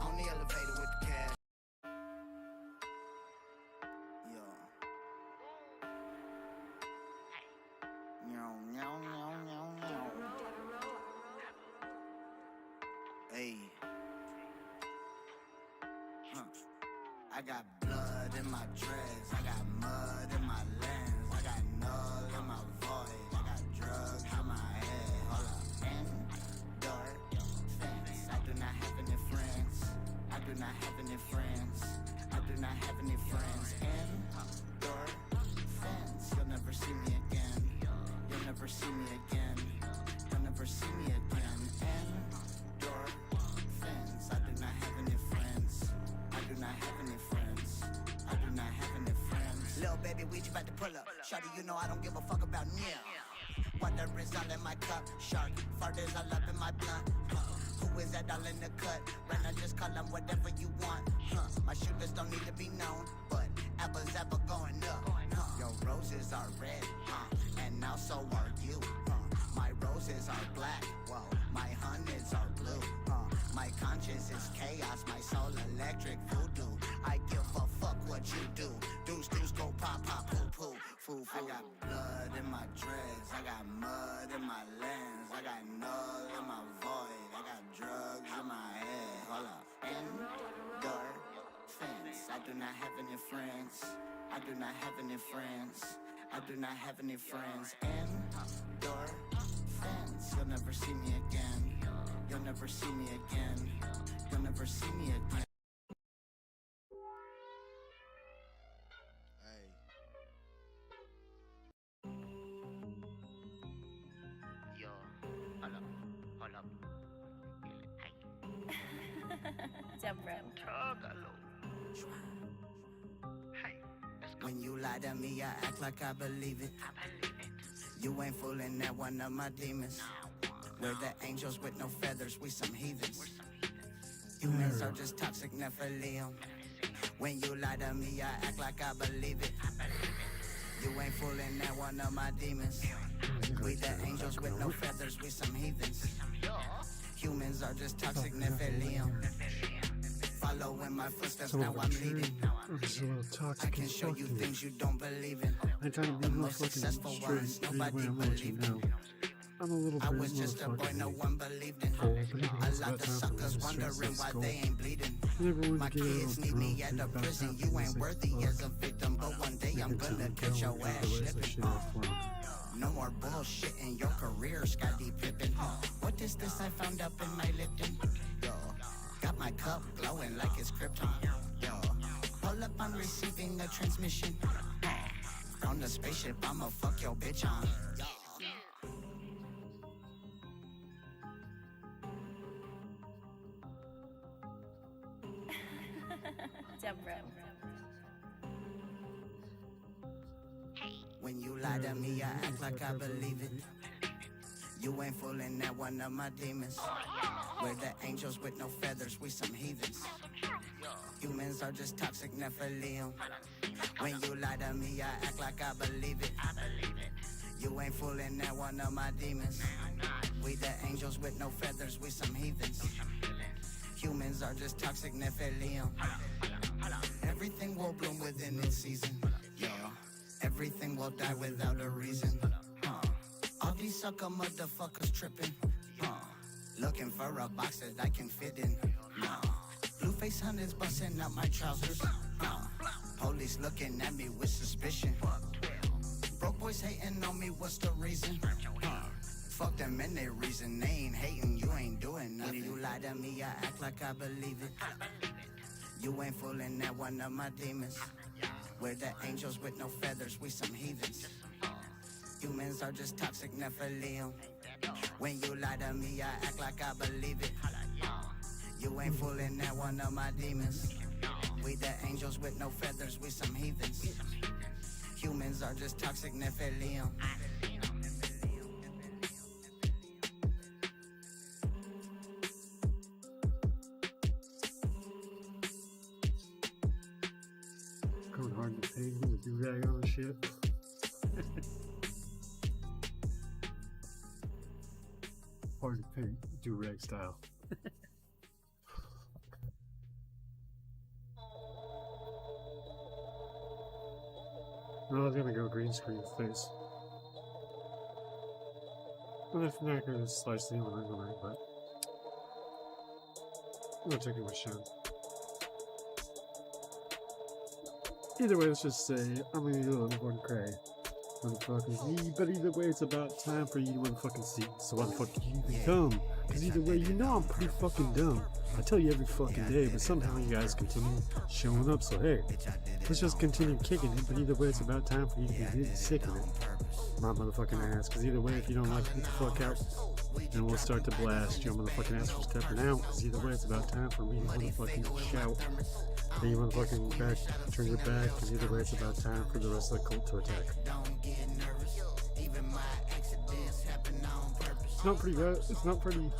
On the elevator with the cash. Hey. I got blood in my dreads, I got mud in my lens, I got null in my void, I got drugs in my head. Hold up, indoor fence. I do not have any friends. I do not have any friends. I do not have any friends. Indoor fence. You'll never see me again. You'll never see me again. You'll never see me again. Indoor fence. I do not have any friends. I do not have any friends. I do not have any friends. Little baby, we just about to pull up. Shawty, you know I don't give a fuck about near. Water is all in my cup. Shark, fart is all up in my blunt. Who is that all in the cut? Right now just call them whatever you want. My shooters don't need to be known, but apples ever going up. Your roses are red, and now so are you. My roses are black, whoa. My hundreds are blue. My conscience is chaos, my soul electric voodoo. I give a fuck what you do. Deuce, deuce, go pop, pop, poo, poo, foo, foo. I got blood in my dreads, I got mud in my lens, I got null in my void, I got drugs in my head. Hold up, indoor fence. I do not have any friends. I do not have any friends. I do not have any friends. Indoor fence. You'll never see me again. You'll never see me again. You'll never see me again. Hey. Yo, hold up. Hey. When you lie to me, I act like I believe it. You ain't fooling that one of my demons. We're the angels with no feathers, we some heathens. Humans are just toxic Nephilim. When you lie to me, I act like I believe it. You ain't fooling that one of my demons. We the angels with no feathers, we some heathens. Humans are just toxic Nephilim. Follow in my footsteps, now I'm leading. I can show you things you don't believe in. The most successful ones, nobody believed in. I was just a boy, no one believed in. A lot of suckers wondering why they ain't bleeding. My kids need me at the prison. You ain't worthy as a victim, but one day I'm gonna catch your ass slipping. No more bullshit in your career, Scottie Pippen. What is this I found up in my Lipton? Yo, got my cup glowing like it's Krypton. Yo, pull up, I'm receiving a transmission. From the spaceship, I'ma fuck your bitch on. When you lie to me, I act like I believe it. You ain't fooling that one of my demons. We're the angels with no feathers, we some heathens. Humans are just toxic Nephilim. When you lie to me, I act like I believe it. You ain't fooling that one of my demons. We the angels with no feathers, we some heathens. Humans are just toxic Nephilim. Everything will bloom within its season. Yeah. Everything will die without a reason. All these sucker motherfuckers tripping. Looking for a box that I can fit in. Blueface hunters busting out my trousers. Police looking at me with suspicion. Broke boys hating on me, what's the reason? Fuck them and their reason. They ain't hating, you ain't doing nothing. When you lie to me, I act like I believe it. You ain't fooling that one of my demons. We're the angels with no feathers, we some heathens. Humans are just toxic Nephilim. When you lie to me, I act like I believe it. You ain't fooling that one of my demons. We the angels with no feathers, we some heathens. Humans are just toxic Nephilim. Going hard to paint with a do-rag on the ship. Hard to paint do-rag style. No, I was gonna go green screen face. And if not, gonna slice the one anyway, but I'm not taking my shot. Either way, let's just say I'm gonna do a little one cray. Motherfuckers, but either way, it's about time for you to motherfucking see. So why the fuck do you even come? Because either way, you know I'm pretty fucking dumb. I tell you every fucking day, but somehow you guys continue showing up. So hey, let's just continue kicking it. But either way, it's about time for you to get really sick of it. My motherfucking ass. Because either way, if you don't like it, get the fuck out. And we'll start to blast your motherfucking ass for stepping out. Because either way, it's about time for me to motherfucking shout. Then you motherfucking back, turn your back. Because either way, it's about time for the rest of the cult to attack. It's not pretty good. It's not pretty.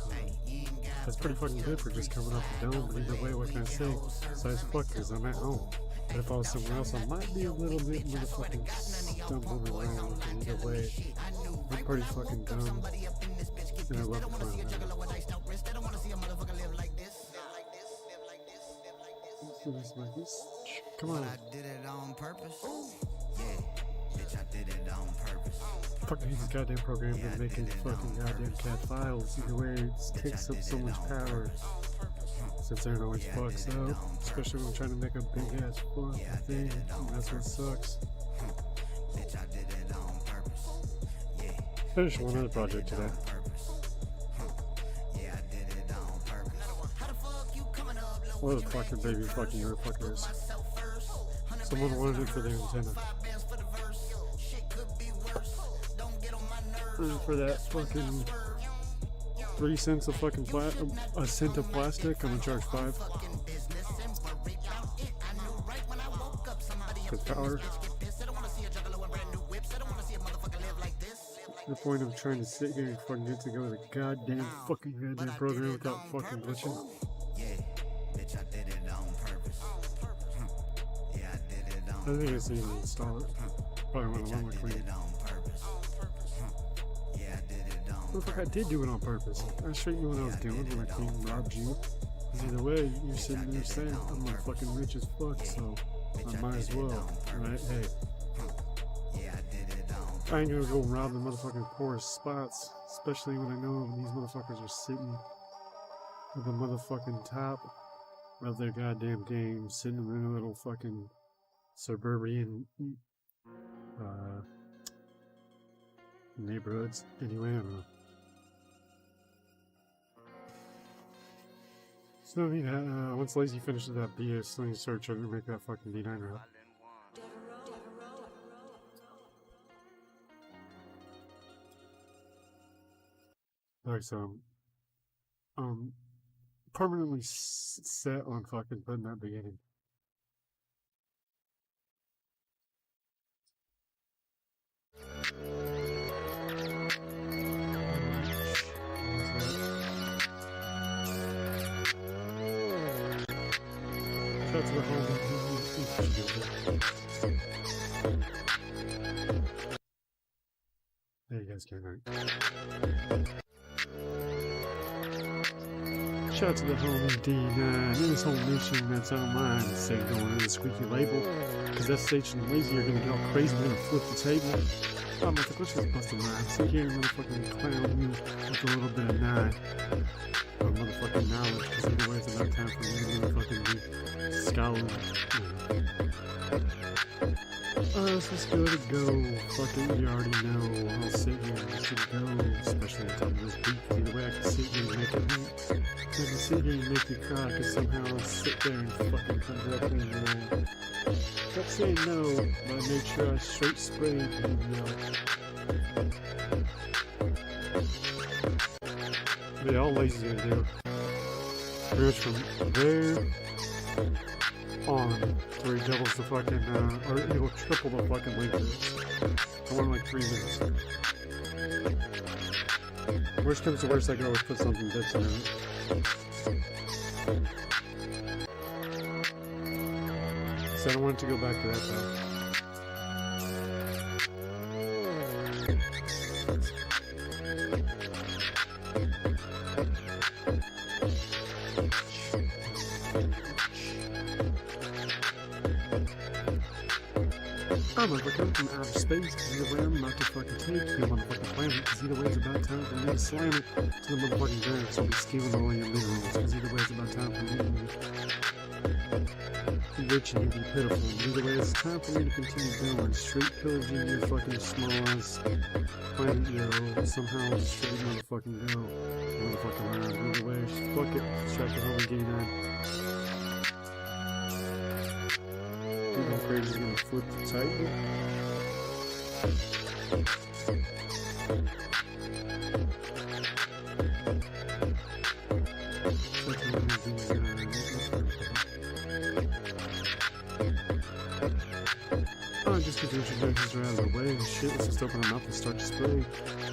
That's pretty fucking good for just coming off the dome. But either way, what can I say? Besides fuck, because I'm at home. But if I was somewhere else, I might be a little bit motherfucking stumbling around. And either way, I'm pretty fucking dumb. And I love the fun of it. Like this. Come on. I did it on purpose. Yeah, bitch, I did it on purpose. Fucking hate this goddamn program for making fucking goddamn cat files. Either way, it takes up so much power. Since they're always fucks out. Especially when I'm trying to make a big ass fucking thing. That's what sucks. Bitch, I did it on purpose. Yeah. Finished one other project today. What the fucking baby fucking motherfuckers. Someone wanted it for their antenna. And for that fucking 3 cents of fucking a cent of plastic, I'm gonna charge 5. Good power. The point of trying to sit here and fucking get to go to the goddamn program without fucking glitching. I did it on purpose. Yeah, I did it on purpose. I think it's easy to install it. Probably want to learn to clean it. Yeah, I did it on Look, I did do it on purpose. I showed you what I was doing when I came and robbed you. Because either way, you're sitting there saying I'm fucking rich as fuck, so I might as well. Right? Hey. I ain't gonna go rob the motherfucking poorest spots. Especially when I know these motherfuckers are sitting at the motherfucking top of their goddamn game, sitting in their little fucking suburban neighborhoods. Anyway, I don't know. So once Lazy finishes that BS sling search, I'm gonna make that fucking D9 up. Alright, so permanently set on fucking putting that beginning. That's what there you guys can, right? Shout out to the homie D9 and his whole mission that's online. Say going in the squeaky label. Because S.S.H and Lazy are gonna get all crazy, we're gonna flip the table. I'm like, let's just bust a rhyme. Sit here and motherfucking clown you with a little bit of motherfucking knowledge. Because either way, it's about time for me to motherfucking be scholar. Let's just go to go. Fuck it, you already know. I'll sit here and let it go. Especially on top of this beat. Either way, I can sit here and make it beat. I can sit here and make you cry. Because somehow I'll sit there and fucking come directly in your eye. Kept saying no, but I made sure I straight sprayed you no. But yeah, all Lazy's gonna do. Pretty much from there on to where he doubles the fucking, or he will triple the fucking length of this. I want like 3 minutes. Worst comes to worst, I can always put something bits in it. So I don't want it to go back to that though. I'm gonna come from outer space, cause either way I'm about to fucking take your motherfucking planet, cause either way it's about time for me to slam it to the motherfucking ground, so I'll be stealing all your minerals, cause either way it's about time for me to be rich and you be pitiful. Either way it's time for me to continue going, straight pillaging your fucking small ass planet, yo, somehow straight motherfucking go, motherfucking around. Either way, fuck it, strike it home and get that. Crazy is gonna flip the title. Just get the introductions out of the way and shit, let's just open them up and start to spray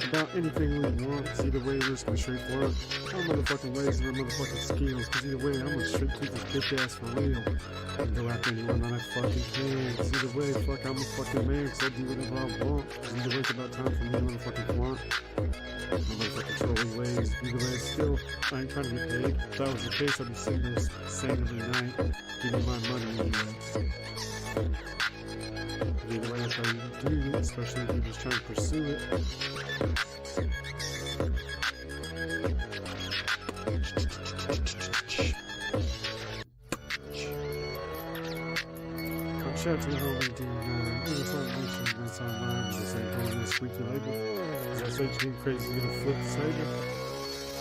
about anything we want, cause either way we're just gonna straight for it. Our motherfucking ways and our motherfucking skills, cause either way I'm gonna straight keep this bitch ass for real and go after anyone that I fucking can, cause either way fuck I'm a fucking man, cause I do whatever I want, cause either way it's about time for me to motherfucking flaunt my motherfucking trolling ways. Either way still I ain't trying to get paid. If that was the case I'd be sitting there saying every night give me my money anyway. Either way, that's how you do it, especially if you're just trying to pursue it. Shout out to the whole dude, this whole mission that's online, this ain't going to squeaky label. S.S.H being crazy is gonna flip the saber.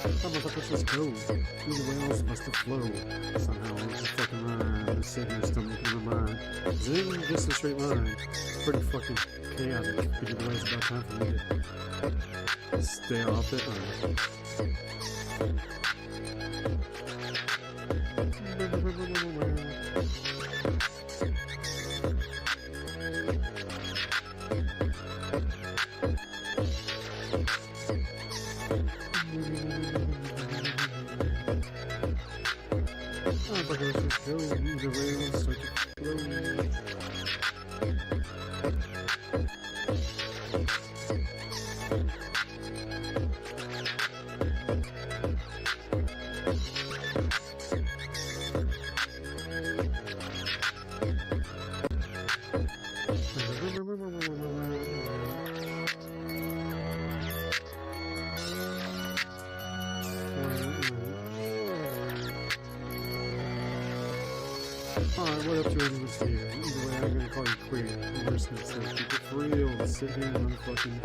Motherfuckers just go. Either way, else must have flow. Somehow, it's just fucking line. It's sitting in your stomach in my mind. It's even just a straight line. It's pretty fucking chaotic. But either way, it's about time for me to stay off it. Alright, what up to everyone's here? Either way, I'm gonna call you queer. I'm just gonna say, keep it for real. Sit here and motherfucking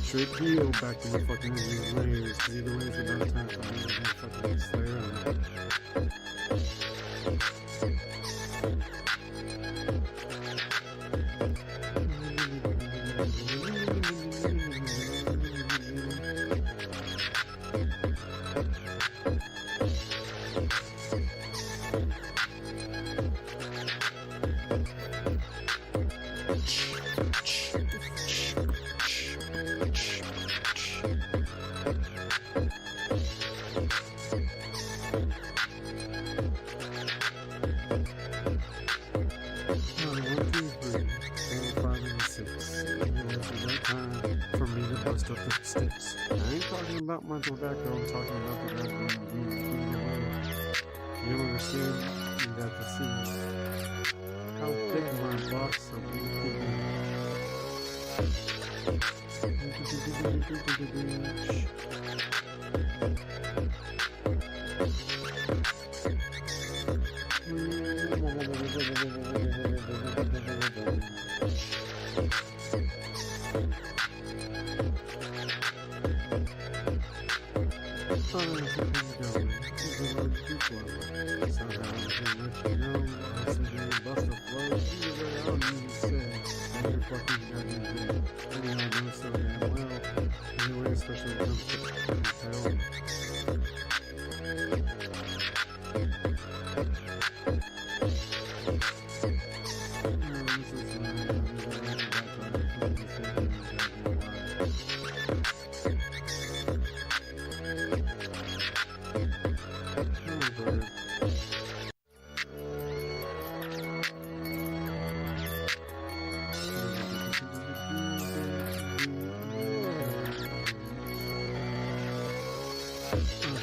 straight peel back to my fucking layers. Cause either way, it's about time for me to fucking slayer on it. Steps. I ain't talking about my tobacco, I'm talking about the guys being away. You don't understand? You got to see how thick my box of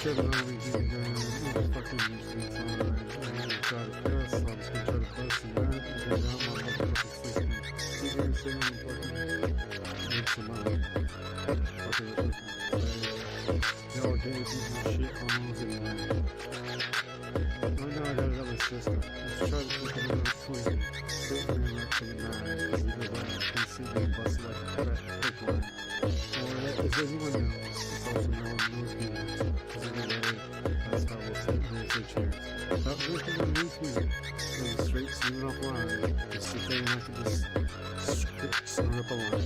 sure that I'll be getting fucking usually time. I'm gonna try to cuss, so I'm just gonna try to bust some that and get out my motherfucking system. Figures. system. Let's try to keep it a little clean. Sit here and look for the nine, because either way, I can see being busted like a quick line. Or as everyone knows, it's also known in those videos, because either way, that's how we'll sit here and say cheers. Without drinking on YouTube, and straight streaming offline, just sit there and I can just snort up a line.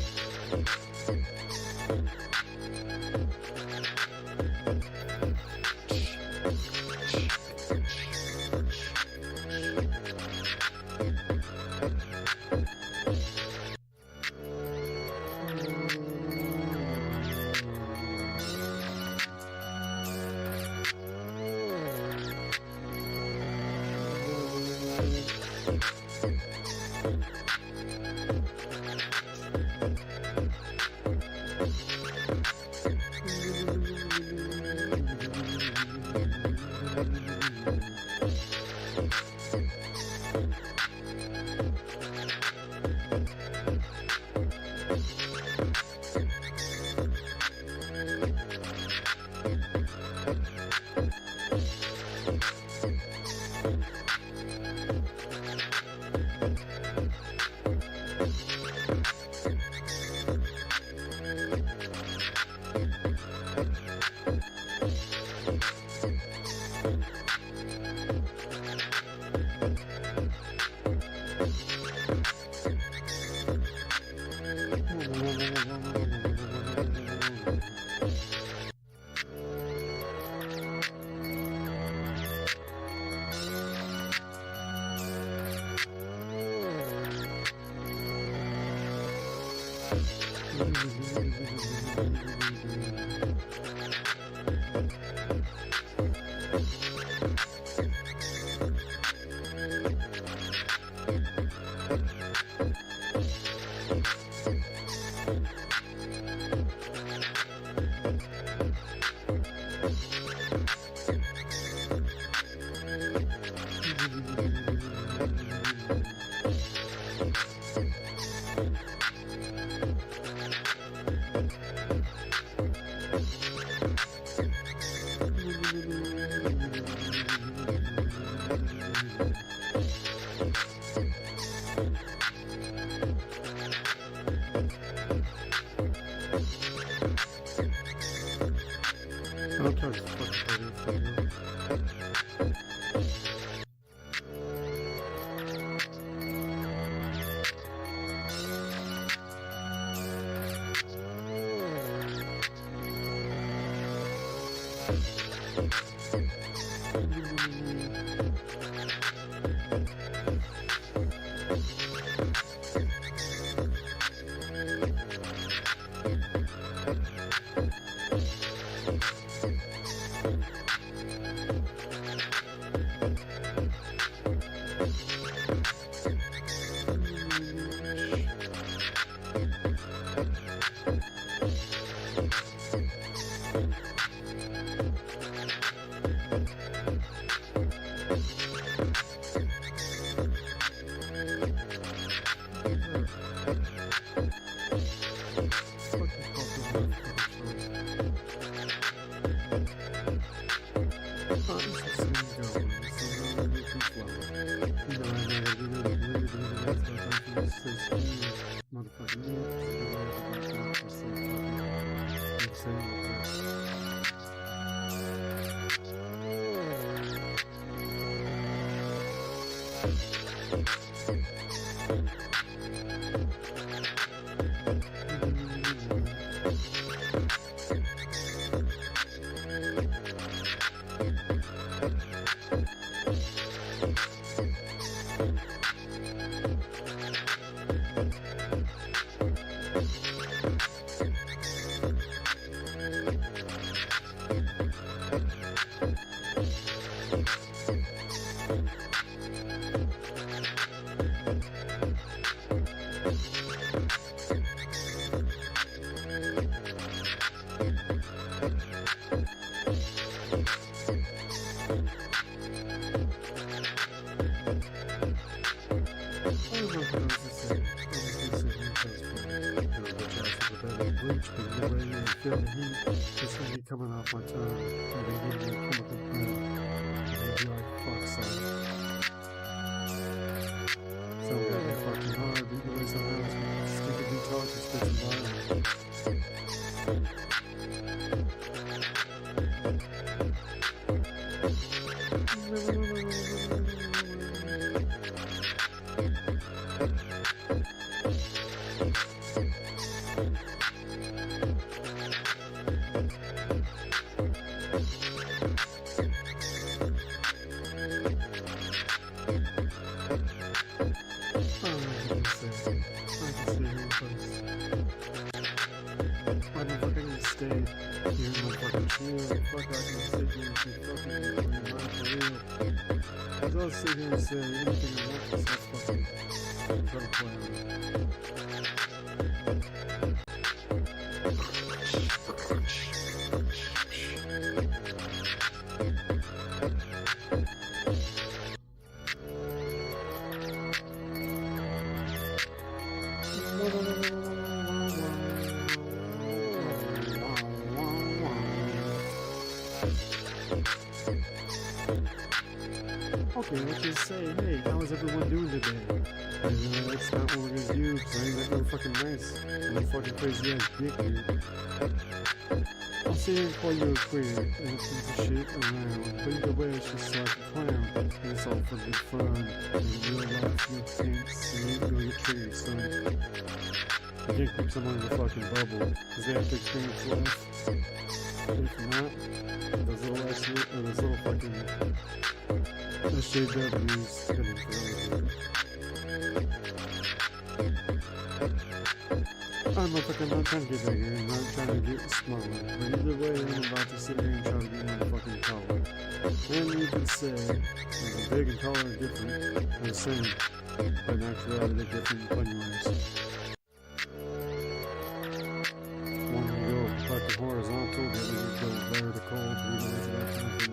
Feel the heat, it's gonna be coming off my tongue, and then give me a chemical burn. And I'll be like, fuck, son. Cause I'll sit here and say anything I want, because that's fucking try to play on it. Okay, let's just say, hey, how is everyone doing today? And that's not what we're gonna do, because I ain't that no fucking nice. I'm a fucking crazy ass dick, dude. I'll sit here and call you a queer and a piece of shit around, but either way, it's just like a clown. And it's all for good fun. In real life, you can't see it, you'll get triggered, son. You can't keep someone in a fucking bubble, because they have to experience life. If not, those little ass shit, or those little fucking SJWs getting forever. I'm not trying to get bigger, I'm not trying to get smaller, but either way, I'm about to sit here and try to be motherfucking taller. And you can say, big and taller are different, they're the same, but in actuality they're different in plenty ways. One can go fucking horizontal, the other can go vertical, realize that kind of thing.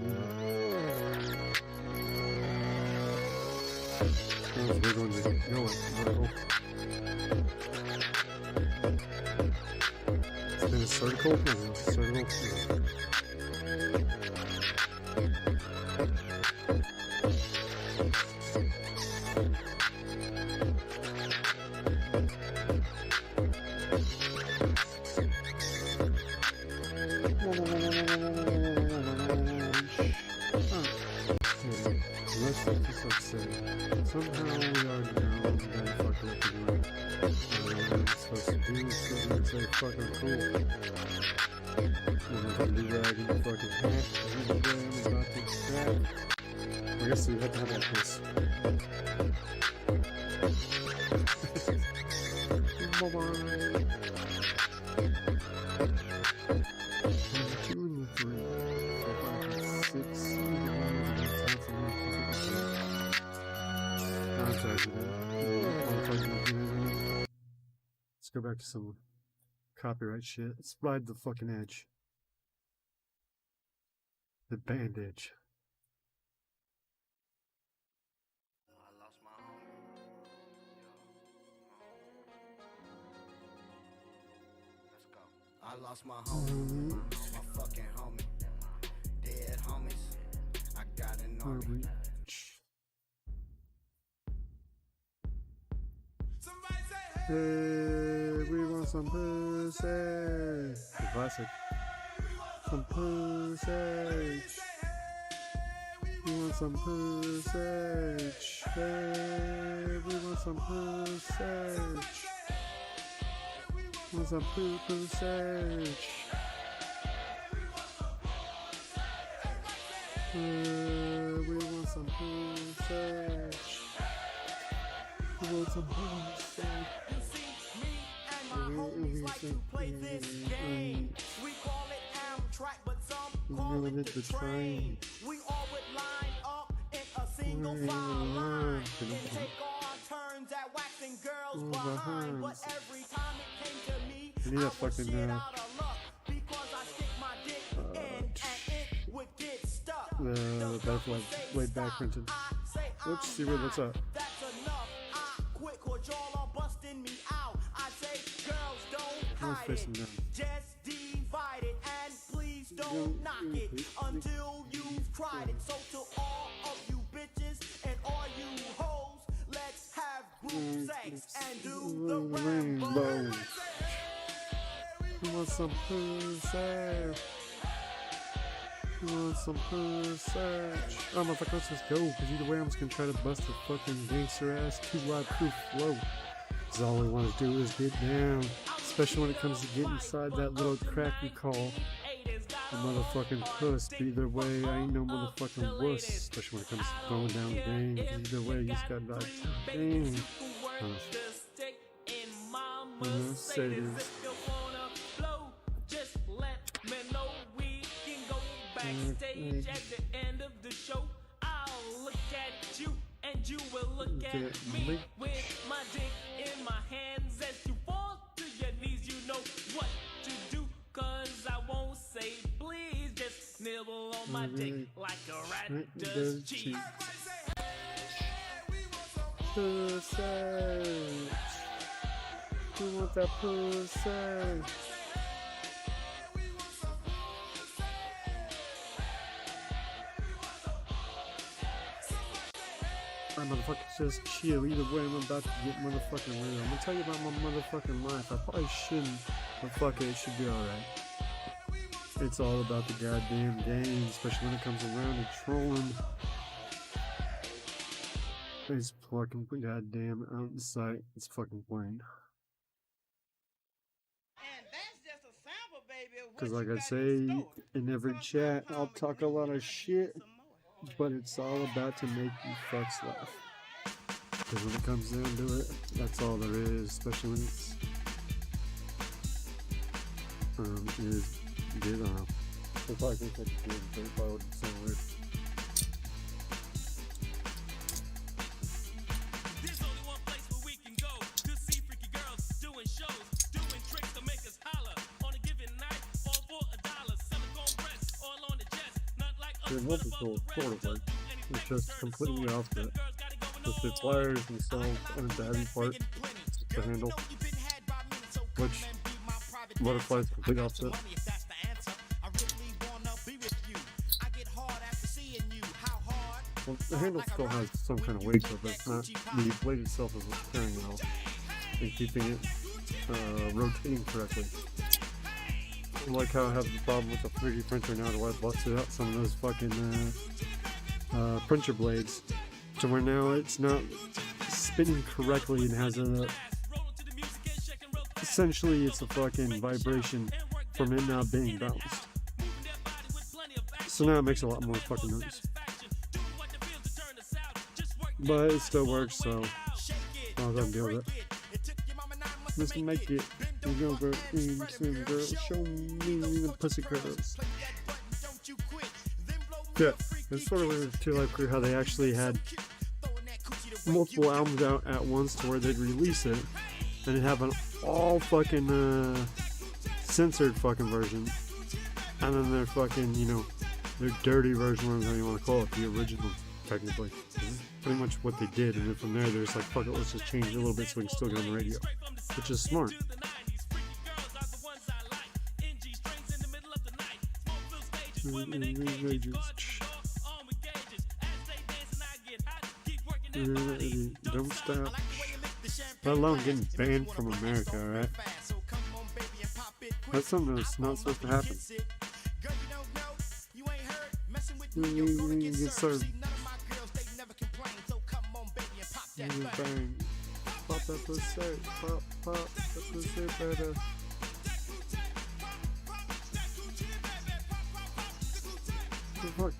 We're going to go vertical. Then it's vertical? No, it's vertical. Somehow we already know I'm gonna fuck it up anyway. What I'm supposed to do is sit here and say, fuck, I'm cool. I'm gonna do rag in the fucking hat. Either way, I'm about to extract. I guess we have to have like this. Bye-bye. 2 and 3. 4, 5, 6, 7, 8. Let's go back to some copyright shit. Let's ride the fucking edge. The bandage. I lost my homie. Let's go. I lost my homie. My fucking homie. Dead homies. I got an army. Hey, we want some pussy. The classic. Some pussy. We want some pussy. Hey, we want some pussy. Want some pussy. We want some pussy. We want some pussy. Homies like to play this game. We call it Amtrak, but some call it the train. We all would line up in a single file line and take our turns at waxing girls behind. But every time it came to me, I was shit out of luck because I stick my dick in and it would get stuck. The butterfly way back printed. Let's see what's up. That's enough. I quit 'cause y'all are busting me out. I say girls don't hide it, just divide it, and please don't knock it until you've tried it. So to all of you bitches and all you hoes, let's have group sex and do the rainbow. We want some pussy. We want some pussy. Oh motherfucker, let's just go, because either way I'm just gonna try to bust a fucking gangster ass 2-wide proof flow. Because all we want to do is get down. Especially when it comes to getting inside that little crack you call a motherfucking puss. But either way, I ain't no motherfucking wuss. Especially when it comes to throwing down game. Either way, you just gotta like, dang. Mercedes. Backstage at the end of the show, I'll look at you will look at me with my dick in my hands as you fall to your knees. You know what to do, cause I won't say please. Just nibble on my dick like a rat does cheese. Pussy. Who wants that pussy? Alright, motherfuckers, just chill. Either way, I'm about to get motherfucking real. I'm gonna tell you about my motherfucking life. I probably shouldn't, but fuck it, it should be alright. It's all about the goddamn game, especially when it comes around to trolling. It's fucking goddamn out of sight. It's fucking plain. Because like I say in every chat, I'll talk a lot of shit, but it's all about to make you fucks laugh. Because when it comes down to it, that's all there is, especially when it's I don't know. If I think that's good, but if I would sound weird. There's only one place where we can go to see freaky girls doing shows, doing tricks to make us holler on a given night, all for $1. Silicone breasts all on the chest, not like us. It won't be cool, sort of like. It's just completely opposite. Just the pliers themselves and the heavy part, the handle, which butterflies complete opposite. Well, the handle still has some kind of weight to it, but it's not. The blade itself is carrying it all and keeping it rotating correctly. Like how I have the problem with the 3D printer now, where I busted out some of those fucking printer blades to where now it's not spinning correctly and has a essentially it's a fucking vibration from it not being balanced. So now it makes a lot more fucking noise. But it still works, so I'll go and deal with it. Let's make it. We go over some girls. Show me the pussy curls. Yeah, it's sort of weird with Two Live Crew how they actually had multiple albums out at once to where they'd release it and it'd have an all fucking censored fucking version, and then their fucking, you know, their dirty version, whatever you want to call it, the original technically. Pretty much what they did, and then from there they're just like, fuck it, let's just change it a little bit so we can still get on the radio, which is smart. Don't stop. Let alone getting banned from America, alright? That's something that's not supposed to happen. You get served. Bang. Pop that pussy. Pop that pussy better. What the fuck?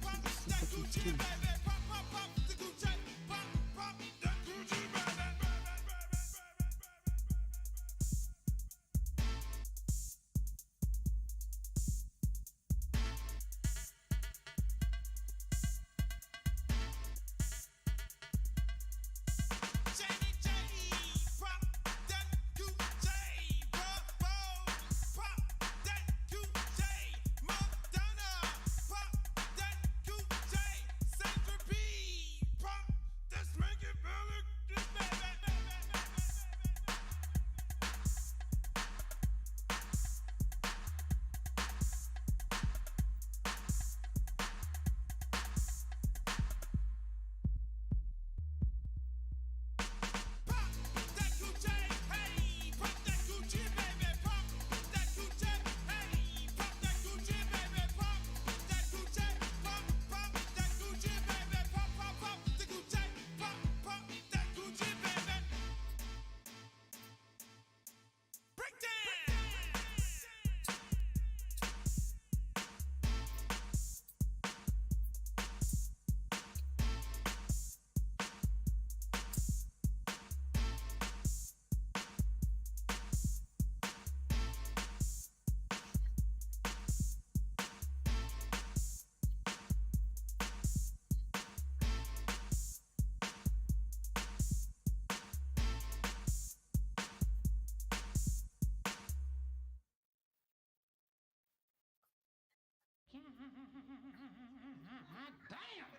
Damn!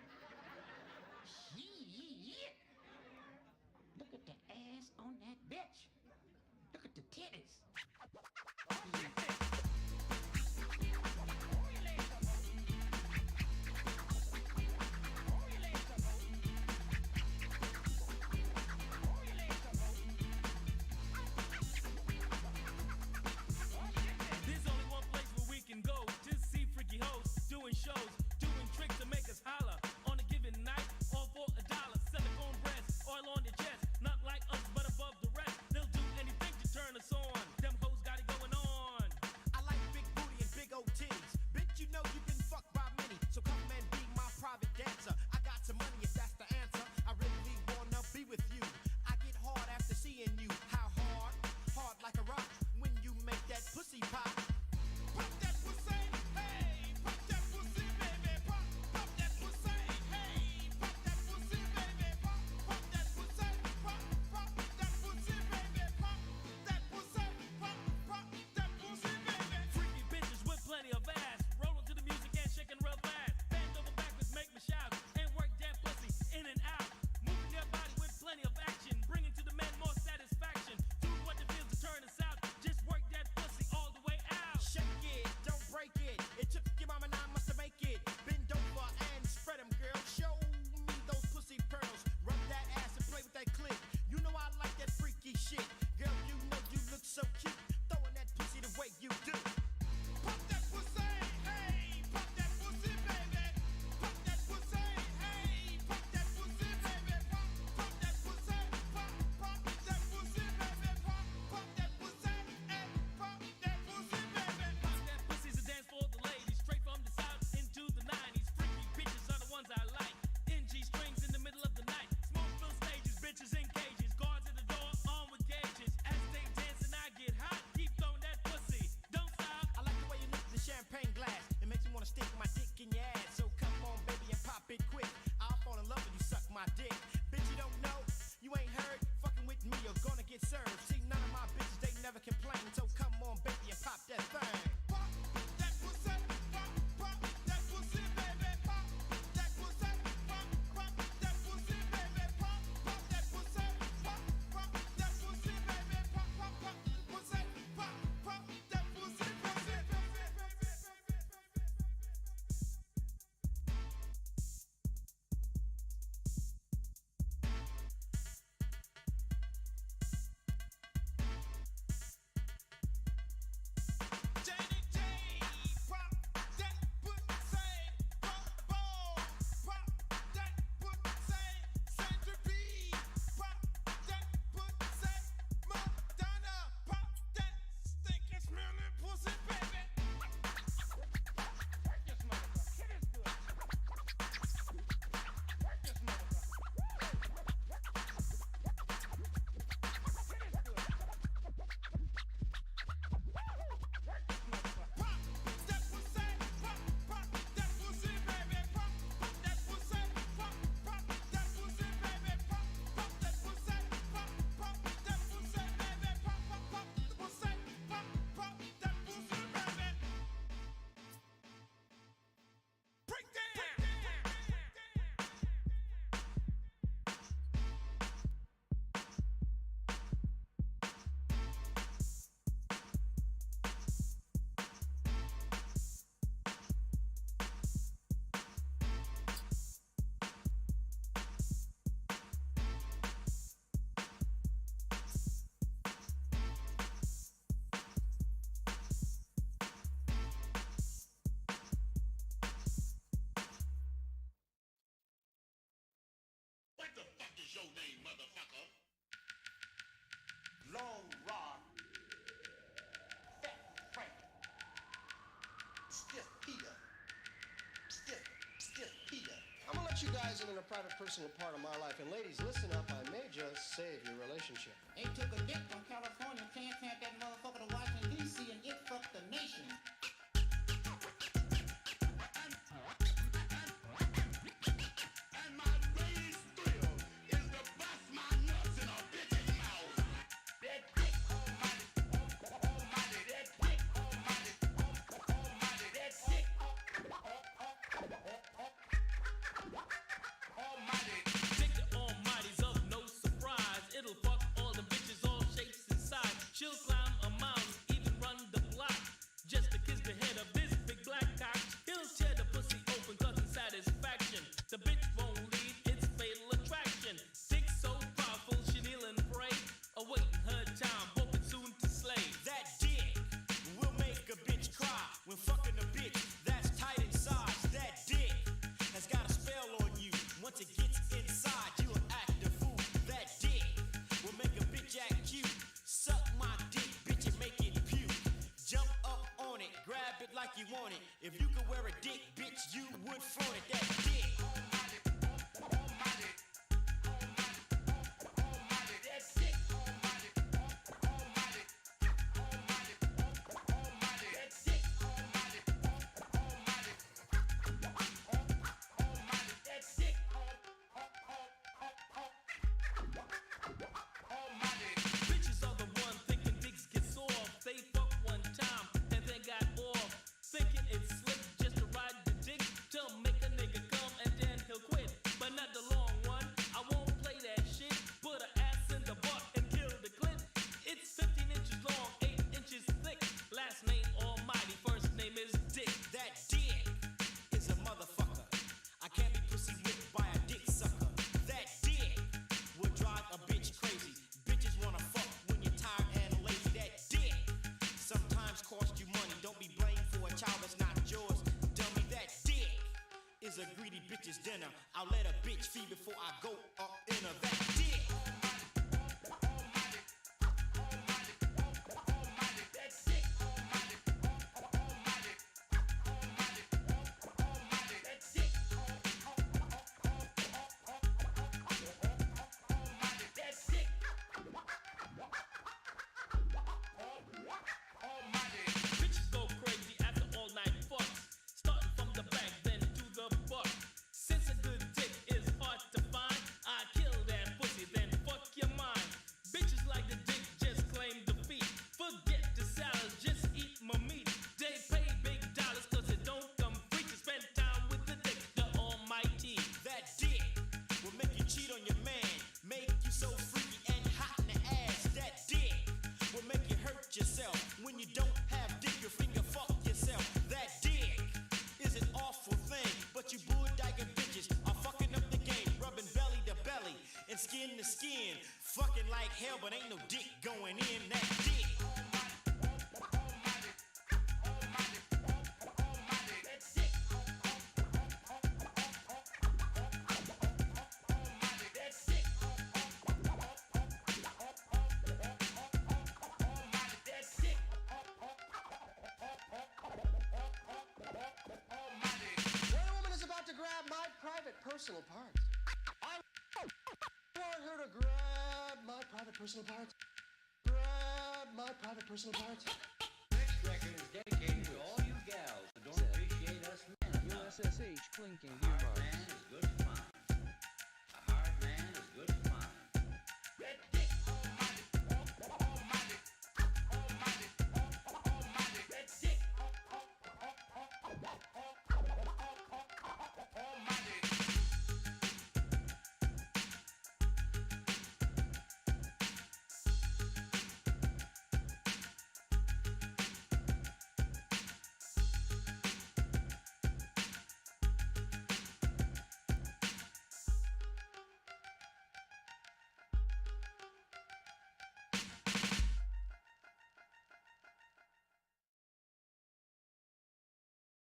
Shit! Look at the ass on that bitch. Look at the titties. There's only one place where we can go to see freaky hoes doing shows, doing tricks to make us holler. On a given night, all for $1. Silicone breasts, oil on their chest, not like us but above the rest. They'll do anything to turn us on. Them hoes got it going on. I like big booty and big old titties. Bitch, you know you've been fucked by many. So come and be my private dancer. I got some money if that's the answer. I really wanna be with you. I get hard after seeing you. How hard? Hard like a rock when you make that pussy pop. Pop that pussy, hey, pop that pussy, baby, pop, pop that pussy, hey, pop that pussy, baby, pop, pop that pussy, pop, pop that pussy, baby, pop that pussy, pop, pop that pussy, baby. Freaky bitches with plenty of ass, rolling to the music and shaking real fast. Bend over backwards, make me shout, and work that pussy in and out. Moving their body with plenty of action, bringing to the men more satisfaction. Do what it feels to turn us out. Just work that pussy all the way out. Shake it, don't break it. It took your mama 9 months to make it. Bend over and spread them, girl. Show me those pussy pearls. Rub that ass and play with that clip. You know I like that freaky shit. Girl, you know you look so cute. Throwing that pussy the way you do. Pop that pussy, hey, pop that pussy, baby. Pop that pussy, hey, pop that pussy, baby. Pop, pop that pussy, pop, pop that pussy, baby. Pop, pop that pussy, hey, pop that pussy, baby. Pop that pussy's a dance for the ladies, straight from the south into the 90s. Freaky bitches are the ones I like. NG strings in the middle of the night. Smoke filled stages, bitches in cages. Guards at the door, armed with cages. As they dance and I get hot, keep throwing that pussy. Don't stop. I like the way you lick the champagne glass. It makes me wanna stick my dick in your ass. So come on, baby, and pop it quick. I'll fall in love when you suck my dick. Bitch, you don't know, you ain't heard. Fucking with me, you're gonna get served. See, none of my bitches, they never complain. So come on, baby, and pop that thing. Pop that pussy, pop, pop that pussy, baby. Pop that pussy, pop, pop that pussy, baby. Pop, pop that pussy, pop, pop that pussy, baby. Pop, pop, pop pussy, pop, pop that pussy, pussy. your name, motherfucker? Long Rod, Fat Frank, Stiff Peter, Stiff Peter. I'm gonna let you guys in on a private personal part of my life. And ladies, listen up, I may just save your relationship. They took a dick from California, transplant that motherfucker to Washington, D.C., and it fucked the nation. And my biggest thrill is to bust my nuts in a bitch's mouth. That dick almighty, almighty, that dick almighty, almighty, that dick almighty. want it. If you could wear a dick, bitch, you would flaunt it. That dick. Bitches are the one thinking dicks get soft. They fuck one time and then got off. Thinking it's slick just to ride the dick till make a nigga come and then he'll quit. But not the long one. I won't play that shit. Put her ass in the butt and kill the clit. It's 15 inches long, 8 inches thick. Last name Almighty, first name is Dick. That dick is a motherfucker. I can't be pussy whipped by a dick sucker. That dick will drive a bitch crazy. Bitches wanna fuck when you're tired and lazy. That dick sometimes cost you money. Don't be blamed for a child that's not yours, dummy. That dick is a greedy bitch's dinner. I'll let a bitch feed before I go up in her. That dick. Bitches go crazy after all night fucks. Starting from the back, then to the butt. Since a good dick is hard to find, I kill that pussy, then fuck your mind. Bitches like the dick, just claim defeat. Forget the salad, just eat my meat. They pay big dollars cause it don't come free to spend time with the dick, the almighty. That dick will make you cheat on your man, make you so freaky and hot in the ass. That dick will make you hurt yourself. When you don't have dick, your finger fuck yourself. That dick is an awful thing, but you bull-dyking bitches are fucking up the game, rubbing belly to belly and skin to skin, fucking like hell, but ain't no dick going in. That dick. When a woman is about to grab my private personal parts, I want her to grab my private personal parts. Grab my private personal parts. Next record is dedicated to all you gals who don't appreciate us men enough. S.S.H. clinking A hard earbuds. man is good fun. A hard man is good fun.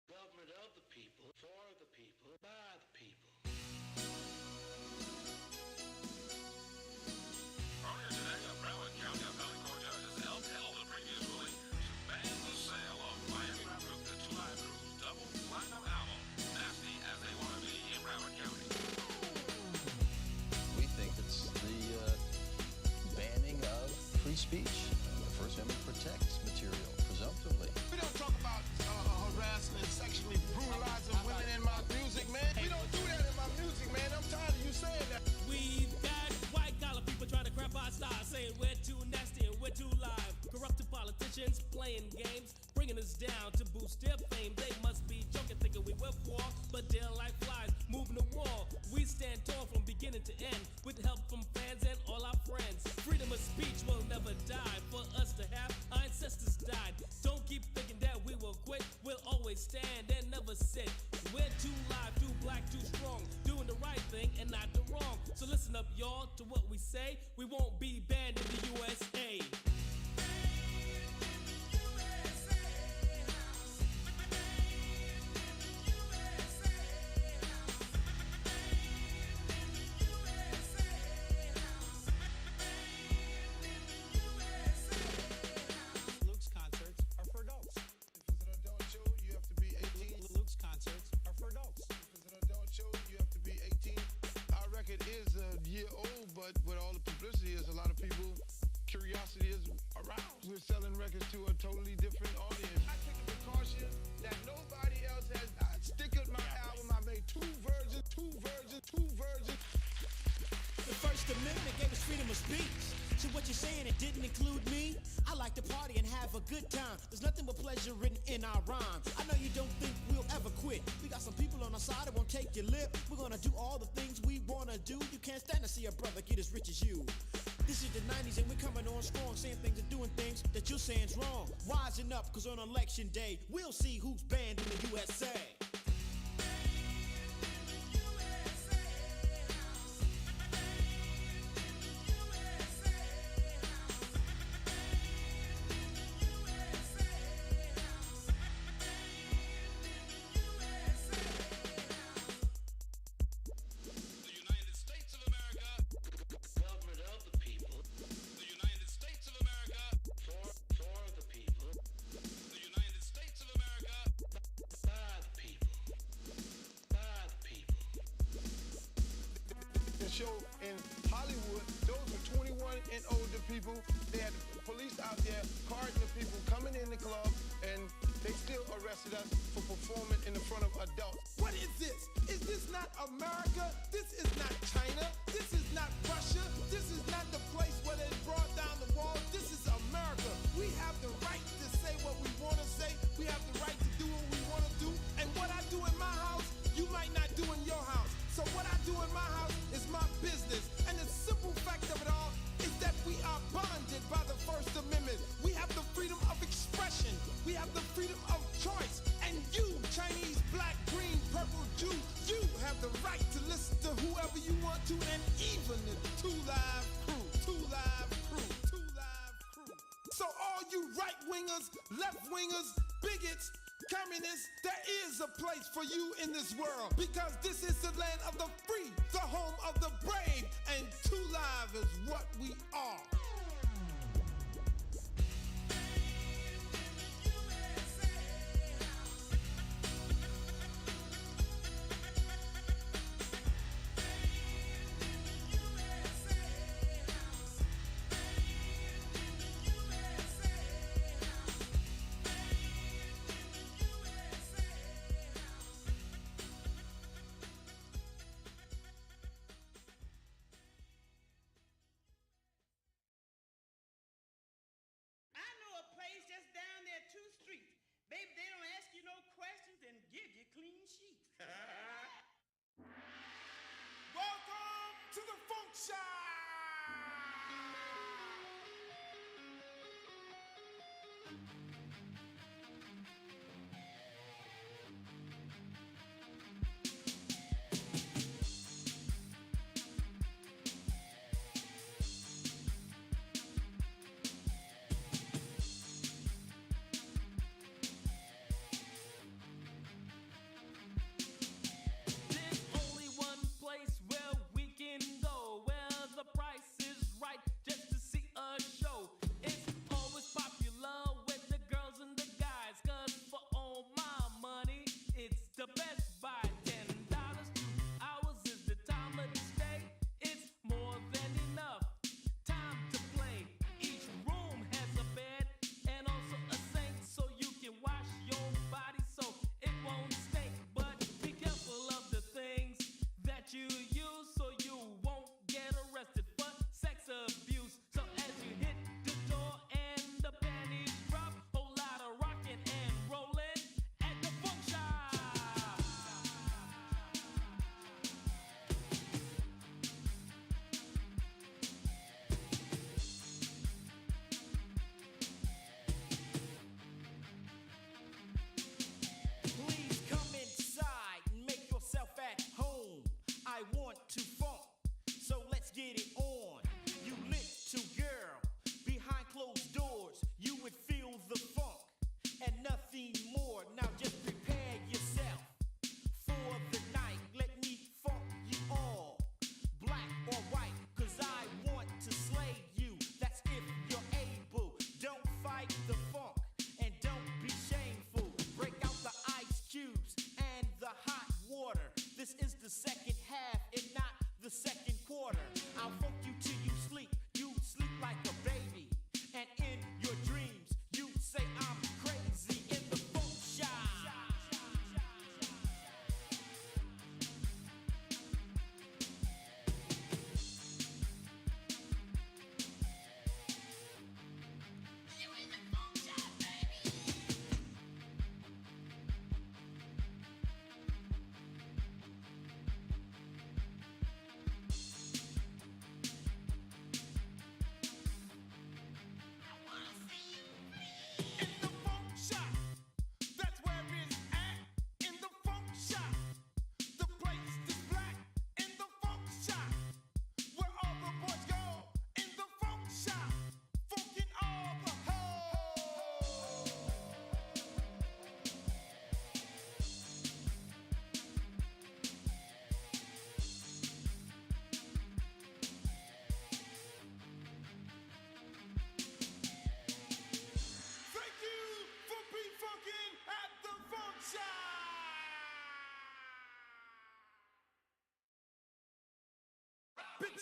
Government of the people, for the people, by the people. Earlier today, a Broward County appellate court judge has upheld a previous ruling to ban the sale of Miami rap group The Live Crew's double platinum album, Nasty as They Wanna Be, in Broward County. We think it's the banning of free speech. The First Amendment protects material, presumptively. We don't talk about harassing and sexually brutalizing women in my music, man. We don't do that in my music, man. I'm tired of you saying that. We've got white collar people trying to crap our style, saying we're too nasty and we're too live. Corrupted politicians playing games, bringing us down to boost their fame. They must be joking, thinking we were poor, but they're like flies moving the wall. We stand tall from beginning to end, with help from fans and all our friends. Freedom of speech will never die. For us to have, our ancestors died. Don't keep thinking that we will quit. We'll always stand and never sit. We're too live, too black, too strong, doing the right thing and not the wrong. So listen up, y'all, to what we say. We won't be banned in the USA. Luke's concerts are for adults. If it's an adult show, you have to be Amendment gave us freedom of speech. So what you're saying, it didn't include me? I like to party and have a good time. There's nothing but pleasure written in our rhymes. I know you don't think we'll ever quit. We got some people on our side that won't take your lip. We're gonna do all the things we wanna do. You can't stand to see a brother get as rich as you. This is the 90s and we're coming on strong, saying things and doing things that you're saying's wrong. Wising up, cause on election day, we'll see who's banned in the USA. Show in Hollywood, those were 21 and older people. They had the police out there carding the people coming in the club, and they still arrested us for performing in the front of adults. What is this? Is this not America? This is not China. This is not Russia. This is not the place where they brought down the wall. This is America. We have the right to say what we want to say. We have the right to do what we want to do. And what I do in my house, you might not do in your house. So what I do in my house is my business. And the simple fact of it all is that we are bonded by the First Amendment. We have the freedom of expression. We have the freedom of choice. And you, Chinese, black, green, purple, Jew, you have the right to listen to whoever you want to, and even the Two Live Crew. So all you right-wingers, left-wingers, bigots, communists, there is a place for you in this world, because this is the land of the free, the home of the brave, and Two Live is what we are. Welcome to the Funk Shop!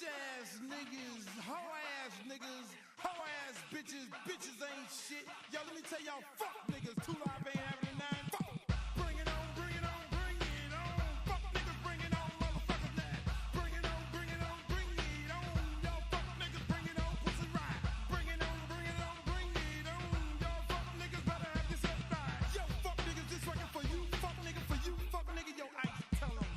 ass niggas, hoe ass niggas, hoe ass bitches, bitches ain't shit. Yo, let me tell y'all, fuck niggas, 2 Live ain't having a 9. Fuck. Bring it on, bring it on, bring it on. Fuck niggas, bring it on, motherfuckers now. Bring it on, bring it on, bring it on. Yo, fuck niggas, bring it on, pussy right. Bring it on, bring it on, bring it on. Yo, fuck niggas better have this set right. Yo, fuck niggas, this fucking for you. Fuck nigga for you. Fuck nigga, yo, ice, tell them.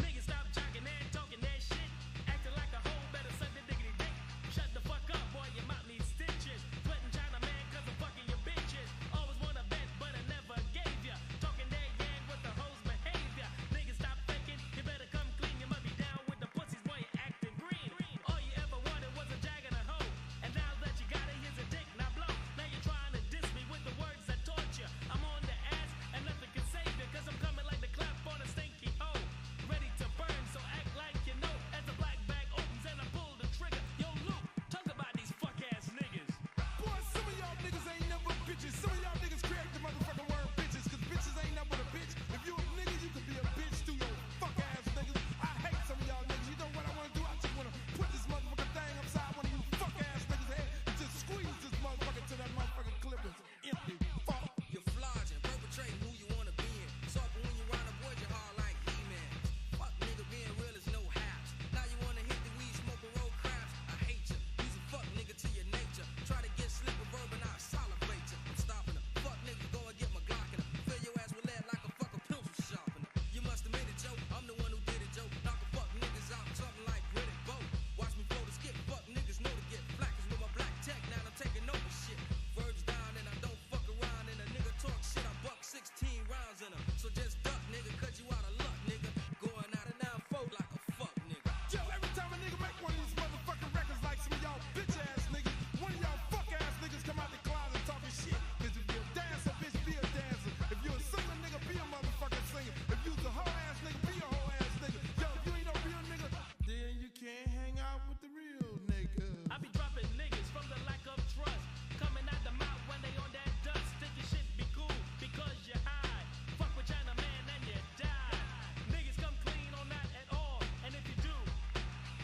Niggas stop jocking and talking that shit. Acting like a hoe, better suck the diggity dick. Shut the fuck up, boy, your mouth needs stitches. Sweating China man, cause I'm fucking your bitches. Always wanna bet, but I never gave ya. Talking that yang with the hoes behavior. Niggas stop faking, you better come clean. You must be down with the pussies, boy, you acting green. All you ever wanted was a jag and a hoe. And now that you got it, here's a dick, now blow. Now you're trying to diss me with the words that torture. I'm on the ass, and nothing can save you. Cause I'm coming like the clap on a stinky hoe. Ready to burn, so act like you know. As the black bag opens and I pull the trigger. Yo, Luke, talk about these fuck ass niggas. Boy, some of y'all niggas ain't never bitches. Some of y'all niggas create the motherfucking word bitches. Cause bitches ain't never a bitch. If you a nigga, you can be a bitch too, yo fuck ass niggas. I hate some of y'all niggas. You know what I wanna do? I just wanna put this motherfucking thing upside one of you fuck ass niggas' head and just squeeze this motherfucker till that motherfucking clip is empty. Fuck. You're flogging, perpetrating who you wanna be in. Soft when you run, avoid your heart like He-Man. Fuck nigga, being real is no haps. Now you wanna hit the weed, smoke and roll craps. I hate you. He's a fuck nigga to your nature. Try to get slick with verb and I salivate you. I'm stopping her. Fuck nigga, go and get my Glock in her. Fill your ass with lead like a fucking pencil sharpener. You must admit it, Joe. I'm the one who did it, Joe. Knock a fuck niggas out, something like gritted bow. Watch me blow the skip. Fuck niggas know to get black. Cause with my black tech, now I'm taking over shit. Verbs down and I don't fuck around. And a nigga talk shit, I buck 16 rounds in her. So just duck, nigga, cut you out of luck, nigga. Going out of 9-4 like a fuck nigga. Yo, every time a nigga make one of these motherfucking records like some of y'all bitch ass niggas, one of y'all fuck ass niggas come out the closet talking shit. Cause if you're a dancer, bitch, be a dancer. If you're a singer, nigga, be a motherfucking singer. If you's a hoe ass nigga, be a hoe ass nigga. Yo, if you ain't no real nigga, then you can't hang out with the real nigga. I be dropping niggas from the lack of trust. Coming out the mouth when they on that dust. Think your shit be cool because you high. Fuck with China man and you die. Niggas come clean on that at all. And if you do,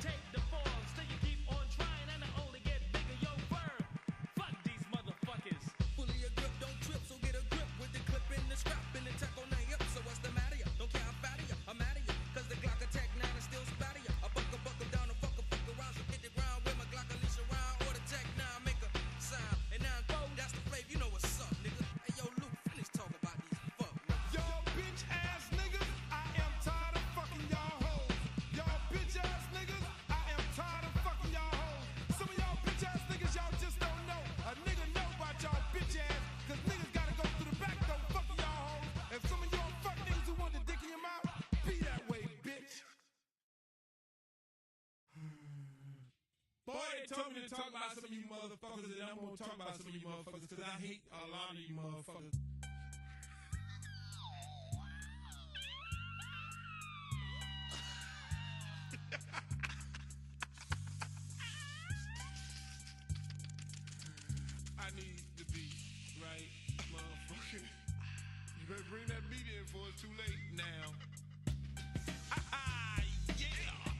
take the fall. Still you keep on trying and I only get bigger. Yo, burn. Fuck these motherfuckers. Fully a grip, don't trip, so get a grip with the clip in the strap and the tech on the hip. So what's the matter ya? Don't care how fat ya, I'm mad at ya. Cause the Glock attack 9 and still spatter ya. I buck down and fuck around. So hit the ground with my Glock unleash around. Or the tech 9 make a sound. And 9-4, that's the flavor, you know what's up, nigga. Hey yo, Luke, finish talking about these fuck niggas. Yo, bitch ass niggas, I am tired of fucking y'all hoes. Y'all bitch ass niggas, I am tired of fucking y'all hoes. Some of y'all bitch ass niggas, y'all just don't know. A nigga know about y'all bitch ass, cause niggas gotta go through the back door fucking y'all hoes. If some of y'all fuck niggas who want to dick in your mouth, be that way, bitch. Boy, they told me to talk about some of you motherfuckers, and I'm gonna talk about some of you motherfuckers, cause I hate a lot of you motherfuckers. I need the beat, right, motherfucker? You better bring that beat in for it's too late now. Yeah!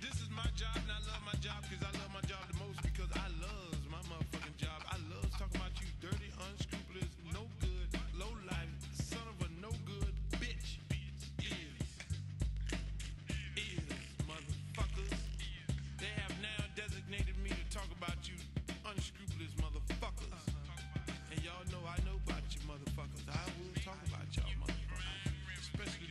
This is my job and I love my job because I love my job the most because I love my motherfucking job. I love talking about you dirty, unscrupulous, no good, low life, son of a no good bitch. Is motherfuckers. They have now designated me to talk about you unscrupulous motherfuckers. And y'all know I know about you motherfuckers. I will talk about y'all motherfuckers. Especially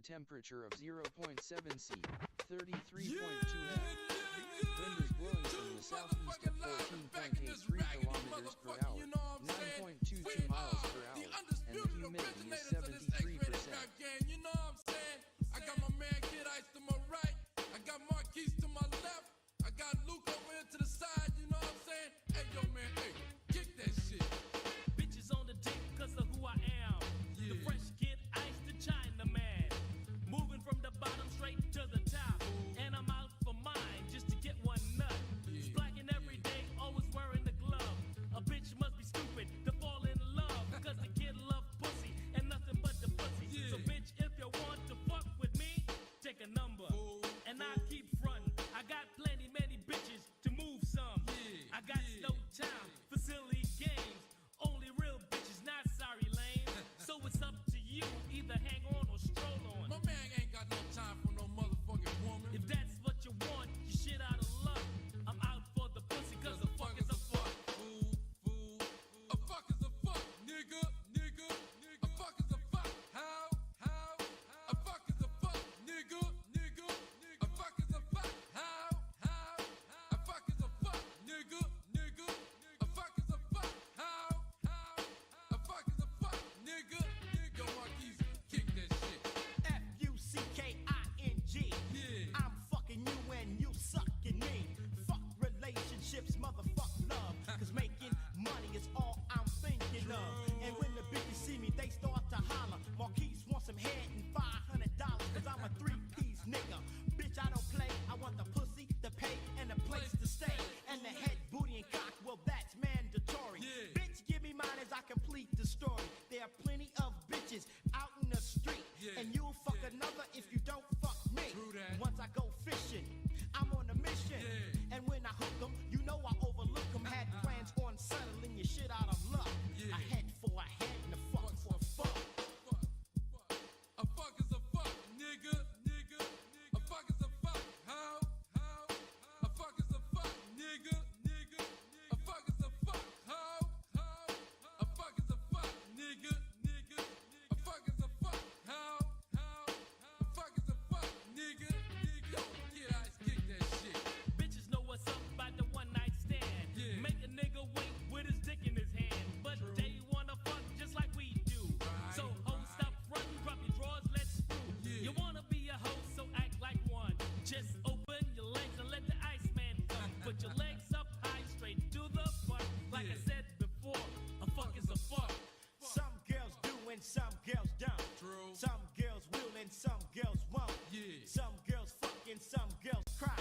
temperature of 0.7 C, 33.2 F. Wind is blowing from the southeast at 14.83 kilometers per hour, 9.22 miles per hour, and the humidity is 73%. You know what I'm saying? I got my man Kid Ice to my right. I got Marquise to my left. I got Luke over here to the side. You know what I'm saying? Hey, yo, man, hey, kick that shit. Bitches on the dick cause of who I am. The fresh Kid Ice, the China man. Moving from the bottom straight to the top. And I'm out for mine just to get one nut. Splacking every day, always wearing the glove. A bitch must be stupid to fall in love. Because the kid love pussy and nothing but the pussy. So bitch, if you want to fuck with me, take a number. And I keep frontin'. I got plenty, many bitches to move some. I got no time for silly games. Only real bitches, not sorry lame. So it's up to you, either hang on or stroll on. My man ain't got no time for no motherfucking woman. If that's what you want, you shit out of luck. I'm out for the pussy cause a fuck is a fuck. Fool. A fuck is a fuck, nigga. A fuck is a fuck. How? A fuck is a fuck, nigga. A fuck is a fuck. How? A fuck is a fuck, nigga. A fuck is a fuck. How? A fuck is a fuck, nigga. Yo, Marquise, kick that shit. F-U-C-K-I-N-G. I'm fucking you and you sucking me. Fuck relationships, motherfuck love. Cause making money is all I'm thinking of. And when the bitches see me, they start to holler. Marquise wants some head and $500. Cause I'm a three-piece nigga. Bitch, I don't play. I want the pussy, the pay, and the place to stay. And the head, booty, and cock, well, that's mandatory. Bitch, give me mine as I complete the story. There are plenty of bitches out in the street. And you'll fuck another if you don't fuck me. Once I go fishing, I'm on a mission. And when I hook them, you know I overlook them. Had plans on settling your shit out of luck. A head for a head and a fuck for a fuck. A fuck is a fuck, nigga. A fuck is a fuck. How? A fuck is a fuck, nigga. A fuck is a fuck. How? A fuck is a fuck, nigga. A fuck is a fuck. How? A fuck is a fuck, nigga. Yo, Kid Ice, kick that shit. Bitches know what's up by the one night stand. Make a nigga wait with his dick in his hand. But they wanna fuck just like we do. So ho, stop frontin', drop your drawers, let's screw. You wanna be a hoe, so act like one. Just open your legs and let the Iceman come. Put your legs up high, straight to the front. Like I said before, a fuck is a fuck. Some girls do and some girls don't. Some girls will and some girls won't. Some girls fuck and some girls cry.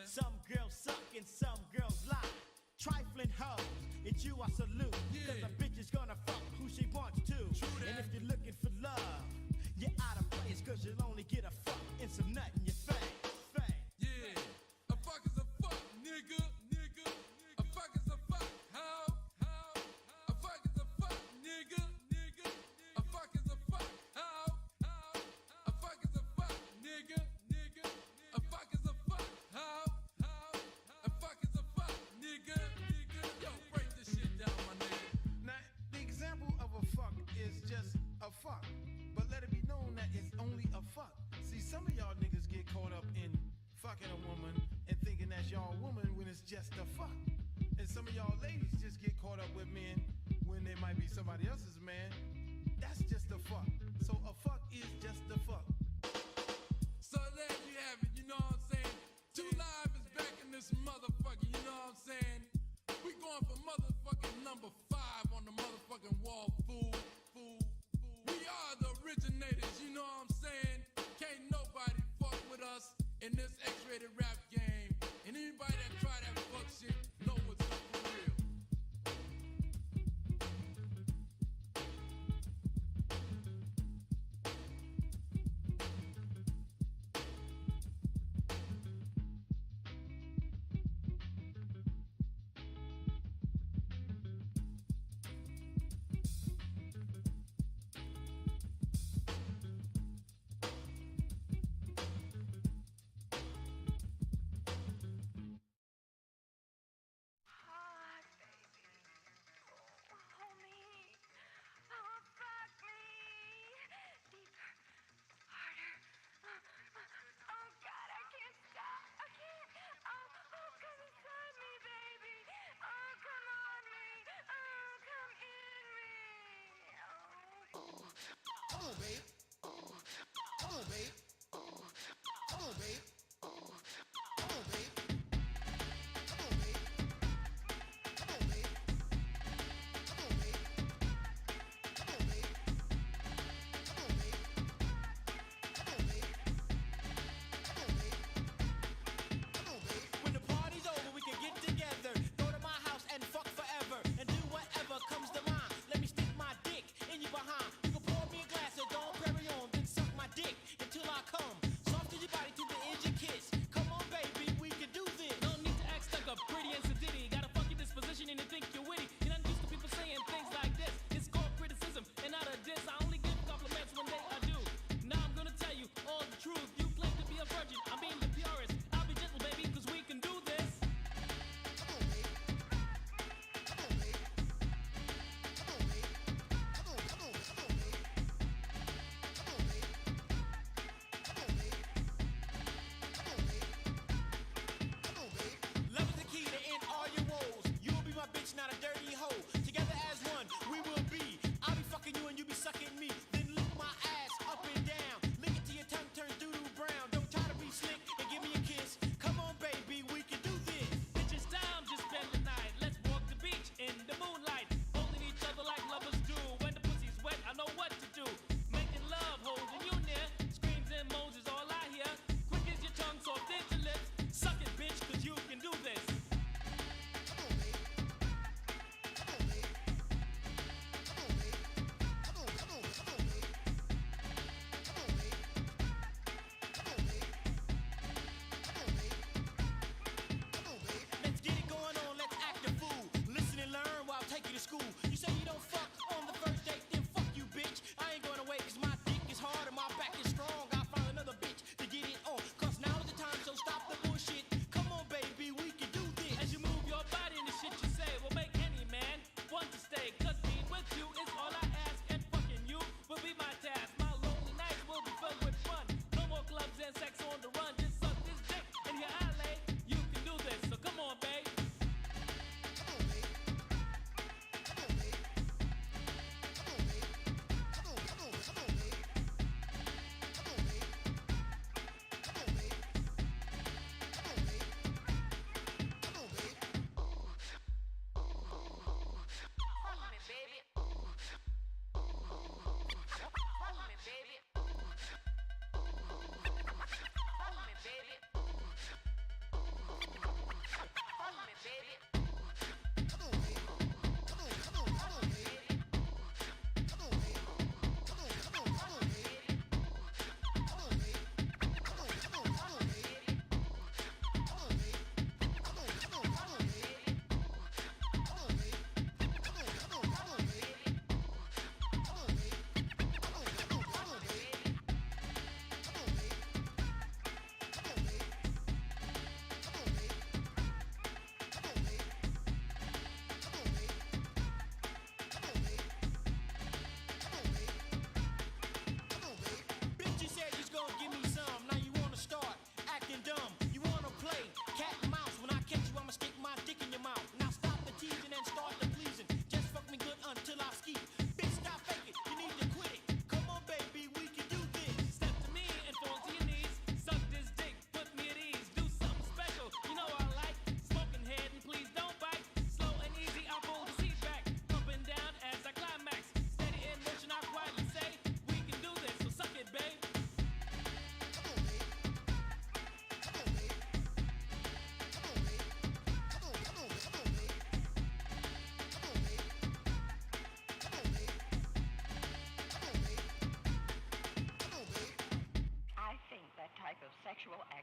Some girls suck and some girls lie. Trifling hoes, it's you I salute. Cause a bitch is gonna fuck who she wants to. And if you're looking for love, you're out of place. Cause you'll only get a fuck and some nut in your face. A fuck is a fuck, nigga. A fuck is a fuck. How? A fuck is a fuck, nigga. A fuck is a fuck. How? A fuck is a fuck, nigga. A fuck is a fuck. How? A fuck is a fuck, nigga. Yo, break this shit down, my nigga. Now, the example of a fuck is just a fuck. But let it be known that it's only a fuck. See, some of y'all niggas get caught up in fucking a woman and thinking that's y'all woman when it's just a fuck. And some of y'all ladies just get caught up with men when they might be somebody else's man. That's just a fuck. So a fuck is just a fuck. So there you have it, you know what I'm saying? 2 Live is back in this motherfucker, you know what I'm saying? We going for motherfucking number 5 on the motherfucking wall, fool. We are the originators, you know what I'm saying? Can't nobody fuck with us in this X-rated rap game. And anybody that try that fuck shit know what's up for real.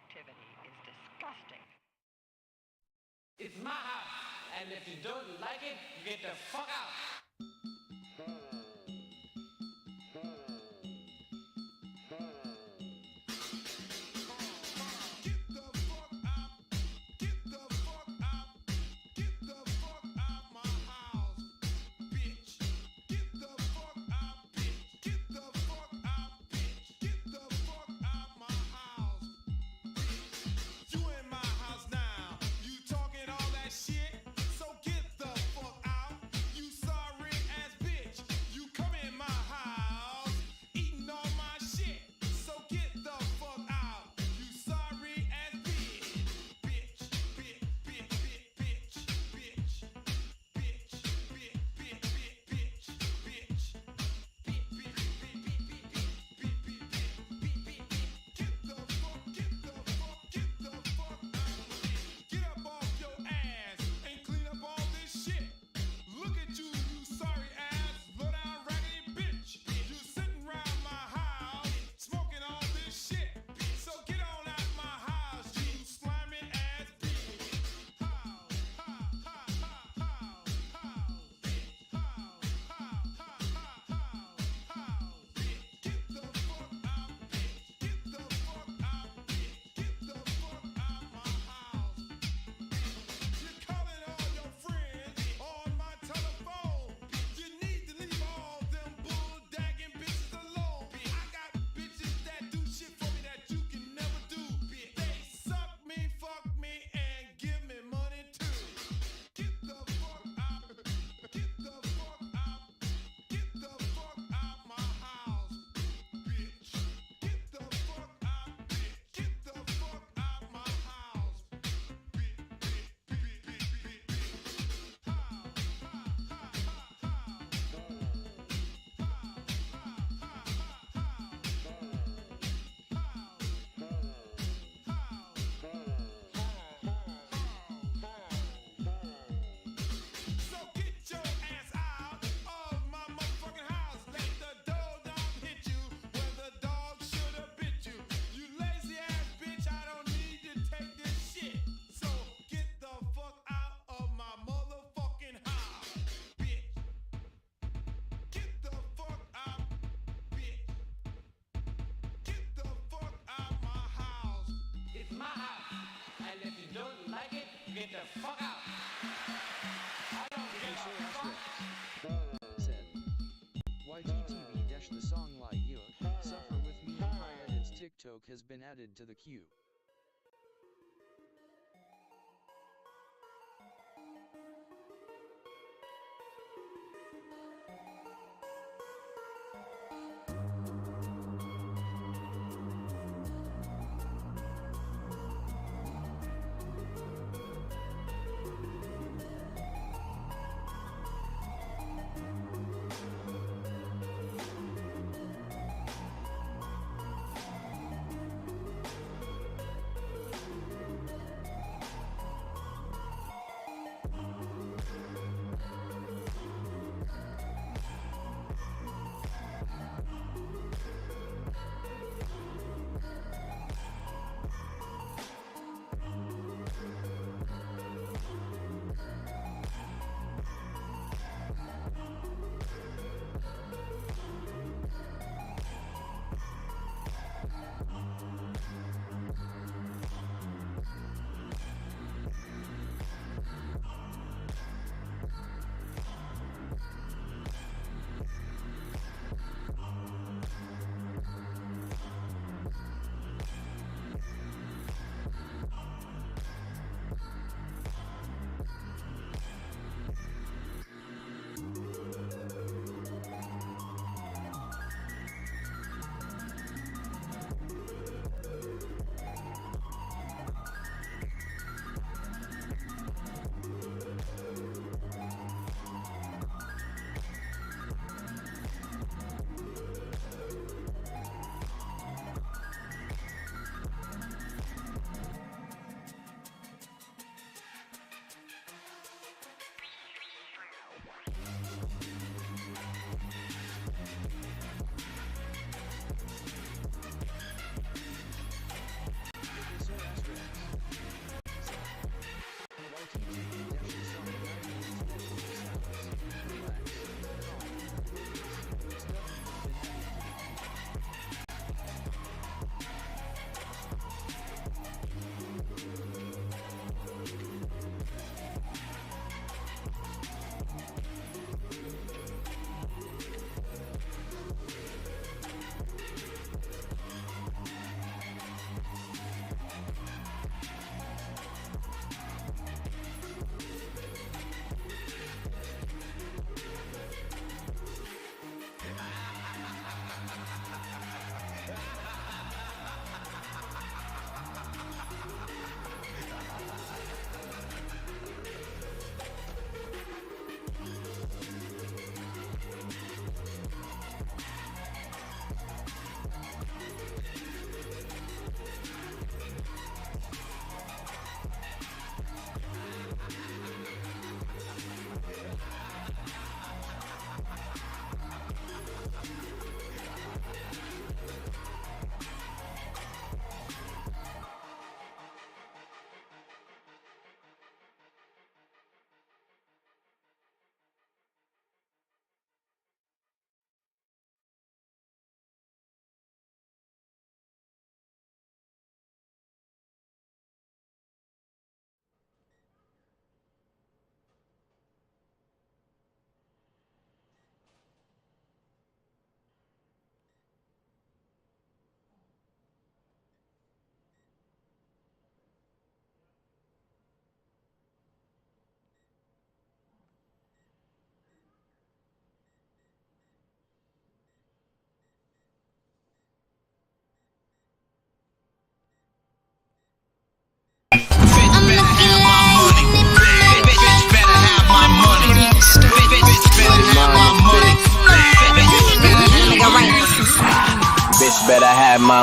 activity is disgusting. It's my house, and if you don't like it, get the fuck out. Get the fuck out! I don't give a fuck! Said. YTTV- the song Lie You, Suffer With Me and High Edits TikTok has been added to the queue.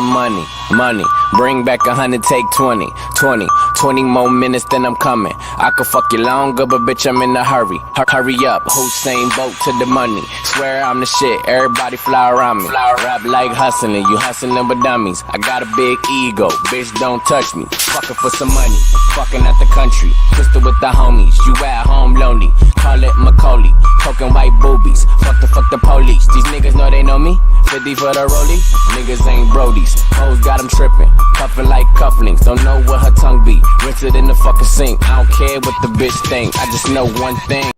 my money, money. Bring back 100, take 20, 20 more minutes, then I'm coming. I could fuck you longer, but bitch, I'm in a hurry. Hurry up, Hussein Bolt to the money. Swear I'm the shit, everybody fly around me. Rap like hustling, you hustling with dummies. I got a big ego, bitch, don't touch me. Fucking for some money, fucking at the country. Pistol with the homies, you at home lonely. Call it Macaulay, poking white boobies. Fuck the police, these niggas know they know me. 50 for the rollie, niggas ain't brodies. Hoes got them tripping, cuffing like cufflinks. Don't know what her tongue be, rinse it in the fucking sink. I don't care what the bitch think, I just know one thing.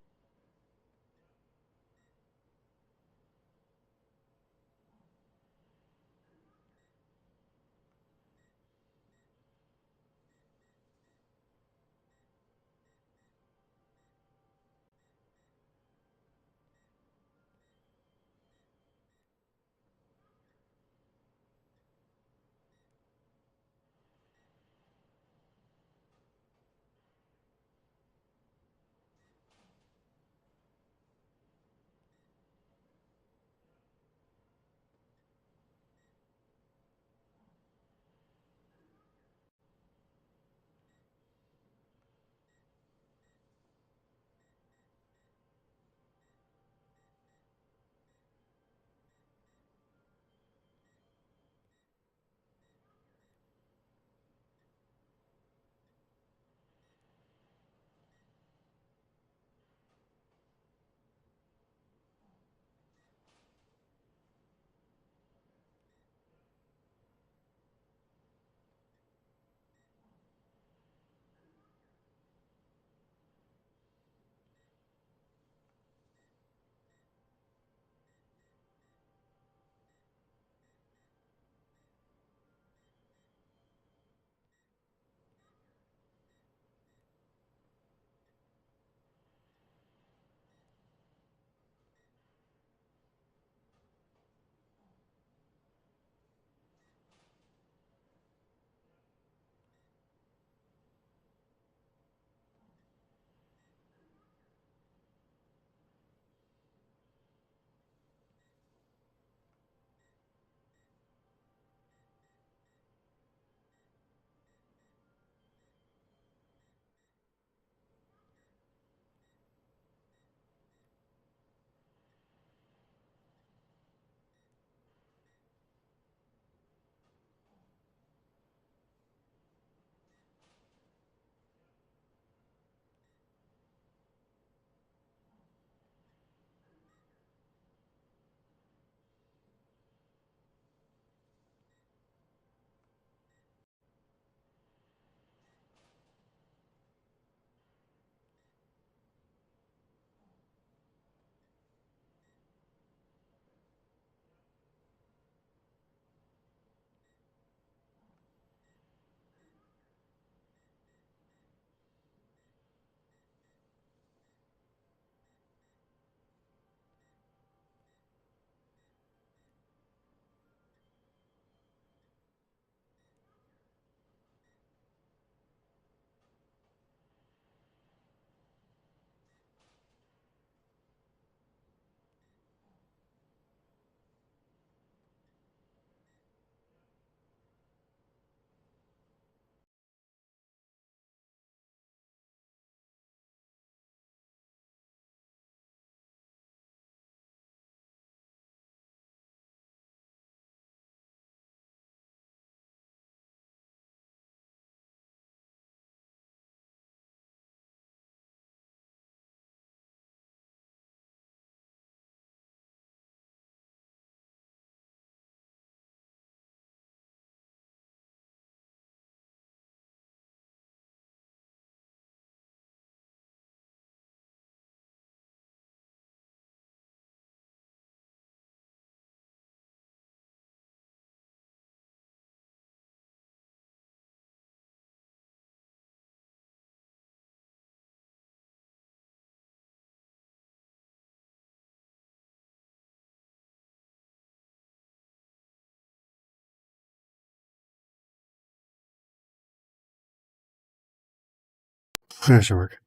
That should work.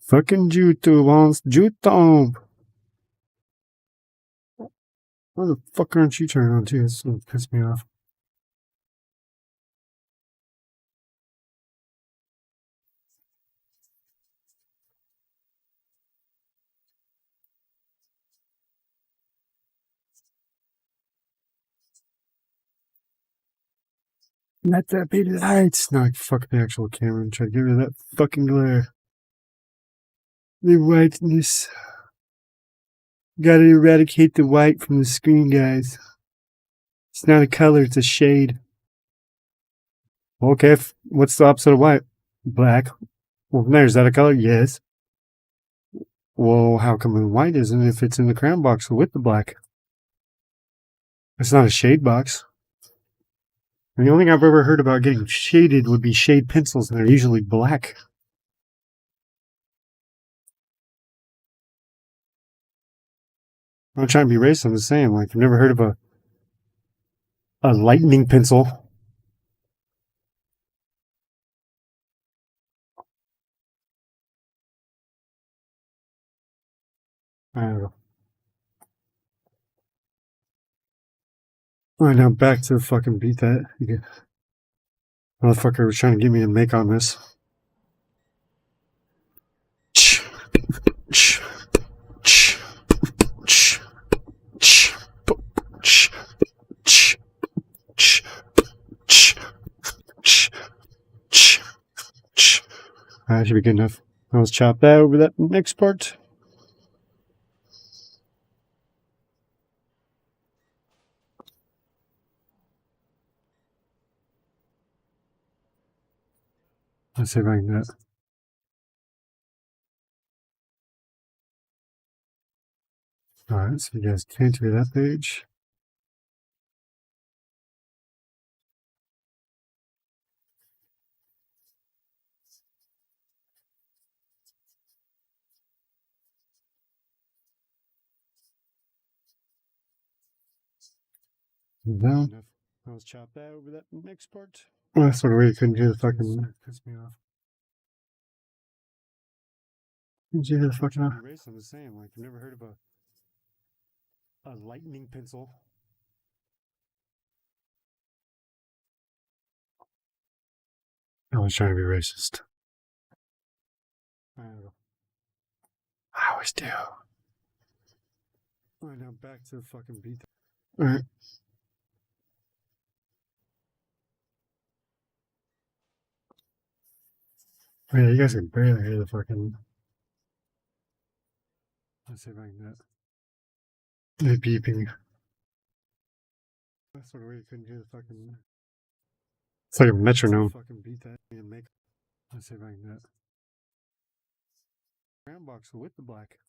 Fucking YouTube wants YouTube. Why the fuck aren't you turning on too? It's gonna piss me off. Let that be lights. No, fuck the actual camera and try to get rid of that fucking glare. The whiteness. Gotta eradicate the white from the screen, guys. It's not a color, it's a shade. Okay, what's the opposite of white? Black. Well, there's that a color? Yes. Well, how come white isn't if it's in the crown box with the black? It's not a shade box. And the only thing I've ever heard about getting shaded would be shade pencils, and they're usually black. I'm not trying to be racist, I'm just saying, like, I've never heard of a lightning pencil. I don't know. Alright, now back to fucking beat that. Motherfucker was trying to get me to make on this. That should be good enough. Let's chop that over that next part. Let's see if I can do it. Alright, so you guys can't do that page. Down. Let's chop that over that next part. Well, that's sort of weird. You couldn't do the fucking. Piss me off. Did you hear the fucking off? I'm just saying, like, I've never heard of a lightning pencil. I was trying to be racist. I don't know. I always do. Alright, now back to the fucking beat. Alright. Oh, yeah, you guys can barely hear the fucking. Let's see if I can do it. The beeping. That's sort of weird. You couldn't hear the fucking. It's like a metronome. Fucking beat that and make. Let's see if I can do it. Brown box with the black.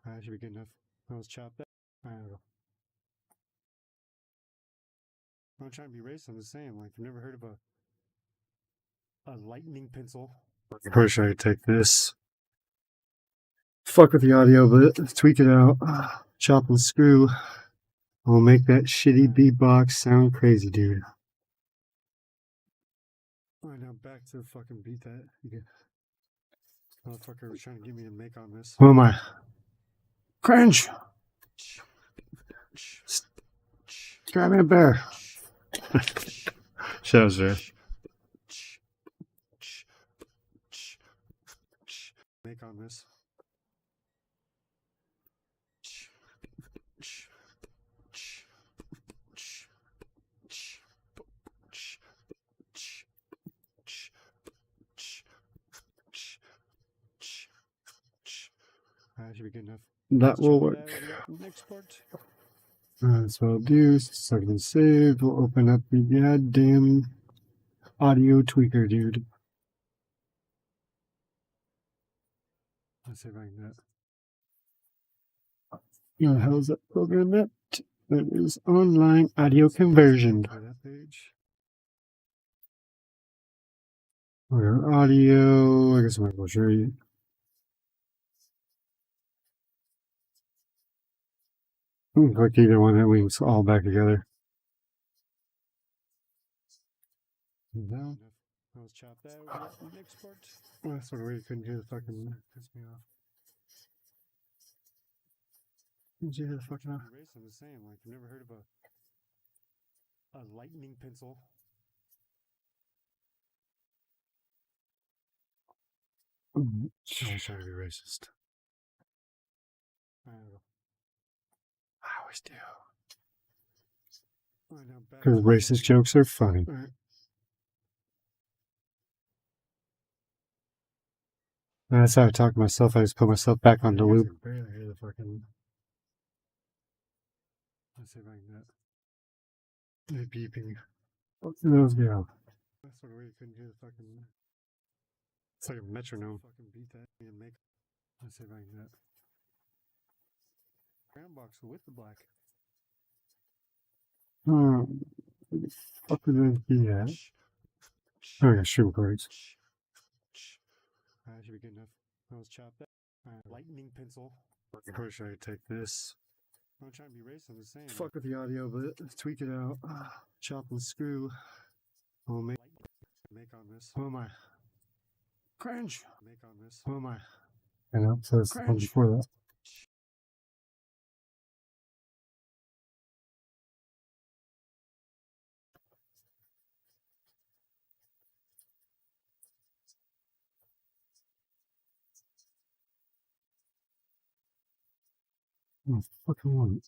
That should be good enough. Let's chop that. I don't know. I'm not trying to be racist. I'm just saying, like, I've never heard of a lightning pencil. Of course, I take this. Fuck with the audio, but tweak it out. Chop and screw. I'll make that shitty beatbox sound crazy, dude. Alright, now back to the fucking beat that. Motherfucker was trying to get me to make on this. What am I? Cringe! Grab me a bear. Shut up, sir. Make on this. That should be good enough. That will work. Next part. That's what I'll do. So I can save. We'll open up the goddamn audio tweaker, dude. Let's see if I can do it. How the hell is that program that? That is online audio conversion. That page. Audio. I guess I might as well show you. Click either one, that links all back together. Down. Let's chop that over the next part. Well, that's sort of weird. You couldn't hear the fucking. Piss me off. Did you hear the fucking off? I'm just saying, like, I've never heard of a lightning pencil. I was trying to be racist. I always do. Because racist jokes are funny. That's how I talk to myself. I just put myself back on the loop. Barely hear the fucking. Let's see if I can get the beeping. What's those go? That's sort of where you couldn't hear the fucking. It's like a metronome. Fucking beat that and make. Let's see if I can get. Ground box with the black. Where the fuck would that be at? Oh, yeah, stream cards. That should be good enough. I was chopped up. Lightning pencil. Of course, I take this. I'm trying to be racist, I'm just saying. Fuck with the audio, but tweak it out. Chop and screw. I'll make on this. Who am I? Cringe. Make on this. Who am I? And that says one before that. Oh, fucking one.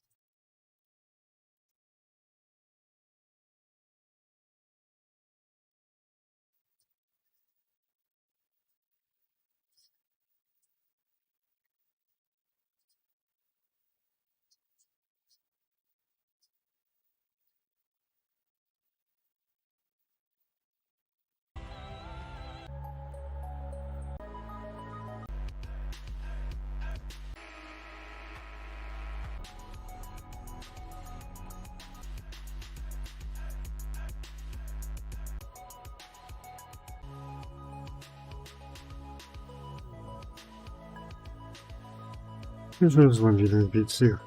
Here's those ones you didn't beat too.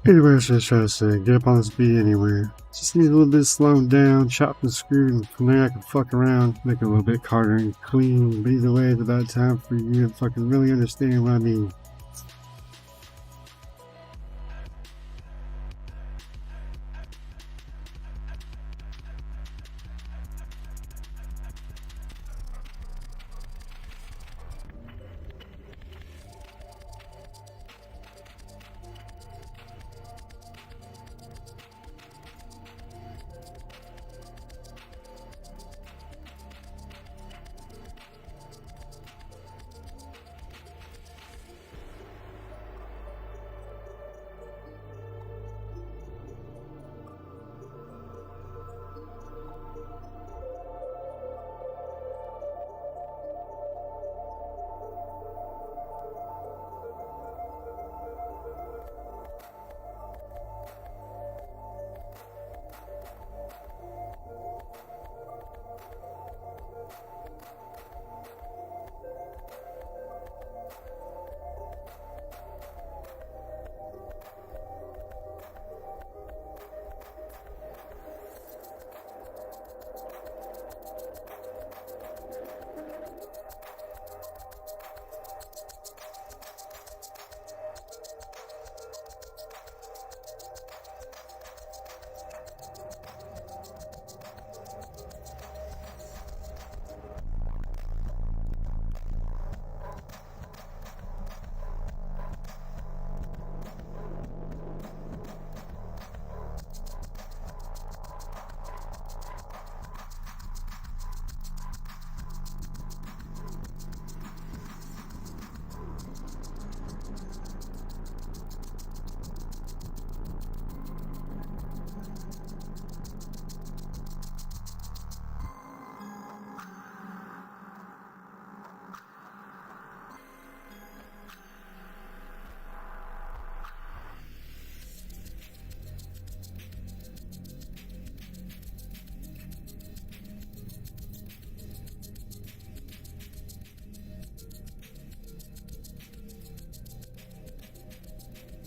Anyway, I was just trying to say, get up on this beat anywhere. Just need a little bit slowed down, chopped and screwed, and from there I can fuck around, make it a little bit harder and clean. But either way, it's about time for you to fucking really understand what I mean.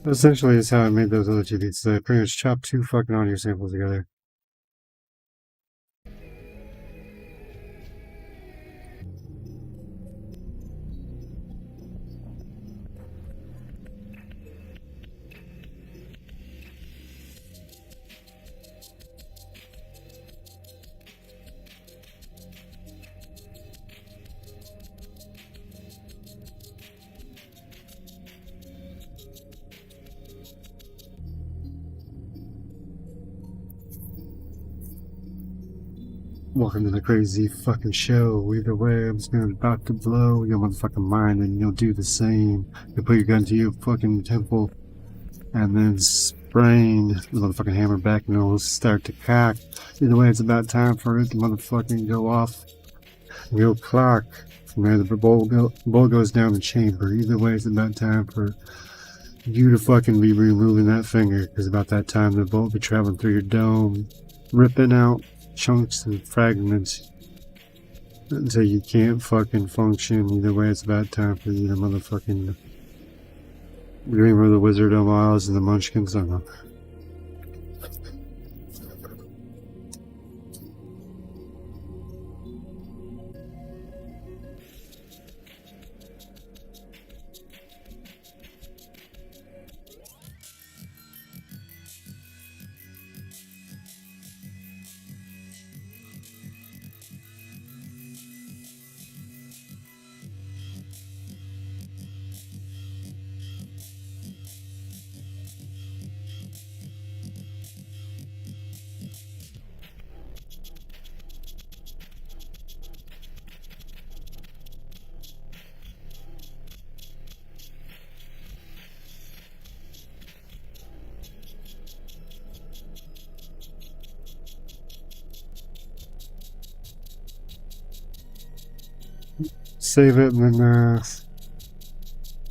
Essentially, it's how I made those other two beats. I pretty much chopped two fucking audio samples together. Welcome to the crazy fucking show. Either way, I'm just about to blow your motherfucking mind, and you'll do the same. You put your gun to your fucking temple, and then sprain the motherfucking hammer back, and it'll start to cock. Either way, it's about time for it to motherfucking go off. Real clock. From there, the bowl goes down the chamber. Either way, it's about time for you to fucking be removing that finger, because about that time the bolt will be traveling through your dome, ripping out chunks and fragments until you can't fucking function. Either way, it's about time for you to motherfucking dream of the Wizard of Oz and the Munchkins. I don't know. Save it and then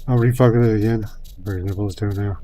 I'll refuck it again. Very nipples down now.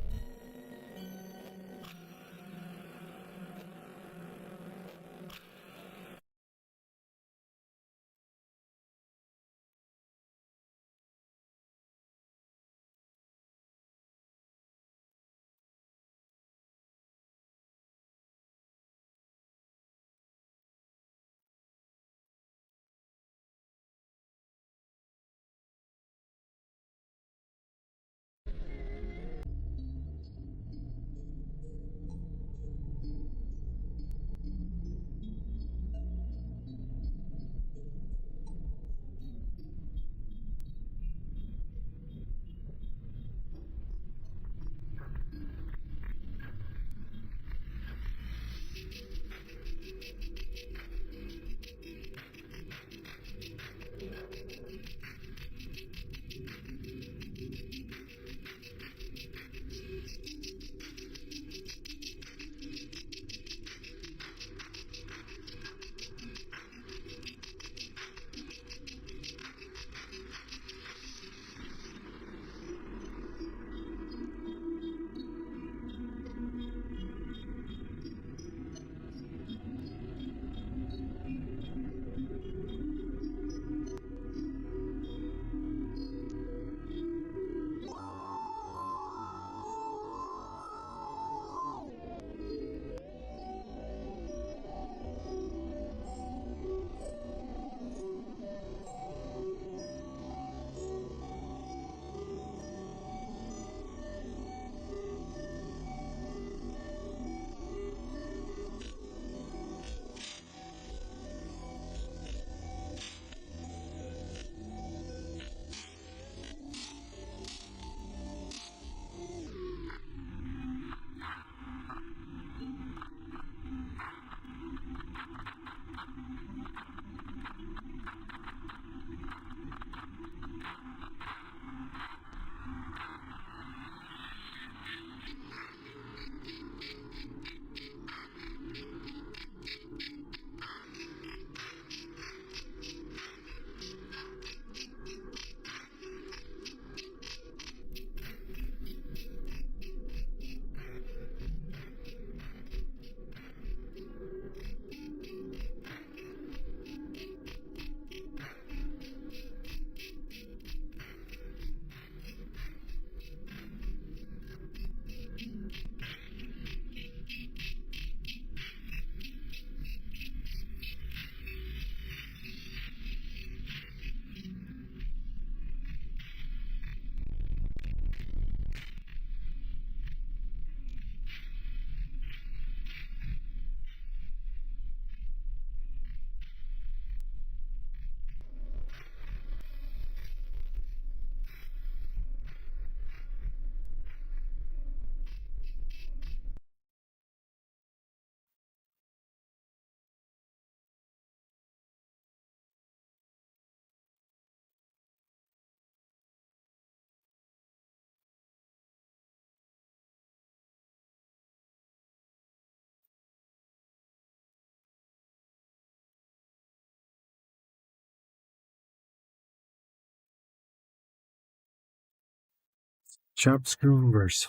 Chop screw inverse.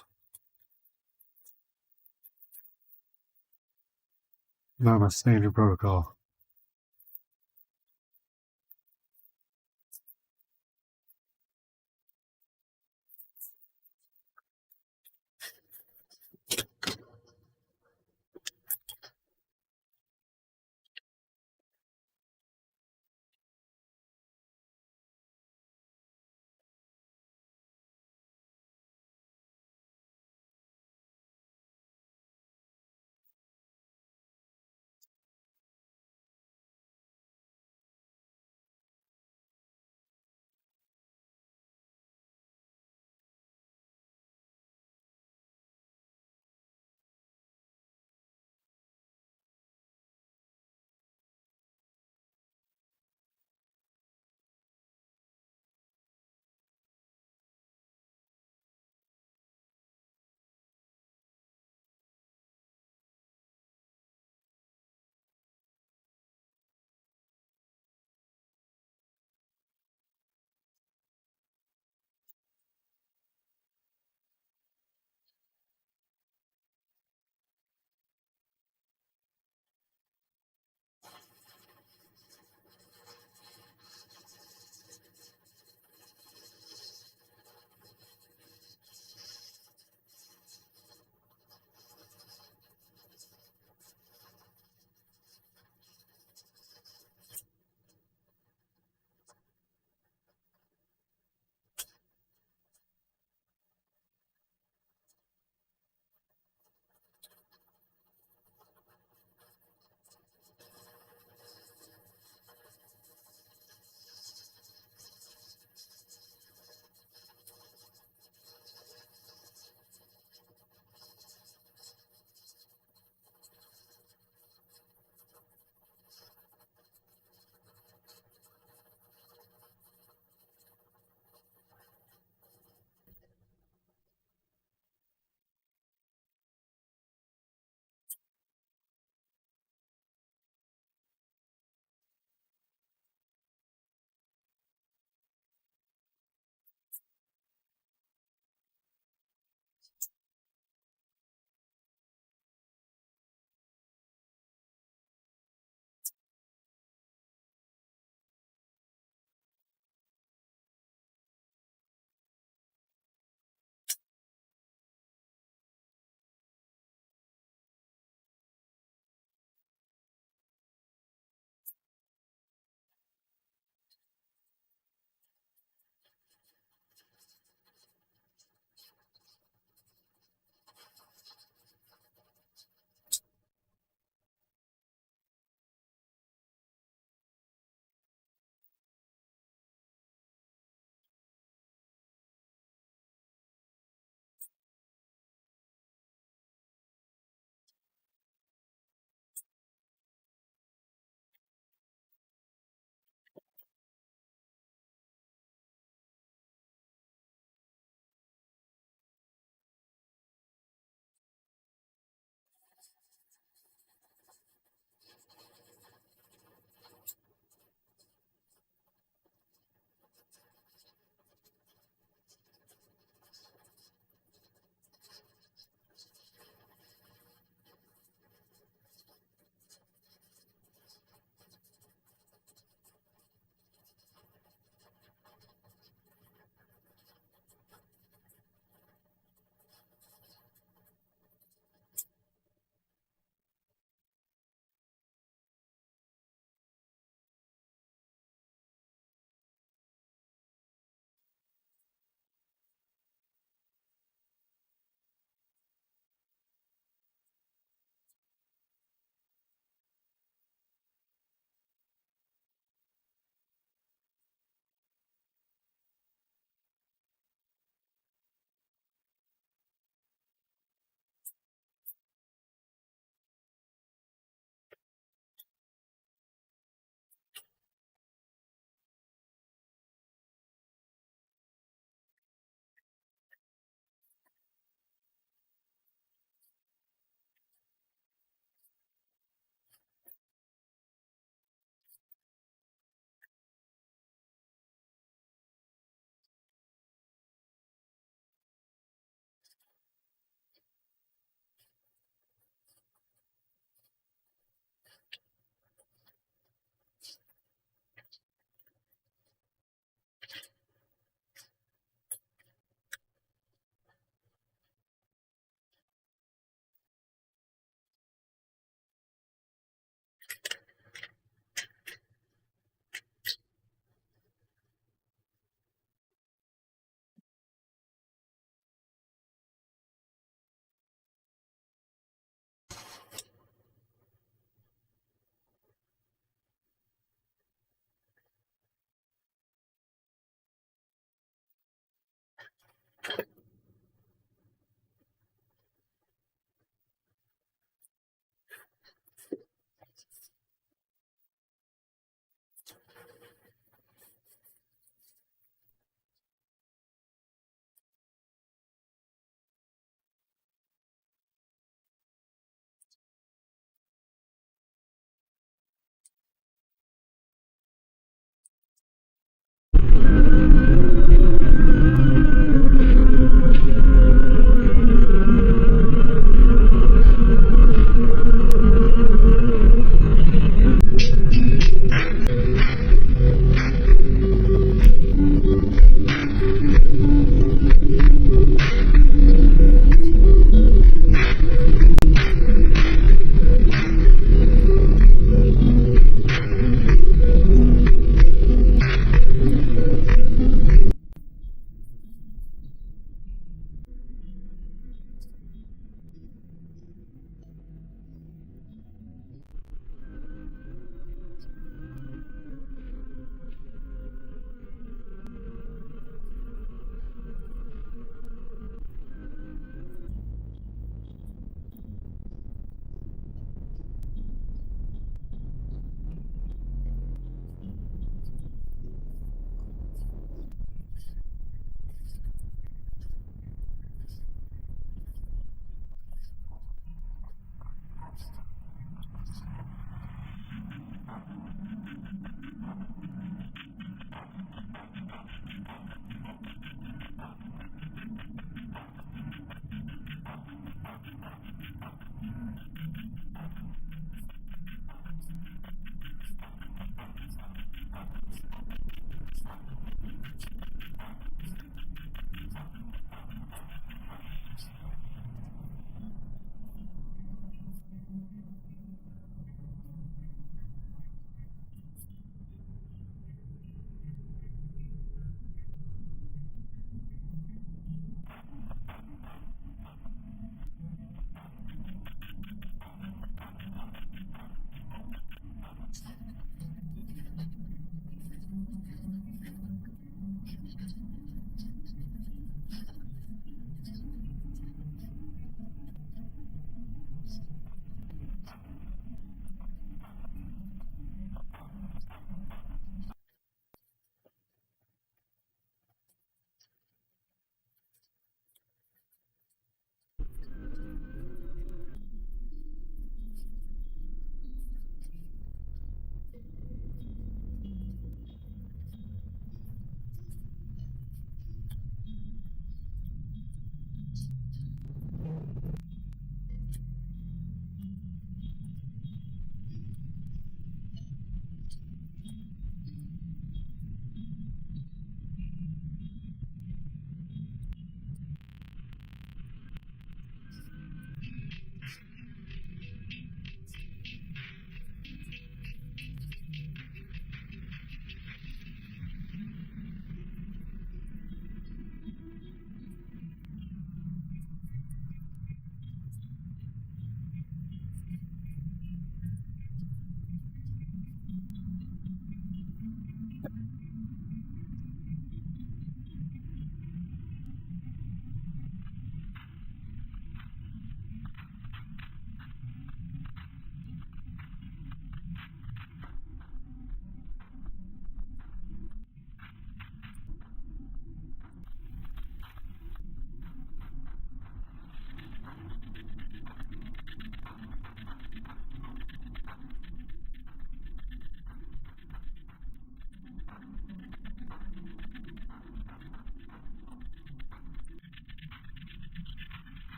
Not my standard protocol.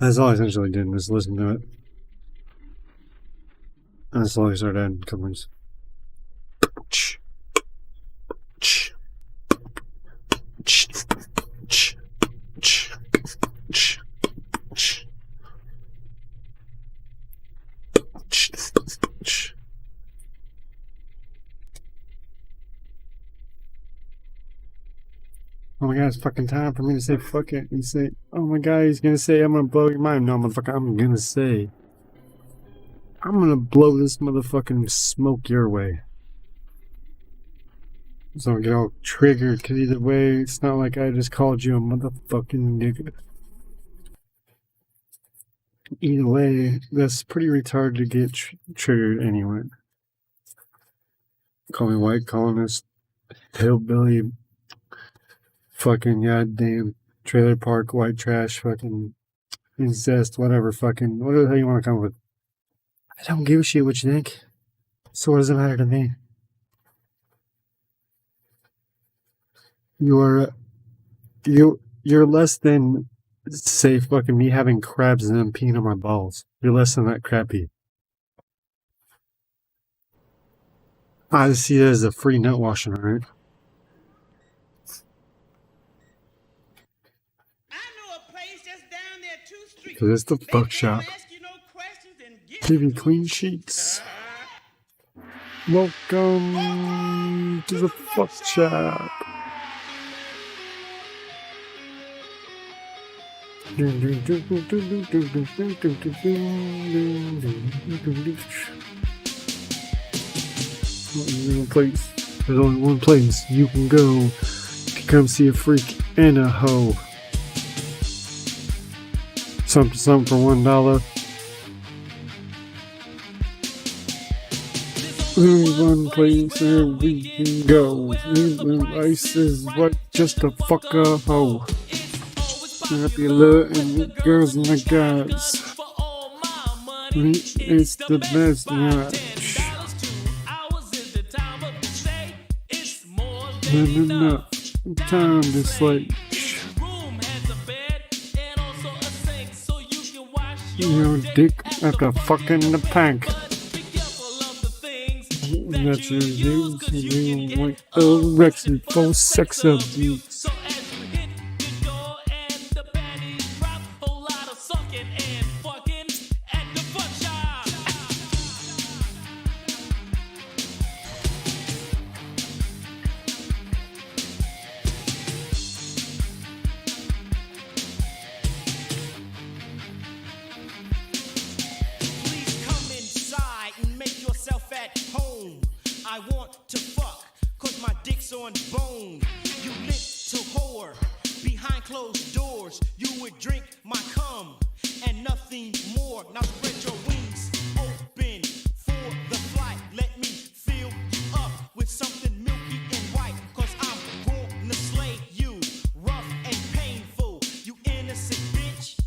That's all I essentially did, was listen to it. And I slowly started adding covers. Oh my god, it's fucking time for me to say fuck it and say, oh my god, he's gonna say I'm gonna blow your mind. No, motherfucker, I'm gonna say, I'm gonna blow this motherfucking smoke your way. So I get all triggered, because either way, it's not like I just called you a motherfucking nigga. Either way, that's pretty retarded to get triggered anyway. Call me white colonist, hillbilly, fucking goddamn trailer park, white trash, fucking incest, whatever, fucking, whatever the hell you want to come up with. I don't give a shit what you think. So what does it matter to me? You're less than, say, fucking me having crabs and them peeing on my balls. You're less than that crappy. I see it as a free nut washing, right? Because it's the fuck shop. Give you clean sheets. Welcome to the fuck shop. There's only one place you can go to come see a freak and a hoe. Something for $1. There's one place where we can go. Ice is what just a fuck a hoe. Happy love and the girls and the guys. It's the best match. Enough time to slate. Your dick after fucking the pack. That's your news. You want erection for sex abuse. I want to fuck, cause my dick's on bone. You little whore, behind closed doors, you would drink my cum, and nothing more. Now spread your wings open for the flight. Let me fill you up with something milky and white, cause I'm gonna slay you, rough and painful. You innocent bitch,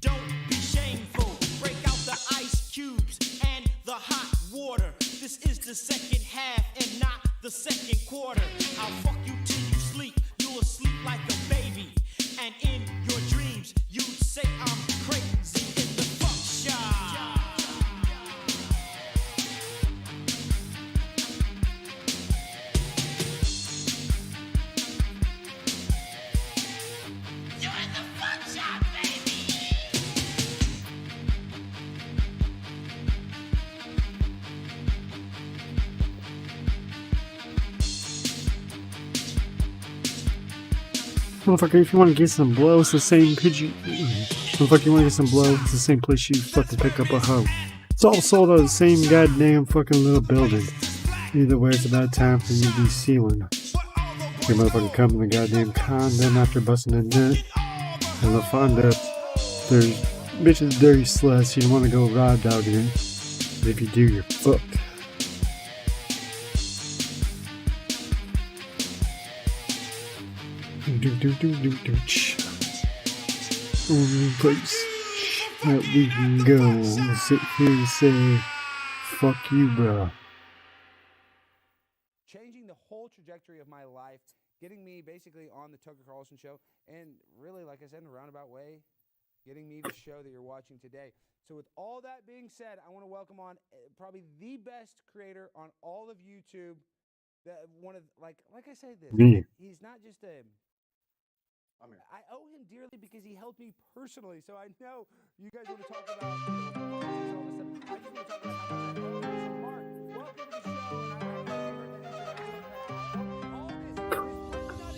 don't be shameful. Break out the ice cubes and the hot water. This is the second half and not the second quarter. I'll fuck you till you sleep. You'll sleep like a baby. And in your dreams, you'd say I'm crazy in the fuck shop. You're in the fuck shop, baby. Motherfucker, if you want to get some blow, it's the same pigeon. Motherfucker, you want to get some blow, it's the same place you fucking pick up a hoe. It's all sold out of the same goddamn fucking little building. Either way, it's about time for you to be sealing. Your motherfucker come in the goddamn condom after busting a nut. And the fonda, there's bitches dirty sluts, you don't want to go raw dogging it. But if you do, you're fucked. Only place that we can go and sit here and say, fuck you, bro. Changing the whole trajectory of my life, getting me basically on the Tucker Carlson show, and really, like I said, in a roundabout way, getting me the show that you're watching today. So with all that being said, I want to welcome on probably the best creator on all of YouTube. That one of like I say this, Me. he's not just a. I owe him dearly because he helped me personally. So I know you guys want to talk about all this stuff. I just want to talk about how much I owe you. So Mark, welcome to the show.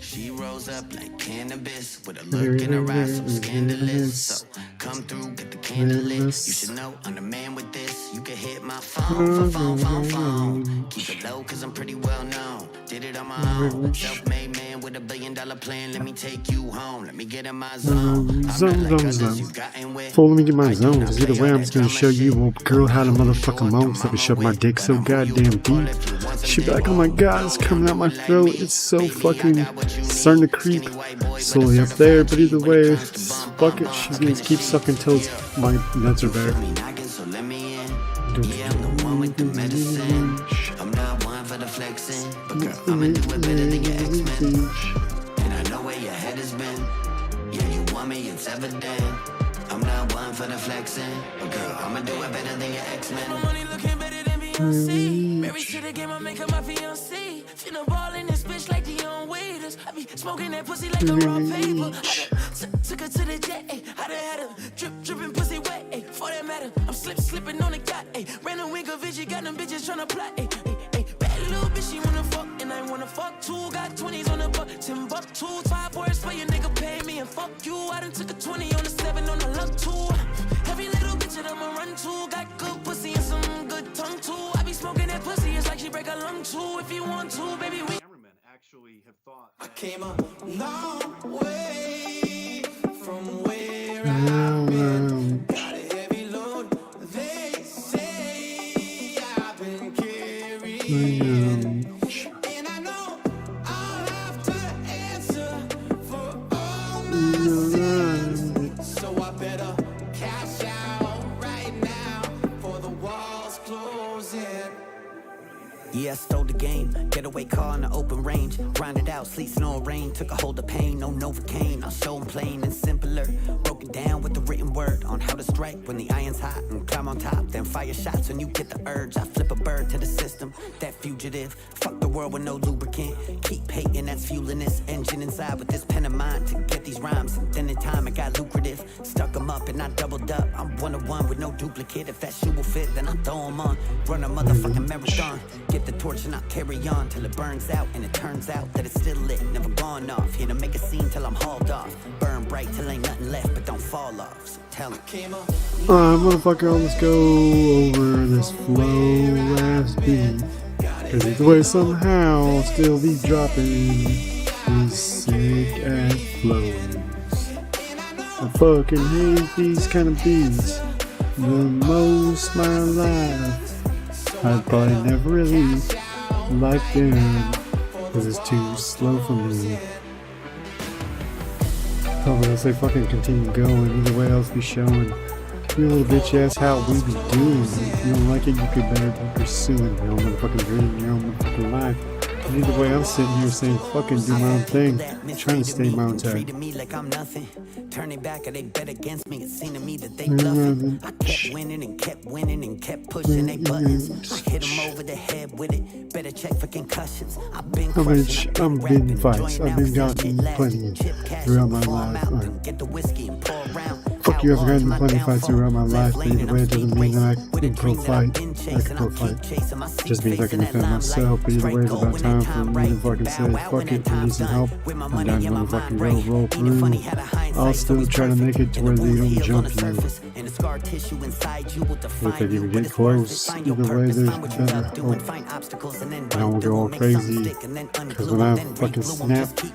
She rose up like cannabis with a look in her eyes so scandalous. So come through, get the candle lit. You should know I'm the man with this. You can hit my phone for phone. Keep it low cause I'm pretty well known. Did it on my own. Self-made man with $1 billion plan. Let me take you home. Let me get in my zone. Zone. Before let me get my zone, cause either way I'm just gonna show you old girl how to motherfucking moan. So I can shove my dick so goddamn deep. She be like, oh my god, it's coming out my throat. It's so fucking starting to creep slowly up there. But either way, fuck it. She's gonna keep sucking till my nuts are bare. I'm not one for the flexing, but girl, I'ma do it better than your X-Men. And I know where your head has been. Yeah, you want me, it's evident. I'm not one for the flexing, but girl, I'ma do it better than your X-Men. My money looking better than Beyonce. Married to the game, I make her my fiancé. Finna ball in this bitch like Dion Waiters. I be smoking that pussy like a raw paper. Took her to the jet, ayy. I done had her dripping pussy wet, ayy. For that matter, I'm slipping on the yacht, ayy. Ran a wink of vision, got them bitches tryna plot, ayy. Bad little bitch, she wanna fuck, and I wanna fuck too. Got 20s on the buck, 10 buck two. 5 words for your nigga, pay me and fuck you. I done took a 20 on the 7 on the luck too. Every little bitch that I'ma run to. Got good pussy and some good tongue too. I be smoking that pussy, it's like she break a lung too. If you want to, baby, we actually have thought I came a long way from where I've been. Got a heavy load, they say I've been carrying. And I know I'll have to answer for all my sins. So I better cash out right now for the walls closing. Yeah, I stole the game. Getaway car in the open range. Grinded out, sleet, snow, rain. Took a hold of pain, no Novocaine. I'll show them plain and simpler. Broke it down with the written word on how to strike when the iron's hot and climb on top. Then fire shots when you get the urge. I flip a bird to the system. That fugitive. Fuck the world with no lubricant. Keep hating, that's fueling this engine inside with this pen of mine to get these rhymes. And then in time it got lucrative. Stuck them up and I doubled up. I'm 1-of-1 with no duplicate. If that shoe will fit, then I throw them on. Run a motherfucking marathon. Get the torch and I'll carry on till it burns out, and it turns out that it's still lit, never gone off. Here to make a scene till I'm hauled off. Burn bright till ain't nothing left, but don't fall off. So tell him. Alright, motherfucker, let's go over this flow ass beat. Cause either way, somehow I'll still be dropping these sick ass flows. I fucking hate these kind of beats the most my life. I probably never really liked them because it's too slow for me. Oh, but as they fucking continue going, either way I'll be showing you little bitch ass how we be doing. If you don't like it, you could better be pursuing your own motherfucking dream, your own motherfucking life. And either way, I'm sitting here saying fucking do my own thing, trying to stay my own tag. Turning back, or they bet against me. It seemed to me that they bluffing. I kept winning and kept winning and kept pushing they buttons. I hit them over the head with it. Better check for concussions. I've been crushing. I've been in fights. I've been gotten plenty throughout my life. Get the whiskey and pour around. Fuck you, I've gotten plenty of fights throughout my life, but either way it doesn't mean that I can pro fight. I can pro fight. Just means I can defend myself, but either way it's about time for me to fucking say, fuck it, I need some help. I'm down to motherfucking roll through. I'll still try to make it to where they don't jump you. If they even get close, either way there's better hope. I don't go all crazy, cause when I fucking snap, you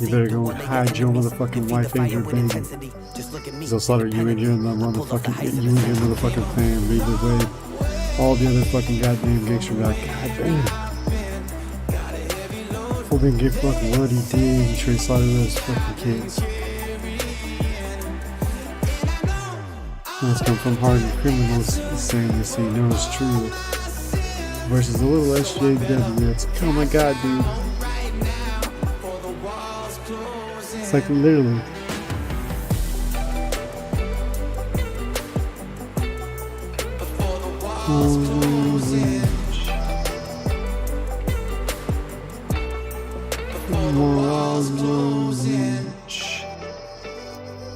better go and hide your motherfucking wife and your baby. Cause I'll slaughter you and your motherfucking, you and your motherfucking family. Either way, all the other fucking goddamn gigs are like, god damn. Well then get fucking what he did and try to slaughter those fucking kids. That's come from hardened criminals saying this, so you know it's true. Versus a little SJW, it's like, oh my god, dude. It's like literally. closing. Walls closing.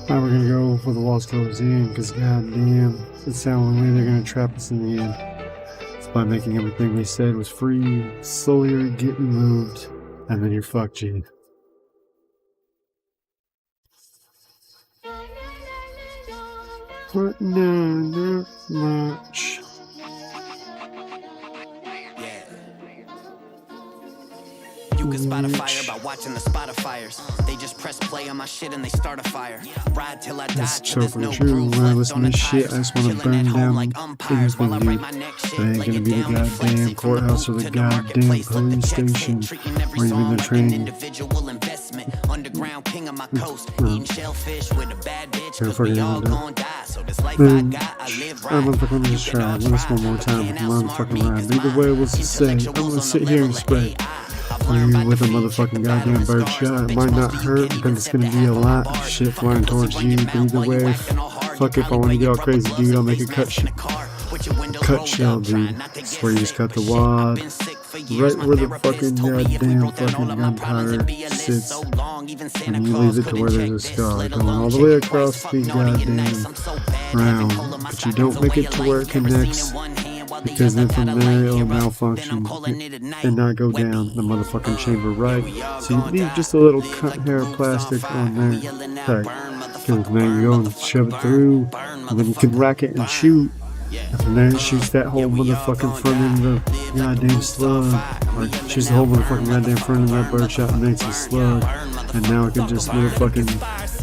Now we're gonna go for the walls closing because goddamn, it's the only way they're gonna trap us in the end. It's by making everything we said was free, slowly getting moved, and then you're fucked, G. But no, not much. You can spot a fire by watching the Spotifyers. They just press play on my shit and they start a fire. Ride till I die. That's totally true. When I listen to this shit, I just want to burn down things we do. That ain't gonna be the goddamn courthouse or the goddamn police station or even the train. Underground king of my coast, eating shellfish with a bad bitch. I'm fucking gonna just try this one more time with the motherfucking rhyme. Either way, what's to say? I'm gonna sit here and spray you with a motherfucking goddamn bird shot. It might not hurt because it's gonna be a lot of shit flying towards you. But either way, fuck if I want to get all crazy, dude, I'll make a cut shell, dude. It's where you just cut the wad right where the fucking goddamn fucking gunpowder sits, and you leave it to where there's a scar going all the way across the goddamn round, but you don't make it to where it connects, because then from there it'll malfunction and not go down the motherfucking chamber right. So you leave just a little cut hair of plastic on there, okay, because now you go and shove it through, and then you can rack it and shoot. And from there it shoots that whole motherfucking front end of the goddamn slug, or shoots the whole motherfucking goddamn front end of that birdshot and makes a slug. And now it can just motherfucking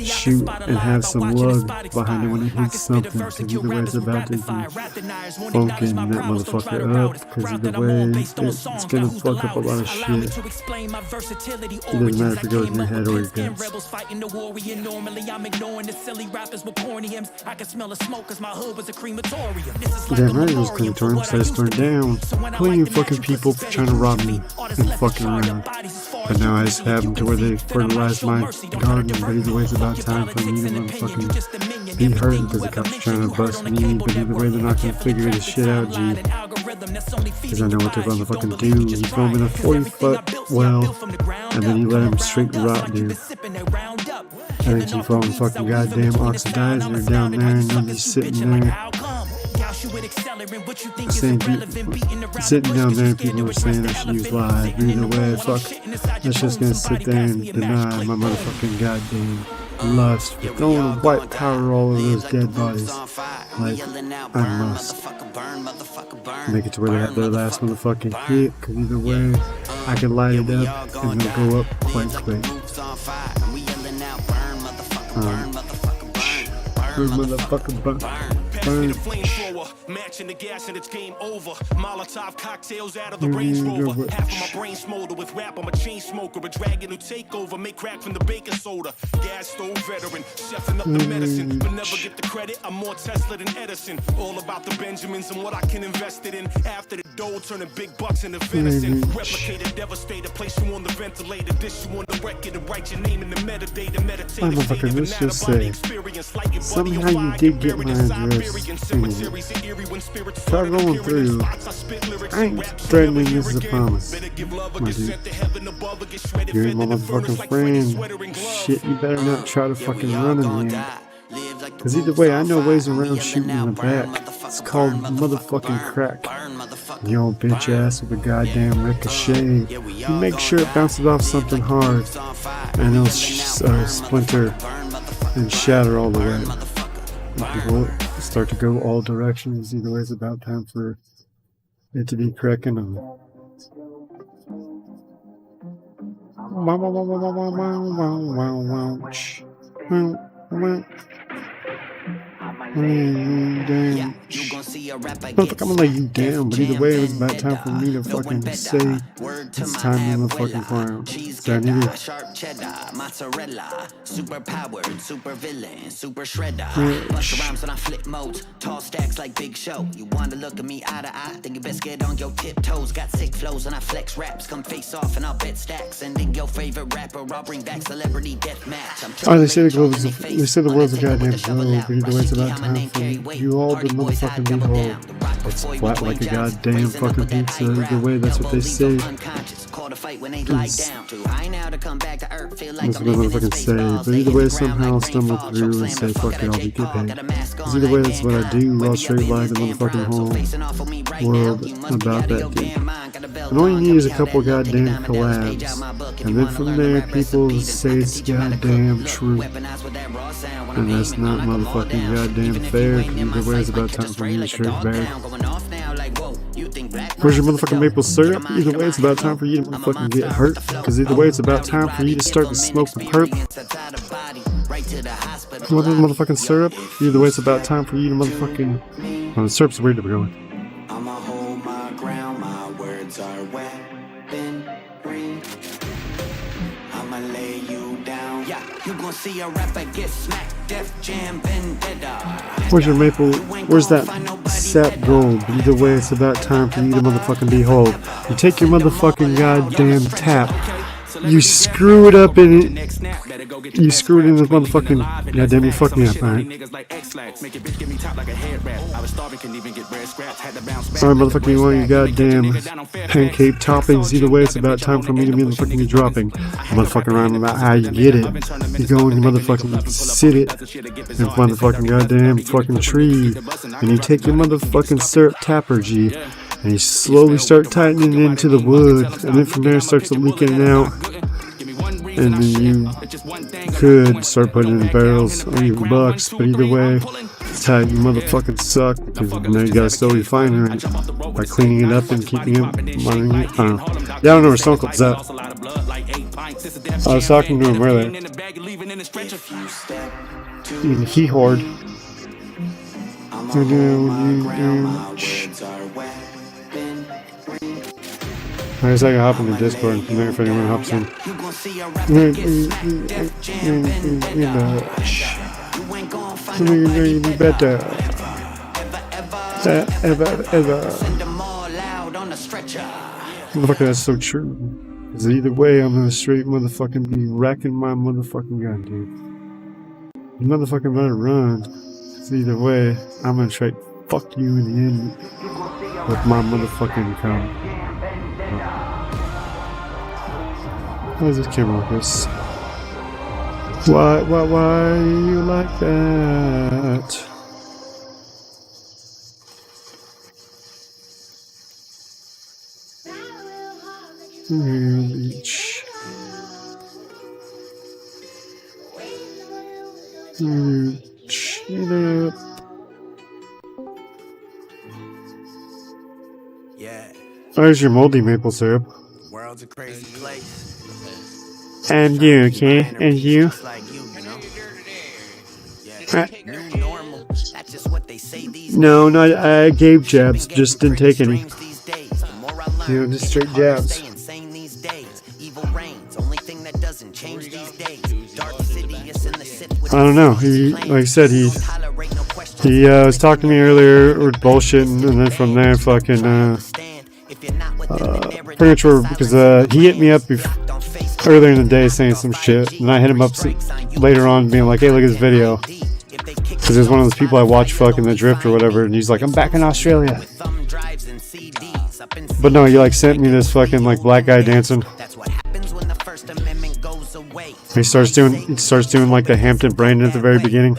shoot and have some lug behind it when it hits something. Because either way it's about to be funking that motherfucker up. Because either way it's gonna fuck up a lot of shit. It doesn't matter if it goes in your head or your guts. Damn right it was crematorium, so I just burned down. Plenty of fucking people trying to rob me and fucking around. But now I just have them to where they fertilize my garden. But either way it's about time for me to motherfucking be hurt because the cops are trying to bust me. But either way they're not gonna figure this shit out, G. Because I know what they're gonna fucking do. You throw them in a 40-foot well, and then you let them straight rot, dude. And then keep on fucking goddamn oxidizer down there, and then just sitting there. Sitting down there, people are saying I should use live. Either way, fuck, that's just gonna sit there and deny my motherfucking goddamn lust for throwing white powder all over those dead bodies. Like, I must make it to where they have their last motherfucking hit, because either way, I can light it up and it'll go up quite quick. Motherfucking burn. Matching the gas and it's game over. Molotov cocktails out of the Range Rover. Half of my brain smolder with rap. I'm a chain smoker, a dragon who take over. Make crack from the baking soda. Gas stove veteran, chefing up the medicine, but never get the credit. I'm more Tesla than Edison. All about the Benjamins and what I can invest it in. After the dough, turning big bucks into venison. Replicated, devastated, place you on the ventilator, dish you on the record and write your name in the metadata. Motherfucker, let's just say somehow you did get my address. Try rolling through. I ain't threatening, this is a promise, my dude. You ain't my motherfucking friend. Shit, you better not try to fucking run in here. Cause either way, I know ways around shooting in the back. It's called motherfucking crack. You old bitch ass with a goddamn ricochet. You make sure it bounces off something hard, and it'll splinter and shatter all the way. People start to go all directions. Either way, it's about time for it to be cracking on. Damn. Motherfucker, I'm gonna lay you down, but either way, it was about time for me to fucking say it's time to fucking clown. Down here. Sharp cheddar, mozzarella, super powered, super villain, super shredder. Bust rhymes when I flip modes, tall stacks like Big Show. You wanna look at me eye to eye, think you best get on your tiptoes. Got sick flows and I flex raps, come face off and I'll bet stacks. And then your favorite rapper, I'll bring back celebrity death match. Oh, they say the world's a goddamn globe, but either way, it's about time for you all to motherfucking be whole. It's flat like a goddamn fucking pizza. Either way, that's what they say. That's what I motherfucking say. But either way, somehow I'll stumble through and say, fuck it, I'll be get paid. Because either way, that's what I do. I'll straight lie the motherfucking whole world about that dude. And all you need is a couple goddamn collabs. And then from there, people say it's goddamn true. And that's not motherfucking goddamn fair. Because either way, it's about time for me to straight back. Where's your motherfucking maple syrup? Either way, it's about time for you to motherfucking get hurt. Because either way, it's about time for you to start to smoke the perp. You want the motherfucking syrup? Either way, it's about time for you to motherfucking... Oh, the syrup's weird to be going. I'ma hold my ground, my words are weaponry. I'ma lay you down. Yeah, you gon' see a rapper get smacked, Def Jam Vendetta. Where's your maple? Where's that sap gold? Either way, it's about time for you to motherfucking be whole. You take your motherfucking goddamn tap. You screw it up in it. You screw it in this motherfucking. Goddamn, you fuck me up, alright? Alright, motherfucker, you want your goddamn pancake toppings? Either way, it's about time for me to be motherfucking be dropping. Motherfucking rhyme about how you get it. You go and you motherfucking sit it in motherfucking goddamn fucking tree. And you take your motherfucking syrup tapper, G. And you slowly start tightening it into the wood, and then from there it starts leaking out. And then you could start putting it in barrels or even bucks, but either way, it's how you motherfucking suck, because now you gotta still refine it by cleaning it up and keeping it, monitoring it. I don't know. Yeah, I don't know where Stone Cold's at. I was talking to him earlier. He hoard. I guess I can hop into Discord and from there if anyone hops in. You better. Ever. Motherfucker, that's so true. Because either way, I'm gonna straight motherfucking be wrecking my motherfucking gun, dude. You motherfucking better run. Because either way, I'm gonna try to fuck you in the end with my motherfucking gun. Why is this camera like this? Why are you like that? Beach. Shut up. Yeah. There's your moldy maple syrup. World's a crazy place. And you, okay? And you? No, I gave jabs, just didn't take any. You know, just straight jabs. I don't know. He, like I said, he was talking to me earlier, or bullshitting, and then from there, fucking, pretty much because he hit me up earlier in the day saying some shit, and I hit him up later on being like, hey, look at this video. Because there's one of those people I watch fucking the drift or whatever, and he's like, I'm back in Australia. But no, he like sent me this fucking like black guy dancing. He starts doing like the Hampton Brandon at the very beginning.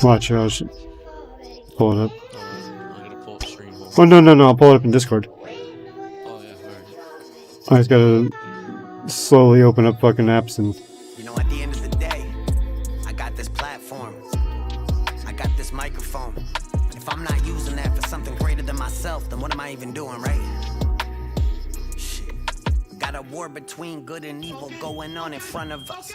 Watch, I'll pull it up. Oh no, I'll pull it up in Discord. I just gotta slowly open up fucking apps and. You know, at the end of the day, I got this platform. I got this microphone. If I'm not using that for something greater than myself, then what am I even doing, right? Shit. Got a war between good and evil going on in front of us.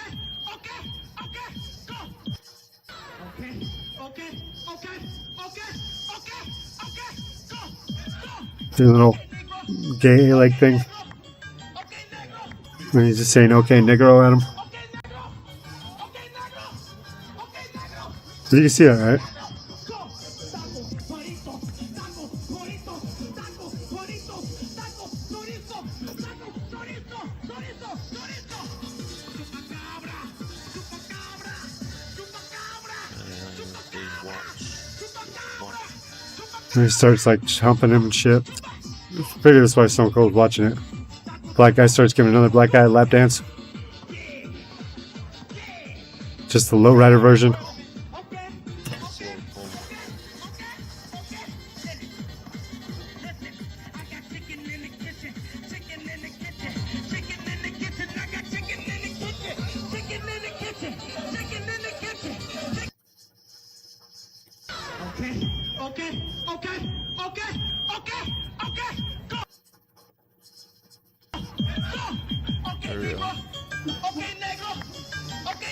The little gay like thing. And he's just saying, okay, Negro at him. Did you see that, right? And he starts like humping him and shit. Figure that's why Stone Cold's watching it. Black guy starts giving another black guy a lap dance. Just the lowrider version.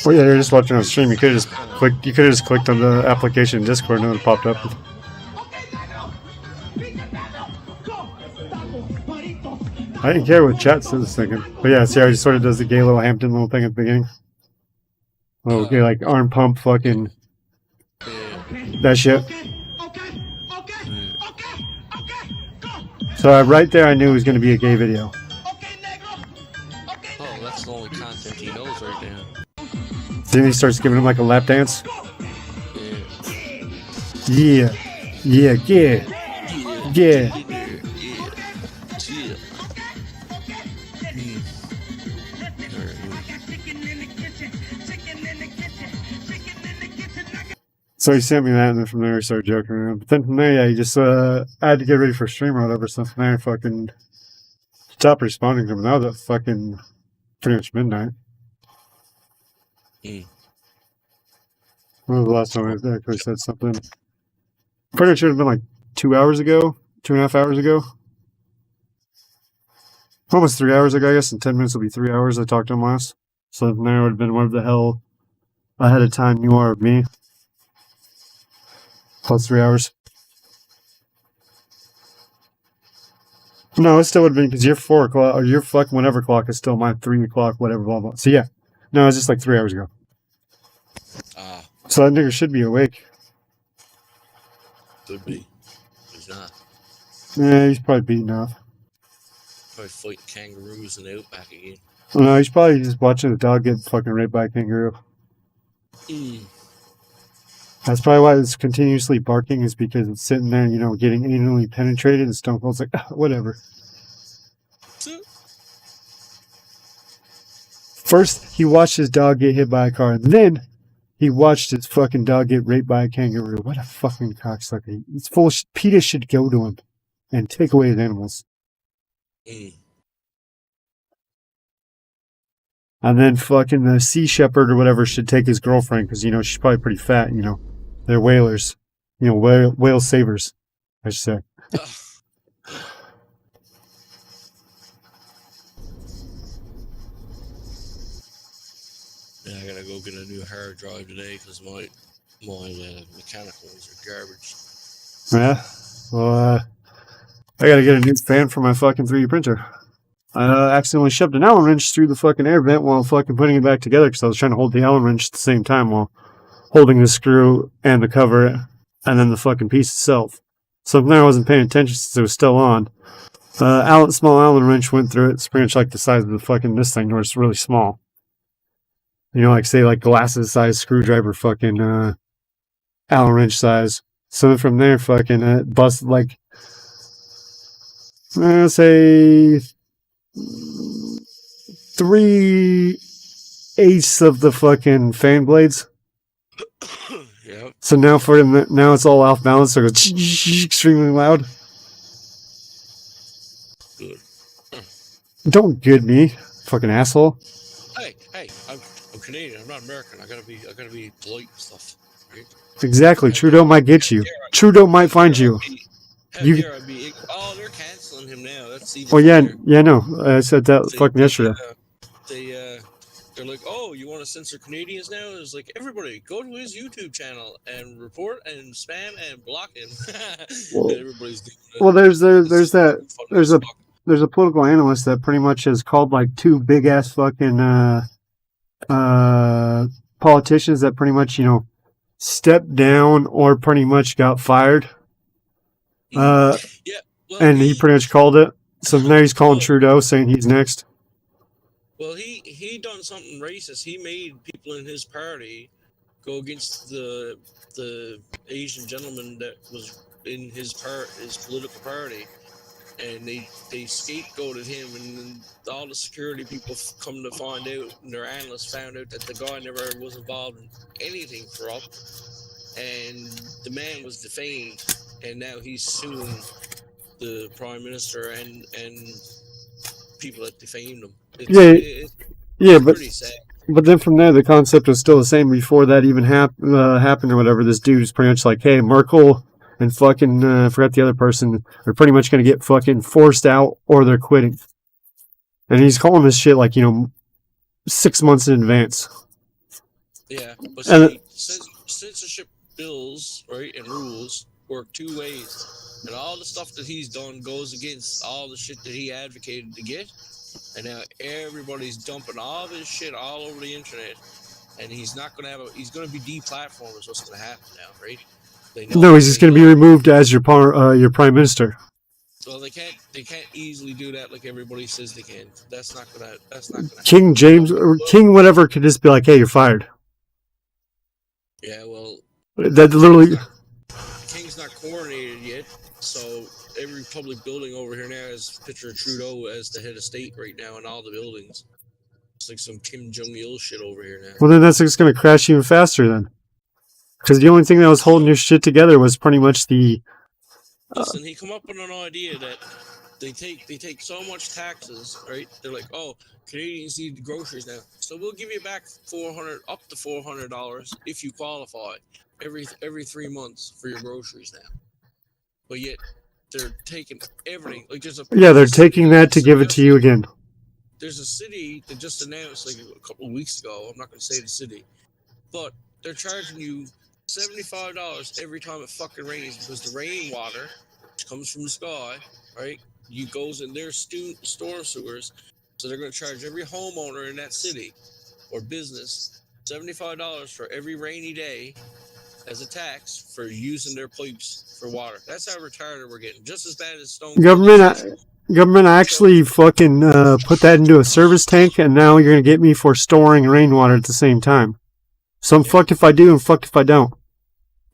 Well, yeah, you're just watching on stream. You could have just clicked. You could have just clicked on the application in Discord, and it popped up. I didn't care what chat was thinking, but yeah, see how he sort of does the gay little Hampton little thing at the beginning. Oh, okay, like arm pump, fucking that shit. So right there, I knew it was going to be a gay video. Oh, that's the only content he knows right now. Then he starts giving him like a lap dance. Yeah, yeah, yeah, yeah. So he sent me that, and then from there he started joking around. But then from there, yeah, he just I had to get ready for stream or whatever. So from there, fucking stopped responding to him. That was at fucking pretty much midnight. When was the last time I actually said something? Pretty much should have been like 2 hours ago, 2.5 hours ago. Almost 3 hours ago, I guess. In 10 minutes will be 3 hours. I talked to him last. So from there would have been what the hell ahead of time you are of me. Plus 3 hours. No, it still would have been because your 4 o'clock or your fucking whatever clock is still my 3 o'clock, whatever, blah, blah. So yeah. No, it's just like 3 hours ago. So that nigga should be awake. Could be. He's not. Yeah, he's probably beaten off. Probably fighting kangaroos in the outback again. No, he's probably just watching a dog get fucking raped by a kangaroo. That's probably why it's continuously barking, is because it's sitting there, you know, getting anally penetrated, and Stone Cold's like, whatever. First, he watched his dog get hit by a car, and then he watched his fucking dog get raped by a kangaroo. What a fucking cocksucker. It's full of shit. PETA should go to him and take away his animals. And then fucking the Sea Shepherd or whatever should take his girlfriend, because, you know, she's probably pretty fat, you know. They're whalers. You know, whale savers, I should say. Yeah, I gotta go get a new hard drive today because my mechanical ones are garbage. Yeah? Well, I gotta get a new fan for my fucking 3D printer. I accidentally shoved an Allen wrench through the fucking air vent while fucking putting it back together because I was trying to hold the Allen wrench at the same time while holding the screw and the cover and then the fucking piece itself. So from there I wasn't paying attention since it was still on. Small Allen wrench went through it. It's pretty much like the size of the fucking this thing, where it's really small. You know, like say like glasses size screwdriver fucking Allen wrench size. So then from there fucking it busted like say 3/8 of the fucking fan blades. Yep. So now now it's all off balance, so it goes extremely loud. Good. Don't good me, fucking asshole. Hey, I'm Canadian. I'm not American. I gotta be polite and stuff. Right? Exactly. Trudeau might get you. Trudeau might find you. Oh, they're canceling him now. That's even. Oh yeah, no. I said that fucking yesterday. They're like, oh, you want to censor Canadians now? It's like, everybody, go to his YouTube channel and report and spam and block him. Well, everybody's doing it. Well, there's a political analyst that pretty much has called like 2 big ass fucking politicians that pretty much, you know, stepped down or pretty much got fired. And he pretty much called it. So now he's calling Trudeau, saying he's next. Well, he done something racist. He made people in his party go against the Asian gentleman that was in his political party, and they scapegoated him, and then all the security people come to find out, and their analysts found out that the guy never was involved in anything corrupt, and the man was defamed, and now he's suing the prime minister and people that defamed him. It's pretty sad. But then from there, the concept was still the same before that even happened or whatever. This dude is pretty much like, hey, Merkel and fucking, I forgot the other person, are pretty much going to get fucking forced out or they're quitting. And he's calling this shit like, 6 months in advance. Yeah, but see, censorship bills, right, and rules work two ways. And all the stuff that he's done goes against all the shit that he advocated to get. And now everybody's dumping all this shit all over the internet. And he's not going to he's going to be deplatformed is what's going to happen now, right? No, he's just going to be removed as your prime minister. Well, they can't easily do that like everybody says they can. That's not gonna King James or King whatever could just be like, hey, you're fired. Yeah, well, that literally King's not coronated yet, so every public building over here now has a picture of Trudeau as the head of state right now in all the buildings. It's like some Kim Jong-il shit over here now. Well, then that's just going to crash even faster then. Because the only thing that was holding your shit together was pretty much the... Listen, he come up with an idea that they take so much taxes, right? They're like, oh, Canadians need groceries now, so we'll give you back up to $400 if you qualify every 3 months for your groceries now. But yet they're taking everything. Like they're taking that to give it to you again. There's a city that just announced like a couple of weeks ago. I'm not going to say the city, but they're charging you $75 every time it fucking rains because the rainwater, which comes from the sky, right? Goes in their storm sewers. So they're going to charge every homeowner in that city or business $75 for every rainy day as a tax for using their pipes for water. That's how retarded we're getting. Just as bad as Stone Government actually fucking put that into a service tank, and now you're going to get me for storing rainwater at the same time. So I'm fucked if I do and fucked if I don't.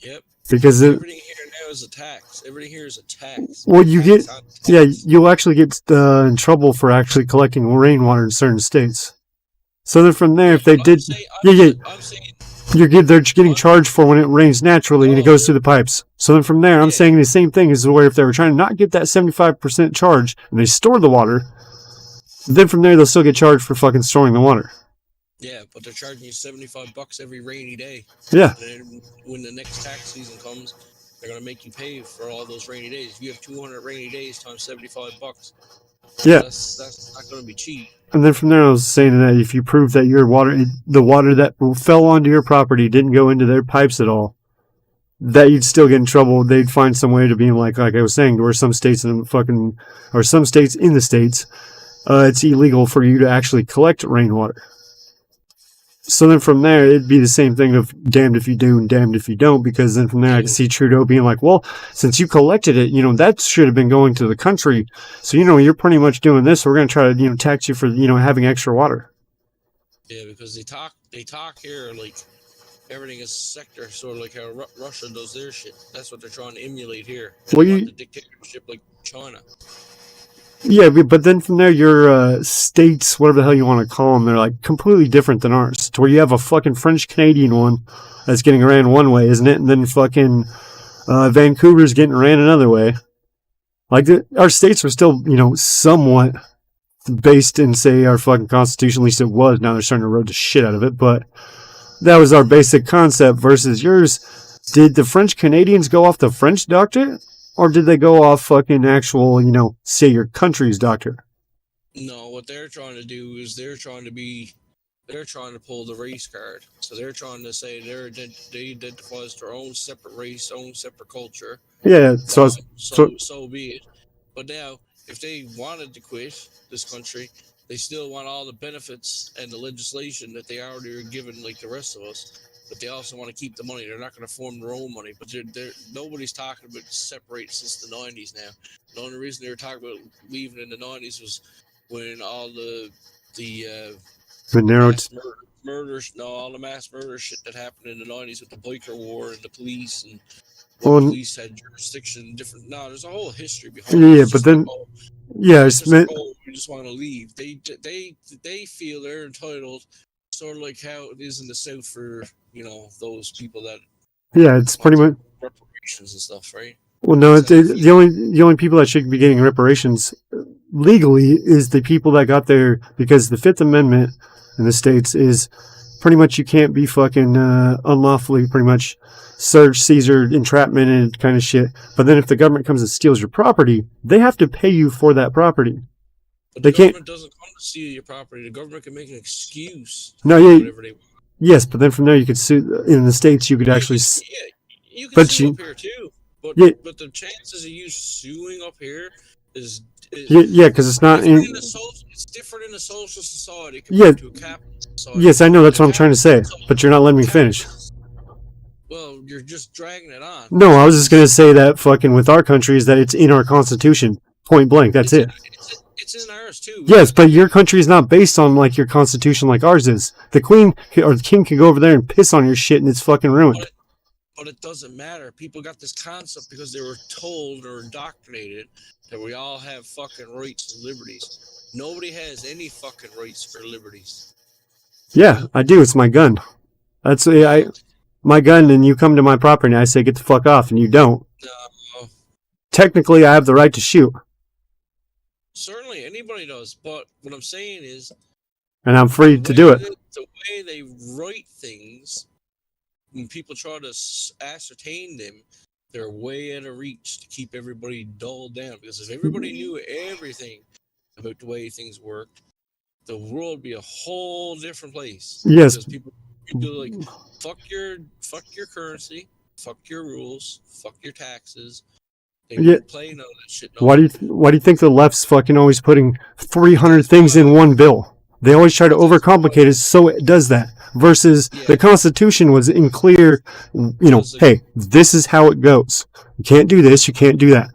Yep. Because everything here now is a tax. Everything here is a tax. Well, you'll actually get in trouble for actually collecting rainwater in certain states. So then from there, if they did, they're getting charged for when it rains naturally and it goes through the pipes. So then from there, I'm saying the same thing is where if they were trying to not get that 75% charge and they store the water, then from there they'll still get charged for fucking storing the water. Yeah, but they're charging you $75 every rainy day. Yeah. And when the next tax season comes, they're gonna make you pay for all those rainy days. If you have 200 rainy days times $75, yeah, that's not gonna be cheap. And then from there, I was saying that if you prove that the water that fell onto your property didn't go into their pipes at all, that you'd still get in trouble. They'd find some way to be like I was saying, where some states in the States, it's illegal for you to actually collect rainwater. So then from there, it'd be the same thing of damned if you do and damned if you don't, because then from there I can see Trudeau being like, well, since you collected it, that should have been going to the country. So, you're pretty much doing this. So we're going to try to, tax you for, having extra water. Yeah, because they talk here like everything is sector, sort of like how Russia does their shit. That's what they're trying to emulate here. Well, the dictatorship like China. Yeah, but then from there, your states, whatever the hell you want to call them, they're like completely different than ours. To where you have a fucking French-Canadian one that's getting ran one way, isn't it? And then fucking Vancouver's getting ran another way. Like, our states are still, somewhat based in, say, our fucking Constitution. At least it was. Now they're starting to erode the shit out of it. But that was our basic concept versus yours. Did the French-Canadians go off the French doctrine? Or did they go off fucking actual, say your country's doctor? No, what they're trying to do is they're trying to pull the race card. So they're trying to say they identify as their own separate race, own separate culture. Yeah, so be it. But now, if they wanted to quit this country, they still want all the benefits and the legislation that they already are given like the rest of us. But they also want to keep the money. They're not going to form their own money. But nobody's talking about separate since the 90s now. The only reason they were talking about leaving in the 90s was when all the mass murder shit that happened in the 90s with the biker war and the police and what Well, police had jurisdiction, different. No, there's a whole history behind it. yeah, It's but just like, then, oh, yeah, it's it's just like, meant. oh, we just want to leave. They feel they're entitled, sort of like how it is in the South for those people that Yeah, it's want pretty their much. reparations and stuff, right? Well, no, That's how they feel. the only people that should be getting reparations legally is the people that got there, because the Fifth Amendment in the states is pretty much you can't be fucking unlawfully pretty much search, seizure, entrapment, and kind of shit. But then if the government comes and steals your property, they have to pay you for that property. But They the can't. government doesn't come to steal your property. The government can make an excuse to No, do yeah, whatever they want. yes, but then from there you could sue. In the states, you could actually. You can But sue you, up here too. But yeah, but the chances of you suing up here is yeah, because it's not different in. in a social. It's different in a social society Yeah, compared to a capitalist society. yes, I know. That's In a what I'm trying to say. But you're not letting me finish. well, you're just dragging it on. No, I was just gonna say that fucking with our country is that it's in our constitution, point blank. That's it. It's in ours too. Yes, but your country is not based on like your constitution like ours is. The queen or the king can go over there and piss on your shit and it's fucking ruined. But it doesn't matter. People got this concept because they were told or indoctrinated that we all have fucking rights and liberties. Nobody has any fucking rights or liberties. Yeah, I do. It's my gun. That's my gun, and you come to my property and I say get the fuck off, and you don't. No. Technically, I have the right to shoot, Certainly, anybody does. But what I'm saying is, and I'm free to do it. the way they write things, when people try to ascertain them, they're way out of reach to keep everybody dulled down. Because if everybody knew everything about the way things worked, the world would be a whole different place. Yes. Because people like, fuck your currency, fuck your rules, fuck your taxes. They Yeah. won't play none of that shit. Why do you think the left's fucking always putting 300 things in one bill? They always try to overcomplicate it, so it does that. Versus the Constitution was in clear, hey, this is how it goes. You can't do this, you can't do that.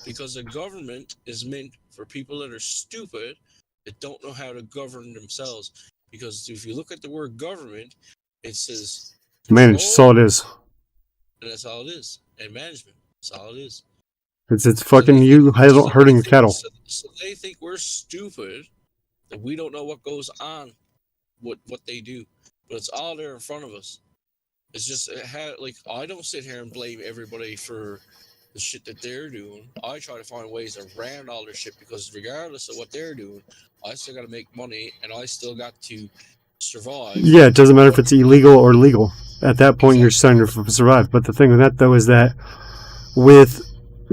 Because the government is meant for people that are stupid, that don't know how to govern themselves. Because if you look at the word government, it says Manage, that's all it is. and that's all it is. And management, that's all it is. It's fucking you hurting cattle. So they think we're stupid, that we don't know what goes on, what they do. But it's all there in front of us. It's just I don't sit here and blame everybody for the shit that they're doing. I try to find ways around all their shit, because regardless of what they're doing, I still got to make money and I still got to survive. Yeah, it doesn't matter if it's illegal or legal. At that point, you're starting to survive. But the thing with that, though, is that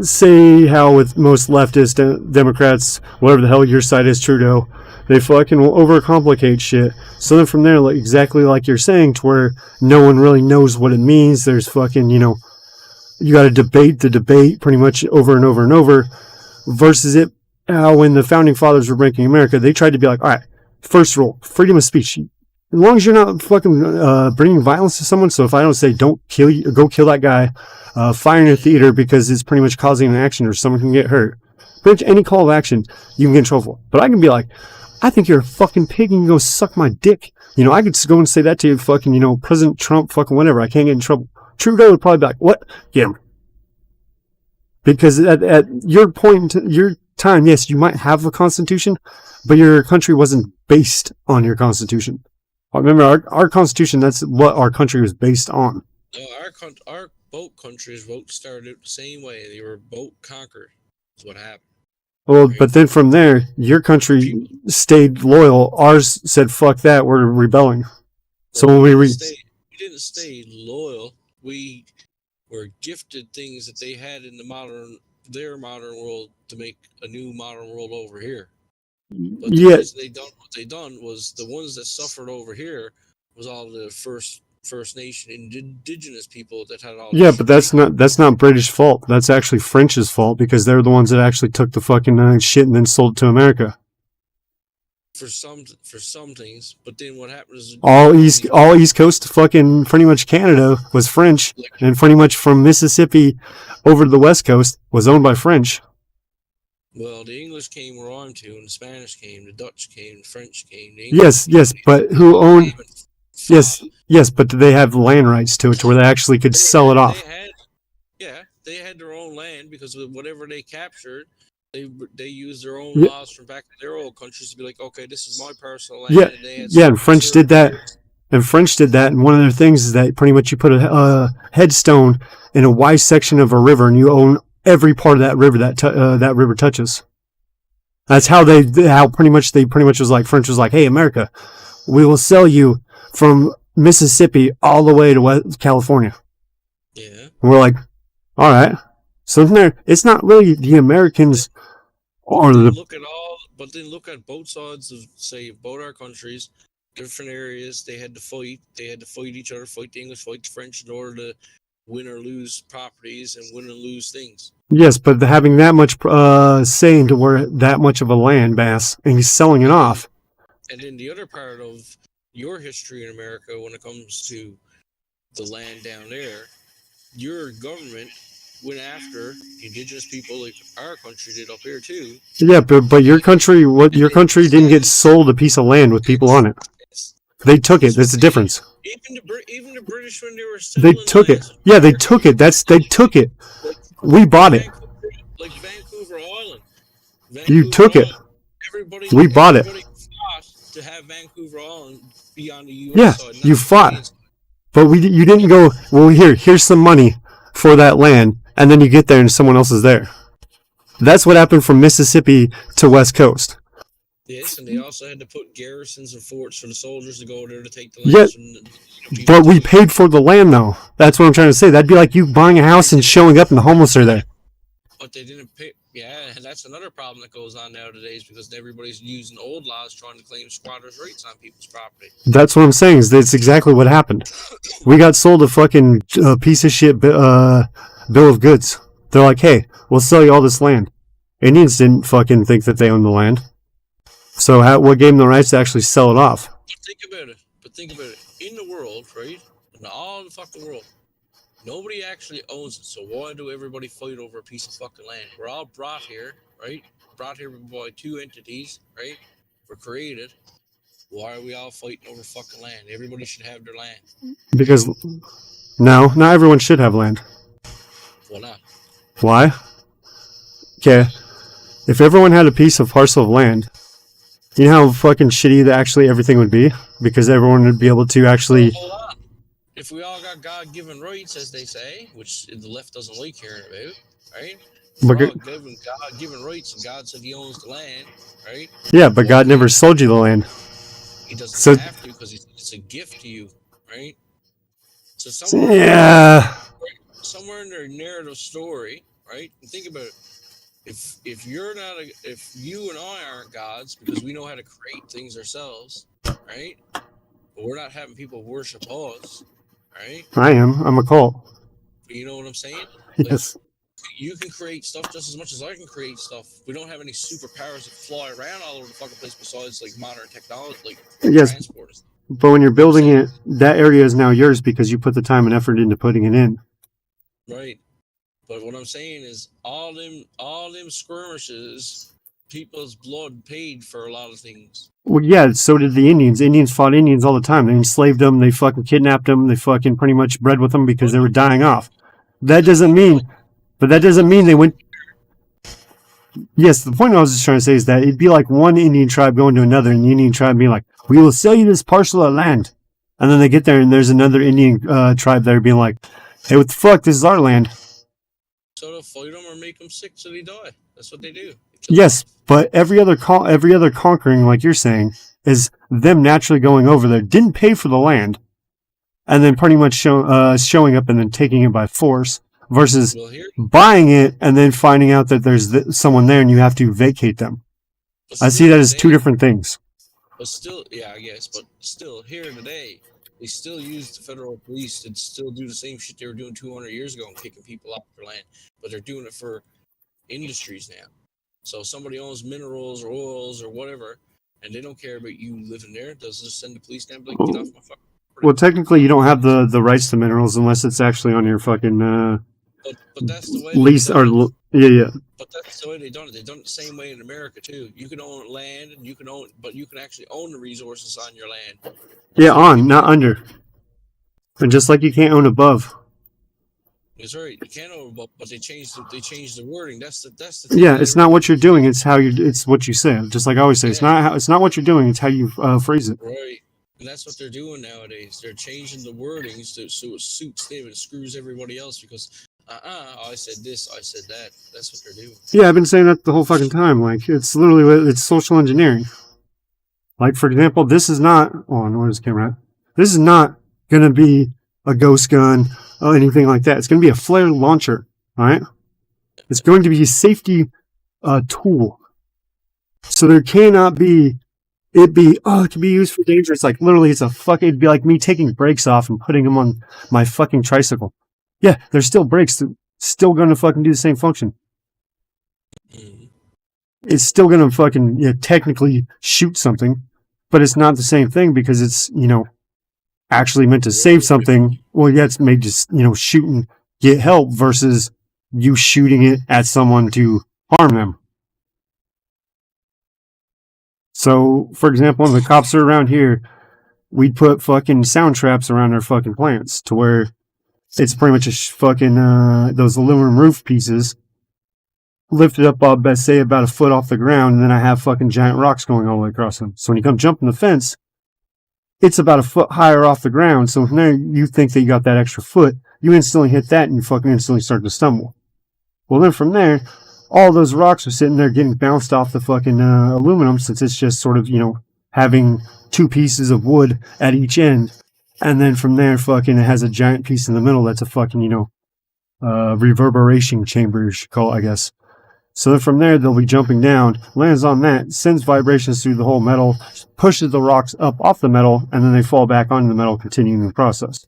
say how with most leftist Democrats, whatever the hell your side is, Trudeau, they fucking will overcomplicate shit. So then from there, like exactly like you're saying, to where no one really knows what it means. There's fucking, you got to debate the debate pretty much over and over and over. Versus it, when the founding fathers were making America, they tried to be like, all right, first rule, freedom of speech. As long as you're not fucking bringing violence to someone. So if I don't say don't kill you, go kill that guy, fire in a theater because it's pretty much causing an action or someone can get hurt. Pretty much any call of action you can get in trouble for. But I can be like, I think you're a fucking pig and you go suck my dick. I could just go and say that to fucking, President Trump, fucking whatever. I can't get in trouble. Trudeau would probably be like, what? Get him. Because at your point, your time, yes, you might have a constitution, but your country wasn't based on your constitution. Remember, our constitution, that's what our country was based on. No, our both countries started the same way. They were both conquered. That's what happened. Well, but then from there, your country stayed loyal. Ours said, fuck that, we're rebelling. So when we didn't stay loyal. We were gifted things that they had in their modern world to make a new modern world over here. But the reason they done was the ones that suffered over here was all the First Nation indigenous people that had all. Yeah, but that's not British fault. That's actually French's fault, because they're the ones that actually took the fucking shit and then sold it to America. For some things, but then what happened is all East Coast fucking pretty much Canada was French, and pretty much from Mississippi over to the West Coast was owned by French. Well, the English came where I'm to, and the Spanish came, the Dutch came, the French came. The Yes, but who owned? Yes, but do they have land rights to it, to where they actually could sell it off? land because of whatever they captured. They use their own Yeah. laws from back in their old countries to be like, okay, this is my personal land. Yeah, And they had yeah, and French did that. And French did that, and one of their things is that pretty much you put a headstone in a Y section of a river, and you own every part of that river that river touches. That's how they pretty much was like, French was like, hey, America, we will sell you from Mississippi all the way to California. Yeah. And we're like, all right. So it's not really the Americans or the. But then look at both sides of, say, both our countries, different areas. They had to fight. They had to fight each other, fight the English, fight the French in order to win or lose properties and win and lose things. Yes, but having that much say into where that much of a land mass and he's selling it off. And then the other part of your history in America, when it comes to the land down there, your government went after indigenous people like our country did up here too. Yeah, but your country, your country didn't get sold a piece of land with people on it. They took it. That's the difference. Even the British, when they were They took it. Yeah, they took it. They took it. We bought it. Like Vancouver Island. You took it. We bought it. Fought to have Vancouver Island be on the U.S. Yeah, side, you fought. But you didn't go, well, here's some money for that land, and then you get there and someone else is there. That's what happened from Mississippi to West Coast. Yes, and they also had to put garrisons and forts for the soldiers to go there to take the land. Yeah, but we paid for the land, though. That's what I'm trying to say. That'd be like you buying a house and showing up and the homeless are there. But they didn't pay. Yeah, and that's another problem that goes on nowadays because everybody's using old laws trying to claim squatters' rights on people's property. That's what I'm saying. That's exactly what happened. We got sold a fucking piece of shit bill of goods. They're like, hey, we'll sell you all this land. Indians didn't fucking think that they owned the land. So what gave them the rights to actually sell it off? But think about it. In the world, right? In all the fucking world, nobody actually owns it. So why do everybody fight over a piece of fucking land? We're all brought here, right? Brought here by two entities, right? We're created. Why are we all fighting over fucking land? Everybody should have their land. Because no, not everyone should have land. Why not? Why? Okay. If everyone had a piece of parcel of land, you know how fucking shitty actually everything would be? Because everyone would be able to actually... Hold on. If we all got God-given rights, as they say, which the left doesn't like hearing about, right? We're all given God-given rights, and God said he owns the land, right? Yeah, but God never sold you the land. He doesn't have to because it's a gift to you, right? So somewhere in their narrative story, right? And think about it. If you and I aren't gods because we know how to create things ourselves, right? But we're not having people worship us, right? I am. I'm a cult. You know what I'm saying? Yes. Like, you can create stuff just as much as I can create stuff. We don't have any superpowers that fly around all over the fucking place besides like modern technology, like transporters. But when you're building it, that area is now yours because you put the time and effort into putting it in. Right. But what I'm saying is all them skirmishes, people's blood paid for a lot of things. Well, yeah, so did the Indians. Indians fought Indians all the time. They enslaved them. They fucking kidnapped them. They fucking pretty much bred with them because they were dying off. That doesn't mean they went... Yes, the point I was just trying to say is that it'd be like one Indian tribe going to another, and the Indian tribe being like, we will sell you this parcel of land. And then they get there, and there's another Indian tribe there being like, hey, what the fuck? This is our land. So they'll fight them or make them sick so they die. That's what they do. Yes, but every other conquering, like you're saying, is them naturally going over there, didn't pay for the land, and then pretty much showing up and then taking it by force, versus buying it and then finding out that there's someone there and you have to vacate them. I see that as two different things. But still, yeah, I guess, but still, here today, they still use the federal police to still do the same shit they were doing 200 years ago and kicking people off their land, but they're doing it for industries now. So if somebody owns minerals or oils or whatever, and they don't care about you living there, they'll just send the police down and be like, get off my fucking property. Well, technically, you don't have the rights to minerals unless it's actually on your fucking but that's the way lease or yeah. But that's the way they done it. They done it the same way in America too. You can own land, and you can actually own the resources on your land. Yeah, not under. And just like you can't own above. That's right. You can't overbook, but they changed the wording. That's the thing. Yeah, it's not what you're doing; it's how you. It's what you say. Just like I always say, it's not what you're doing; it's how you phrase it. Right. And that's what they're doing nowadays. They're changing the wordings so it suits them and screws everybody else because I said this, I said that. That's what they're doing. Yeah, I've been saying that the whole fucking time. Like, it's literally, it's social engineering. Like, for example, this is not, where's the camera at? This is not going to be a ghost gun or anything like that. It's going to be a flare launcher, all right? It's going to be a safety tool. So there cannot be, it can be used for dangerous. Like, literally, it'd be like me taking brakes off and putting them on my fucking tricycle. Yeah, there's still brakes. They're still going to fucking do the same function. It's still going to fucking technically shoot something, but it's not the same thing because it's, actually meant to save something. Well, yeah, it's made to, shoot and get help versus you shooting it at someone to harm them. So, for example, when the cops are around here, we'd put fucking sound traps around their fucking plants to where it's pretty much a fucking, those aluminum roof pieces lifted up, say about a foot off the ground, and then I have fucking giant rocks going all the way across them. So when you come jumping the fence, it's about a foot higher off the ground. So from there, you think that you got that extra foot, you instantly hit that and you fucking instantly start to stumble. Well, then from there, all those rocks are sitting there getting bounced off the fucking aluminum, since it's just sort of, having two pieces of wood at each end. And then from there, fucking, it has a giant piece in the middle that's a fucking, reverberation chamber, you should call it, I guess. So then from there, they'll be jumping down, lands on that, sends vibrations through the whole metal, pushes the rocks up off the metal, and then they fall back onto the metal, continuing the process.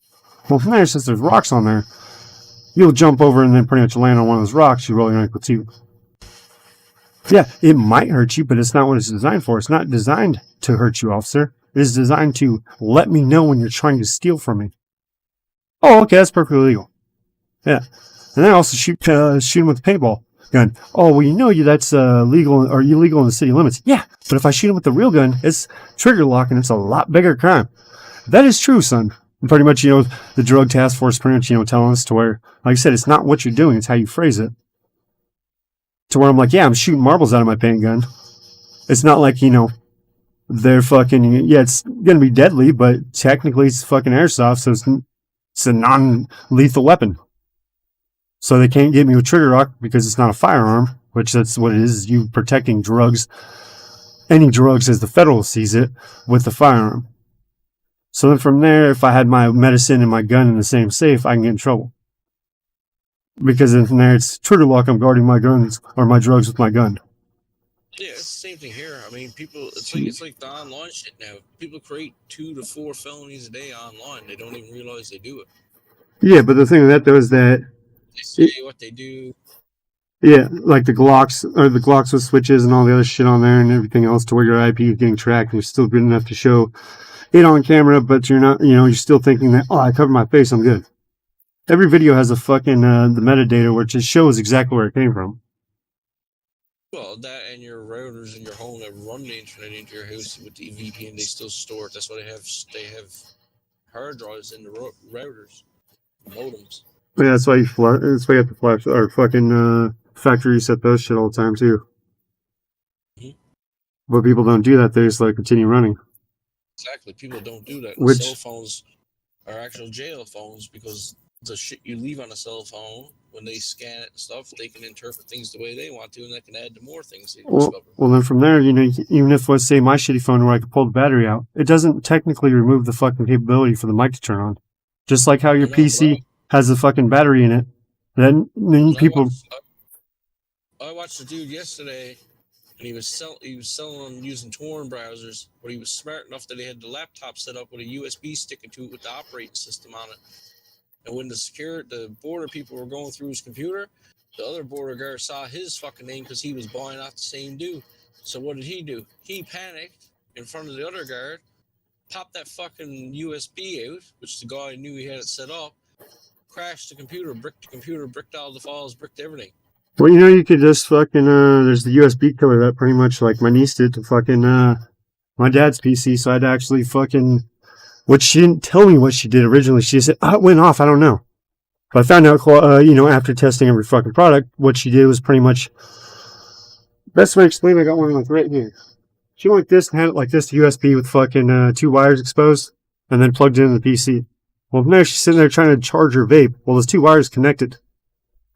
Well, from there, since there's rocks on there, you'll jump over and then pretty much land on one of those rocks, you roll your ankle too. Yeah, it might hurt you, but it's not what it's designed for. It's not designed to hurt you, officer. It is designed to let me know when you're trying to steal from me. Oh, okay, that's perfectly legal. Yeah. And then also shoot him with a paintball gun. Oh, well, that's legal or illegal in the city limits. Yeah, but if I shoot him with the real gun, it's trigger lock and it's a lot bigger crime. That is true, son. And pretty much, the drug task force pretty much, telling us to where, like I said, it's not what you're doing, it's how you phrase it. To where I'm like, yeah, I'm shooting marbles out of my paint gun. It's not like, they're fucking, it's going to be deadly, but technically it's fucking airsoft, so it's a non-lethal weapon. So they can't get me with trigger lock because it's not a firearm, which that's what it is you protecting drugs, any drugs as the federal sees it, with the firearm. So then from there, if I had my medicine and my gun in the same safe, I can get in trouble. Because then from there, it's trigger lock, I'm guarding my guns or my drugs with my gun. Yeah, it's the same thing here. I mean, people, it's like the online shit now. People create 2 to 4 felonies a day online. They don't even realize they do it. Yeah, but the thing with that, though, is that they say what they do. Yeah, like the Glocks with switches and all the other shit on there and everything else to where your IP is getting tracked and you're still good enough to show it on camera, but you're not, you're still thinking that, I covered my face, I'm good. Every video has a fucking, the metadata where it just shows exactly where it came from. Well, that and your routers in your home that run the internet into your house with the VPN, they still store it. That's why they have hard drives in the routers, modems. Yeah, that's why you have to flash or fucking factory reset those shit all the time too. Mm-hmm. But people don't do that. They just continue running. Exactly. People don't do that. Which, cell phones are actual jail phones because the shit you leave on a cell phone, when they scan it and stuff, they can interpret things the way they want to, and they can add to more things they discover. Well, then from there, even if, let's say, my shitty phone where I could pull the battery out, it doesn't technically remove the fucking capability for the mic to turn on. Just like how your PC has a fucking battery in it. Then people... I watched a dude yesterday, and he was selling using Tor browsers, but he was smart enough that he had the laptop set up with a USB stick into it with the operating system on it. And when the border people were going through his computer, the other border guard saw his fucking name because he was buying off the same dude. So what did he do? He panicked in front of the other guard, popped that fucking USB out, which the guy knew he had it set up, crashed the computer, bricked all the files, bricked everything. Well, you could just fucking, there's the USB killer that pretty much, like my niece did to fucking, my dad's PC, so I'd actually fucking... Which she didn't tell me what she did originally. She said, it went off. I don't know. But I found out, after testing every fucking product, what she did was pretty much, best way to explain, I got one like right here. She went like this and had it like this to USB with fucking 2 wires exposed and then plugged it into the PC. Well, now she's sitting there trying to charge her vape. Well, those 2 wires connected.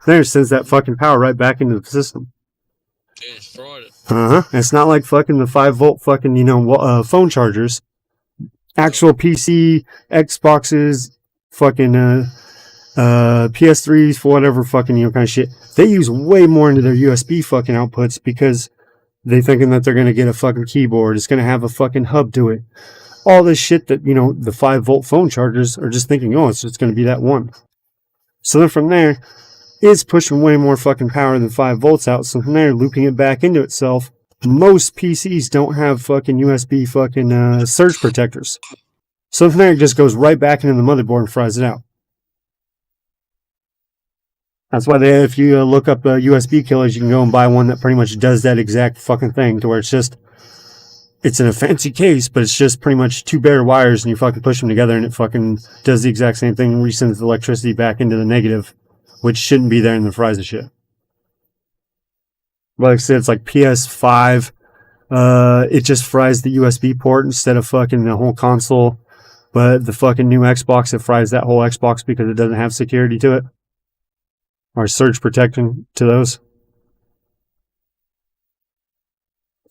Then it sends that fucking power right back into the system. It's fraud. It's not like fucking the 5-volt fucking, phone chargers. Actual PC, Xboxes, fucking, PS3s, for whatever fucking, kind of shit. They use way more into their USB fucking outputs because they thinking that they're going to get a fucking keyboard. It's going to have a fucking hub to it. All this shit that, the 5-volt phone chargers are just thinking, oh, it's just going to be that one. So then from there, it's pushing way more fucking power than 5 volts out. So from there, looping it back into itself. Most PCs don't have fucking USB fucking surge protectors. So from there, it just goes right back into the motherboard and fries it out. That's why if you look up USB killers, you can go and buy one that pretty much does that exact fucking thing, to where it's in a fancy case, but it's just pretty much 2 bare wires, and you fucking push them together, and it fucking does the exact same thing and resends the electricity back into the negative, which shouldn't be there, and then fries the shit. But like I said, it's like PS5. It just fries the USB port instead of fucking the whole console. But the fucking new Xbox, it fries that whole Xbox because it doesn't have security to it. Or surge protection to those.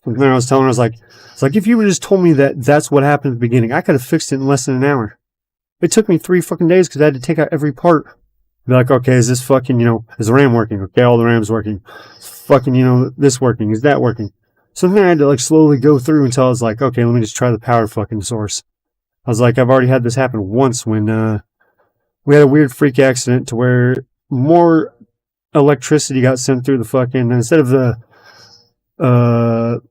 From there, I was telling her, it's like if you would have just told me that that's what happened at the beginning, I could have fixed it in less than an hour. It took me 3 fucking days because I had to take out every part. Be like, okay, is this fucking, is the RAM working? Okay, all the RAM's working. Fucking, this working? Is that working? So then I had to like slowly go through until I was like, okay, let me just try the power fucking source. I was like, I've already had this happen once when we had a weird freak accident to where more electricity got sent through the fucking, instead of the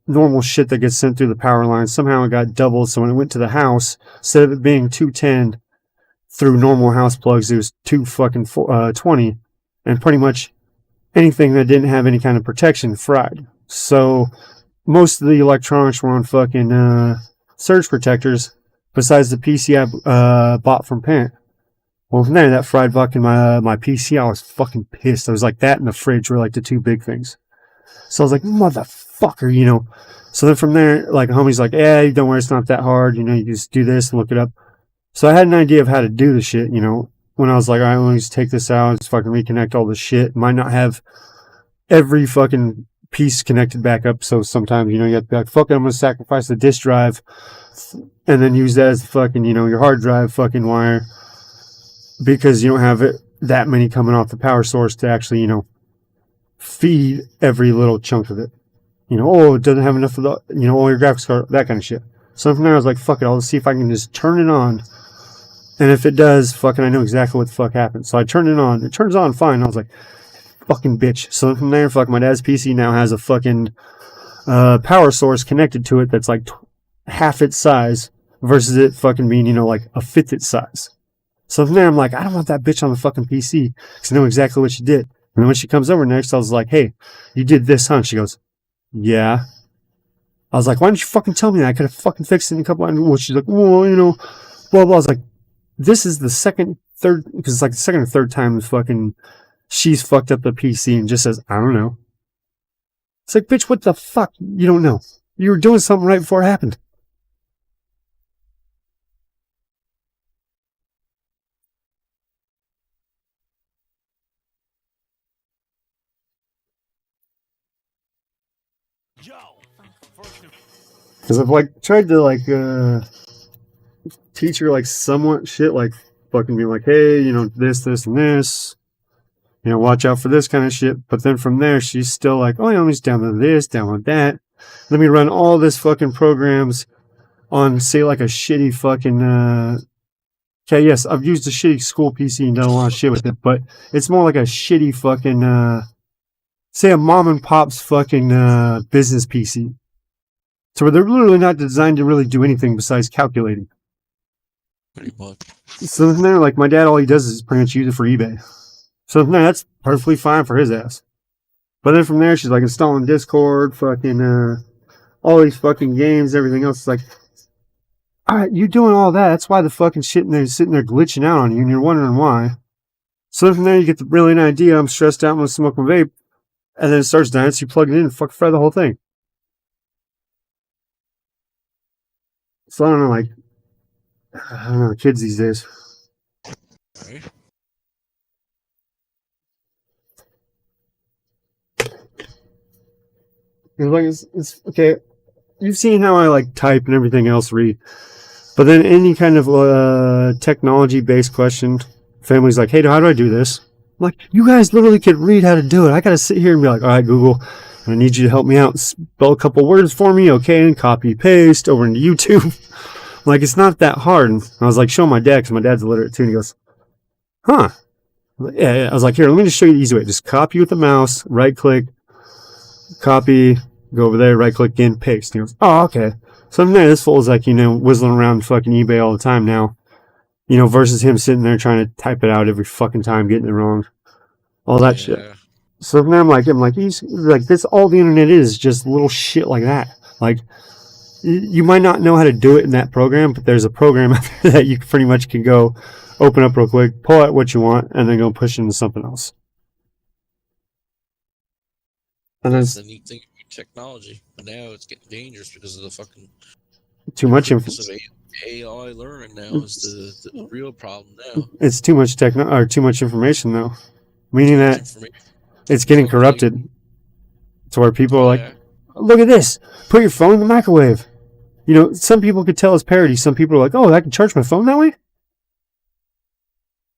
normal shit that gets sent through the power line, somehow it got doubled. So when it went to the house, instead of it being 210 through normal house plugs, it was 220, and pretty much anything that didn't have any kind of protection fried. So most of the electronics were on fucking surge protectors, besides the PC I bought from Parent. Well, from there, that fried fucking my PC. I was fucking pissed. I was like, that and the fridge were like the 2 big things. So I was like, motherfucker, So then from there, like, homie's like, yeah, don't worry, it's not that hard. You just do this and look it up. So I had an idea of how to do the shit, when I was like, all right, let me just take this out, just fucking reconnect all this shit. Might not have every fucking piece connected back up. So sometimes, you have to be like, fuck it, I'm going to sacrifice the disk drive and then use that as the fucking, your hard drive fucking wire. Because you don't have that many coming off the power source to actually, feed every little chunk of it. It doesn't have enough of the, all your graphics card, that kind of shit. So from there, I was like, fuck it, I'll see if I can just turn it on. And if it does, fucking, I know exactly what the fuck happened. So I turned it on. It turns on fine. I was like, fucking bitch. So from there, my dad's PC now has a fucking power source connected to it that's like half its size versus it fucking being, like a fifth its size. So from there, I'm like, I don't want that bitch on the fucking PC because I know exactly what she did. And then when she comes over next, I was like, hey, you did this, huh? She goes, yeah. I was like, why didn't you fucking tell me that? I could have fucking fixed it in a couple hours. Well, she's like, well, blah, blah. I was like, this is the third, because it's like the second or third time she's fucked up the PC and just says, I don't know. It's like, bitch, what the fuck? You don't know. You were doing something right before it happened. Because I've tried to teach her somewhat shit, fucking be like, hey, this, and this, watch out for this kind of shit. But then from there, she's still like, oh, let me just download this, download that. Let me run all this fucking programs on, say, like a shitty fucking, okay, yes, I've used a shitty school PC and done a lot of shit with it, but it's more like a shitty fucking, say a mom and pop's fucking, business PC. So where they're literally not designed to really do anything besides calculating. Pretty much. So from there, my dad, all he does is pretty much use it for eBay. So from there, that's perfectly fine for his ass. But then from there, she's installing Discord, fucking, all these fucking games, everything else. It's like, all right, you doing all that. That's why the fucking shit in there is sitting there glitching out on you, and you're wondering why. So then from there, you get the brilliant idea. I'm stressed out. I'm going to smoke my vape. And then it starts dying. So you plug it in and fucking fry the whole thing. So I don't know, like, I don't know, kids these days. Right. It's okay. You've seen how I like type and everything else read. But then any kind of technology-based question, family's like, hey, how do I do this? I'm like, you guys literally could read how to do it. I got to sit here and be like, all right, Google, I need you to help me out. Spell a couple words for me, okay? And copy, paste over into YouTube. Like, it's not that hard. And I was like, showing my dad, because my dad's illiterate too. And he goes, huh. Yeah. I was like, here, let me just show you the easy way. Just copy with the mouse, right-click, copy, go over there, right-click again, paste. And he goes, oh, okay. So I'm there, this fool's like, whistling around fucking eBay all the time now. Versus him sitting there trying to type it out every fucking time, getting it wrong. All that shit. So from there, I'm like, he's like, this, all the internet is just little shit like that. Like, you might not know how to do it in that program, but there's a program that you pretty much can go open up real quick, pull out what you want, and then go push into something else. And That's the neat thing about technology. But now it's getting dangerous because of the fucking too much information. AI learning now is the real problem now. It's too much too much information though, meaning that it's getting corrupted to where people are like, look at this, put your phone in the microwave. Some people could tell it's parody. Some people are like, oh, I can charge my phone that way.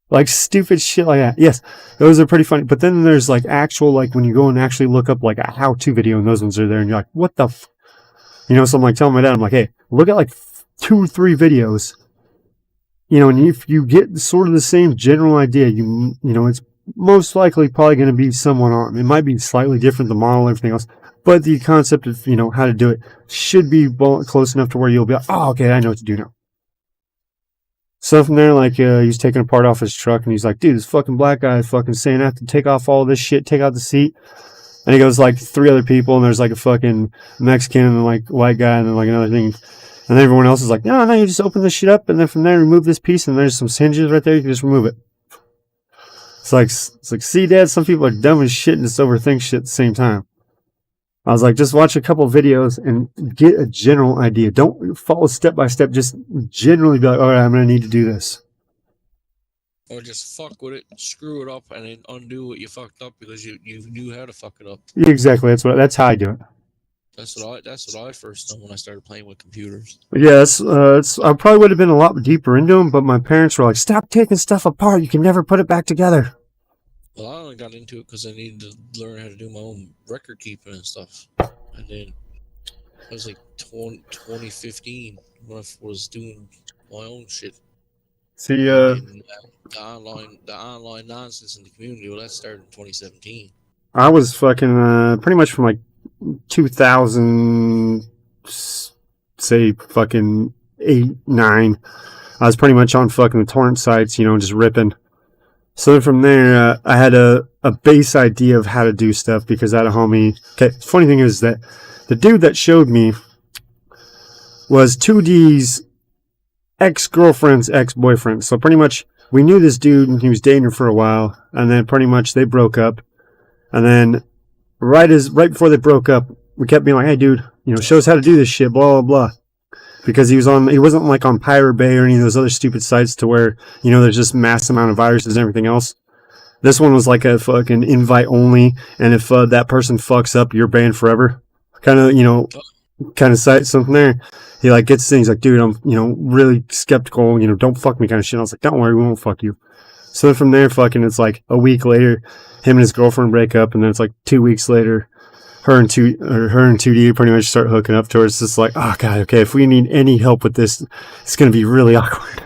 Like stupid shit like that. Yes, those are pretty funny. But then there's like actual, like when you go and actually look up like a how-to video and those ones are there and you're like, what the f? So I'm like telling my dad, I'm like, hey, look at like 2 or 3 videos. And if you get sort of the same general idea, it's most likely probably going to be somewhat on. It might be slightly different, the model and everything else. But the concept of, how to do it should be close enough to where you'll be like, oh, okay, I know what to do now. So from there, like, he's taking a part off his truck, and he's like, dude, this fucking black guy is fucking saying I have to take off all this shit, take out the seat. And he goes, like, 3 other people, and there's, like, a fucking Mexican and, like, white guy, and then, like, another thing. And then everyone else is like, no, you just open this shit up, and then from there, remove this piece, and there's some hinges right there, you can just remove it. It's like, see, Dad, some people are dumb as shit and just overthink shit at the same time. I was like, just watch a couple of videos and get a general idea. Don't follow step by step. Just generally be like, all right, I'm going to need to do this. Or just fuck with it, screw it up, and then undo what you fucked up because you knew how to fuck it up. Exactly. That's how I do it. That's what I first done when I started playing with computers. Yeah, I probably would have been a lot deeper into them, but my parents were like, stop taking stuff apart. You can never put it back together. Well, I only got into it because I needed to learn how to do my own record keeping and stuff. And then it was like 2015 when I was doing my own shit. See, the online nonsense in the community, well, that started in 2017. I was fucking pretty much from like 2000, say fucking 8, 9. I was pretty much on fucking the torrent sites, just ripping. So then from there, I had a base idea of how to do stuff because I had a homie. Okay, the funny thing is that the dude that showed me was 2D's ex-girlfriend's ex-boyfriend. So pretty much we knew this dude and he was dating her for a while. And then pretty much they broke up. And then right before they broke up, we kept being like, hey, dude, show us how to do this shit, blah, blah, blah. Because he wasn't like on Pirate Bay or any of those other stupid sites to where, there's just mass amount of viruses and everything else. This one was like a fucking invite only. And if that person fucks up, you're banned forever. Kind of site, something there. He like gets things like, dude, I'm, really skeptical, don't fuck me kind of shit. I was like, don't worry, we won't fuck you. So then from there, fucking, it's like a week later, him and his girlfriend break up. And then it's like 2 weeks later, her and 2D pretty much start hooking up to her. It's just like, oh god, okay, if we need any help with this, it's gonna be really awkward.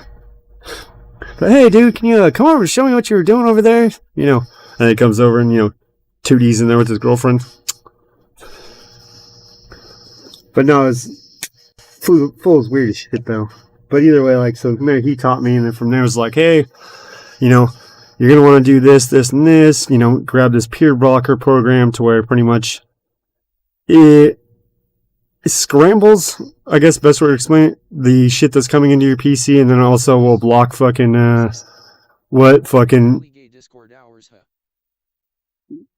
But hey, dude, can you come over and show me what you were doing over there? And he comes over and 2D's in there with his girlfriend. But no, it's full is weird as shit though. But either way, like, so from there he taught me, and then from there it was like, hey, you're gonna want to do this, this, and this. Grab this peer blocker program to where pretty much it scrambles, I guess best way to explain it, the shit that's coming into your PC, and then also will block fucking what fucking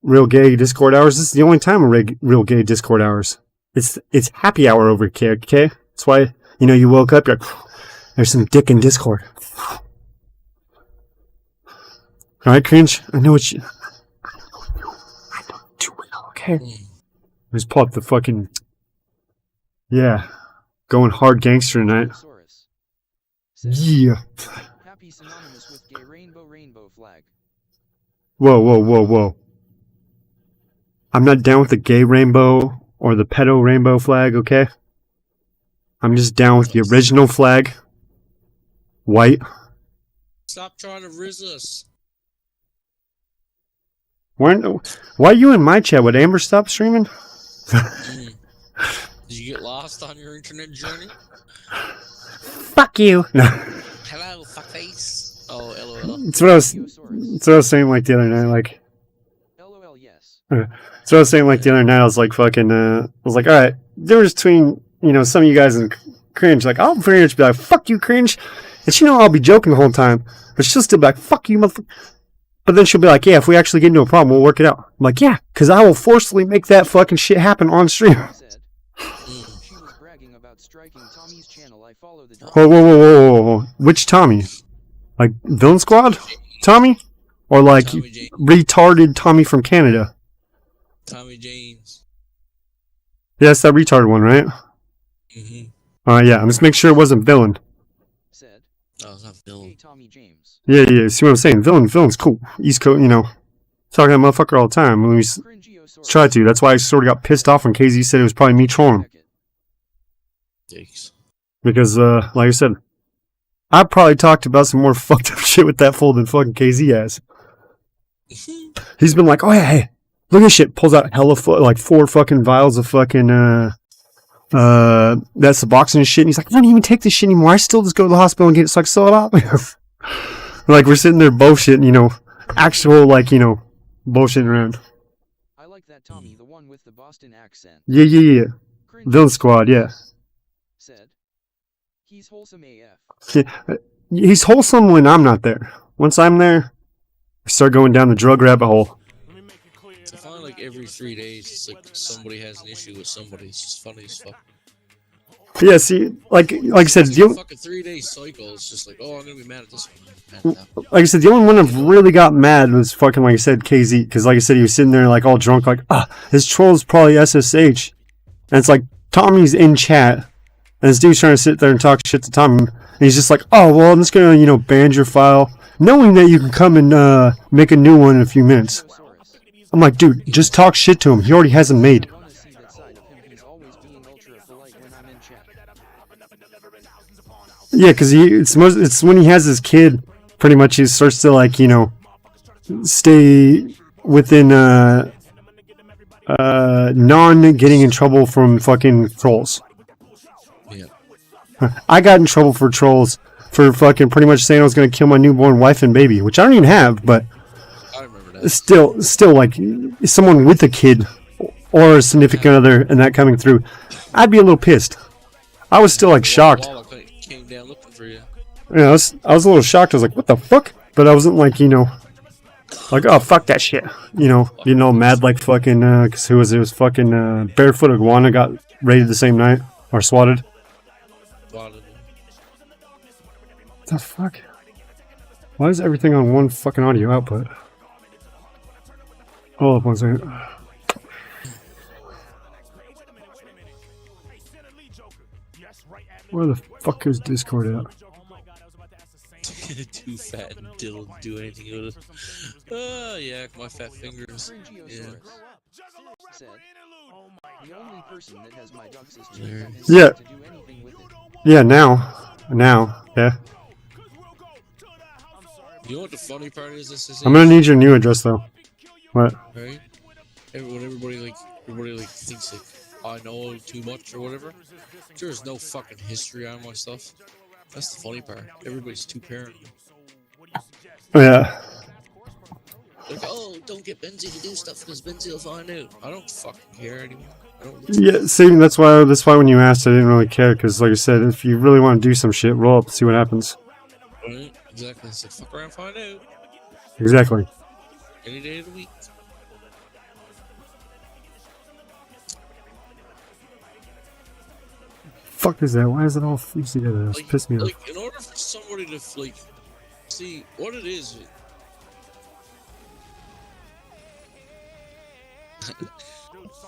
real gay Discord hours. This is the only time of real gay Discord hours. It's happy hour over here, okay? That's why, you know, you woke up, you're like, there's some dick in Discord. Alright, cringe? I know what you... I know too well, okay? Let's pull up the fucking... Yeah. Going hard gangster tonight. Yeah. Happy synonymous with gay rainbow flag. Whoa, whoa, whoa, whoa. I'm not down with the gay rainbow or the pedo rainbow flag, okay? I'm just down with the original flag. White. Stop trying to resist. Why are you in my chat? Would Amber stop streaming? Did you get lost on your internet journey? Fuck you. No. Hello, fuckface. Oh, LOL. That's what I was saying like the other night, like. LOL, yes. That's what I was saying like the other night. I was like fucking. I was like, all right, difference between, you know, some of you guys and cringe. Like, I'll pretty much be like, fuck you, cringe, and she know I'll be joking the whole time, but she'll still be like, fuck you, motherfucker. But then she'll be like, yeah, if we actually get into a problem, we'll work it out. I'm like, yeah, because I will forcefully make that fucking shit happen on stream. She was bragging about striking Tommy's channel. I follow the Whoa, whoa, whoa, whoa, whoa. Which Tommy? Like Villain Squad? Tommy? Or like retarded Tommy from Canada? Tommy James. Yeah, it's that retarded one, right? Mm-hmm. Yeah, I'm just making sure it wasn't Villain. Oh, it's not Villain. Tommy James. Yeah, yeah, see what I'm saying? Villain's cool. East Coast, you know. Talking to that motherfucker all the time. When we try to. That's why I sort of got pissed off when KZ said it was probably me trolling him. Thanks. Because, like I said, I probably talked about some more fucked up shit with that fool than fucking KZ has. He's been like, oh yeah, hey, look at this shit. Pulls out hella, like 4 fucking vials of fucking, that's the boxing and shit. And he's like, I don't even take this shit anymore. I still just go to the hospital and get it so I can sell it off. Like, we're sitting there bullshitting, you know, actual, like, you know, bullshitting around. I like that Tommy, the one with the Boston accent. Yeah, yeah, yeah. Villain Squad, yeah. Said, he's wholesome AF. Yeah. He's wholesome when I'm not there. Once I'm there, I start going down the drug rabbit hole. I find like every 3 days, it's like somebody has an issue with somebody. It's just funny as fuck. Yeah, see, like I said, It's a fucking 3-day cycle. It's just like, oh, I'm gonna be mad at this one. like I said, the only one I've really got mad was fucking, like I said, KZ. Because like I said, he was sitting there like all drunk, like, his troll's probably S.S.H. And it's like, Tommy's in chat, and this dude's trying to sit there and talk shit to Tommy. And he's just like, oh, well, I'm just gonna, you know, ban your file, knowing that you can come and make a new one in a few minutes. I'm like, dude, just talk shit to him. He already has them made. Yeah, because it's when he has his kid, pretty much he starts to, like, you know, stay within non getting in trouble from fucking trolls. Yeah. I got in trouble for trolls for fucking pretty much saying I was going to kill my newborn wife and baby, which I don't even have, but still like someone with a kid or a significant other and that coming through, I'd be a little pissed. I was still like shocked. Came down looking for you. Yeah, I was a little shocked. I was like, what the fuck? But I wasn't like, you know, like, oh, fuck that shit. You know, getting all mad like fucking, because who was it? It was fucking Barefoot Iguana got raided the same night, or swatted. What the fuck? Why is everything on one fucking audio output? Hold up one second. Where the fuck is Discord at? Too fat and didn't do anything with it. Oh, yeah, my fat fingers. Yeah. Said, the only person that has my duck system Yeah. to do anything with it. Yeah, now, yeah. You know what the funny part is? I'm gonna need your new address though. What? Right? Everybody thinks like I know too much or whatever. There's no fucking history on my stuff. That's the funny part. Everybody's too paranoid. Yeah. Like, oh, don't get Benzie to do stuff because Benzie will find out. I don't fucking care anymore. Yeah, see, that's why when you asked, I didn't really care, because like I said, if you really want to do some shit, roll up, see what happens. Right? Exactly. It's like, fuck around, find out. Exactly. Any day of the week. fuck is that? Why is it all fused together? It's pissed me off. Like, in order for somebody to like see what it is.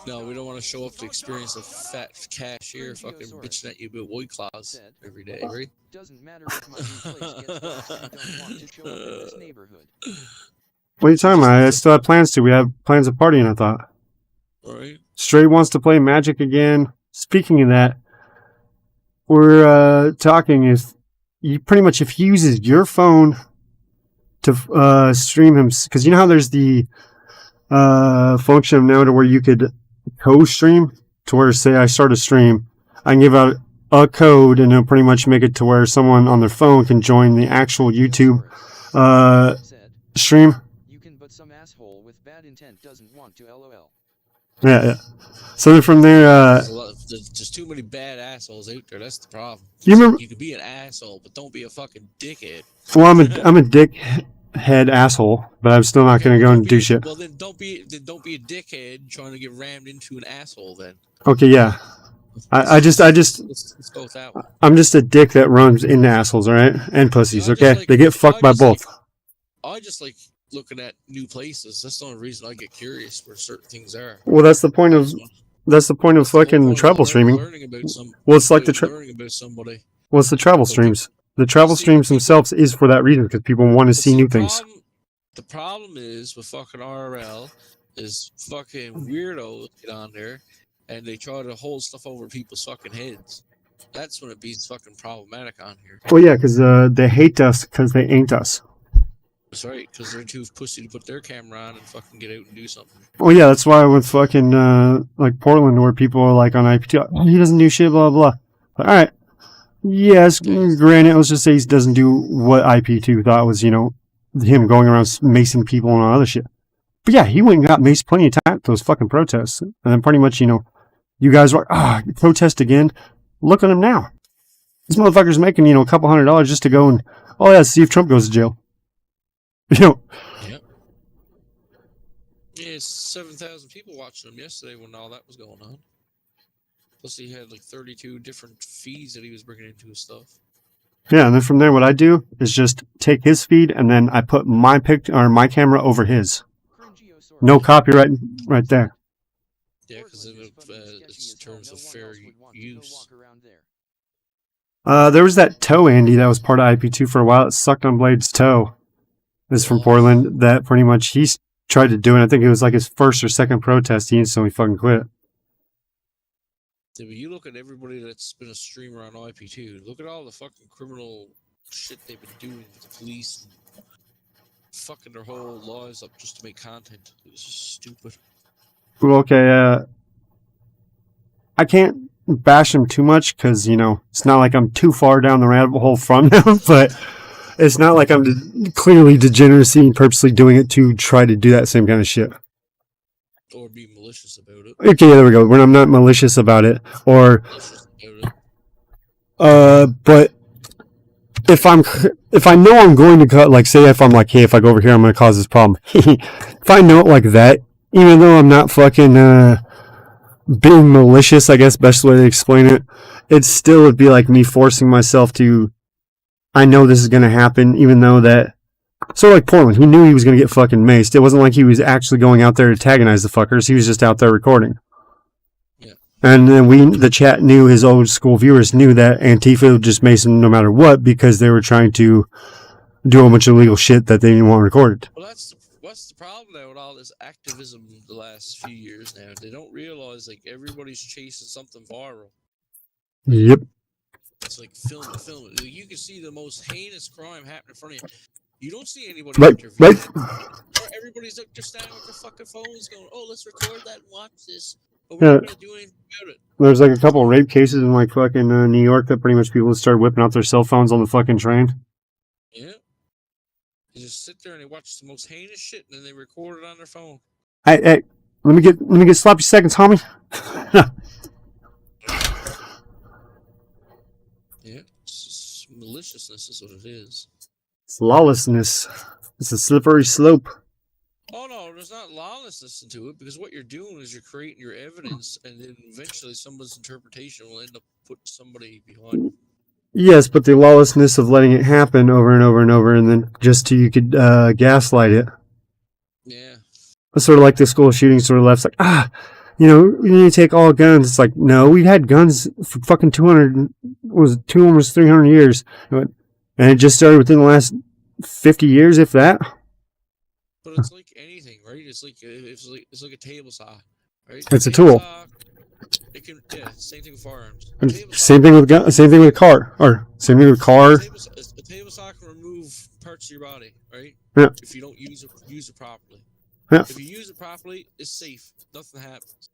No, we don't want to show up to experience a fat cashier fucking bitching at you about white claws every day, right? Doesn't matter if my new place gets robbed, I don't want to show up in this neighborhood. What are you talking about? I still have plans to. We have plans of partying, I thought. Right. Stray wants to play Magic again. Speaking of that, we're talking if you pretty much if he uses your phone to stream him, because you know how there's the function now to where you could co-stream to where, say I start a stream, I can give out a code and it'll pretty much make it to where someone on their phone can join the actual YouTube stream. You can, but some asshole with bad intent doesn't want to. LOL. Yeah. So then from there, there's just too many bad assholes out there. That's the problem. You remember? You can be an asshole, but don't be a fucking dickhead. Well, I'm a dickhead asshole, but I'm still not going to go and do shit. Well, then don't be a dickhead trying to get rammed into an asshole. Then. Okay, yeah. I just Let's go with that one. I'm just a dick that runs into assholes, all right, and pussies. Okay, they get fucked by both. I just like looking at new places. That's the only reason I get curious where certain things are. Well, that's the point of fucking travel streaming. Well, it's like learning about somebody. Well, it's the travel streams. The travel streams themselves is for that reason, because people want to see new things. The problem is with fucking RL is fucking weirdos get on there and they try to hold stuff over people's fucking heads. That's when it becomes fucking problematic on here. Well, yeah, because they hate us because they ain't us. That's right, because they're too pussy to put their camera on and fucking get out and do something. Well, yeah, that's why with fucking like Portland, where people are like on IPT, oh, he doesn't do shit, blah blah. All right, yes, granted, let's just say he doesn't do what IP2 thought was, him going around macing people and all other shit. But yeah, he went and got maced plenty of times those fucking protests, and then pretty much, you guys were protest again. Look at him now. This motherfucker's making a couple $100 just to go and see if Trump goes to jail. Yep. Yeah, 7,000 people watching him yesterday when all that was going on. Plus, he had like 32 different feeds that he was bringing into his stuff. Yeah, and then from there, what I do is just take his feed and then I put my my camera over his. No copyright right there. Yeah, because it's in terms of fair use. There was that toe Andy that was part of IP2 for a while. It sucked on Blade's toe. Is from Portland. That pretty much he tried to do it. I think it was like his first or second protest. He instantly fucking quit. Yeah, but you look at everybody that's been a streamer on IP2. Look at all the fucking criminal shit they've been doing with the police, and fucking their whole lives up just to make content. It was just stupid. Well, okay. I can't bash him too much because it's not like I'm too far down the rabbit hole from him, but. It's not like I'm clearly degeneracy and purposely doing it to try to do that same kind of shit. Or be malicious about it. Okay, there we go. When I'm not malicious about it. Or, but if I know I'm going to cut, like say if I'm like, hey, if I go over here, I'm going to cause this problem. If I know it like that, even though I'm not fucking, being malicious, I guess, best way to explain it, it still would be like me forcing myself to, I know this is going to happen, even though that... So like Portland, he knew he was going to get fucking maced. It wasn't like he was actually going out there to antagonize the fuckers. He was just out there recording. Yeah. And then the chat knew, his old school viewers knew that Antifa would just mace him no matter what because they were trying to do a bunch of illegal shit that they didn't want recorded. Well, what's the problem now with all this activism the last few years now? They don't realize like everybody's chasing something viral. Yep. It's like film. You can see the most heinous crime happen in front of you. You don't see anybody interview. Right. Everybody's just standing with their fucking phones going, oh, let's record that and watch this. But we're not going to do anything about it. There's like a couple of rape cases in like fucking New York that pretty much people started whipping out their cell phones on the fucking train. Yeah. They just sit there and they watch the most heinous shit and then they record it on their phone. Hey, let me get sloppy seconds, homie. Yeah, it's just maliciousness is what it is. It's lawlessness. It's a slippery slope. Oh no, there's not lawlessness into it because what you're doing is you're creating your evidence, and then eventually someone's interpretation will end up put somebody behind. Yes, but the lawlessness of letting it happen over and over and over, and then just so you could gaslight it. Yeah. It's sort of like the school shooting, sort of left. It's like, we need to take all guns. It's like, no, we've had guns for fucking 200, almost 300 years. And it just started within the last 50 years, if that. But it's like anything, right? It's like a table saw, right? It's a tool. Saw, it can, same thing with firearms. Same thing with gun. Same thing with car. Or same thing with car. A table saw can remove parts of your body, right? Yeah. If you don't use it properly. Yeah. If you use it properly, it's safe. Nothing happens.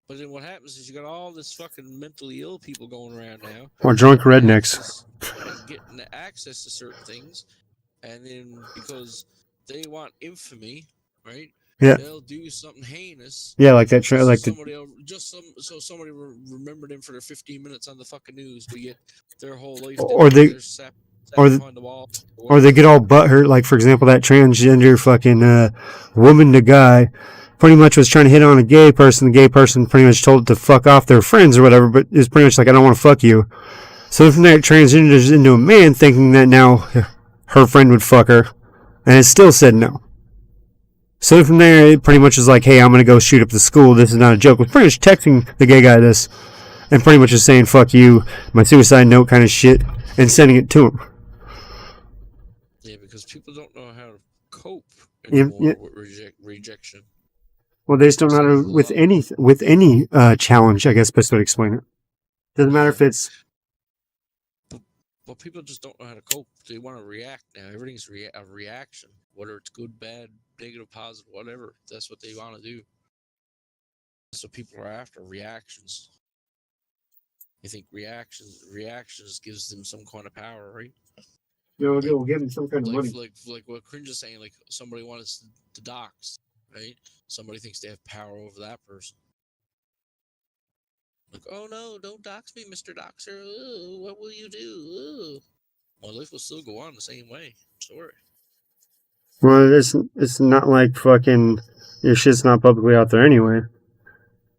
But then what happens is you got all this fucking mentally ill people going around now. Or drunk rednecks. Getting access to certain things, and then because they want infamy, right? Yeah. They'll do something heinous. Yeah, like that. So somebody remembered them for their 15 minutes on the fucking news, but yet their whole life. Or they get all butthurt. Like, for example, that transgender fucking woman to guy pretty much was trying to hit on a gay person. The gay person pretty much told it to fuck off their friends or whatever, but it's pretty much like, I don't want to fuck you. So from there, it transgenders into a man thinking that now her friend would fuck her, and it still said no. So from there, it pretty much is like, hey, I'm going to go shoot up the school. This is not a joke. We're pretty much texting the gay guy this, and pretty much just saying, fuck you, my suicide note kind of shit, and sending it to him. Yeah, because people don't know how to cope anymore with rejection. Well, they just don't know how to, with any challenge, I guess best way to explain it. Doesn't matter if it's... But people just don't know how to cope. They want to react now. Everything's a reaction. Whether it's good, bad, negative, positive, whatever. That's what they want to do. That's what people are after, reactions. You think reactions gives them some kind of power, right? We'll give them some kind of money. Like what Cringe is saying, like somebody wants to dox, right? Somebody thinks they have power over that person. Like, oh no, don't dox me, Mr. Doxer. Ooh, what will you do? Ooh. My life will still go on the same way. Sorry. Well, it's not like fucking your shit's not publicly out there anyway.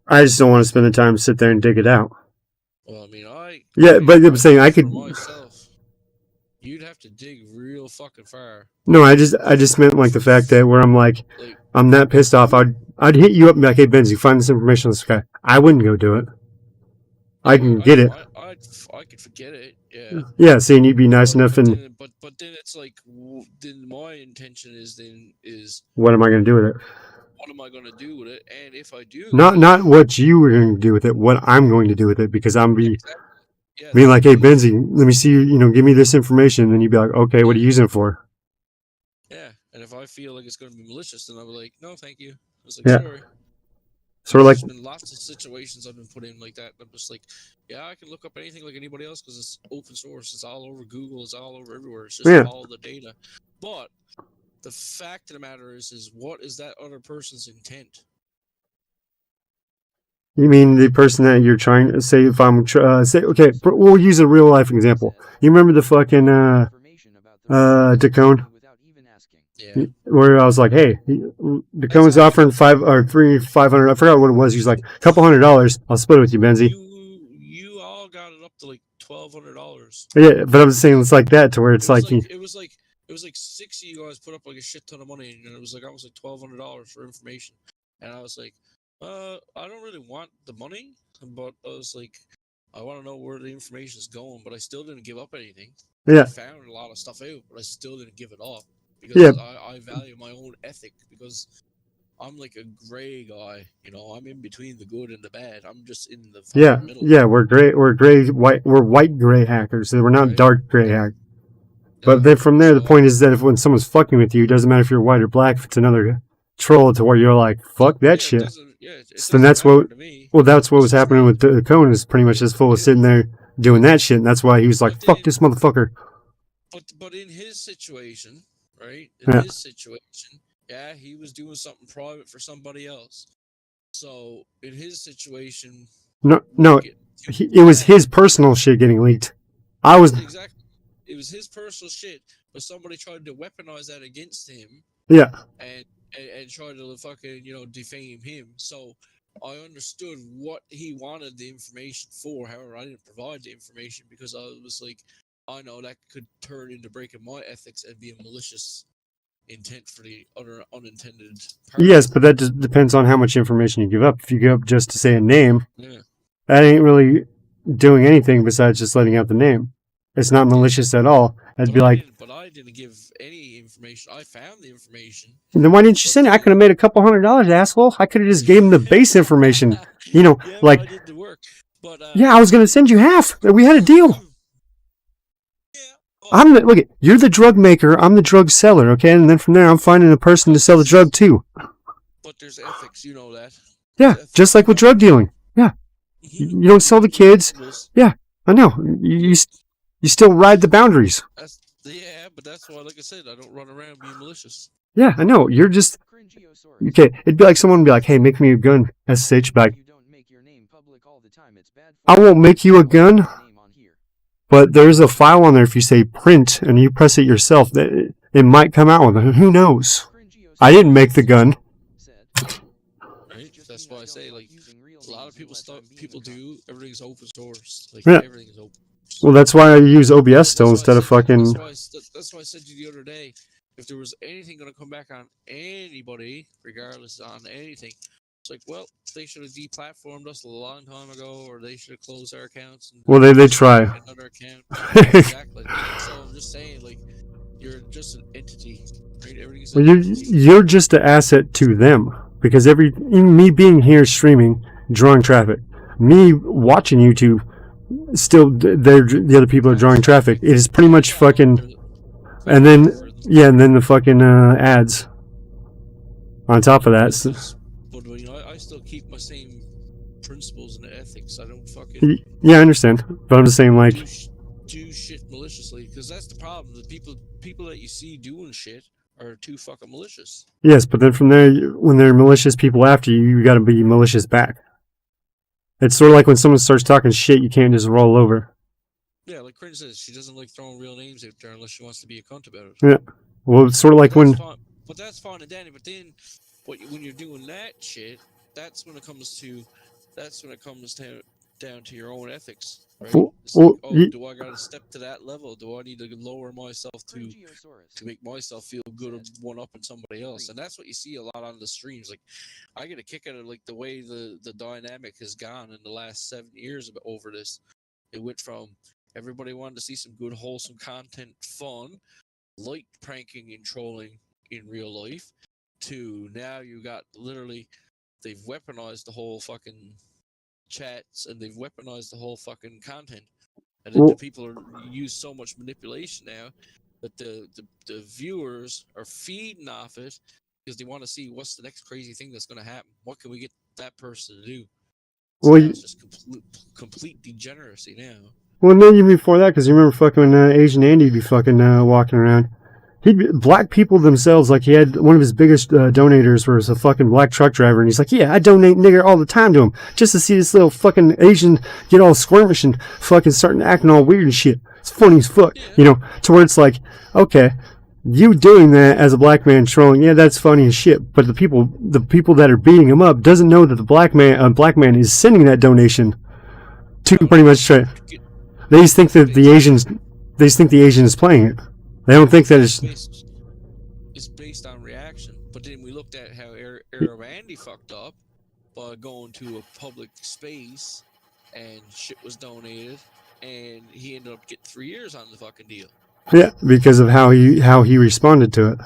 I just don't want to spend the time to sit there and dig it out. Well, I mean, but I'm saying I could. Myself, you'd have to dig real fucking far. No, I just meant like the fact that where I'm like I'm that pissed off. I'd hit you up and be like, hey, Benzie, find this information on this guy. I wouldn't go do it. I can get it. I could forget it. Yeah. Yeah, seeing you'd be nice enough and. But then it's like, then my intention is What am I going to do with it? What am I going to do with it? And if I do. Not what you were going to do with it. What I'm going to do with it, because I'm being like, hey, Benzie, let me see you. Give me this information, and you'd be like, okay, what are you using it for? Yeah, and if I feel like it's going to be malicious, then I'll be like, no, thank you. I was like, Yeah. sorry. So we're like, There's been lots of situations I've been put in like that. I'm just like, yeah, I can look up anything like anybody else because it's open source. It's all over Google. It's all over everywhere. It's just all the data. But the fact of the matter is what is that other person's intent? you mean the person that you're trying to say? If I'm okay, we'll use a real life example. You remember the fucking Dacone? Yeah. Where I was like, hey, Dacone's offering $500. I forgot what it was. He's like, $200. I'll split it with you, Benzie. You all got it up to like $1,200. Yeah, but I'm just saying it's like that to where it's like it was like 6 of you guys put up like a shit ton of money, and it was like almost like $1,200 for information. And I was like, I don't really want the money, but I was like, I want to know where the information is going, but I still didn't give up anything. Yeah. I found a lot of stuff out, but I still didn't give it up. Because I value my own ethic, because I'm like a gray guy, I'm in between the good and the bad. I'm just in the middle. Yeah, we're white gray hackers. So we're not dark gray hackers. But then from there, the point is that when someone's fucking with you, it doesn't matter if you're white or black. If it's another troll to where you're like, fuck that shit. So then that's what was happening with the Cone, is pretty much just full of sitting there doing that shit, and that's why he was like, fuck this motherfucker. But in his situation. Right? In his situation, he was doing something private for somebody else. So, in his situation... No, it was his personal shit getting leaked. Exactly. It was his personal shit, but somebody tried to weaponize that against him. Yeah. And tried to fucking, defame him. So, I understood what he wanted the information for. However, I didn't provide the information because I was like, I know that could turn into breaking my ethics and be a malicious intent for the other unintended party. Yes, but that just depends on how much information you give up. If you give up just to say a name, Yeah. that ain't really doing anything besides just letting out the name. It's not malicious at all. I'd be like, But I didn't give any information. I found the information. then why didn't you send it? I could have made a couple $100, asshole. I could have just gave him the base information. You know, Yeah, like, but I did the work. But yeah, I was going to send you half. We had a deal. Look at, you're the drug maker, I'm the drug seller, okay? And then from there, I'm finding a person to sell the drug to. But there's ethics, you know that. Yeah, just like with drug dealing. Yeah. You don't sell to kids. Yeah, I know. You still ride the boundaries. Yeah, but that's why, like I said, I don't run around being malicious. Yeah, I know. You're just... Okay, it'd be like someone would be like, hey, make me a gun, S.S.H. Like, I won't make you a gun, but there's a file on there if you say print and you press it yourself, that it might come out with it. Who knows? I didn't make the gun. Right? That's why I say, like, a lot of people do, everything's open source. Like, Yeah. everything is open. Well, that's why I use OBS still instead of fucking... That's why I said to you the other day, if there was anything going to come back on anybody, regardless on anything, it's like, well, they should have deplatformed us a long time ago, or they should have closed our accounts. And Well, they try. Another account. Exactly. So I'm just saying, like, you're just an entity, right? Everything's Well, you're just an asset to them, because me being here streaming, drawing traffic, me watching YouTube, still the other people are drawing traffic. It is pretty much fucking, and then the fucking ads on top of that. So, but you know, I still keep my same principles and ethics. I don't fucking yeah, I understand, but I'm just saying, like, do shit maliciously, because that's the problem. The people that you see doing shit are too fucking malicious. Yes, but then from there, when they're malicious people after you, you got to be malicious back. It's sort of like when someone starts talking shit, you can't just roll over. Yeah, like Printen says, she doesn't like throwing real names out there unless she wants to be a cunt about it. Yeah, well, it's sort of like when... But that's fine and dandy, but then when you're doing that shit, that's when it comes down to your own ethics, right? It's like, do I gotta step to that level? Do I need to lower myself to make myself feel good of one-upping somebody else? And that's what you see a lot on the streams. Like, I get a kick out of, like, the way the dynamic has gone in the last 7 years over this. It went from everybody wanted to see some good, wholesome content, fun, light pranking and trolling in real life, to now you got literally, they've weaponized the whole fucking chats and they've weaponized the whole fucking content, and then the people use so much manipulation now that the viewers are feeding off it because they want to see what's the next crazy thing that's going to happen. What can we get that person to do? So it's just complete degeneracy now. Well, no, even before that, because you remember fucking Asian Andy be fucking walking around. Black people themselves, like, he had one of his biggest donators was a fucking black truck driver, and he's like, yeah, I donate nigger all the time to him, just to see this little fucking Asian get all squirmish and fucking starting acting all weird and shit. It's funny as fuck, you know, to where it's like, okay, you doing that as a black man trolling, yeah, that's funny as shit, but the people that are beating him up doesn't know that the black man is sending that donation to pretty much try. They just think that the Asian is playing it. They don't think that it's based on reaction. But then we looked at how Arab Andy fucked up by going to a public space and shit was donated, and he ended up getting 3 years on the fucking deal. Yeah, because of how he responded to it.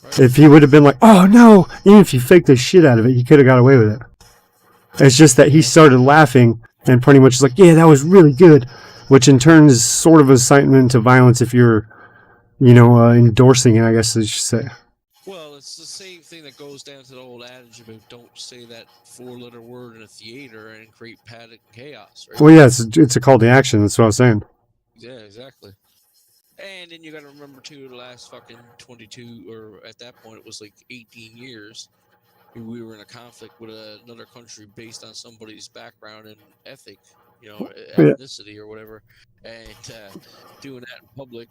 Right. If he would have been like, oh no, even if he faked the shit out of it, he could have got away with it. It's just that he started laughing and pretty much like, yeah, that was really good, which in turn is sort of a incitement to violence if you're, you know, endorsing it, I guess I should say. Well, it's the same thing that goes down to the old adage about don't say that 4-letter word in a theater and create panic and chaos, right? Well, yeah, it's a call to action. That's what I was saying. Yeah, exactly. And then you got to remember, too, the last fucking 22, or at that point it was like 18 years, we were in a conflict with another country based on somebody's background and ethic, you know, ethnicity or whatever, and doing that in public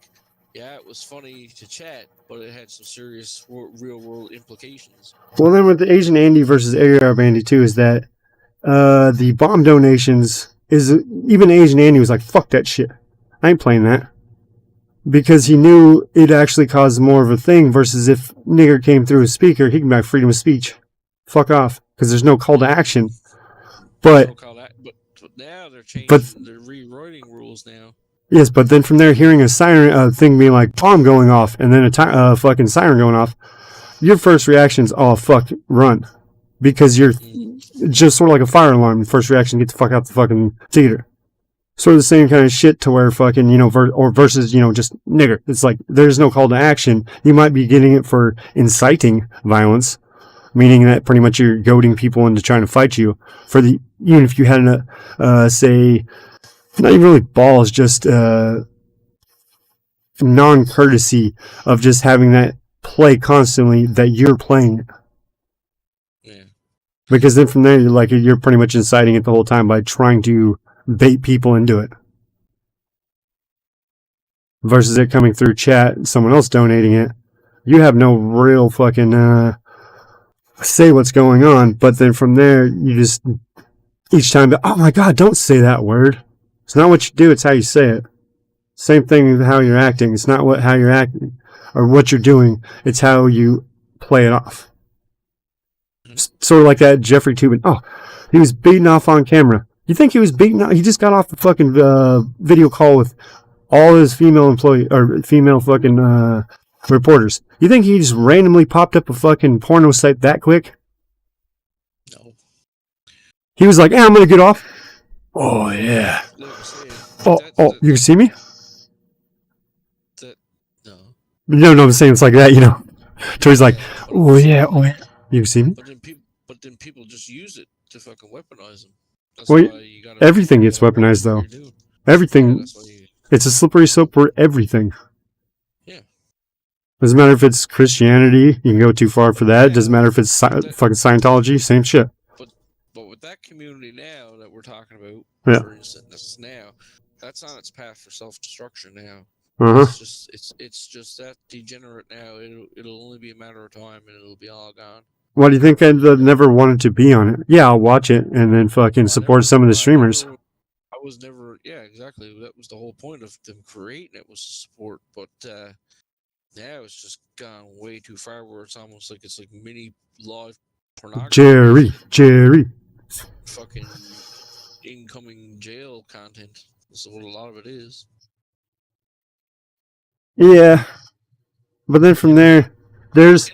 Yeah, it was funny to chat, but it had some serious real world implications. Well, then with the Asian Andy versus Arab Andy too, is that the bomb donations is even Asian Andy was like, fuck that shit. I ain't playing that. Because he knew it actually caused more of a thing versus if nigger came through a speaker, he can be like freedom of speech. Fuck off. Because there's no call to action. But now they're changing, they're rewriting rules now. Yes, but then from there, hearing a siren thing being like bomb going off and then a fucking siren going off, your first reaction is, oh, fuck, run. Because you're just sort of like a fire alarm. First reaction, get the fuck out the fucking theater. Sort of the same kind of shit to where fucking, you know, versus, you know, just nigger. It's like, there's no call to action. You might be getting it for inciting violence, meaning that pretty much you're goading people into trying to fight you. Even if you had say, not even really balls, just non-courtesy of just having that play constantly that you're playing it. Yeah. Because then from there, you're pretty much inciting it the whole time by trying to bait people into it. Versus it coming through chat, someone else donating it. You have no real fucking say what's going on, but then from there, you just each time, oh my god, don't say that word. It's not what you do, it's how you say it. Same thing with how you're acting. It's not how you're acting or what you're doing. It's how you play it off. Sort of like that Jeffrey Tubin. Oh, he was beaten off on camera. You think he was beaten off? He just got off the fucking video call with all his female fucking reporters. You think he just randomly popped up a fucking porno site that quick? No. He was like, yeah, I'm gonna get off. Oh, yeah. Oh, you can see me? No, I'm saying it's like that, you know. So he's like, oh, yeah. You can see me? But then people just use it to fucking weaponize them. That's Well, why you gotta everything gets weaponized, though. Everything. It's a slippery slope for everything. Yeah. Doesn't matter if it's Christianity, you can go too far for that. Doesn't matter if it's fucking Scientology, same shit. But with that community now that we're talking about, Yeah. for instance, now, that's on its path for self-destruction now. Uh-huh. It's just that degenerate now. It'll only be a matter of time and it'll be all gone. Why do you think I never wanted to be on it? Yeah, I'll watch it and then fucking support some of the streamers. I was never, yeah, exactly. That was the whole point of them creating it, was to support. But now it's just gone way too far where it's almost like it's like mini live pornography. Jerry. Fucking incoming jail content. That's what a lot of it is. Yeah. But then from there, there's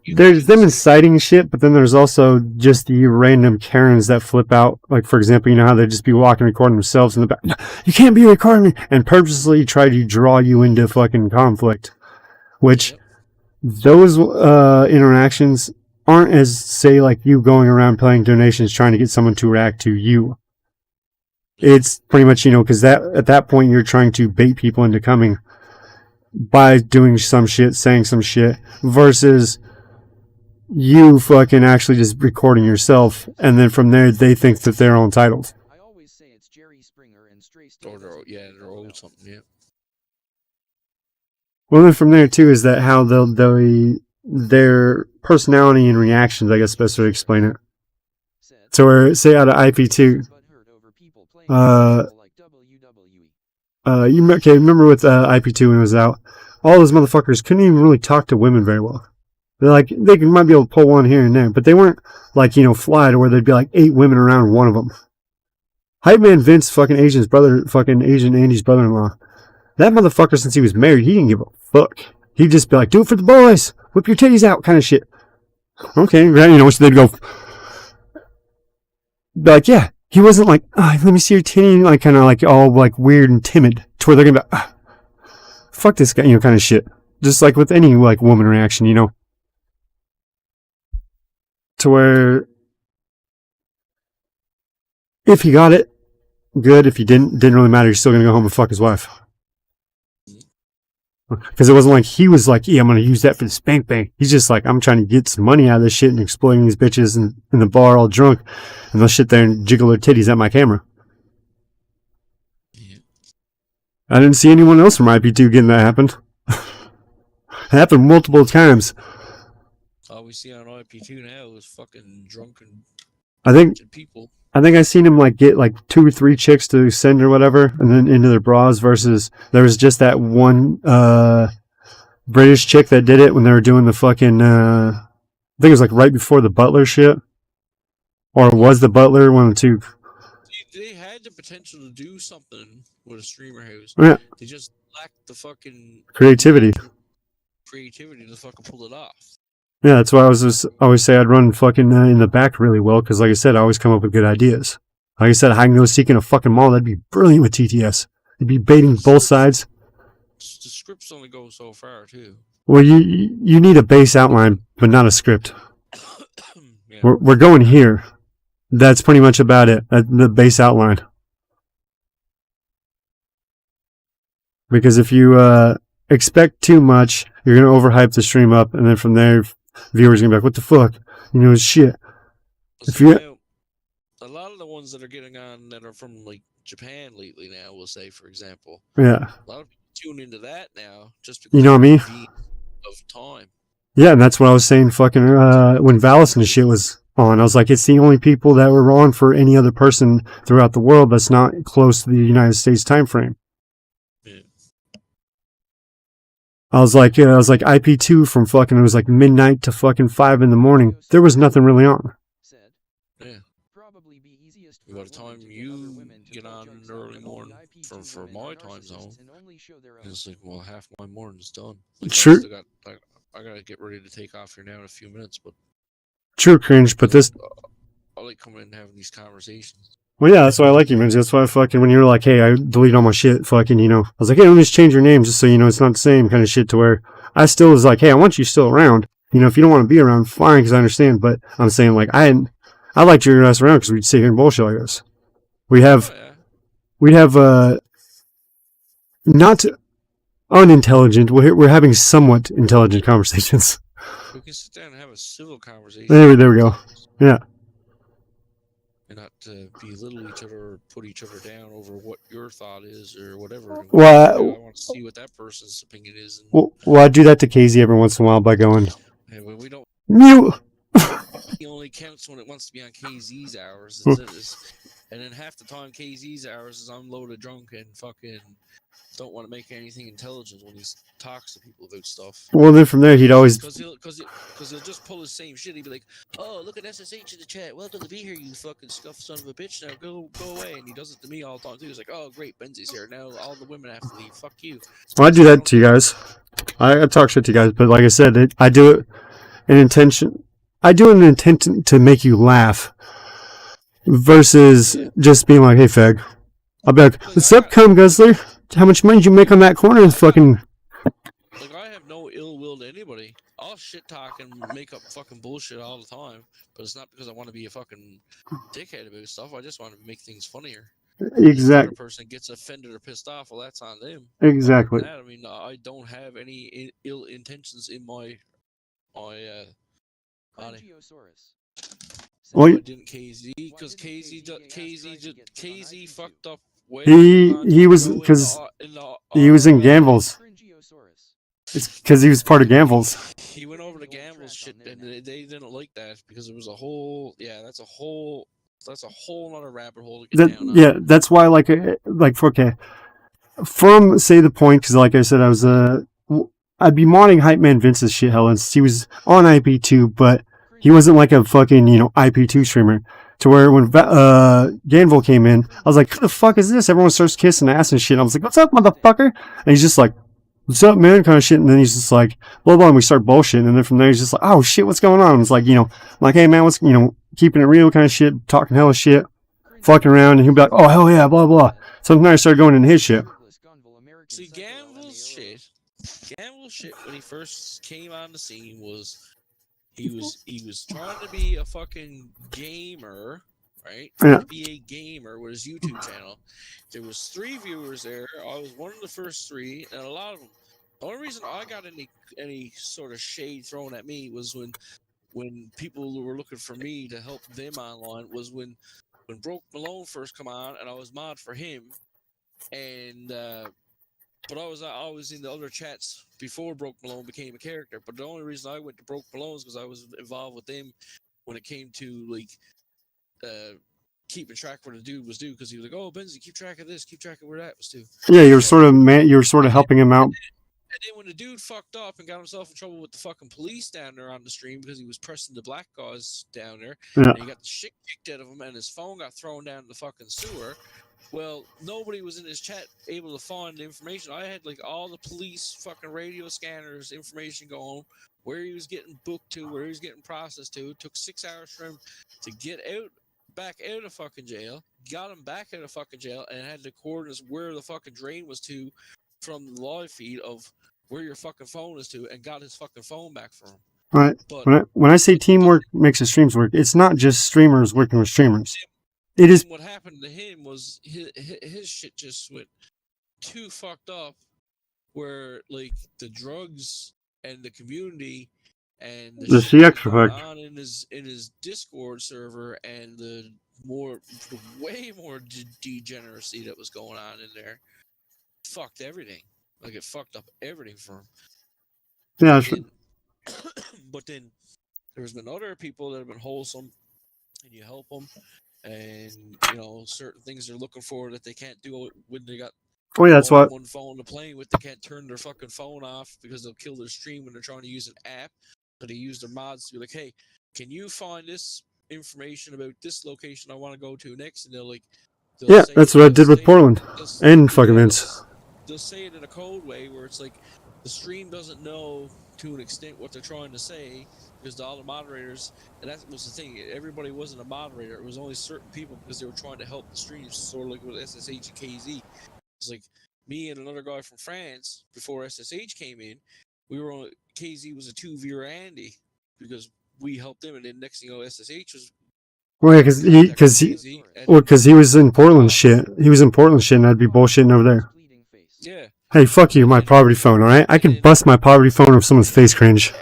them inciting shit, but then there's also just the random Karens that flip out. Like, for example, you know how they just be walking, recording themselves in the back. You can't be recording me! And purposely try to draw you into fucking conflict. Which, those interactions aren't as, say, like you going around playing donations trying to get someone to react to you. It's pretty much, you know, because at that point you're trying to bait people into coming by doing some shit, saying some shit, versus you fucking actually just recording yourself, and then from there they think that they're all entitled. I always say it's Jerry Springer and Stray They're old something, yeah. Well, then from there too is that how their personality and reactions, I guess, best way to explain it. So, where, say out of IP2, remember with IP2 when it was out, all those motherfuckers couldn't even really talk to women very well. They're like, might be able to pull one here and there, but they weren't like, you know, fly to where there'd be like 8 women around one of them. Hype Man Vince, fucking Asian Andy's brother-in-law, that motherfucker, since he was married, he didn't give a fuck. He'd just be like, do it for the boys, whip your titties out, kind of shit. Okay, you know, so they'd go, be like, yeah. He wasn't like, let me see your titty, like kind of like all like weird and timid, to where they're gonna be like, fuck this guy, you know, kind of shit. Just like with any like woman reaction, you know. To where if he got it, good. If he didn't really matter. He's still gonna go home and fuck his wife. Because it wasn't like he was like, yeah, I'm gonna use that for the spank bank. He's just like, I'm trying to get some money out of this shit and exploiting these bitches in the bar all drunk, and they'll sit there and jiggle their titties at my camera. I didn't see anyone else from IP2 getting that happen. It happened multiple times. All we see on IP2 now is fucking drunken I think people. I think I seen him like get like 2 or 3 chicks to send or whatever, and then into their bras. Versus there was just that one British chick that did it when they were doing the fucking. I think it was like right before the Butler shit, or was the Butler one of the two? They had the potential to do something with a streamer house. Yeah. They just lacked the fucking Creativity. creativity to fucking pull it off. Yeah, that's why I was just always say I'd run fucking in the back really well, because like I said, I always come up with good ideas. Like I said, I can go seek in a fucking mall. That'd be brilliant with TTS. You'd be baiting both sides. The scripts only go so far too. Well, you need a base outline, but not a script. Yeah. We're going here. That's pretty much about it. The base outline. Because if you expect too much, you're gonna overhype the stream up, and then from there, viewers are gonna be like, "What the fuck?" You know, it's shit. If you A lot of the ones that are getting on that are from like Japan lately now, we'll say, for example. Yeah. A lot of people tune into that now just because You know what I mean? of time. Yeah, and that's what I was saying fucking when Valis and shit was on. I was like, it's the only people that were on for any other person throughout the world that's not close to the United States time frame. Yeah. I was like IP2 from fucking, it was like midnight to fucking 5 in the morning. There was nothing really on. Yeah. By the time you get on early morning for my time zone, it's like, well, half my morning's done. Like, True. I gotta get ready to take off here now in a few minutes, but True cringe, but this. I like coming in and having these conversations. Well, yeah, that's why I like you, man. That's why fucking when you were like, hey, I delete all my shit, fucking, you know, I was like, hey, let me just change your name just so you know it's not the same kind of shit, to where I still was like, hey, I want you still around. You know, if you don't want to be around, fine, because I understand. But I'm saying, like, I liked your ass around because we'd sit here and bullshit like this. We'd have not unintelligent. We're having somewhat intelligent conversations. We can sit down and have a civil conversation. There we go. Yeah. And not belittle each other or put each other down over what your thought is or whatever. Well, I want to see what that person's opinion is. Well, I do that to KZ every once in a while by going, And when we don't. mute. He only counts when it wants to be on KZ's hours. And then half the time KZ's hours is I'm loaded drunk and fucking don't want to make anything intelligent when he talks to people about stuff. Well, then from there he'd always. Because he'll just pull the same shit. He'd be like, "Oh, look at S.S.H in the chat. Welcome to be here, you fucking scuffed son of a bitch. Now go away." And he does it to me all the time too. He's like, "Oh, great, Benzi's here. Now all the women have to leave. Fuck you." Well, I do that to you guys. I talk shit to you guys, but like I said, I do it in intention. I do it in intention to make you laugh, versus just being like, "Hey, fag." I'll be like, "What's up, cum guzzler? How much money did you make on that corner?" And fucking. Like, I have no ill will to anybody. I'll shit talk and make up fucking bullshit all the time, but it's not because I want to be a fucking dickhead about stuff. I just want to make things funnier. Exactly. If the other person gets offended or pissed off, well, that's on them. Exactly. That, I mean, I don't have any ill intentions in my body. Well, I didn't KZ because KZ fucked up. He was because he was in Gambles. It's because he was part of Gambles. He went over to Gambles shit, and they didn't like that because it was a whole. Yeah, that's a whole other rabbit hole to get down on. Yeah, that's why okay, from say the point, because like I said, I'd be modding Hype Man Vince's shit hell, and he was on IP2, but he wasn't like a fucking IP2 streamer. To where when Ganville came in, I was like, "Who the fuck is this?" Everyone starts kissing ass and shit. I was like, "What's up, motherfucker?" And he's just like, "What's up, man?" kind of shit. And then he's just like, blah blah. And we start bullshitting. And then from there, he's just like, "Oh shit, what's going on?" It's like, I'm like, "Hey man, what's keeping it real kind of shit, talking hella shit, fucking around." And he'll be like, "Oh hell yeah, blah blah." So then I started going into his shit. See, Gamville's shit when he first came on the scene was. He was trying to be a fucking gamer, right? Yeah. To be a gamer with his YouTube channel. There was 3 viewers there. I was one of the first 3, and a lot of them. The only reason I got any sort of shade thrown at me was when people were looking for me to help them online was when Broke Malone first come on, and I was mod for him, and But I was always in the other chats before Broke Malone became a character. But the only reason I went to Broke Malone is because I was involved with them when it came to like keeping track where the dude was due. Because he was like, "Oh, Benzie, keep track of this, keep track of where that was due." Yeah, you were sort of helping him out. And then when the dude fucked up and got himself in trouble with the fucking police down there on the stream because he was pressing the black guys down there, Yeah. and he got the shit kicked out of him, and his phone got thrown down the fucking sewer. Well, nobody was in his chat able to find the information. I had like all the police fucking radio scanners information going, where he was getting booked to, where he was getting processed to. It took 6 hours for him to get back out of fucking jail, got him back out of fucking jail, and had the coordinates where the fucking drain was to from the live feed of where your fucking phone is to, and got his fucking phone back for him. Right. But When I say teamwork makes the streams work, it's not just streamers working with streamers. It is. What happened to him was his shit just went too fucked up, where like the drugs and the community and The shit CX that was going effect. on in his Discord server and the way more degeneracy that was going on in there fucked everything. Like it fucked up everything for him. Yeah. But then there's been other people that have been wholesome, and you help them, and certain things they're looking for that they can't do when they got Oh yeah, that's what. one phone to play with. They can't turn their fucking phone off because they'll kill their stream when they're trying to use an app. So they use their mods to be like, "Hey, can you find this information about this location I want to go to next?" And they'll Yeah, say that's it- what I they'll did with say it- Portland they'll- and fucking yeah, Vince. They'll say it in a code way where it's like the stream doesn't know to an extent what they're trying to say because all the moderators, and that was the thing, everybody wasn't a moderator. It was only certain people because they were trying to help the streams, sort of like with S.S.H and KZ. It's like me and another guy from France before S.S.H came in. We were on KZ was a 2v Andy because we helped him, and then next thing you know, S.S.H was. Well, yeah, because he was in Portland shit. He was in Portland shit, and I'd be bullshitting over there. Yeah. Hey, fuck you, my poverty phone. All right, I can bust my poverty phone if someone's face cringe.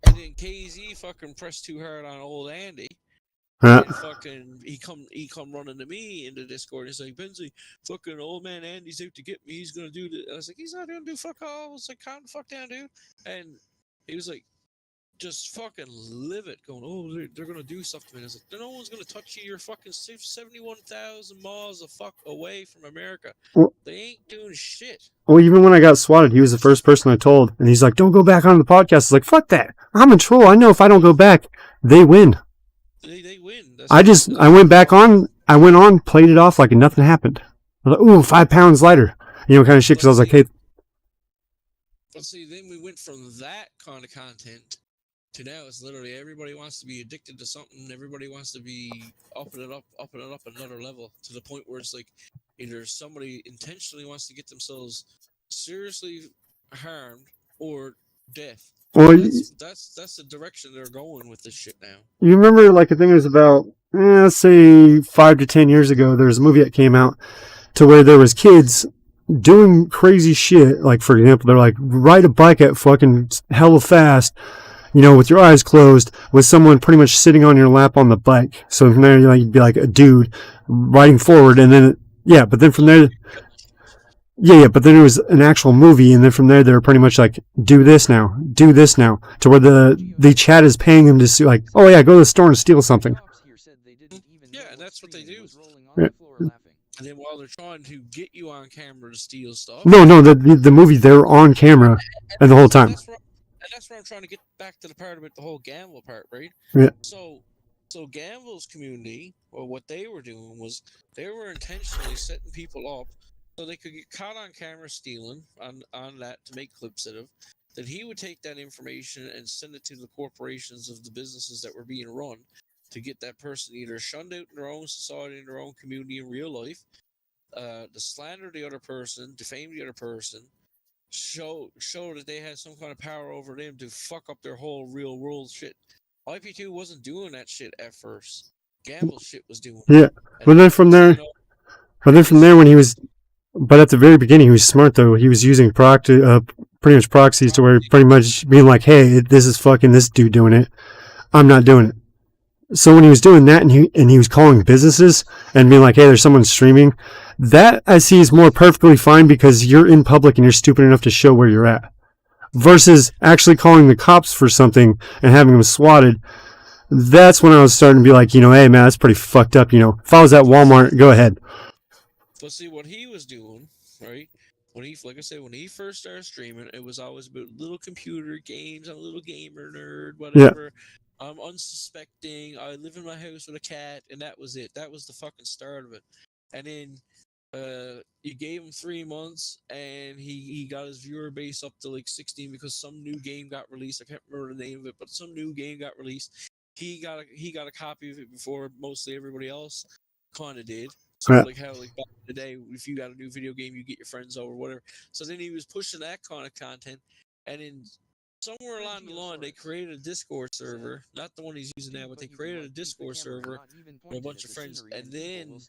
And then KZ fucking pressed too hard on old Andy. Yeah. And fucking he come running to me in the Discord. He's like, "Benzie, fucking old man Andy's out to get me. He's gonna do the." I was like, "He's not gonna do fuck all." I was like, "Calm the fuck down, dude." And he was like, just fucking livid, going, "Oh, they're gonna do something." And I was like, "No one's gonna touch you. You're fucking 71,000 miles away from America. Well- They ain't doing shit." Well, even when I got swatted, he was the first person I told, and he's like, "Don't go back on the podcast." I was like, "Fuck that! I'm a troll. I know if I don't go back, they win." They win. I went back on. I went on, played it off like nothing happened. I was like, "Ooh, 5 pounds lighter," kind of shit. Because I was like, "Hey." But see, then we went from that kind of content to now it's literally everybody wants to be addicted to something. Everybody wants to be upping it up another level to the point where it's like either somebody intentionally wants to get themselves seriously harmed or death. Well, That's the direction they're going with this shit now. You remember, like, I think it was about, let's say 5 to 10 years ago, there was a movie that came out to where there was kids doing crazy shit. Like, for example, they're like, ride a bike at fucking hella fast, with your eyes closed, with someone pretty much sitting on your lap on the bike. So from there, you'd be like a dude riding forward, and then, but then from there, but then it was an actual movie, and then from there, they're pretty much like, do this now, to where the chat is paying them to like, oh yeah, go to the store and steal something. Yeah, and that's what they do. Yeah. And then while they're trying to get you on camera to steal stuff. No, the movie, they're on camera, and the whole time. That's where I'm trying to get back to the part about the whole gamble part, right? Yeah. So Gamble's community, or what they were doing was they were intentionally setting people up so they could get caught on camera stealing on that to make clips of. Then he would take that information and send it to the corporations of the businesses that were being run to get that person either shunned out in their own society, in their own community in real life, to slander the other person, defame the other person, show that they had some kind of power over them to fuck up their whole real world shit. IP2 wasn't doing that shit at first. Gamble shit was doing it. Yeah, but then from there, when he was, but at the very beginning he was smart though. He was using pretty much proxies to where pretty much being like, "Hey, this is fucking this dude doing it. I'm not doing it." So when he was doing that and he was calling businesses and being like, hey, there's someone streaming, that I see is more perfectly fine because you're in public and you're stupid enough to show where you're at. Versus actually calling the cops for something and having them swatted. That's when I was starting to be like, hey, man, that's pretty fucked up. If I was at Walmart, go ahead. But see what he was doing, right? Like I said, when he first started streaming, it was always about little computer games. I'm a little gamer nerd, whatever. I'm unsuspecting. I live in my house with a cat, and that was it. That was the fucking start of it. And then you gave him 3 months, and he got his viewer base up to like 16 because some new game got released. I can't remember the name of it, but some new game got released. He got a copy of it before mostly everybody else kind of did. So like how like back in the day, if you got a new video game, you get your friends over, whatever. So then he was pushing that kind of content, and then somewhere along the line, they created a Discord server, not the one he's using now, but they created a Discord server with a bunch of friends, and then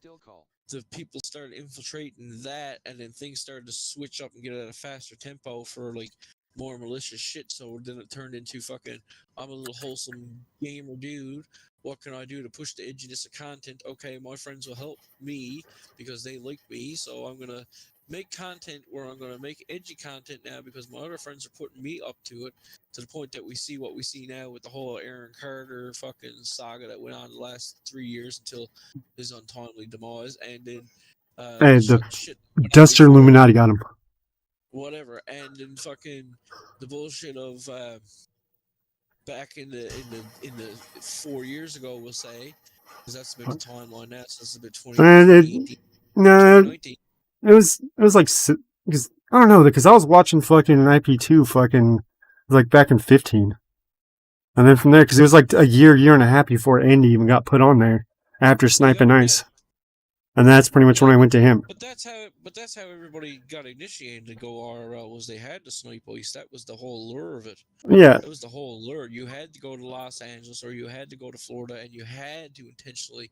the people started infiltrating that, and then things started to switch up and get at a faster tempo for like more malicious shit. So then it turned into fucking, I'm a little wholesome gamer dude. What can I do to push the edginess of content? Okay, my friends will help me because they like me, so I'm gonna make content where I'm gonna make edgy content now because my other friends are putting me up to it, to the point that we see what we see now with the whole Aaron Carter fucking saga that went on the last 3 years until his untimely demise, and then Hey, the Duster Illuminati got him. Whatever, and then fucking the bullshit of back in the 4 years ago, we'll say, because that's been the timeline now, so it's a bit 2018. No, it was like, because I don't know, because I was watching fucking IP2 fucking like back in 15, and then from there, because it was like a year and a half before Andy even got put on there after Sniping Ice, and that's pretty much when I went to him. But that's how everybody got initiated to go RRL, was they had to snipe ice. That was the whole lure of it. Yeah. That was the whole lure. You had to go to Los Angeles or you had to go to Florida, and you had to intentionally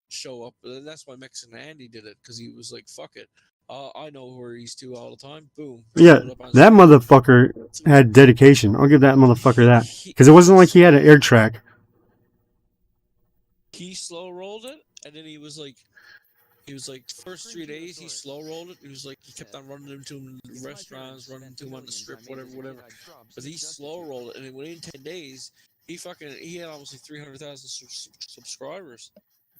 show up. And that's why Mexican Andy did it, because he was like, fuck it. I know where he's to all the time. Boom. Yeah, that motherfucker had dedication. I'll give that motherfucker that. Because it wasn't like he had an air track. He slow rolled it, and then he was like, first 3 days he slow rolled it. He was like, he kept on running into him in restaurants, running into him on the strip, whatever. But he slow rolled it, and then within 10 days, he had almost like 300,000 subscribers.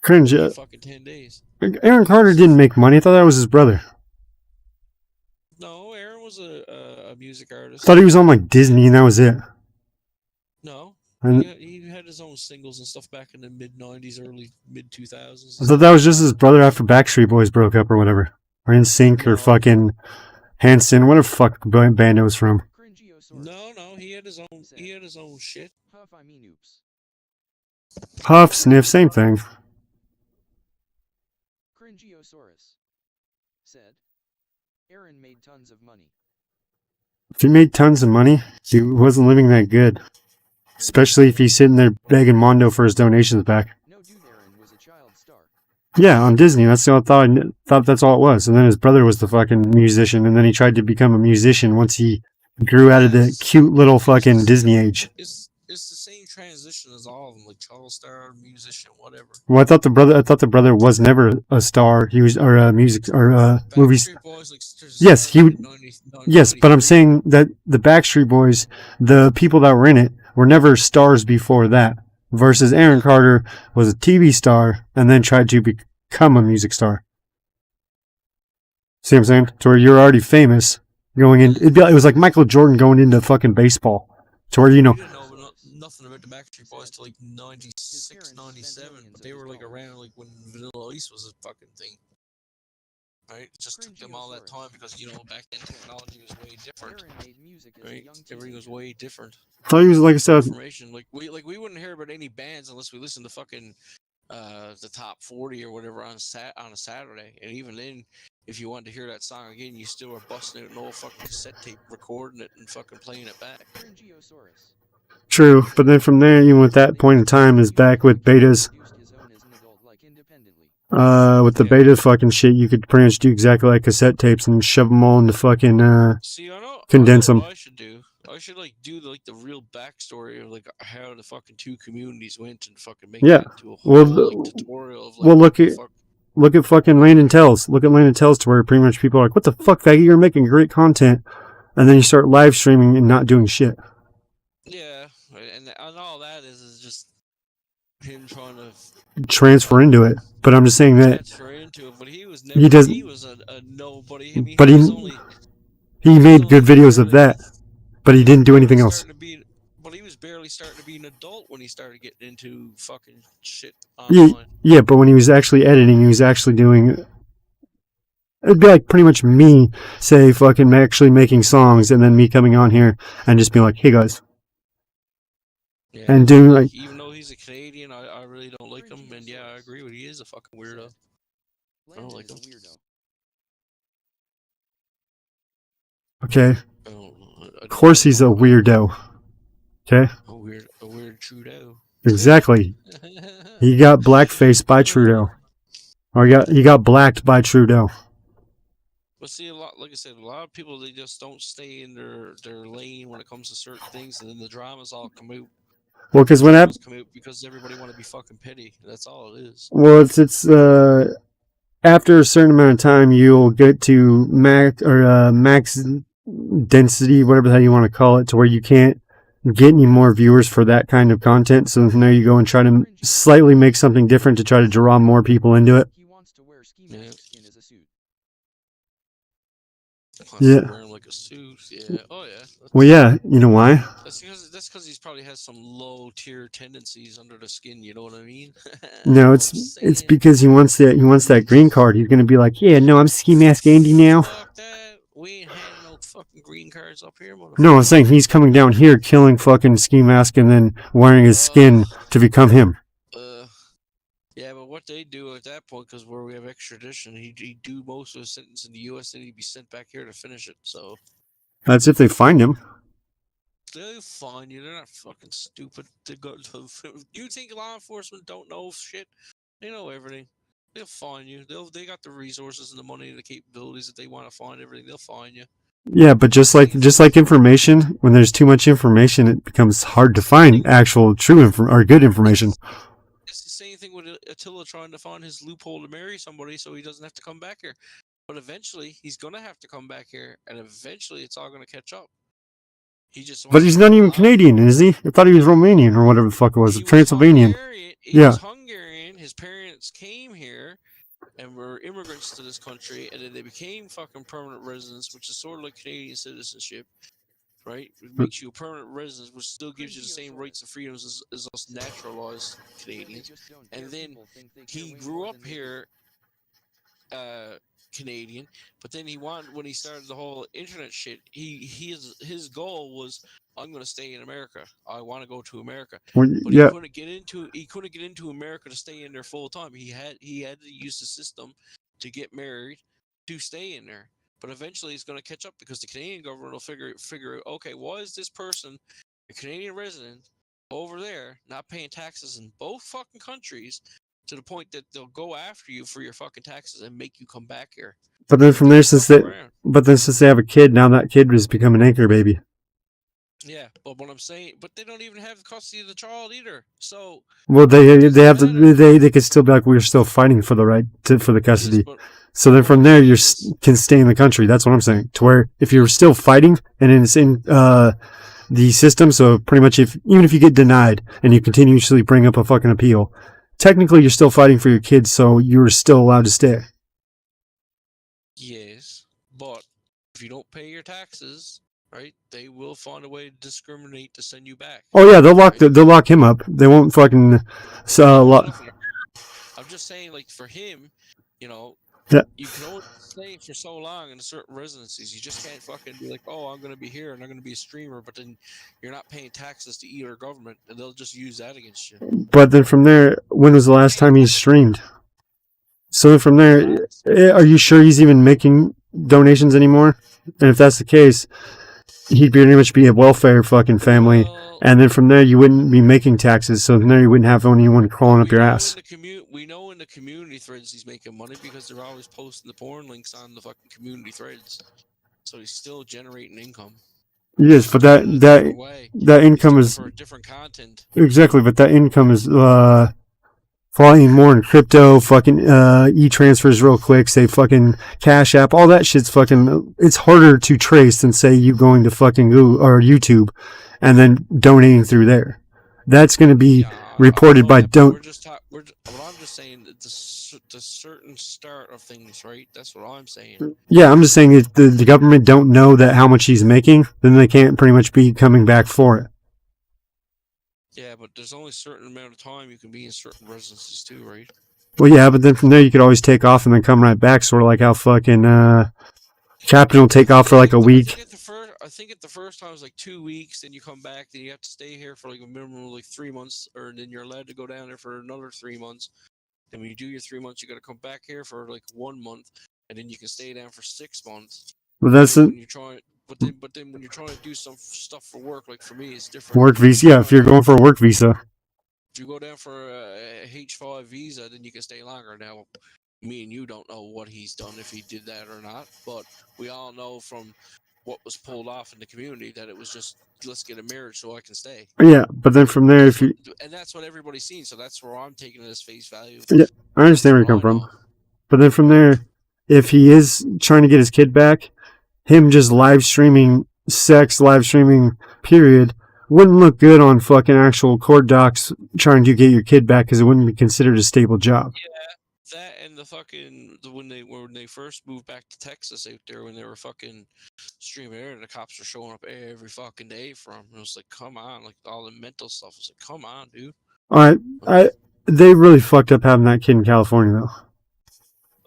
Cringe. In fucking 10 days. Aaron Carter didn't make money. I thought that was his brother. No, Aaron was a music artist. I thought he was on like Disney and that was it. No. And He had his own singles and stuff back in the mid-90s, early mid-2000s. I thought that was just his brother after Backstreet Boys broke up or whatever. Or NSYNC or fucking Hanson, whatever fuck band it was from. No, he had his own shit. Huff, Sniff, same thing. Cringiosaurus said, Aaron made tons of money. If he made tons of money, he wasn't living that good. Especially if he's sitting there begging Mondo for his donations back. Yeah, on Disney. That's the I thought that's all it was. And then his brother was the fucking musician, and then he tried to become a musician once he grew out of the cute little fucking Disney age. It's the same transition as all of them, like child star, musician, whatever. Well, I thought the brother was never a star. He was movies. Yes, he would. Yes, but I'm saying that the Backstreet Boys, the people that were in it, were never stars before that. Versus Aaron Carter was a TV star and then tried to become a music star. See what I'm saying? To where you're already famous going in. It was like Michael Jordan going into fucking baseball. To where, You didn't know nothing about the Backstreet Boys till like 96, 97, but they were like around like when Vanilla Ice was a fucking thing. Right? It just took them all that time because, back then technology was way different. Right? Everything was way different. I thought he was, like I said, Information. Like we wouldn't hear about any bands unless we listened to fucking the top 40 or whatever on a Saturday. And even then, if you wanted to hear that song again, you still were busting out an old fucking cassette tape, recording it, and fucking playing it back. True, but then from there, even with that point in time, is back with betas. With the beta fucking shit, you could pretty much do exactly like cassette tapes and shove them all into fucking, condense them. I should do. like do the real backstory of like how the fucking two communities went and fucking make Yeah. it into a whole like tutorial of like Well, what the fuck. look at fucking Landon Tells. Look at Landon Tells to where pretty much people are like, what the fuck, faggot? You're making great content. And then you start live streaming and not doing shit. Yeah, and all that is just him trying to Transfer into it. But I'm just saying that transfer into it. But he was never. He was a nobody. I mean, but he was only. he made good videos of that. But he didn't do anything else. But he was barely starting to be an adult when he started getting into fucking shit Yeah, online. yeah, but when he was actually editing, he was actually doing. It'd be like pretty much me, say, fucking actually making songs, and then me coming on here and just being like, hey guys. Yeah, and doing like. Even though he's a Canadian, I really don't like him. And yeah, I agree with you. He is a fucking weirdo. I don't like him. Okay. Of course he's a weirdo. Okay? A weird Trudeau. Exactly. He got blackfaced by Trudeau. Or he got blacked by Trudeau. But see, like I said, a lot of people, they just don't stay in their lane when it comes to certain things, and then the dramas all come out. Well, because when because everybody want to be fucking petty. That's all it is. Well, it's after a certain amount of time, you'll get to max density, whatever the hell you want to call it, to where you can't get any more viewers for that kind of content. So now you go and try to slightly make something different to try to draw more people into it. Yeah. Wearing like a suit. Yeah. Oh yeah. Well, yeah. You know why? That's because he's probably has some low tier tendencies under the skin. You know what I mean? No, it's because he wants that green card. He's gonna be like, yeah, no, I'm Ski Mask Andy now. Fuck that. We ain't handing no fucking green cards up here, motherfucker. No, I'm saying he's coming down here, killing fucking Ski Mask, and then wearing his skin to become him. Yeah, but what they do at that point, because where we have extradition, he'd do most of his sentence in the U.S. and he'd be sent back here to finish it. So that's if they find him. they'll find you. They're not fucking stupid. To go. You think law enforcement don't know shit? They know everything. They'll find you. They got the resources and the money and the capabilities that they want to find everything. They'll find you. Yeah, but just like information, when there's too much information, it becomes hard to find actual true or good information. It's the same thing with Attila trying to find his loophole to marry somebody so he doesn't have to come back here. But eventually, he's going to have to come back here, and eventually it's all going to catch up. But he's not even Canadian, is he? I thought he was Romanian or whatever the fuck it was. Transylvanian. He was Hungarian. His parents came here and were immigrants to this country, and then they became fucking permanent residents, which is sort of like Canadian citizenship. Right? It makes you a permanent resident, which still gives you the same rights and freedoms as us naturalized Canadians. And then he grew up here, Canadian, but then when he started the whole internet shit, his goal was, I'm going to stay in America. I want to go to America. But he couldn't get into America to stay in there full time. He had to use the system to get married to stay in there. But eventually he's going to catch up because the Canadian government will figure out, okay, why is this person, a Canadian resident, over there not paying taxes in both fucking countries to the point that they'll go after you for your fucking taxes and make you come back here. But then from there, since they have a kid, now that kid has become an anchor baby. Yeah, but what I'm saying, but they don't even have custody of the child either. So well, they have to. They could still be like, we're still fighting for the right for the custody. So then from there, you can stay in the country. That's what I'm saying. To where if you're still fighting and it's in the system, so pretty much even if you get denied and you continuously bring up a fucking appeal, technically you're still fighting for your kids, so you're still allowed to stay. Yes, but if you don't pay your taxes, right, they will find a way to discriminate to send you back. Oh yeah, they'll lock him up. They won't fucking. I'm just saying, like for him, you know. Yeah. You can only stay for so long in certain residencies. You just can't fucking be like, oh, I'm going to be here and I'm going to be a streamer, but then you're not paying taxes to either government, and they'll just use that against you. But then from there, when was the last time he streamed? So then from there, are you sure he's even making donations anymore? And if that's the case, he'd pretty much be a welfare fucking family. And then from there, you wouldn't be making taxes, so then there you wouldn't have anyone crawling up your ass. We know in the community threads he's making money because they're always posting the porn links on the fucking community threads. So he's still generating income. Yes, but that income is for different content. Exactly, but that income is falling more in crypto, fucking e-transfers real quick, say fucking Cash App, all that shit's fucking, it's harder to trace than say you going to fucking Google or YouTube and then donating through there. That's going to be reported by what I'm just saying, the certain start of things, right? That's what I'm saying. Yeah, I'm just saying if the government don't know that how much he's making, then they can't pretty much be coming back for it. Yeah, but there's only a certain amount of time you can be in certain residencies too, right? Well, yeah, but then from there you could always take off and then come right back, sort of like how fucking Captain will take off for like a week. I think at the first time it was like 2 weeks, then you come back, then you have to stay here for like a minimum of like 3 months, or then you're allowed to go down there for another 3 months. Then when you do your 3 months, you got to come back here for like 1 month, and then you can stay down for 6 months. Well, that's it. But then when you're trying to do some stuff for work, like for me, it's different. Work visa, yeah. If you're going for a work visa, if you go down for a H5 visa, then you can stay longer. Now, me and you don't know what he's done, if he did that or not, but we all know from what was pulled off in the community that it was just, let's get a marriage so I can stay. yeah. But then from there, if you, and that's what everybody's seen, so that's where I'm taking it as face value. yeah, I understand where you come from. But then from there, if he is trying to get his kid back, him just live streaming sex, live streaming period, wouldn't look good on fucking actual court docs trying to get your kid back, because it wouldn't be considered a stable job. Yeah, that and the fucking when they first moved back to Texas out there, when they were fucking streaming there, and the cops were showing up every fucking day from. It was like, come on, like all the mental stuff. It was like, come on, dude. All right, they really fucked up having that kid in California though.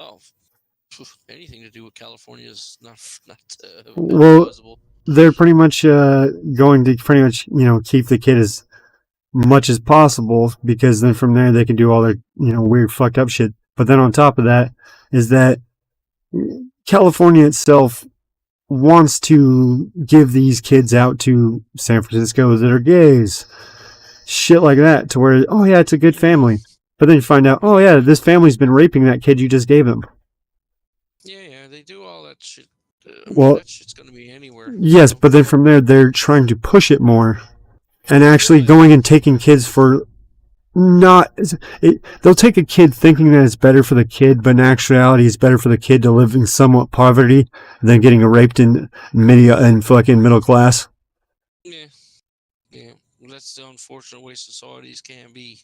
Oh, anything to do with California is not Well, advisable. they're pretty much going to pretty much, keep the kid as much as possible, because then from there they can do all their, weird fucked up shit. But then on top of that is that California itself wants to give these kids out to San Francisco that are gays. Shit like that, to where, oh yeah, it's a good family. But then you find out, oh yeah, this family's been raping that kid you just gave them. Yeah, they do all that shit. Well, that shit's gonna be anywhere. Yes, but then from there, they're trying to push it more, and actually going and taking kids for they'll take a kid thinking that it's better for the kid, but in actuality, it's better for the kid to live in somewhat poverty than getting raped in fucking middle class. Yeah. That's the unfortunate way societies can be.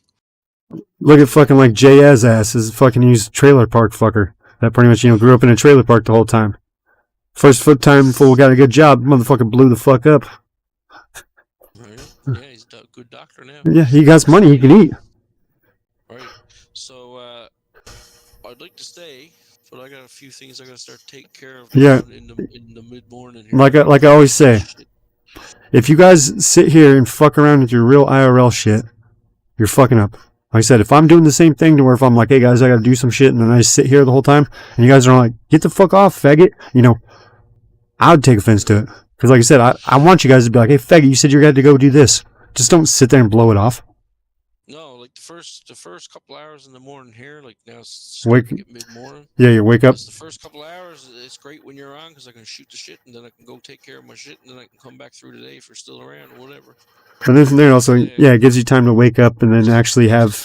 Look at fucking like J.S. ass is fucking used trailer park fucker that pretty much grew up in a trailer park the whole time. First time fool got a good job, motherfucker blew the fuck up. Right. Yeah, he's a good doctor now. Yeah, he got money, he can eat. Right. So I'd like to stay, but I got a few things I gotta start taking care of. Yeah. In the mid morning. Like I always say, if you guys sit here and fuck around with your real IRL shit, you're fucking up. Like I said, if I'm doing the same thing to where if I'm like, hey guys, I gotta do some shit, and then I sit here the whole time, and you guys are like, get the fuck off, faggot, I would take offense to it. Because like I said, I want you guys to be like, hey faggot, you said you had to go do this. Just don't sit there and blow it off. No, like the first couple hours in the morning here, like now it's mid morning. Yeah, you wake up. The first couple hours, it's great when you're on, because I can shoot the shit, and then I can go take care of my shit, and then I can come back through the day if you're still around or whatever. But then from there also, yeah, it gives you time to wake up and then actually have,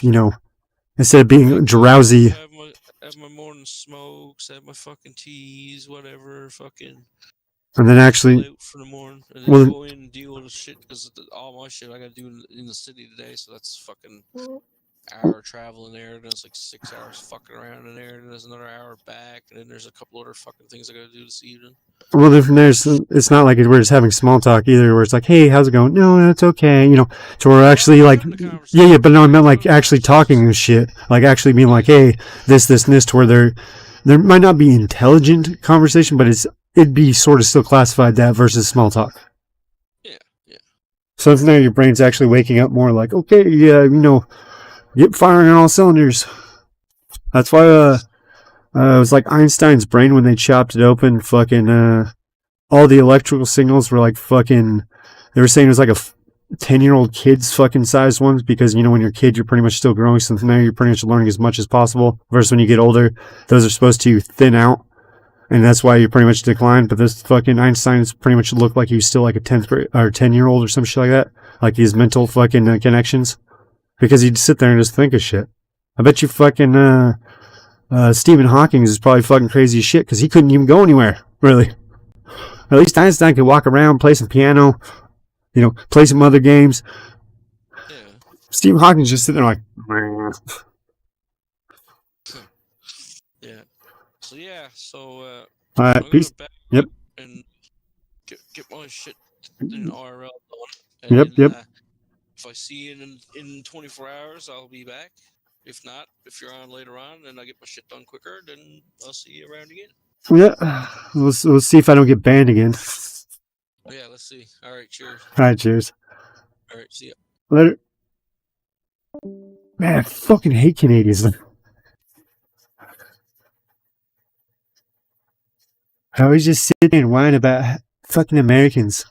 instead of being drowsy. Have my morning smokes, have my fucking teas, whatever, fucking. And then actually, out for the morning, and then go in and deal with the shit, because all my shit I gotta do in the city today, so that's fucking hour traveling there, and it's like 6 hours fucking around in there, and there's another hour back, and then there's a couple other fucking things I gotta do this evening. Well, then from there, it's not like we're just having small talk either, where it's like, hey, how's it going? No, it's okay, So we're actually like, yeah, but no, I meant like actually talking and shit, like actually being like, hey, this, and this, to where there might not be intelligent conversation, but it'd be sort of still classified that versus small talk. Yeah. So from there, your brain's actually waking up more like, okay, yeah, get firing on all cylinders. That's why, it was like Einstein's brain when they chopped it open. Fucking all the electrical signals were like fucking. They were saying it was like a 10-year-old kid's fucking sized ones, because when you're a kid, you're pretty much still growing. So from there, you're pretty much learning as much as possible. Versus when you get older, those are supposed to thin out. and that's why he pretty much declined. But this fucking Einstein's pretty much looked like he was still like a 10-year-old or some shit like that, like his mental fucking connections, because he'd sit there and just think of shit. I bet you fucking Stephen Hawking is probably fucking crazy as shit because he couldn't even go anywhere really. At least Einstein could walk around, play some piano, you know, play some other games. Yeah. Stephen Hawking's just sitting there like, yeah. So yeah, so all right, peace. Yep. And get my shit in RL done. And Yep. If I see you in 24 hours, I'll be back. If not, if you're on later on and I get my shit done quicker, then I'll see you around again. Yeah, we'll see if I don't get banned again. Oh, yeah, let's see. All right, cheers. All right, cheers. All right, see ya. Later. Man, I fucking hate Canadians. I always just sit there and whine about fucking Americans.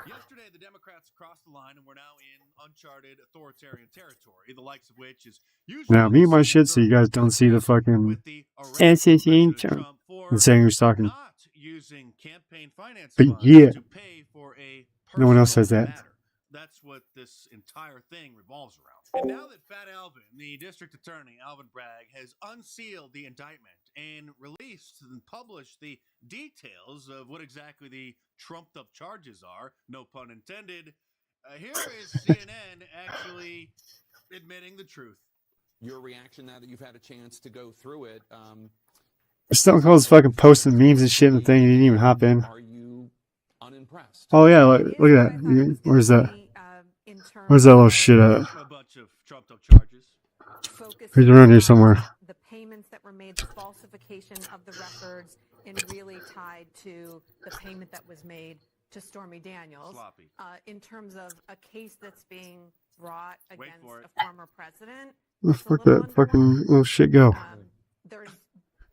Yesterday, the Democrats crossed the line and we're now in uncharted authoritarian territory, the likes of which is usually Now, mute my shit so you guys don't see the fucking S.S.H. and saying who's talking. using campaign finance But funds yeah, to pay for a no one else personal says that. matter. That's what this entire thing revolves around. And now that Fat Alvin, the district attorney, Alvin Bragg, has unsealed the indictment and released and published the details of what exactly the trumped up charges are, no pun intended, here is CNN actually admitting the truth. Your reaction now that you've had a chance to go through it. Stone Cold's fucking posting memes and shit in the thing. He didn't even hop in. Are you unimpressed? Oh yeah, look at that. Where's that? Where's that little shit at? A bunch of trumped up charges. He's around here somewhere. The payments that were made, the falsification of the records, and really tied to the payment that was made to Stormy Daniels. In terms of a case that's being brought against a former president. Where the fuck that fucking little shit go?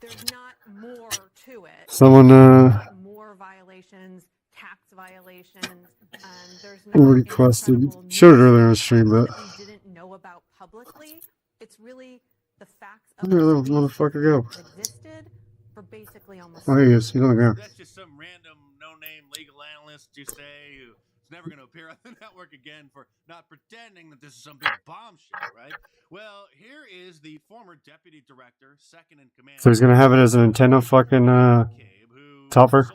There's not more to it. Someone more violations, tax violations, and there's no requested. Showed it earlier on the stream, but we didn't know about publicly. It's really the facts where did the little motherfucker go? existed for basically almost. Oh, here he is. He's on the ground. That's just some random no-name legal analyst you say who's never going to appear on the network again for not pretending that this is some big bombshell, right? Well, here is the former deputy director, second in command. So he's gonna have it as a Nintendo fucking topper.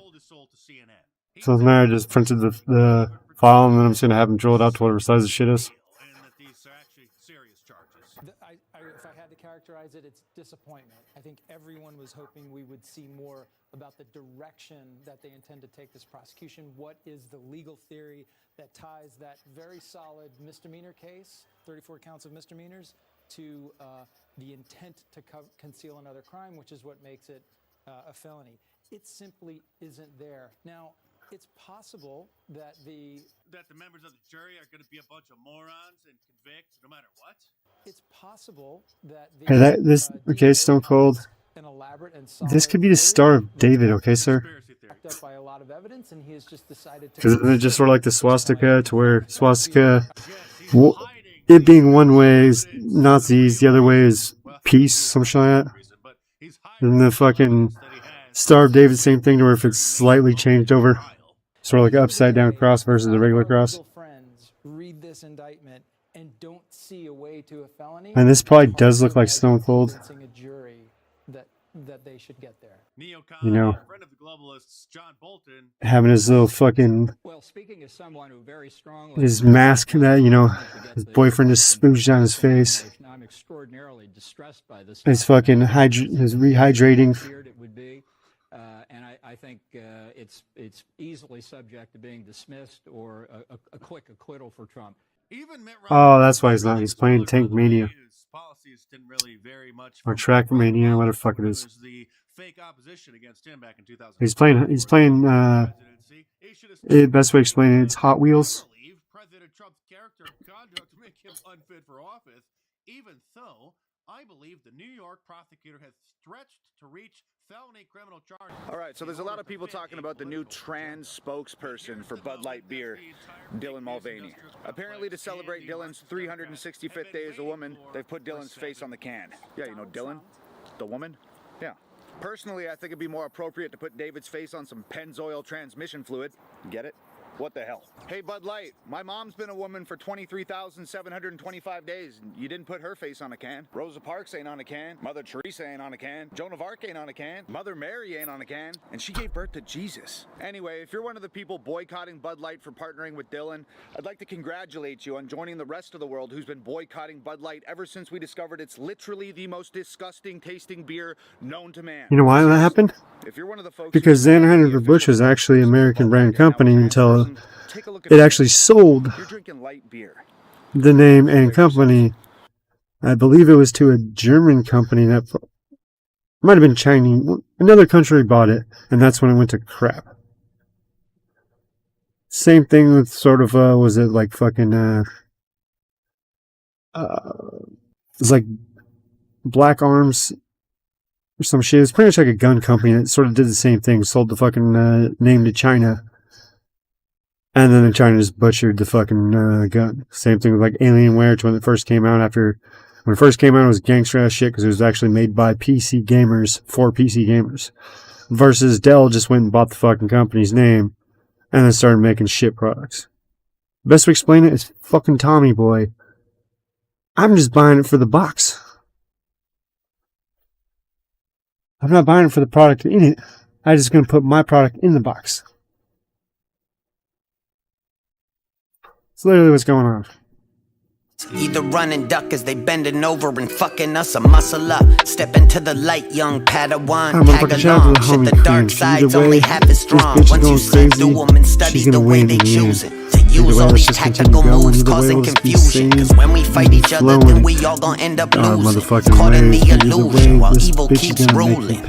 So doesn't matter. I just printed the file and then I'm just gonna have him drill it out to whatever size the shit is. If I had to characterize it, it's disappointment. I think everyone was hoping we would see more about the direction that they intend to take this prosecution. What is the legal theory that ties that very solid misdemeanor case, 34 counts of misdemeanors, to the intent to conceal another crime, which is what makes it a felony. It simply isn't there. Now, it's possible that the members of the jury are going to be a bunch of morons and convict no matter what. It's possible that okay, Stone Cold. This could be the Star of David, okay, sir? Up by a lot of evidence, and he has just decided to. Because isn't it just sort of like the swastika, to where swastika, it being one way is Nazis, the other way is peace, some shit like that. And the fucking Star of David, same thing, to where if it's slightly changed over, sort of like upside down cross versus the regular cross. Read this indictment and don't see a way to a felony. And this probably does look like Stone Cold. A jury that they should get there. You know, having his little fucking, his mask that, you know, his boyfriend just spooged on his face. I'm extraordinarily distressed by this. His fucking his rehydrating. And I think it's easily subject to being dismissed or a quick acquittal for Trump. Oh, that's why he's not. He's playing Tank Mania. Or Track Mania, whatever the fuck it is. He's playing, best way to explain it, it's Hot Wheels. President Trump's character conduct make him unfit for office, even though I believe the New York prosecutor has stretched to reach felony criminal charges. All right, so there's a lot of people talking about the new trans spokesperson for Bud Light Beer, Dylan Mulvaney. Apparently, to celebrate Dylan's 365th day as a woman, they've put Dylan's face on the can. Yeah, you know Dylan? The woman? Yeah. Personally, I think it'd be more appropriate to put David's face on some Pennzoil transmission fluid. Get it? What the hell? Hey, Bud Light, my mom's been a woman for 23,725 days. And you didn't put her face on a can. Rosa Parks ain't on a can. Mother Teresa ain't on a can. Joan of Arc ain't on a can. Mother Mary ain't on a can. And she gave birth to Jesus. Anyway, if you're one of the people boycotting Bud Light for partnering with Dylan, I'd like to congratulate you on joining the rest of the world who's been boycotting Bud Light ever since we discovered it's literally the most disgusting tasting beer known to man. You know why that happened? If you're one of the folks Because Anheuser-Busch was actually an American brand company until it actually sold the name and company. I believe it was to a German company that might have been Chinese. Another country bought it, and that's when it went to crap. Same thing with sort of, was it like fucking, it's like Black Arms or some shit. It was pretty much like a gun company that sort of did the same thing, sold the fucking name to China, and then China just butchered the fucking gun. Same thing with like Alienware when it first came out. When it first came out, it was gangster ass shit because it was actually made by PC gamers for PC gamers. Versus Dell just went and bought the fucking company's name and then started making shit products. Best way to explain it is fucking Tommy Boy. I'm just buying it for the box. I'm not buying it for the product in it. I'm just going to put my product in the box. It's literally what's going on. Either run and duck as they bending over and fucking us, or muscle up. Step into the light, young Padawan. Tag along. Shit, the dark side's only half as strong. Once you slip through them and study the way they choose it. To use all these tactical moves causing confusion. Cause when we fight each other, then we all gonna end up losing. Caught in the illusion while evil keeps ruling.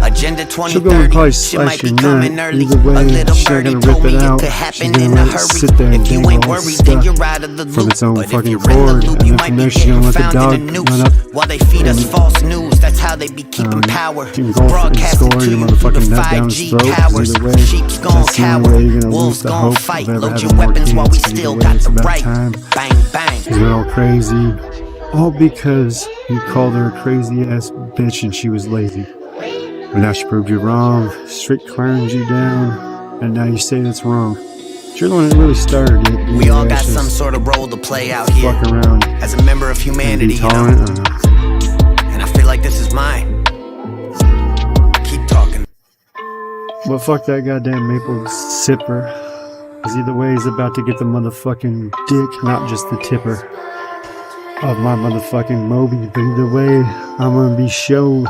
Agenda 2030, shit might be coming early. A little birdie told me it could happen in a hurry. If you ain't worried, then you're out of the loop. But if you're in the loop, you might be getting found in a noose. While they feed us false news, that's how they be keeping power. Broadcasting to you through the 5G towers. Sheep's gon' cower, wolves gon' fight. Load your weapons while we still got the right. Bang, bang. They went all crazy. All because you called her a crazy ass bitch and she was lazy. But now she proved you wrong. Straight cleared you down. And now you say that's wrong. You're the one that really started it. We all got some sort of role to play out here. Around as a member of humanity, you know? And I feel like this is mine. Keep talking. But fuck that goddamn maple sipper. Because either way, he's about to get the motherfucking dick, not just the tipper of my motherfucking Moby. But either way, I'm gonna be showed.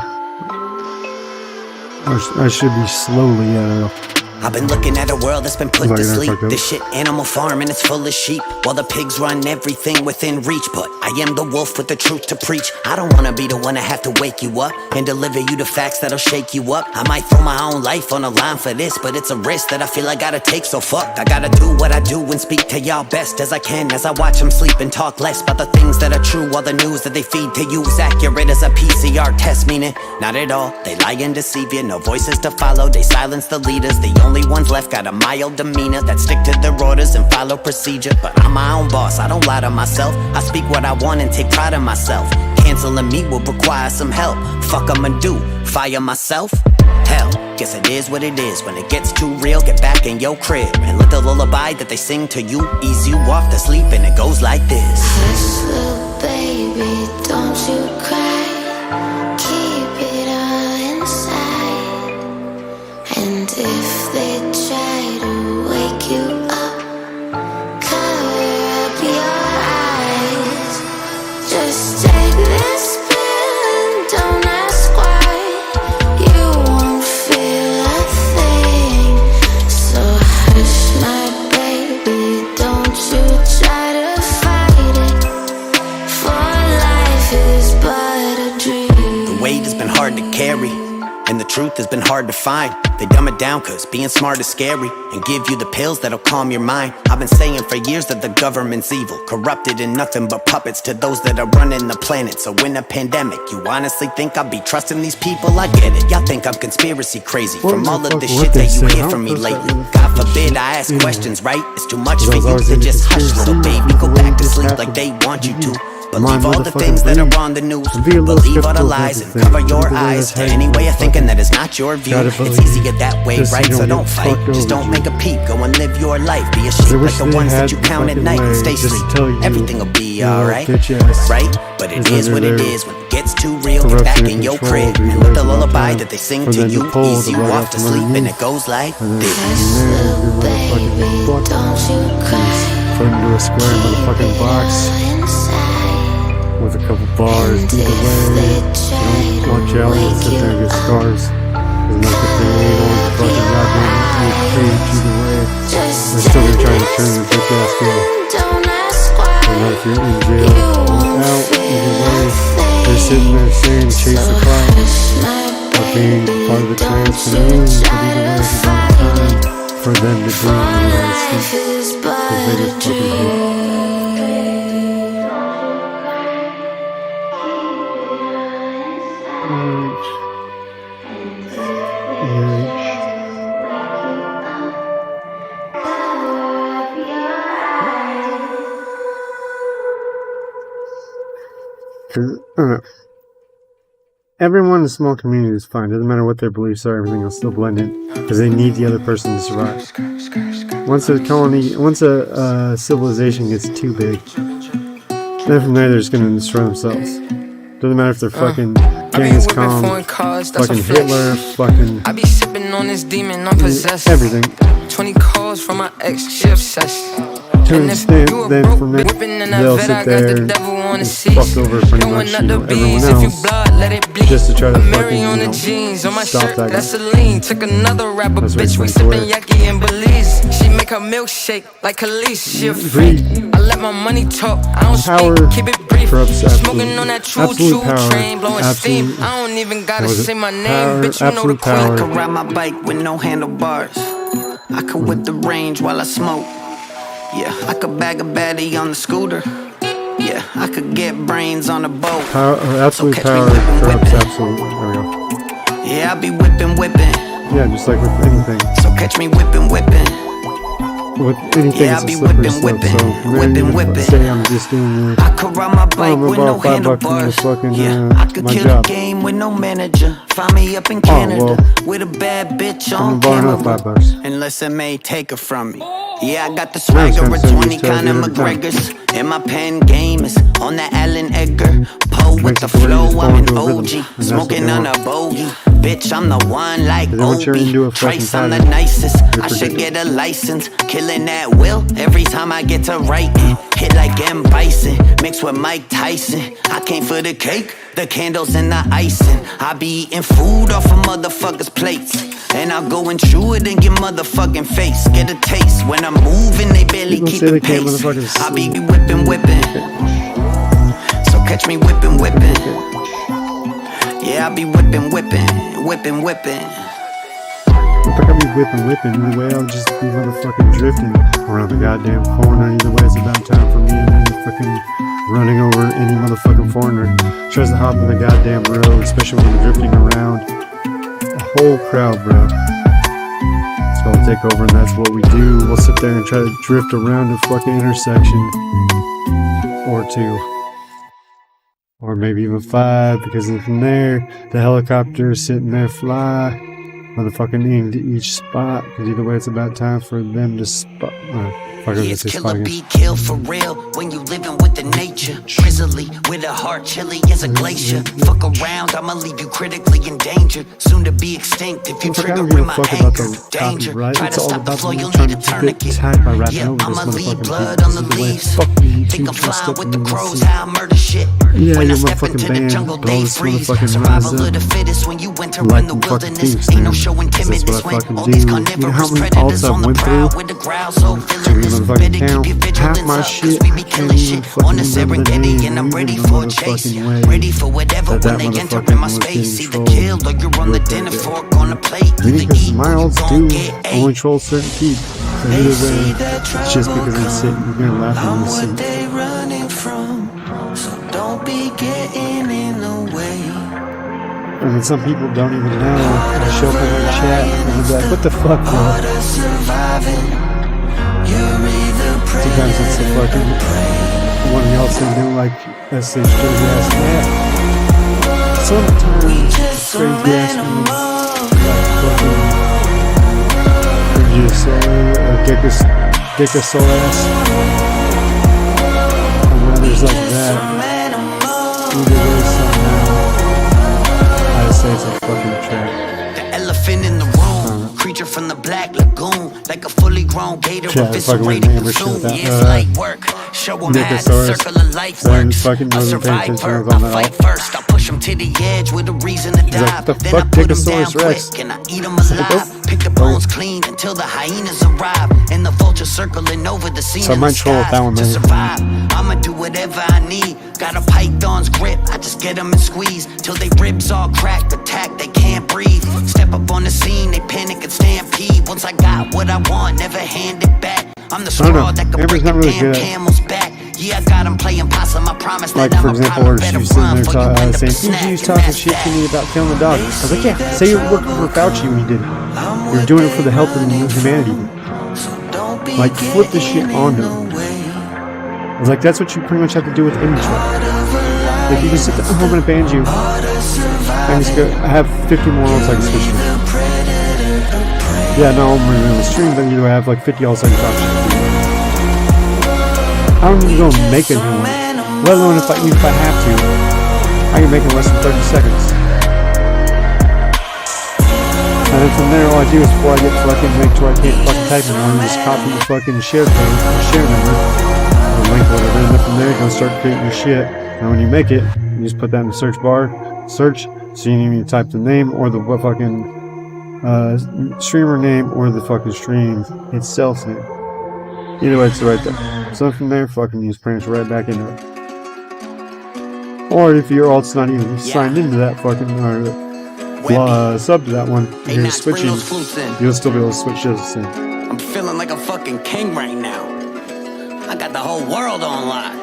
Or I should be slowly, I don't know. I've been looking at a world that's been put to sleep. This shit Animal Farm and it's full of sheep, while the pigs run everything within reach. But I am the wolf with the truth to preach. I don't wanna be the one to have to wake you up and deliver you the facts that'll shake you up. I might throw my own life on the line for this, but it's a risk that I feel I gotta take, so fuck. I gotta do what I do and speak to y'all best as I can, as I watch them sleep and talk less about the things that are true. All the news that they feed to you is accurate as a PCR test, meaning not at all. They lie and deceive you, no voices to follow. They silence the leaders, the only ones left got a mild demeanor that stick to their orders and follow procedure. But I'm my own boss, I don't lie to myself. I speak what I want and take pride in myself. Canceling me will require some help. Fuck I'ma do, fire myself? Hell, guess it is what it is. When it gets too real, get back in your crib and let the lullaby that they sing to you ease you off to sleep, and it goes like this. Hush, little baby, don't you cry. Keep it all inside. And if they try to wake you up, cover up your eyes. Just take this pill and don't ask why. You won't feel a thing. So hush, my baby, don't you try to fight it. For life is but a dream. The weight has been hard to carry, and the truth has been hard to find. They dumb it down cause being smart is scary, and give you the pills that'll calm your mind. I've been saying for years that the government's evil, corrupted and nothing but puppets to those that are running the planet. So in a pandemic, you honestly think I'll be trusting these people? I get it, y'all think I'm conspiracy crazy from all of the shit that you hear from me lately. God forbid I ask questions, right? It's too much for you to just hush, little baby. Go back to sleep like they want you to. Believe all the things that are on the news. Be a little Believe all the skeptical lies of and cover your everything. eyes to That's any way of how thinking that is not your view. gotta It's believe. easier that way, Just so right? you So don't don't get fight. fucked Just over. don't make a peep. Go and live your life. Be a I sheep wish like the they ones that had you the count at fucking night and way stay just to asleep. tell you, Everything will be you know, alright, bitch ass right? But it is is what it under is. When it gets too real, corruption get back and in your control crib of these and let the ways about lullaby time that they sing for to them to you pull ease the you rug off out to from sleep, and underneath. it goes like And then this. from there, you motherfucking fuck. Just put into a square motherfucking box with a couple bars. Either way, don't watch out and sit there and get scars. Doesn't matter if they ain't on the fucking goddamn page. Either way, they're still gonna try to turn your bitch ass in. And if you're in jail or out, either way, they're sitting there saying chase the clout or being part of the transfer. But either way, it's about time for them to bring the United States. Because they just fucking hate it. Everyone in a small community is fine. Doesn't matter what their beliefs are, everything will still blend in because they need the other person to survive. Once a civilization gets too big, then from there they're just gonna destroy themselves. Doesn't matter if they're fucking Genghis Khan, fucking Hitler, fucking I be sipping on this demon, I'm possessed. everything. 20 calls from my ex, she obsessed. Then from there, they'll sit there and fuck over pretty much, everyone else, just to try to fucking, stop that That's a guy. lean. Took another rapper, That's bitch. We what sipping it's yaki in Belize. She make her milkshake like Khalees. She a freak. I let my money talk. I don't speak. Keep it brief. Smoking on that true train, blowing steam. I don't even gotta say my name, bitch. You know the queen. I could ride my bike with no handlebars. I could whip the range while I smoke. Yeah, I could bag a baddie on the scooter. Yeah, I could get brains on a boat. Absolute power corrupts absolute. There we go. Yeah, I be whipping. Yeah, just like with anything. So catch me whipping. With anything, Yeah, it's I be a slippery whipping, slope. So from there, you say I'm just doing I could ride my bike I'm with no about $5 in handlebars. the fucking I could my kill job. the game with no manager. Find me up in Canada with a bad bitch on camera. Unless I may take her from me. Yeah, I got the swagger of 20 kind of McGregors. And my pen game is on that Allen Edgar. Poe with the flow, I'm an OG. Smoking on a bogey. Bitch, I'm the one like Obi. Trace, I'm the nicest. I should get a license. Killing that will every time I get to writing. Hit like M. Bison, mixed with Mike Tyson. I came for the cake, the candles and the icing. I be eating food off of motherfuckers' plates. And I'll go and chew it in your motherfucking face. Get a taste. When I'm moving, they barely keep it pace. I be whipping. So catch me whipping. Yeah, I be whipping. If I could be whipping, either way I'll just be motherfucking drifting around the goddamn corner. Either way, it's about time for me and then fucking running over any motherfucking foreigner tries to hop on the goddamn road, especially when we're drifting around. A whole crowd, bro. So I'll take over, and that's what we do. We'll sit there and try to drift around a fucking intersection or two. Or maybe even 5, because then from there, the helicopter is sitting there fly, motherfucking into each spot, because either way it's about time for them to spot. It's killer be kill for real when you living with the nature. Grizzly with a heart chilly as a glacier. Fuck around, I'ma leave you critically endangered. Soon to be extinct if you trigger in my anger. Danger, try to stop the flow, you'll need a tourniquet. Yeah, I'ma leave blood on the leaves. Think I'm flying with the crows, how I murder shit. When I step into the jungle, they freeze. Survival of the fittest when you enter in the wilderness. Ain't no showing timidness when all these carnivorous predators on the prowl with the growl so villainous. Better keep your vigilance up, cause we be killing shit on the Serengeti, and I'm ready for a chase. Ready for whatever when they enter in my space. Either killed or you're on the dinner fork on the plate. Either eat my or you olds gon' do get only troll certain people. So either way, it's just because they sit, you're gonna laugh when you see. they running from, so don't be getting in the way. And then some people don't even know. They show up in the chat and they're like, what the fuck, bro? Sometimes it's the fucking one of y'all saying they don't like S.S.H. dirty ass man. Sometimes it's crazy ass men like fucking Gigasaur or Gigasaurus and others like that. Either way, somehow, I say it's a fucking trap. The elephant in the room, creature from the black lagoon, like a fully grown gator, eviscerated consumed. Yeah, it's light work. Show them how the circle of life works. A survivor, I fight first. I push them to the edge with a reason to dive. Then I put them down quick and I eat them alive. Pick the bones clean until the hyenas arrive. And the vultures circling over the scene in the skies to survive. I'ma do whatever I need. Got a python's grip, I just get them and squeeze till they ribs all cracked. Attack, they can't breathe. Step up on the scene, they panic and stampede. Once I got what I want, never hand it back. I'm the straw that can break a damn camel's back. Yeah, I got him playing possum, I promise that I'm a problem. Better run for you end up a snack. You talking shit to me about killing the dog. I was like, yeah, say you're working for Fauci when you did it. You're doing it for the health of humanity. Like, flip the shit on them. I was like, that's what you pretty much have to do with any truck. Like, you can sit there, oh, I'm gonna ban you. I have 50 more else I can switch to. Yeah, no, I'm running on the stream, then you have like 50 else I can talk to. I don't even go make a new one. Let alone if I have to. I can make it in less than 30 seconds. And then from there, all I do is before I get fucking make sure I can't fucking type anymore, just copy the fucking share code, share number, or link, whatever, and then from there, go start creating your shit. And when you make it, you just put that in the search bar, search, so you need to type the name or the fucking streamer name or the fucking stream itself's name. Either way, it's right there. So from there, fucking use pretty much right back into it. Or if your alt's not even signed into that fucking sub to that one, you're switching, you'll still be able to switch just the same. I'm feeling like a fucking king right now. I got the whole world on lock.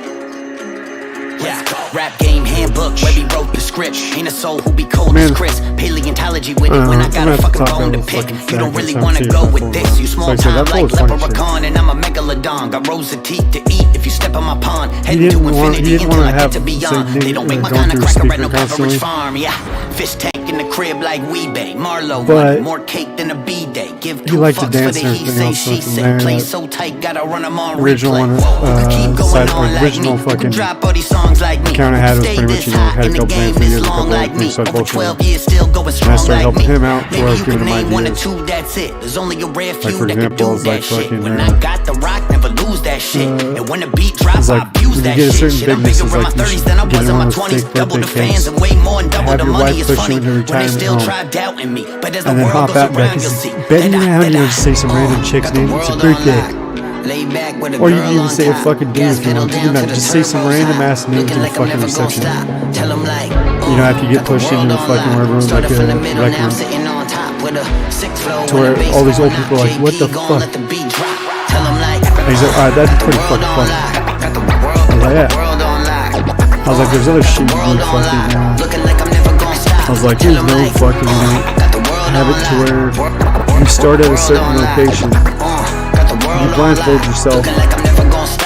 Yeah, rap game handbook where we wrote the script. Ain't a soul who be cold as Chris. Paleontology with it when I got a fucking bone to pick. You don't really wanna go with this. You small time like leprechaun and I'm a megalodon. Got rows of teeth to eat if you step on my pond. Heading to infinity until I get to beyond. They don't make my kind of cracker at no coverage farm. Yeah, fish tank in the crib like Weebay. Marlowe running more cake than a B-day. Give two fucks for the he say she say. Play so tight, gotta run them on replay. Keep going on like me. Could drop all these songs like me. Counter had was pretty much, you know, had a couple bands for years, a couple of things like bullshit. And I started helping him out, or I was giving him ideas. There's only a rare few for that can example, do that like shit. fucking, When I got the rock, never lose that shit. And when the beat drops, I abuse that shit. Shit, I'm bigger in my 30s than I was in my 20s. Double the fans and way more and double the money is funny. When they still try doubting me, but as the world goes around, you'll see. Bet you have to say some random chick's name. It's a birthday. Or you can even say a fucking dude if you want. You know, just say some random ass name to the fucking reception. You know, after you get pushed into the fucking wherever, like a rec room. To where all these old people are like, what the fuck? And he's like, alright, that'd be pretty fucking funny. I was like, yeah. I was like, there's other shit you do fucking I was like, there's no fucking, you know, have it to where you start at a certain location. You blindfold yourself,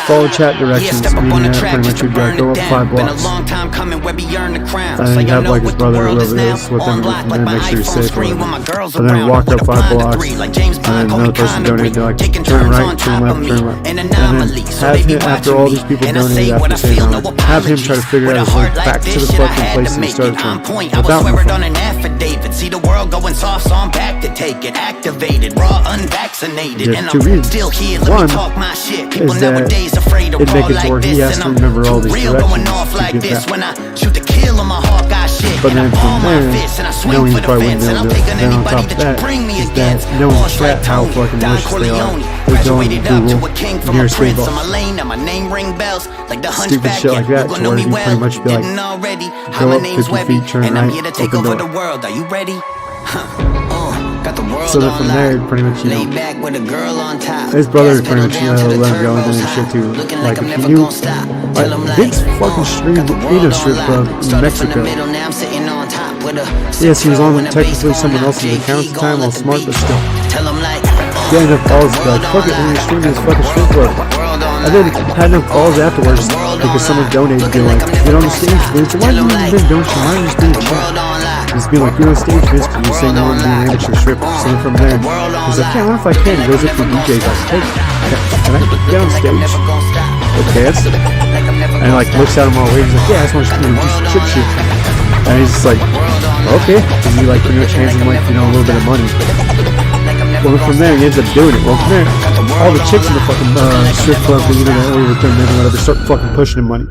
follow chat directions, meaning that pretty much you'd go up 5 blocks. And then you have like his brother or whoever it is with them, and then make sure you're safe or whatever. And then walk up 5 blocks, and then another person donated, they're like, turn right, turn left, turn right. And then have him, after all these people donated after saying all that, have him try to figure out his way back to the fucking place that he started from, without my phone. See the world going soft, so I'm back to take it. Activated, raw, unvaccinated, and I'm still here. Let me talk my shit. People nowadays afraid of raw like this, and I'm too real going off like this. When I shoot to kill on my Hawkeye shit, and I palm my fist, and I swing for the fence, and I'm taking anybody that you bring me against. Boss like Tony, Don Corleone, graduated up to a king from a prince. I'm a lane, and my name ring bells like the hunchback. Yeah, you gon' know me well. Getting already. Hi, my name's Webby, and I'm here to take over the world. Are you ready? So then from there, pretty much, you know, his brother pretty much, you know, let him go and do shit too. Like, if you knew, like, Big's fucking stream in a strip club in Mexico. Yes, he was on technically someone else's account at the time, all smart, but still. He had enough balls to be like, fuck it, we're gonna stream this fucking strip club. And then had enough balls afterwards because someone donated, be like, get on the stage, bitch. Why do you even don't you? Why are you just doing shit? Just be like, get on the stage, bitch, because you're saying you want to be an amateur stripper. So from there, he's like, yeah, what if I can? He goes up to the DJ, he's like, hey, can I get on stage? Like, dance? And like, looks at him all weird, he's like, yeah, I just want to do some trick shit. And he's just like, okay. And he like pretty much hands him like, you know, a little bit of money. Well, from there, he ends up doing it. Well, from there, all the chicks in the fucking strip club, you know, that were with them and whatever, start fucking pushing him money.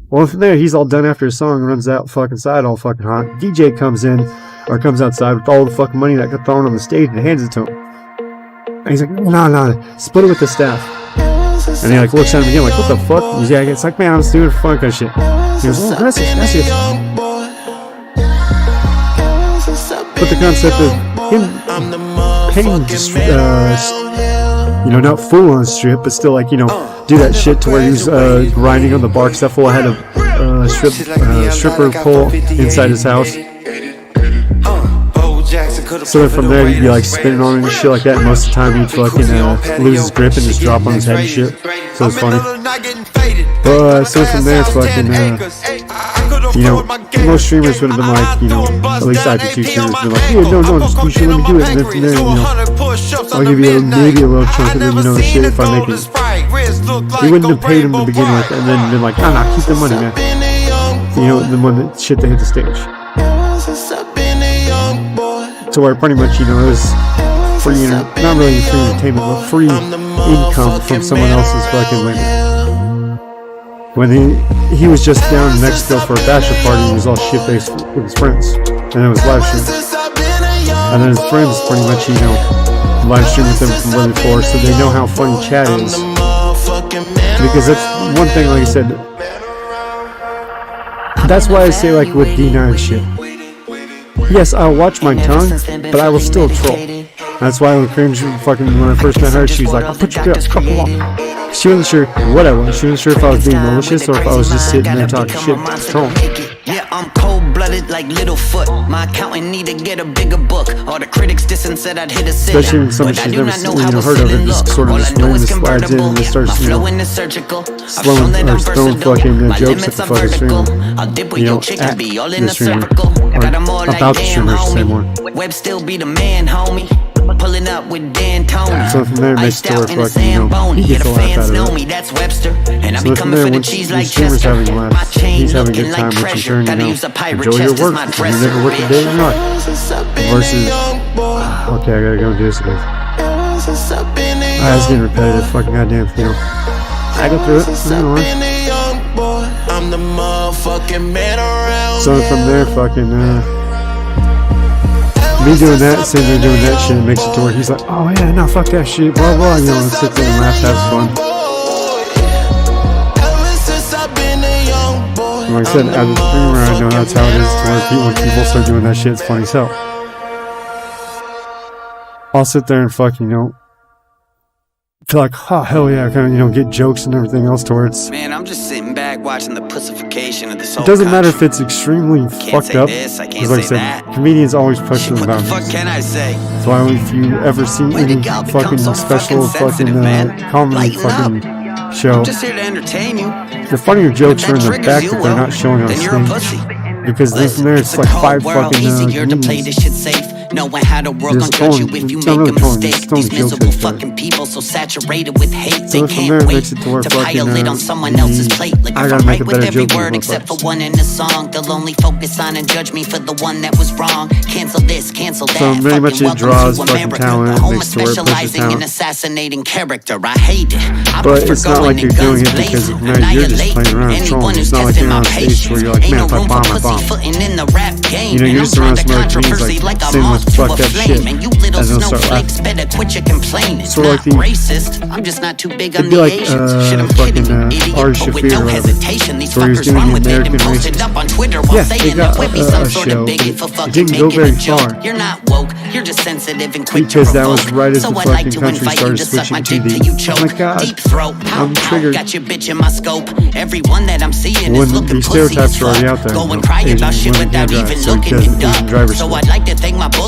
Well, from there, he's all done after his song, runs out fucking side all fucking hot. DJ comes in, or comes outside with all the fucking money that got thrown on the stage and hands it to him. And he's like, no, split it with the staff. And he like looks at him again, like, what the fuck? He's like, it's like, man, I'm just doing it for fun kind of shit. He goes, oh, gracias. But the concept of him paying just, you know, not full on strip, but still like, you know, do that shit to where he was grinding on the bar, because that fool had a stripper pole inside his house. So then from there he'd be like spinning on it and shit like that, and most of the time he'd fucking lose his grip and just drop on his head and shit. So it's funny. But so from there it's fucking you know, most streamers would have been like, you know, at least IPT streamers would been like, yeah, no, just, you should let me do it. And then from there, you know, I'll give you maybe a little chunk of it, you know, the shit if I make it. He wouldn't have paid him in the beginning like that, and then been like, nah, keep the money, man. You know, the one that shit they hit the stage. So where pretty much, you know, it was free, not really free entertainment, but free income from someone else's fucking labor. When he was just down in Mexico for a bachelor party, he was all shit-faced with his friends, and it was live stream. And then his friends pretty much, you know, live stream with him from where before, so they know how funny chat is. Because that's one thing, like I said, that's why I say, like, with D9 shit. Yes, I'll watch my tongue, but I will still troll. That's why when I first met her, she was like, I'll put your couple on. She wasn't sure what I was. She wasn't sure if I was being malicious or if I was just sitting there talking shit, trolling. Yeah, I'm cold-blooded like Littlefoot. My accountant need to get a bigger book. All the critics dissing said I'd hit a sit. Especially when somebody she's never heard of it, just sort of just randomly slides in and just starts, you know, throwing fucking jokes at the fucking streamer. You know, at the streamer. Or about the streamer, I should say more. Web still be the man, homie. Pulling up with Dan Tony. So from there, it makes it to where fucking, you know, he gets a laugh out of it. So from there, once the streamer's having a laugh, he's having a good time, which in turn, you know, enjoy your work, because you never worked a day in your life. Versus, okay, I gotta go do this again. It's getting repetitive, fucking goddamn, you know. I go through it, I don't know. So from there, fucking, me doing that, sitting there doing that shit, makes it to where he's like, oh yeah, no, fuck that shit, blah blah, you know, and sit there and laugh, have fun. And like I said, as a streamer, I know that's how it is to where when people start doing that shit, it's funny as hell. I'll sit there and fucking, you know, feel like, oh hell yeah, kind of, you know, get jokes and everything else towards. Man, I'm just sitting back watching the pussification of this whole It doesn't matter if it's extremely fucked up. Because like I said, comedians always push the boundaries. What can I say? So if you ever see any fucking special fucking comedy fucking show, I'm just here to entertain you. the funnier jokes are in the back that they're not showing on stage. Because then from there it's like 5 fucking comedians. Knowing how the world gon' judge you if you make a mistake. These miserable fucking people so saturated with hate, they can't wait to pile it on someone else's plate. Like if I'm right with every word except for one in the song, they'll only focus on and judge me for the one that was wrong. Cancel this, cancel that. So very much it draws fucking talent, it makes the word pushes talent. Assassinating character, I hate it. But it's not like you're doing it because you're just playing around trolling. It's not like you're on stage where you're like, man, if I bomb, I bomb. You know, you're just around some other comedians like sitting with fucked up shit, and they'll start laughing. Sort of like the, I'm just not too big it'd be like fucking Ari Shafir or whatever, so he was doing the American race. Yeah, they got a show, but it didn't go very far, because that was right as the fucking country started switching TV. Oh my god, I'm triggered. When these stereotypes are already out there, Asian women can't drive, so he does Asian drivers.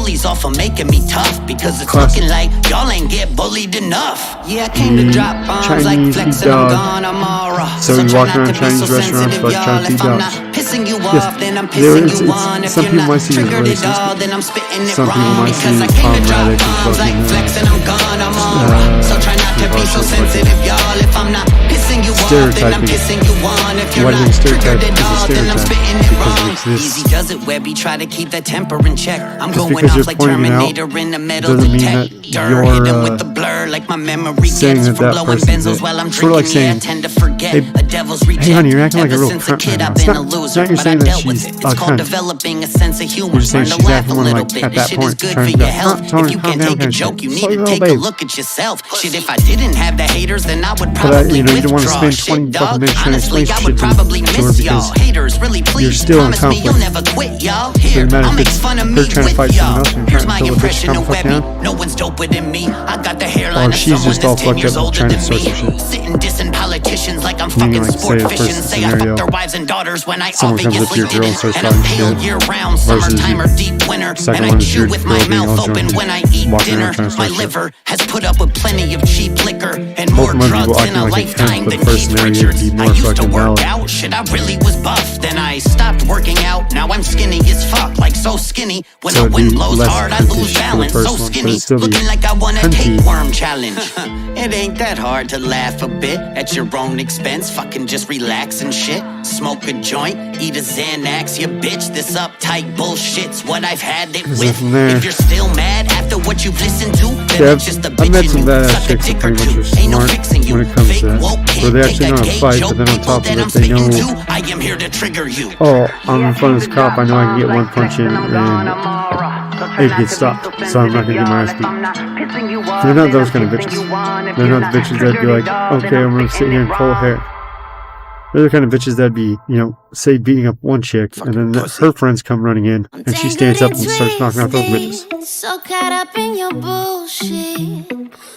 bullies off of making me tough, because it's looking like y'all ain't get bullied enough. Yeah, I came to drop bombs like Flex and I'm gone tomorrow. So we walk around Chinese restaurants like trying to eat dogs. Pissing you off, then I'm pissing you on. If you're not triggered at all, then I'm spitting it wrong. Because I came to drop bombs like Flex and I'm gone tomorrow. So try not to be so sensitive, y'all. If I'm not pissing you off, then I'm pissing you on. If you're not triggered at all, then I'm spitting it wrong. Easy does it, Webby. Try to keep that temper in check. I'm going off like Terminator in the metal detector. Hit him with the blur like my memory gets from blowing benzos while I'm drinking. Yeah, I tend to forget a devil's reject. Hey honey, you're acting like a Ever real since a cunt kid, right I've now. been a loser, but I dealt with it. It's called developing a sense of humor. Learn to laugh a little bit. This shit is good for your health. If you can't take a joke, you need to take a look at yourself. Shit, if I didn't have the haters, then I would probably withdraw. Shit, dog. Honestly, I would probably miss y'all. Haters, really, please promise me you'll never quit, y'all. Here, I'll make fun of me with y'all. Here's my impression of Webby. No one's doper than me. I got the hairline of someone that's 10 years older than me. Sitting dissing politicians like I'm fucking sport fishing. Say I fuck their wives and daughters when I obviously didn't. And I'm pale year round, summertime or deep winter. And I chew with my mouth open when I eat dinner. My liver has put up with plenty of cheap liquor and more drugs in a lifetime than Keith Richards. I used to work out, shit, I really was buff. Then I stopped working out, now I'm skinny as fuck. Like so skinny, when the wind blows hard I lose balance. So skinny, looking like I won a tapeworm challenge. It ain't that hard to laugh a bit at your own expense. Fucking just relax and shit. Smoke a joint, eat a Xanax, you bitch. This uptight bullshit's what I've had it with. If you're still mad after what you've listened to, then it's just a bitch in you. Suck a dick or two, ain't no fixing you. Fake woke can't take a gay joke. People that I'm speaking to, I am here to trigger you. Oh, I'm in front of this cop. I know I can get one punch in and it gets stopped, so I'm not gonna get my ass beat. They're not those kind of bitches. They're not the bitches that'd be like, okay, I'm gonna sit here and pull hair. They're the kind of bitches that'd be, you know, say beating up one chick, and then her friends come running in, and she stands up and starts knocking out those bitches. So caught up in your bullshit.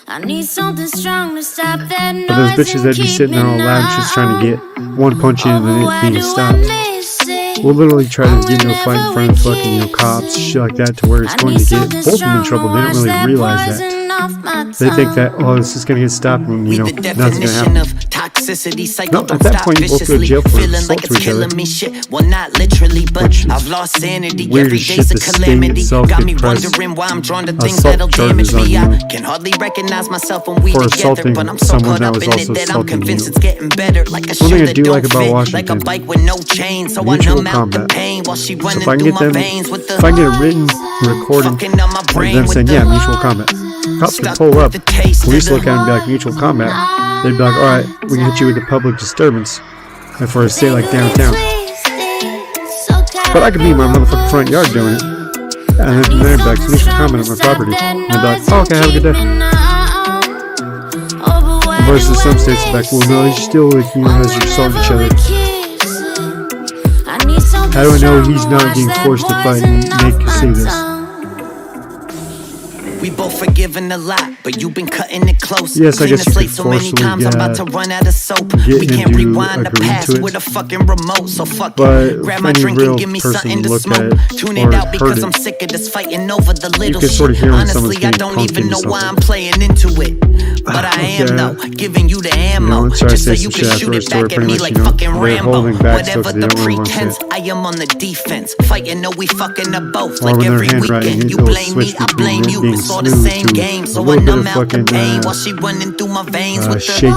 I need something strong to stop that noise. But those bitches that'd be sitting there all loud, just trying to get one punch in and then it being stopped. We'll literally try to get into a fight in front of fucking, you know, cops, shit like that, to where it's going to get both of them in trouble. They don't really realize that. They think that, oh, this is going to get stopped and, you know, nothing's going to happen. No, at that point, you both go to jail for assault to each other. Well, not literally, but I've lost sanity. Every day's a calamity. Got me wondering why I'm drawn to things that'll damage me. I can hardly recognize myself when we together, but I'm so caught up in it that I'm convinced it's getting better. Like a shoe that don't fit, like a bike with no chain. So I numb out the pain while she running through my veins with the. If I can get a written recording of them saying, yeah, mutual combat. Cops can pull up, police look at it and be like, mutual combat. They'd be like, alright, we can hit you with a public disturbance. And for a state like downtown. But I could be in my motherfucking front yard doing it. And then they'd be like, mutual combat on my property. And they'd be like, oh, okay, have a good day. Versus some states, like, well, no, you still, like, you know, as you assault each other. How do I know he's not getting forced to fight and make you see this? We both forgiven a lot, but you've been cutting it close. Yes, I guess you could so many times I'm about to run out of soap. We can't rewind the past with a fucking remote, so fuck it. Grab my drink and give me something to smoke. Tune it out because I'm sick of this fighting over the little shit. Honestly, I don't even know why I'm playing into it. But I am though, giving you the ammo, just so you can shoot it back at me like fucking Rambo. Whatever the pretense, I am on the defense. Fighting, no, we fucking are both. Like every weekend, you blame me, I blame you. It's all the same game, so I numb out the pain while she running through my veins with the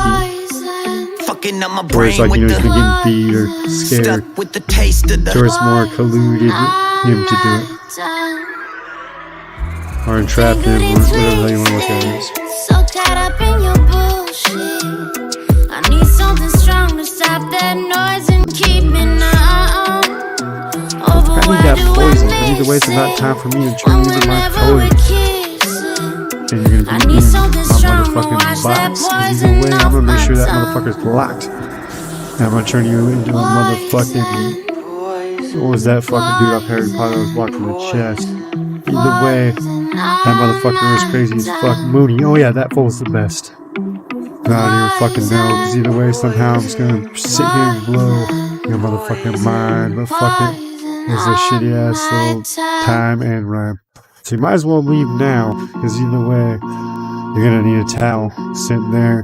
fucking up my brain like, with you know, the he's been getting beat or scared. With the taste of the so it's more colluded him to do it. Or entrapped him, or whatever you want to look at it. So caught up in your bullshit. I need something strong to stop that noise and keep me numb. I need that poison, but either way, it's about time for me to turn into my poison. And you're gonna be in my motherfucking box. Either way, I'm gonna make sure that motherfucker's locked. And I'm gonna turn you into a motherfucking. What was that fucking dude off Harry Potter was blocking the chest? Either way, that motherfucker was crazy as fuck. Mooney. Oh yeah, that fool was the best. I don't even fucking know, because either way, somehow I'm just gonna sit here and blow your motherfucking mind. But fuck it. It's a shitty ass little time and rhyme. So you might as well leave now, because either way, you're gonna need a towel sitting there,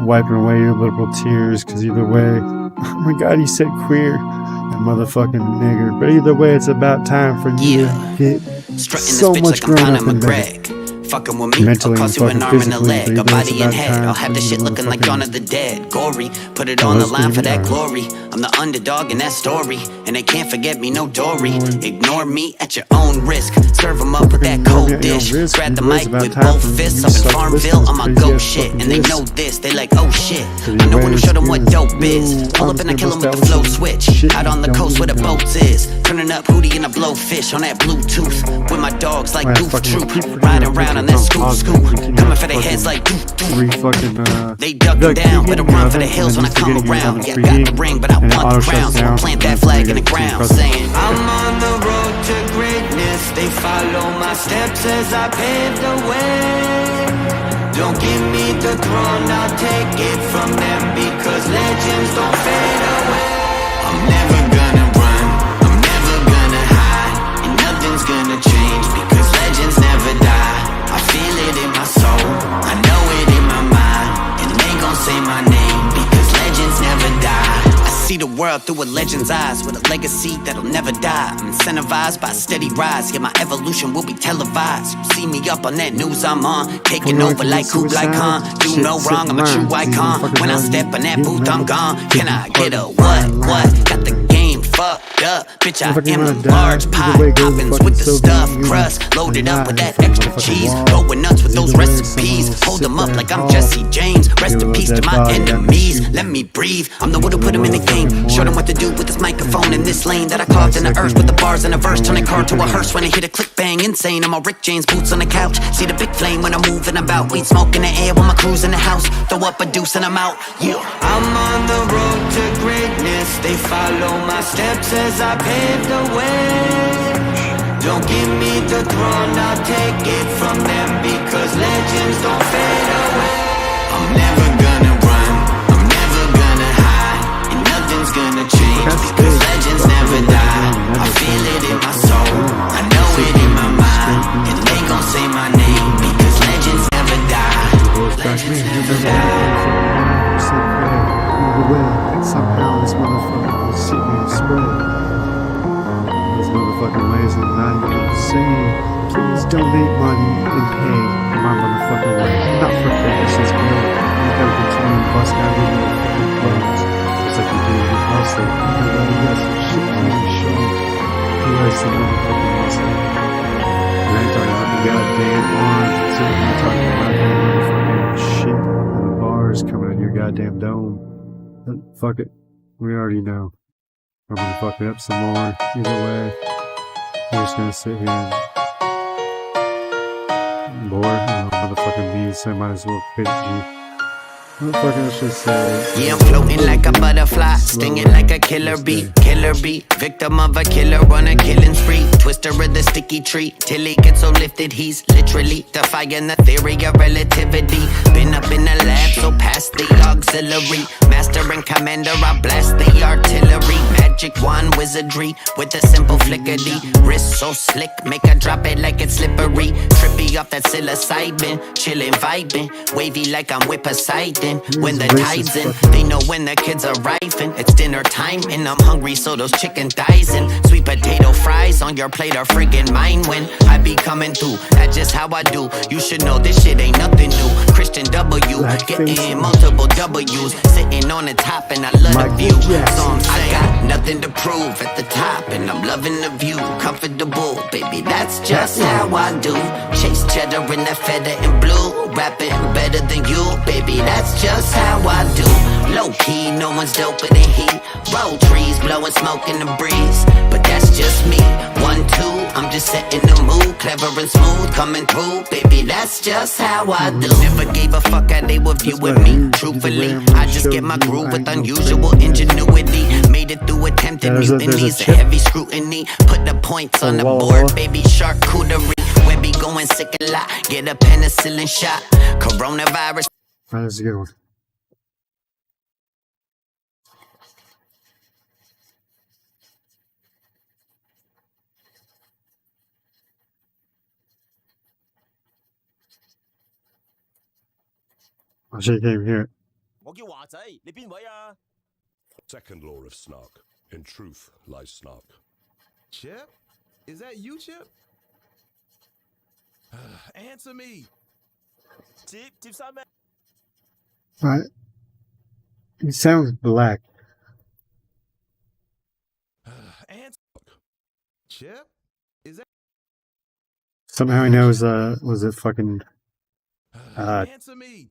wiping away your liberal tears, because either way, oh my god, he said queer, that motherfucking nigger. But either way, it's about time for you to get so much grown up and better. Fucking with me, mentally I'll and cost you an fucking arm and a physically, leg, but a either it's body and about head. time I'll have for this you shit to looking like motherfucking- Dawn of the Dead. Gory, put it Oh, on the let's line leave for it, that alright. glory. I'm the underdog in that story, and they can't forget me, no Dory. Ignore me at your own risk. Serve them up with that cold dish. Grab the mic with both fists. Up in Farmville, I'm a go shit, and they know this. They like, oh shit. I'm the one who showed them what dope is. Pull up and I kill them with the flow switch. Out on the coast where the boats is. Turning up hootie and a blowfish on that Bluetooth. With my dogs like Goof Troop. Riding around on that scoop. Coming for their heads like doof doof. They ducking down, better run for the hills when I come around. Yeah, got the ring, but I want the crown, so I plant that flag in the ground, saying I'm on the road to greatness. They follow my steps as I pave the way. Don't give me the throne, I'll take it from them, because legends don't fade away. I'm never gonna run, I'm never gonna hide, and nothing's gonna change, because legends never die. I feel it in my soul, I know it in my mind, and they gon' say my name, because legends never die. I see the world through a legend's eyes, with a legacy that'll never die. I'm incentivized by a steady rise, yeah, my evolution will be televised. You see me up on that news I'm on, taking over like Kublai Khan. Do no wrong, I'm a true icon. When I step in that booth, I'm gone. Can I get a what? Got the game fucked up, bitch, I am a large pie. Poppins with the stuffed crust, loaded up with that extra cheese. Going nuts with those recipes, hold them up like I'm Jesse James. Rest in peace to my enemies, let me breathe. I'm the one who put them in the game. Show them what to do with this microphone in this lane that I carved in the earth with the bars in a verse. Turn a car to a hearse when I hit a click bang. Insane, I'm a Rick James, boots on the couch. See the big flame when I'm moving about. Weed smoke in the air when my crew's in the house. Throw up a deuce and I'm out, yeah. I'm on the road to greatness. They follow my steps as I pave the way. Don't give me the throne, I'll take it from them, because legends don't fade away. I'm never gonna run, I'm never gonna hide, and nothing's gonna change, because legends never die. I feel it in my soul, I know it in my mind, and they gon' say my name, because legends never die. Legends never Somehow this motherfucker will see me and spread. These motherfucking ways are not even saying, please donate money and pay my motherfucking way. Not for purposes, but you gotta continue to bust out your motherfucking clothes. Just like you do in your house, like, you know, you got some shit on your show. You guys some motherfucking muscle. You ain't talking about the goddamn arms, so you're talking about the motherfucking shit and the bars coming in your goddamn dome. Fuck it. We already know. I'm gonna fuck it up some more. Either way, we're just gonna sit here and bore. I don't know, motherfucking bees, so I might as well pitch G. Motherfucker, let's just say. Yeah, I'm floating like a butterfly, stinging like a killer bee, victim of a killer on a killing spree, twister of the sticky tree, till he gets so lifted, he's literally defying the theory of relativity. Been up in the lab, so past the auxiliary, master and commander, I blast the artillery, magic wand wizardry, with a simple flickety, wrist so slick, make her drop it like it's slippery, trippy off that psilocybin, chillin' vibing, wavy like I'm with Poseidon. When the tide's in, they know when the kids are arriving. It's dinner time and I'm hungry, so those chicken thighs and sweet potato fries on your plate are friggin' mine. When I be coming through, that's just how I do. You should know this shit ain't nothing new. Christian W, getting multiple W's, sitting on the top and I love the view. So I'm saying, I got nothing to prove at the top and I'm loving the view. Comfortable, baby, that's just how I do. Chase cheddar in that feather and blue, rapping better than you, baby, that's just how I do. Low key, no one's doper than he. Roll trees, blowing smoke in the breeze, but that's just me. 1, 2, I'm just setting the mood. Clever and smooth, coming through, baby, that's just how I do. Never gave a fuck how they would view with me. Truthfully, I just get my groove with unusual ingenuity. Made it through attempted mutinies, a heavy scrutiny. Put the points on the board, baby, charcuterie. We be going sick a lot, get a penicillin shot. Coronavirus. Alright, that's a good one. I should have came here. Second law of snark. In truth lies snark. Chip? Is that you, Chip? Answer me. Right. He sounds black. Answer. Chip? Is that Somehow he knows, was it fucking, answer me.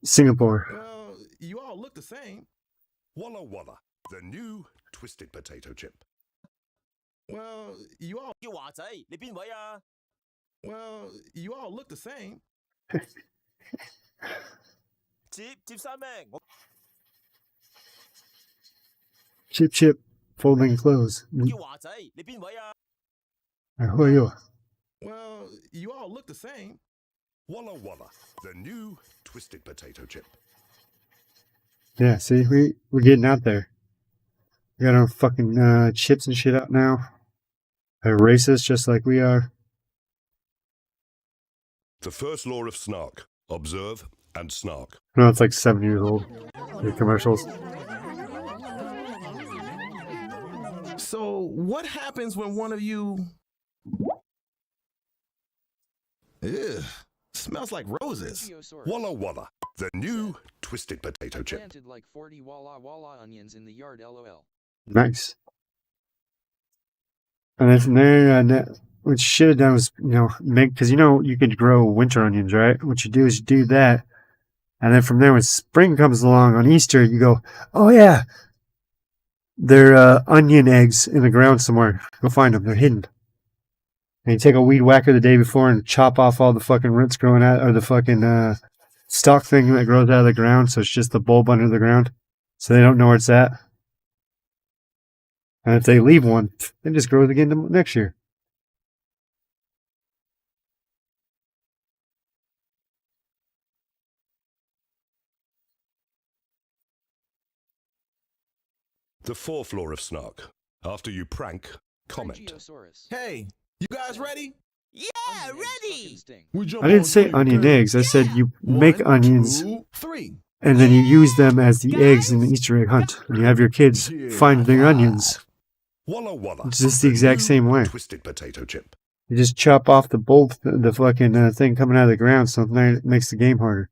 Singapore. Well, you all look the same. Walla Walla, the new twisted potato chip. Well, you all Well, you all look the same. Chip Chip, folding clothes. Who are you? Well, you all look the same. Walla Walla, the new twisted potato chip. Yeah, see, we're getting out there. We got our fucking chips and shit out now. They're racist just like we are. The first law of snark. Observe and snark. No, it's like 7 years old. The commercials. So, what happens when one of you... Ew, smells like roses. Walla Walla, the new twisted potato chip. Planted like 40 Walla Walla onions in the yard, lol. Nice. And then from there, what you should have done was, make, because you could grow winter onions, right? What you do is you do that, and then from there, when spring comes along on Easter, you go, oh yeah, they're onion eggs in the ground somewhere. Go find them; they're hidden. And you take a weed whacker the day before and chop off all the fucking roots growing out, or the fucking stalk thing that grows out of the ground, so it's just the bulb under the ground, so they don't know where it's at. And if they leave one, it just grows again next year. The fourth law of snark. After you prank, comment. Hey, you guys ready? Yeah, ready! I didn't say onion eggs. I said you make onions, 2, 3. and then you use them as the eggs in the Easter egg hunt. And you have your kids find their onions. Walla Walla. It's just the exact same way. Twisted potato chip. You just chop off the bulb, the fucking thing coming out of the ground, so it makes the game harder.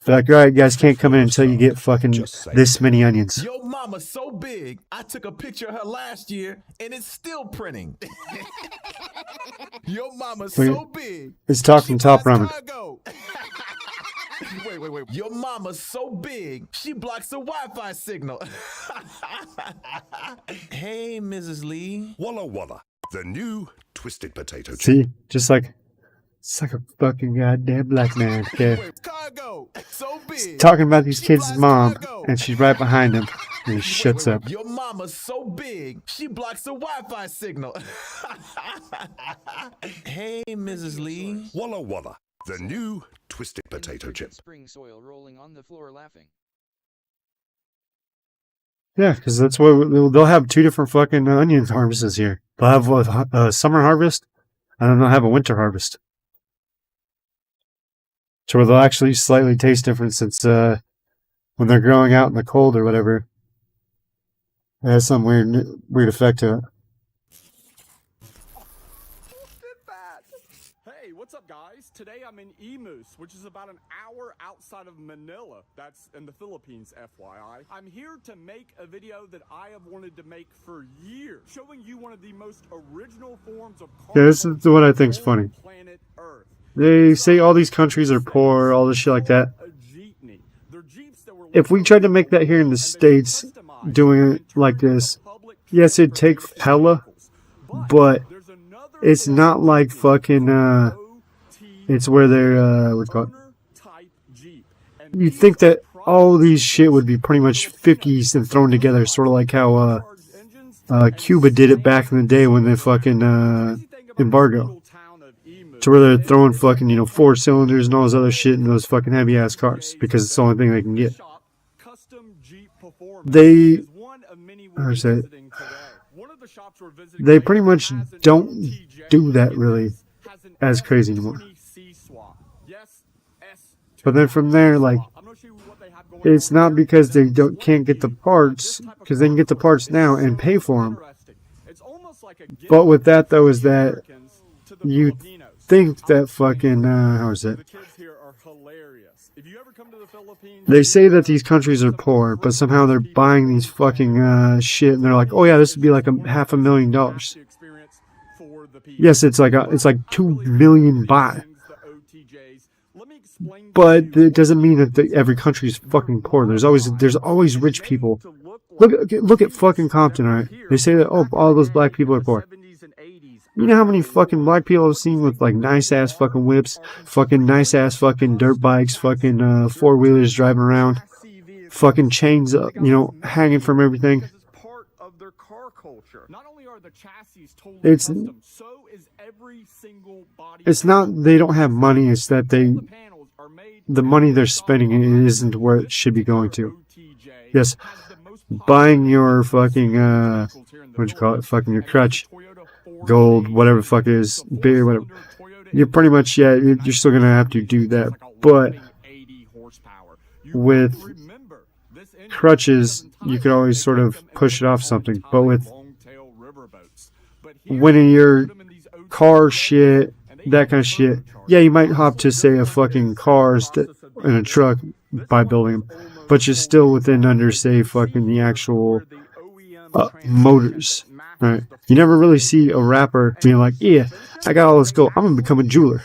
They're like, alright, you guys can't come in until you get fucking this many onions. Yo mama's so big, I took a picture of her last year, and it's still printing. Yo mama's so big. It's talking top ramen. Wait. Your mama's so big, she blocks the Wi-Fi signal. Hey, Mrs. Lee. Walla Walla, the new twisted potato chip. See? Just like, it's like a fucking goddamn black man. Okay? Cargo, so big. Talking about these kids' mom, and she's right behind him, and he shuts up. Your mama's so big, she blocks the Wi-Fi signal. Hey, Mrs. Lee. Walla Walla, the new twisted potato chip. Spring soil rolling on the floor laughing. Yeah, because that's what they'll have 2 different fucking onion harvests here. They'll have a summer harvest, and then they'll have a winter harvest. So where they'll actually slightly taste different, since when they're growing out in the cold or whatever, it has some weird effect to it. Hey, what's up, guys? Today I'm in Emus, which is about an hour outside of Manila. That's in the Philippines, FYI. I'm here to make a video that I have wanted to make for years, showing you one of the most original forms of Yeah, this is the one I think's funny. planet Earth. They say all these countries are poor, all this shit like that. If we tried to make that here in the States, doing it like this, yes, it'd take hella, but it's not like fucking, it's where they're, what's it called? You'd think that all these shit would be pretty much 50s and thrown together, sort of like how, Cuba did it back in the day when they fucking, embargo. To where they're throwing fucking, 4 cylinders and all this other shit in those fucking heavy ass cars because it's the only thing they can get. They pretty much don't do that really. as crazy anymore. But then from there, like, it's not because they can't get the parts, because they can get the parts now and pay for them. But with that, though, is that you think that fucking, how is it? They say that these countries are poor, but somehow they're buying these fucking shit, and they're like, oh yeah, this would be like $500,000. Yes, it's like 2 million baht. But it doesn't mean that every country is fucking poor. There's always rich people. Look at fucking Compton, alright? They say that, oh, all those black people are poor. You know how many fucking black people I've seen with like nice ass fucking whips, fucking nice ass fucking dirt bikes, fucking four-wheelers driving around, fucking chains up, you know, hanging from everything. It's not they don't have money, it's that the money they're spending isn't where it should be going to. Yes, buying your fucking what'd you call it? Fucking your crutch, gold, whatever the fuck it is, beer, whatever. You're pretty much, yeah, you're still gonna have to do that. But with crutches, you could always sort of push it off something. But with winning your car shit, that kind of shit, yeah, you might hop to, say, a fucking cars in a truck by building them, but you're still within under, say, fucking the actual motors. Right? You never really see a rapper being like, yeah, I got all this gold, I'm gonna become a jeweler.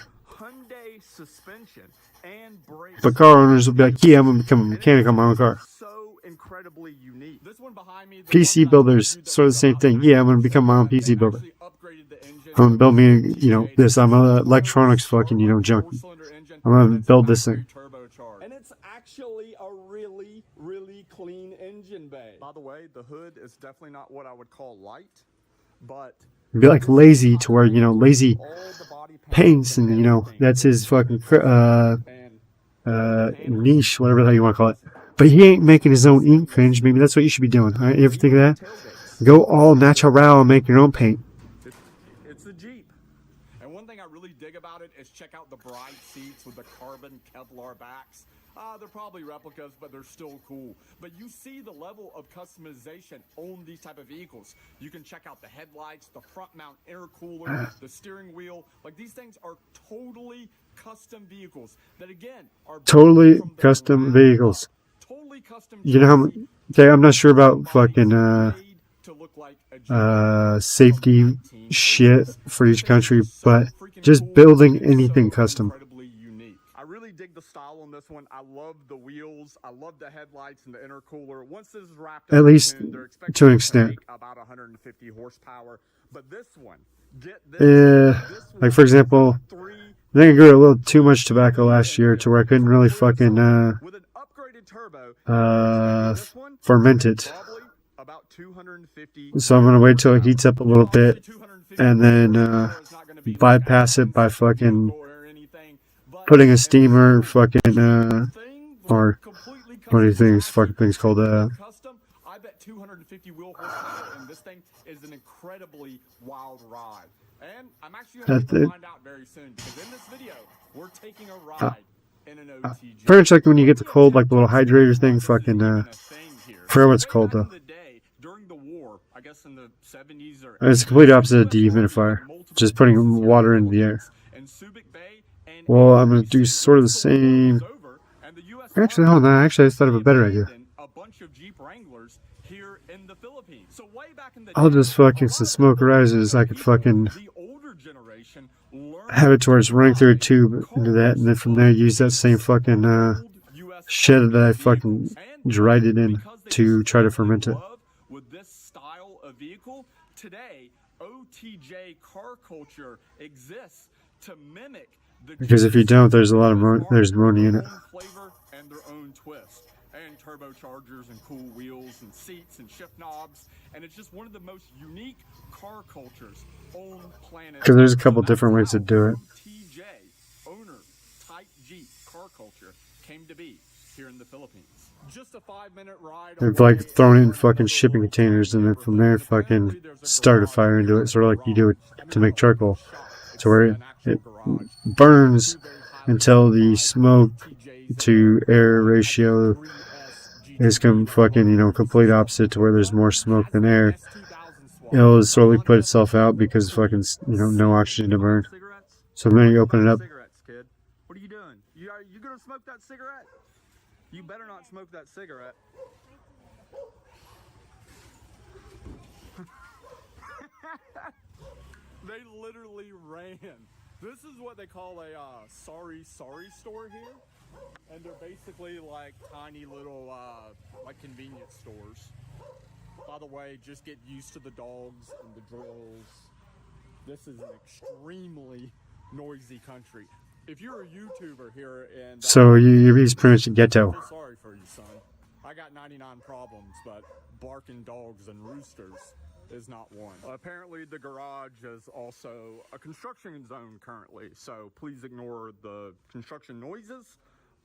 But car owners will be like, yeah, I'm gonna become a mechanic on my own car. PC builders, sort of the same thing. Yeah, I'm gonna become my own PC builder. I'm gonna build me, you know, this. I'm an electronics fucking, you know, junkie. I'm gonna build this thing. And it's actually a really, really clean engine bay. By the way, the hood is definitely not what I would call light, but be like lazy to where, you know, lazy paints, and you know, that's his fucking niche, whatever the hell you want to call it. But he ain't making his own ink cringe. Maybe that's what you should be doing. All right? You ever think of that? Go all natural and make your own paint. it's a Jeep. And one thing I really dig about it is check out the bride seats with the carbon Kevlar backs. They're probably replicas, but they're still cool. But you see the level of customization on these type of vehicles. You can check out the headlights, the front mount intercooler, the steering wheel. Like, these things are totally custom vehicles that, again, are totally custom vehicles. You know how? Okay, I'm not sure about fucking safety shit for each country, but just building anything custom. I really dig the style on this one. I love the wheels. I love the headlights and the intercooler. Once this is wrapped up, at least to an extent. About 150 horsepower. But this one, get this. Like for example, I think I grew a little too much tobacco last year to where I couldn't really fucking ferment it. So I'm gonna wait till it heats up a little bit and then bypass it by fucking putting a steamer fucking or what do you think fucking thing's called I bet 250 wheel horsepower, and this thing is an incredibly wild ride. And I'm actually going to find out very soon, because in this video we're taking a ride in an OTG. Pretty much like when you get the cold, like the little hydrator thing, fucking forget what it's called though. During the war, I guess in the 70s or it's the complete opposite of dehumidifier, just putting water in the air. Well, I'm gonna do sort of the same. Actually, hold on. Actually, I thought of a better idea. I'll just fucking, since smoke rises, I could fucking have it towards running through a tube into that, and then from there use that same fucking shit that I fucking dried it in to try to ferment it. With this style of vehicle today, OTJ car culture exists to mimic. Because if you don't, there's a lot of there's ammonia in it. Flavor and their own twist, and turbochargers and cool wheels and seats and shift knobs, and it's just one of the most unique car cultures on planet. Because there's a couple different ways to do it. TJ owner type Jeep car culture came to be here in the Philippines. Just a 5-minute ride. They've like thrown it in fucking shipping containers, and then from there fucking start a fire into it, sort of like you do it to make charcoal. to where it burns until the smoke to air ratio is fucking, complete opposite to where there's more smoke than air. It'll slowly put itself out because fucking, no oxygen to burn. So then you open it up. Cigarettes, kid. What are you doing? You gonna smoke that cigarette? You better not smoke that cigarette. They literally ran. This is what they call a sorry store here. And they're basically like tiny little like convenience stores. By the way, just get used to the dogs and the drills. This is an extremely noisy country. If you're a YouTuber here and So he's pretty much a ghetto. I feel sorry for you, son. I got 99 problems, but barking dogs and roosters is not one. Apparently the garage is also a construction zone currently, so please ignore the construction noises,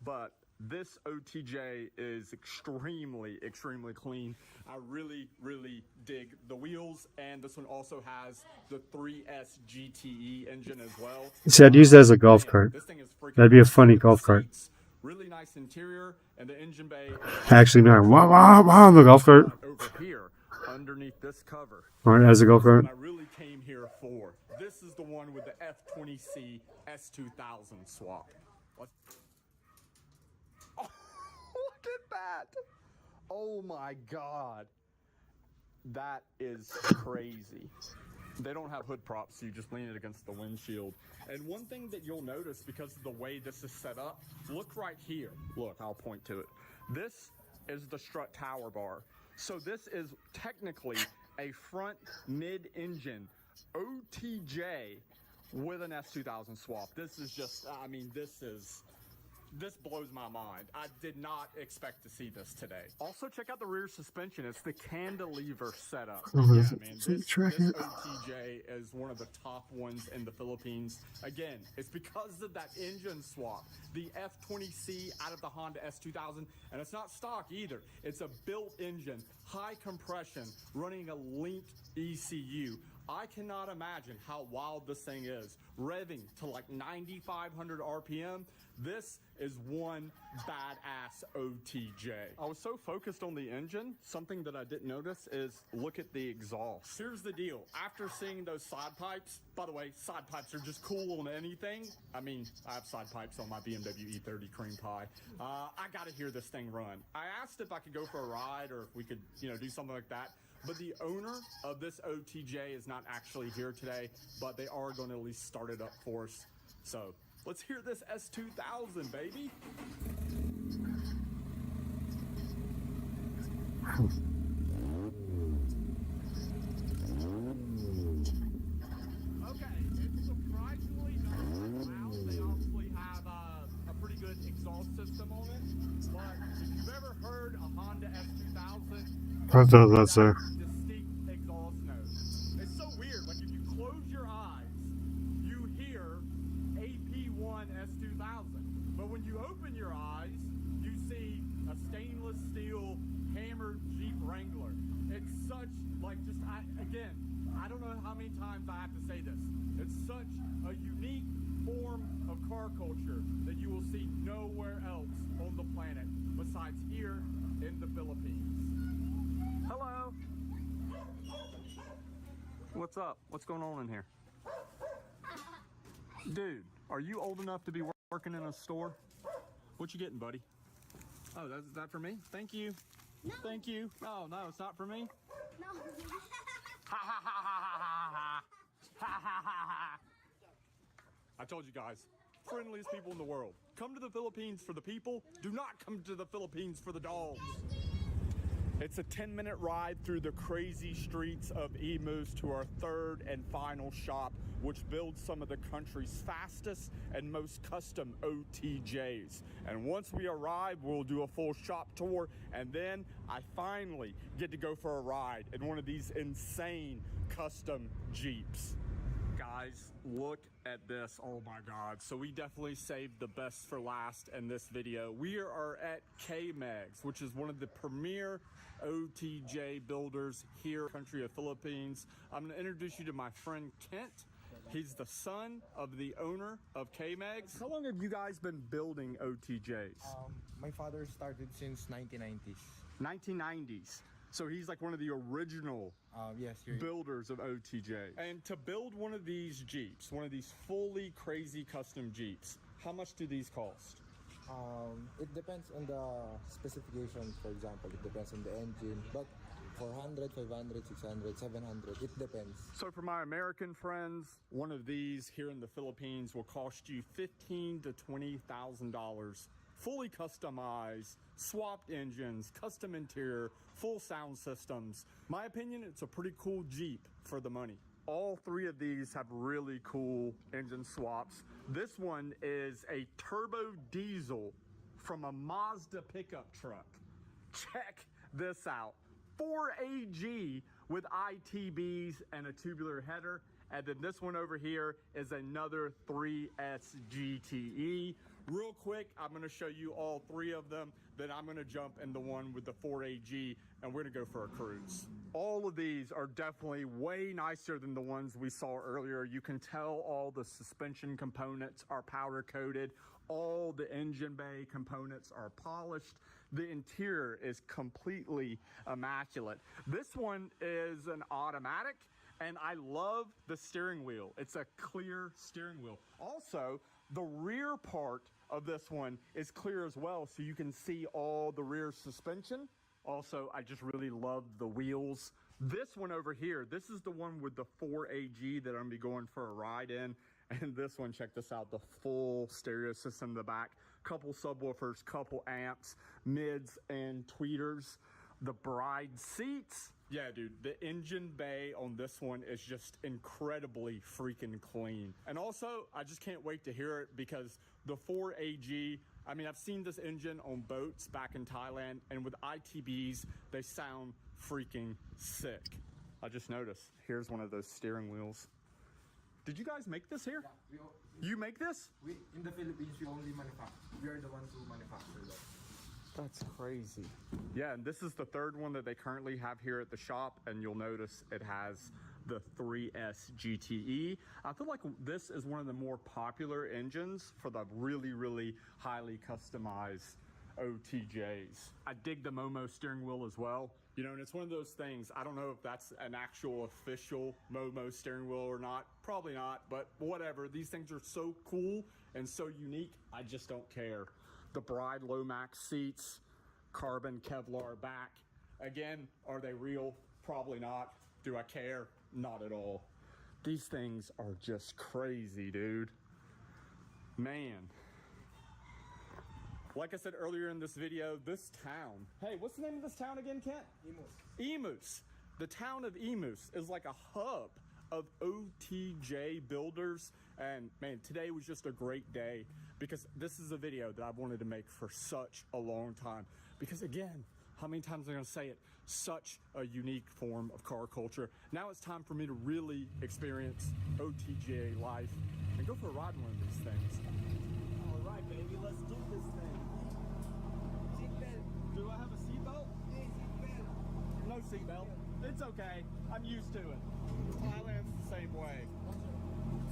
but this OTJ is extremely clean. I really dig the wheels, and this one also has the 3S GTE engine as well. See, I'd use that as a golf cart. That'd be a funny golf cart. Really nice interior, and the engine bay. Actually, no. Wow, the golf cart. Over here, underneath this cover. Or as a golf cart. I really came here for. This is the one with the F20C S2000 swap. Oh, look at that! Oh my God, that is crazy. They don't have hood props, so you just lean it against the windshield. And one thing that you'll notice because of the way this is set up, look right here. Look, I'll point to it. This is the strut tower bar. So this is technically a front mid-engine OTJ with an S2000 swap. This is just, I mean, this blows my mind. I did not expect to see this today. Also, check out the rear suspension. It's the cantilever setup. Yeah, man, this OTJ is one of the top ones in the Philippines. Again, it's because of that engine swap. The F20C out of the Honda S2000, and it's not stock either. It's a built engine, high compression, running a linked ECU. I cannot imagine how wild this thing is. Revving to like 9,500 RPM. This is one badass OTJ. I was so focused on the engine, something that I didn't notice is look at the exhaust. Here's the deal. After seeing those side pipes, by the way, side pipes are just cool on anything. I mean, I have side pipes on my BMW E30 cream pie. I gotta hear this thing run. I asked if I could go for a ride or if we could, do something like that. But the owner of this OTJ is not actually here today, but they are going to at least start it up for us. So let's hear this S2000, baby. Okay, it's surprisingly not loud. They obviously have a pretty good exhaust system on it. But if you've ever heard a Honda S2000, I thought that's a distinct exhaust note. It's so weird. Like if you close your eyes, you hear AP1 S2000. But when you open your eyes, you see a stainless steel hammered Jeep Wrangler. It's such I don't know how many times I have to say this. It's such a unique form of car culture that you will see nowhere else on the planet besides here in the Philippines. Hello. What's up? What's going on in here? Dude, are you old enough to be working in a store? What you getting, buddy? Oh, is that for me? Thank you. No. Thank you. Oh, no, it's not for me? No. Ha ha ha ha ha ha ha ha ha. I told you guys, friendliest people in the world. Come to the Philippines for the people. Do not come to the Philippines for the dogs. It's a 10-minute ride through the crazy streets of Imus to our third and final shop, which builds some of the country's fastest and most custom OTJs. And once we arrive, we'll do a full shop tour, and then I finally get to go for a ride in one of these insane custom Jeeps. Guys, look at this. Oh my God. So we definitely saved the best for last in this video. We are at K-Megs, which is one of the premier OTJ builders here in the country of Philippines. I'm going to introduce you to my friend Kent. He's the son of the owner of K-Megs. How long have you guys been building OTJs? My father started since 1990s. 1990s. So he's like one of the original builders of OTJ. And to build one of these Jeeps, one of these fully crazy custom Jeeps, how much do these cost? It depends on the specification, for example. It depends on the engine, but 400, 500, 600, 700, it depends. So for my American friends, one of these here in the Philippines will cost you $15,000 to $20,000. Fully customized, swapped engines, custom interior, full sound systems. My opinion, it's a pretty cool Jeep for the money. All three of these have really cool engine swaps. This one is a turbo diesel from a Mazda pickup truck. Check this out. 4AG with ITBs and a tubular header. And then this one over here is another 3S GTE. Real quick, I'm gonna show you all three of them. Then I'm gonna jump in the one with the 4AG and we're gonna go for a cruise. All of these are definitely way nicer than the ones we saw earlier. You can tell all the suspension components are powder coated. All the engine bay components are polished. The interior is completely immaculate. This one is an automatic, and I love the steering wheel. It's a clear steering wheel. Also, the rear part of this one is clear as well, so you can see all the rear suspension. Also, I just really love the wheels. This one over here, this is the one with the 4AG that I'm gonna be going for a ride in. And this one, check this out, the full stereo system in the back, couple subwoofers, couple amps, mids and tweeters, the bride seats. Yeah, dude, the engine bay on this one is just incredibly freaking clean. And also, I just can't wait to hear it because the 4AG, I mean, I've seen this engine on boats back in Thailand, and with ITBs, they sound freaking sick. I just noticed, here's one of those steering wheels. Did you guys make this here? Yeah, you make this? We in the Philippines, we only manufacture. We are the ones who manufacture that. That's crazy. Yeah, and this is the third one that they currently have here at the shop, and you'll notice it has the 3S GTE. I feel like this is one of the more popular engines for the really, really highly customized OTJs. I dig the Momo steering wheel as well. You know, and it's one of those things, I don't know if that's an actual official Momo steering wheel or not. Probably not, but whatever. These things are so cool and so unique, I just don't care. The Bride Lomax seats, carbon Kevlar back. Again, are they real? Probably not. Do I care? Not at all. These things are just crazy, dude. Man. Like I said earlier in this video, this town. Hey, what's the name of this town again, Kent? Emus. The town of Emus is like a hub of OTJ builders. And man, today was just a great day because this is a video that I've wanted to make for such a long time. Because again, how many times am I gonna say it? Such a unique form of car culture. Now it's time for me to really experience OTJ life and go for a ride in one of these things. All right, baby, let's do this thing. Seatbelt. Do I have a seatbelt? Hey, seatbelt. No seatbelt. It's okay. I'm used to it. Thailand's the same way.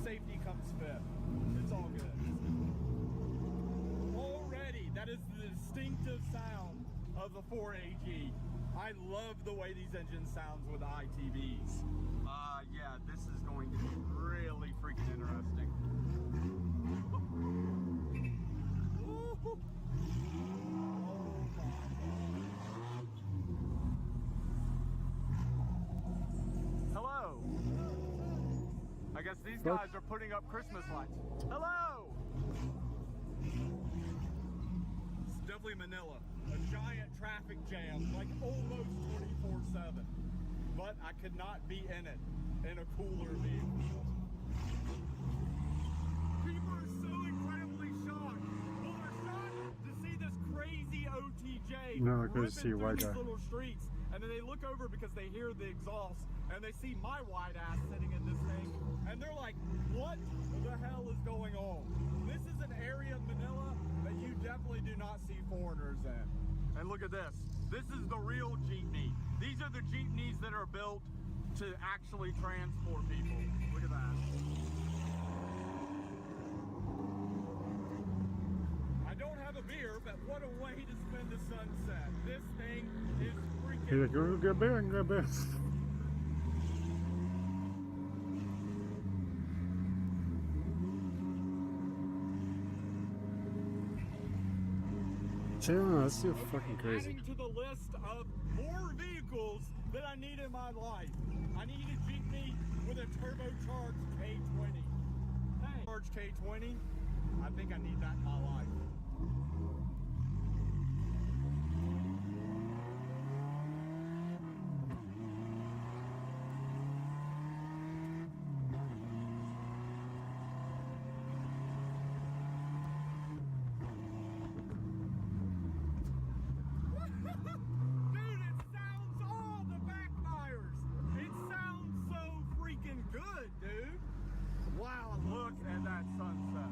Safety comes fifth. It's all good. Already, that is the distinctive sound of the 4AG. I love the way these engines sounds with ITBs. Yeah, this is going to be really freaking interesting. Hello. I guess these guys are putting up Christmas lights. Hello. It's definitely Manila. A giant traffic jam, like almost 24/7. But I could not be in it in a cooler vehicle. People are so incredibly shocked. Well, they're shocked to see this crazy OTJ ripping through these little streets. And then they look over because they hear the exhaust and they see my white ass sitting in this thing. And they're like, what the hell is going on? This is an area of Manila that you definitely do not see foreigners in. And look at this. This is the real jeepney. These are the jeepneys that are built to actually transport people. Look at that. What a way to spend the sunset. This thing is freaking. He's like, oh, grab bear, grab bear. Yeah, that's so fucking crazy. Adding to the list of more vehicles that I need in my life. I need a Jeepney with a turbocharged K20. Hey, charged K20. I think I need that in my life. Look at that sunset.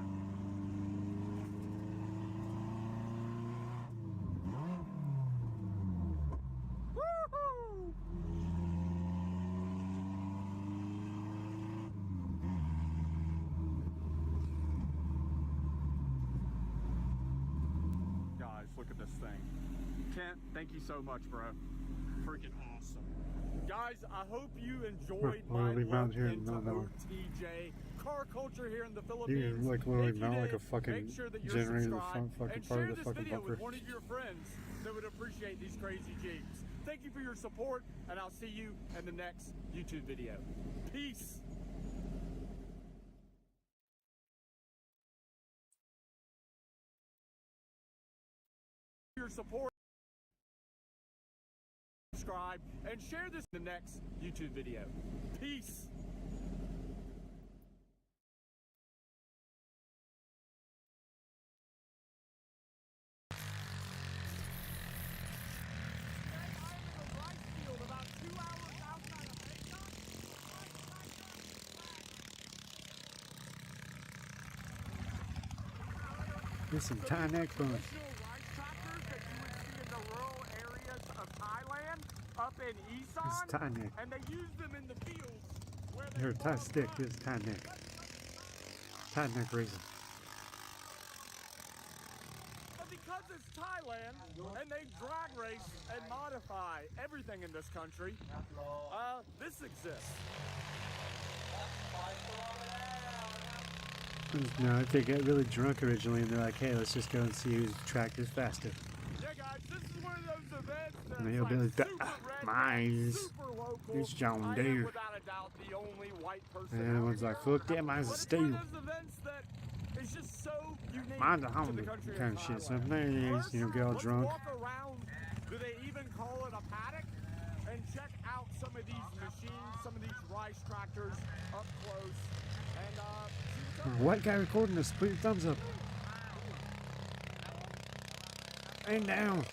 Woohoo! Guys, look at this thing. Kent, thank you so much, bro. Freaking awesome. Guys, I hope you enjoyed my look into OTJ car culture here in the Philippines. You like literally mount like a fucking generator the fucking part of the fucking bunker. With one of your friends that would appreciate these crazy Jeeps. Thank you for your support, and I'll see you in the next YouTube video. Peace. Your support, subscribe, and share this in the next YouTube video. Peace. There's some Thai-neck bunch. Up in Isan, it's Thai-neck. And they use them in the fields where Here, Thai stick is Thai-neck. Thai-neck racing. But because it's Thailand and they drag race and modify everything in this country, this exists. No, if they get really drunk originally and they're like, hey, let's just go and see whose tractor's faster. Yeah, guys, this is one of those events that And they'll be like, mine's. It's John Deere. Without a doubt, the only white person. And everyone's like, fuck that, mine's a steel. It's just so unique. Mine's a Honda kind of shit. So nowadays, you know, get all drunk. Walk around, do they even call it a paddock? And check out some of these machines, some of these rice tractors up close. And White guy recording this, put your thumbs up. And down.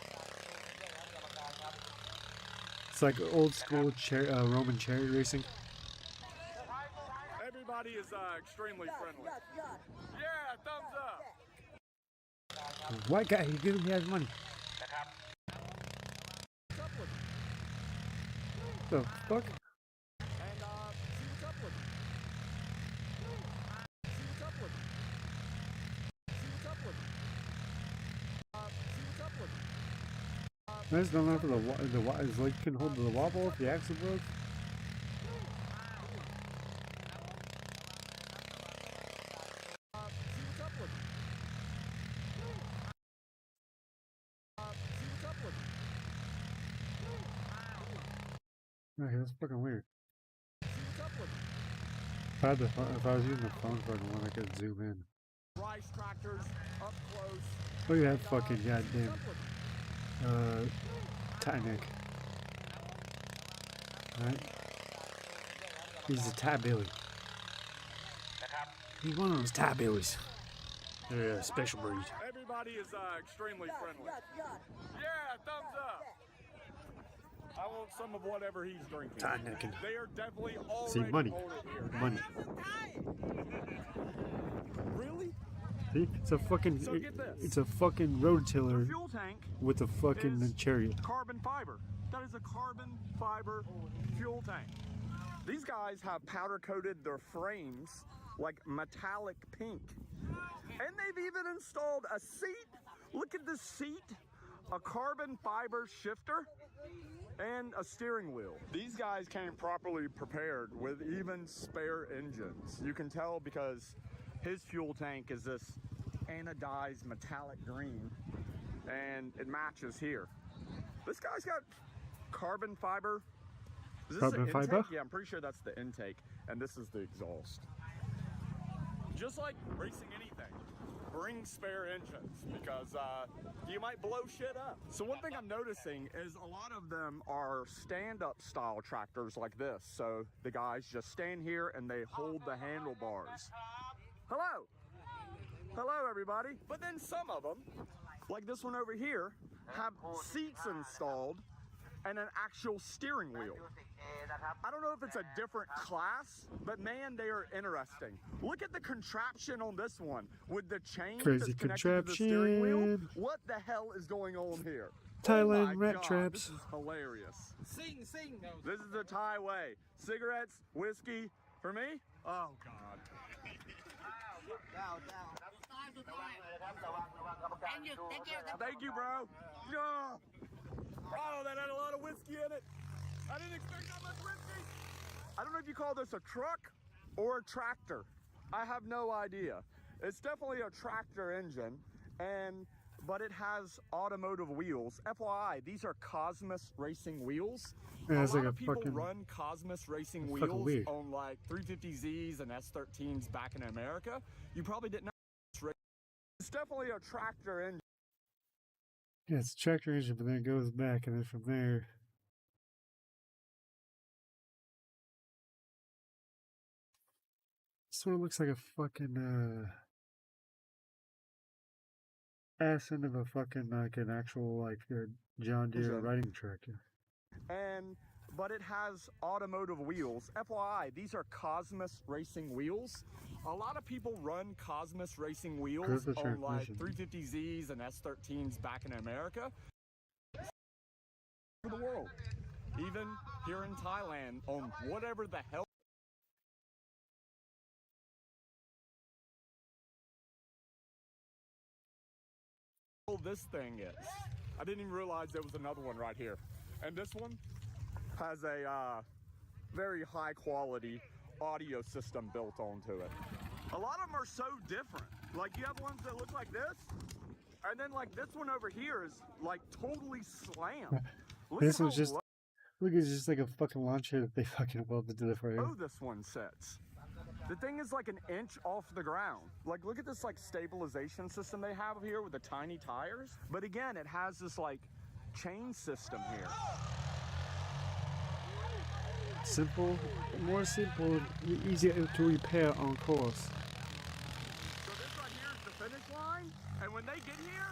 It's like old school Roman chariot racing. everybody is extremely friendly. Yeah, thumbs up. White guy, he giving me his money. The fuck? I just don't know if his leg can hold the wobble if the axle broke. Okay, that's fucking weird. If I was using the phone for one, I could zoom in. Rice tractors up close. Look at that fucking goddamn tie neck. Alright. He's a tie billy. He's one of those tie billies. They're a special breed. Everybody is extremely friendly. Yeah, thumbs up. I want some of whatever he's drinking. Tie necking. They are definitely already See, money. on it here. Money. Really? See? It's a fucking So get this. it's a fucking rototiller Fuel tank with a fucking chariot. Carbon fiber. That is a carbon fiber fuel tank. These guys have powder coated their frames like metallic pink. And they've even installed a seat Look at this seat, a carbon fiber shifter, and a steering wheel. These guys came properly prepared with even spare engines. You can tell because his fuel tank is this anodized metallic green, and it matches here. This guy's got carbon fiber. Is this Carbon the fiber? intake? Yeah, I'm pretty sure that's the intake, and this is the exhaust. Just like racing anything, bring spare engines because you might blow shit up. So one thing I'm noticing is a lot of them are stand-up style tractors like this. So the guys just stand here and they hold the handlebars. Hello. Hello, everybody. But then some of them, like this one over here, have seats installed and an actual steering wheel. I don't know if it's a different class, but man, they are interesting. Look at the contraption on this one with the chain Crazy that's connected to the steering wheel. contraption. What the hell is going on here? Thailand Oh my rat God, traps. This is hilarious. Sing. This is the Thai way. Cigarettes, whiskey, for me? Oh God. Thank you, bro. Yeah. Oh, that had a lot of whiskey in it. I didn't expect that much whiskey. I don't know if you call this a truck or a tractor. I have no idea. It's definitely a tractor engine, but it has automotive wheels. FYI, these are Cosmos racing wheels. Yeah, a it's lot like of a people fucking- run Cosmos racing fucking wheels weird. on like 350Zs and S13s back in America. You probably didn't know. It's definitely a tractor engine. Yeah, it's a tractor engine, but then it goes back, and then from there. Sort of looks like a fucking ass end of a fucking like an actual like John Deere Engine. riding tractor. But it has automotive wheels. FYI, these are Cosmos racing wheels. A lot of people run Cosmos racing wheels Purple on like transmission. 350Zs and S13s back in America. For the world. Even here in Thailand on whatever the hell this thing is. I didn't even realize there was another one right here. And this one has a very high quality audio system built onto it. A lot of them are so different. Like you have ones that look like this, and then like this one over here is like totally slammed. Look This at one's how just look, it's just like a fucking launcher that they fucking welded to the frame. low this one sits. The thing is like an inch off the ground. Like look at this like stabilization system they have here with the tiny tires. But again, it has this like chain system here. Simple, more simple, easier to repair on course. So this right here is the finish line, and when they get here,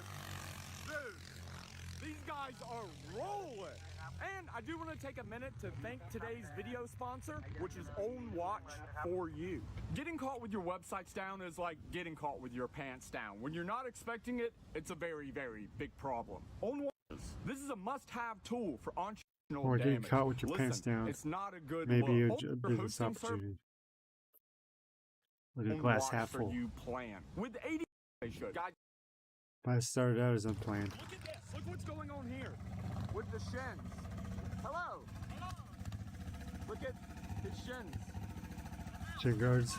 dude, these guys are rolling. And I do want to take a minute to thank today's video sponsor, which is Own Watch for You. Getting caught with your websites down is like getting caught with your pants down. When you're not expecting it, it's a very, very big problem. Own Watch, this is a must-have tool for entrepreneurs. Or getting caught with your pants down. It's not a good Maybe look. a business opportunity. With a Own glass Watch half for full. You plan. With 80, they should. Guys, Might have started out as unplanned. look at this. Look what's going on here with the shins. Hello. Look at his shins. Chin guards.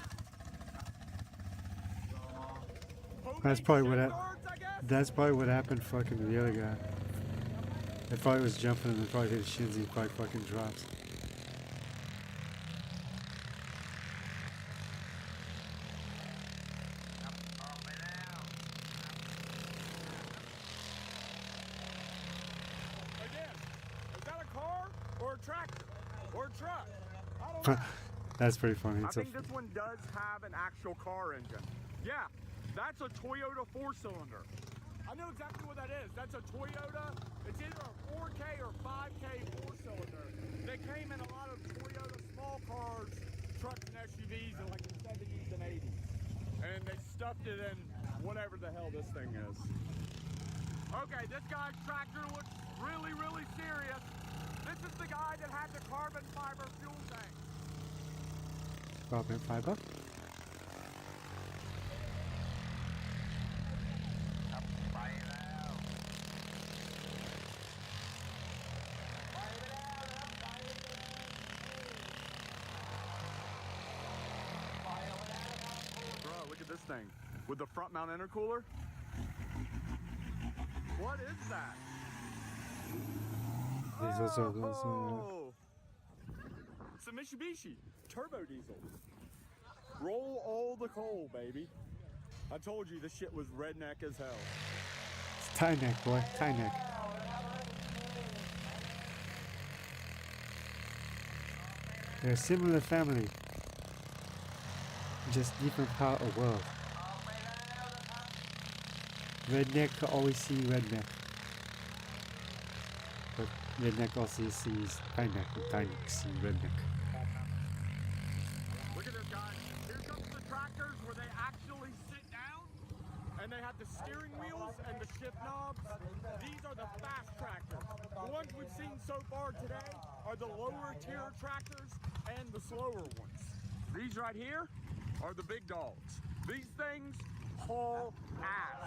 That's probably what happened fucking to the other guy. They probably was jumping and they probably hit his shins and he probably fucking drops. Again, is that a car or a tractor or a truck? I don't know. That's pretty funny. I It's a think this one does have an actual car engine. Yeah, that's a Toyota 4-cylinder. I know exactly what that is. That's a Toyota. It's either a 4K or 5K 4-cylinder. They came in a lot of Toyota small cars, trucks, and SUVs in like the 70s and 80s. And they stuffed it in whatever the hell this thing is. Okay, this guy's tractor looks really, really serious. This is the guy that had the carbon fiber fuel tank. carbon fiber. with the front mount intercooler. What is that? These Oh, it's a Mitsubishi turbo diesel. Roll all the coal, baby. I told you this shit was redneck as hell. It's tie neck, boy. Tie neck. They're a similar family. Just different part of world. Redneck always see redneck. But redneck also sees tie neck, and tie neck see redneck. Look at this, guys. Here comes the tractors where they actually sit down and they have the steering wheels and the shift knobs. These are the fast tractors. The ones we've seen so far today are the lower tier tractors and the slower ones. These right here are the big dogs. These things haul ass.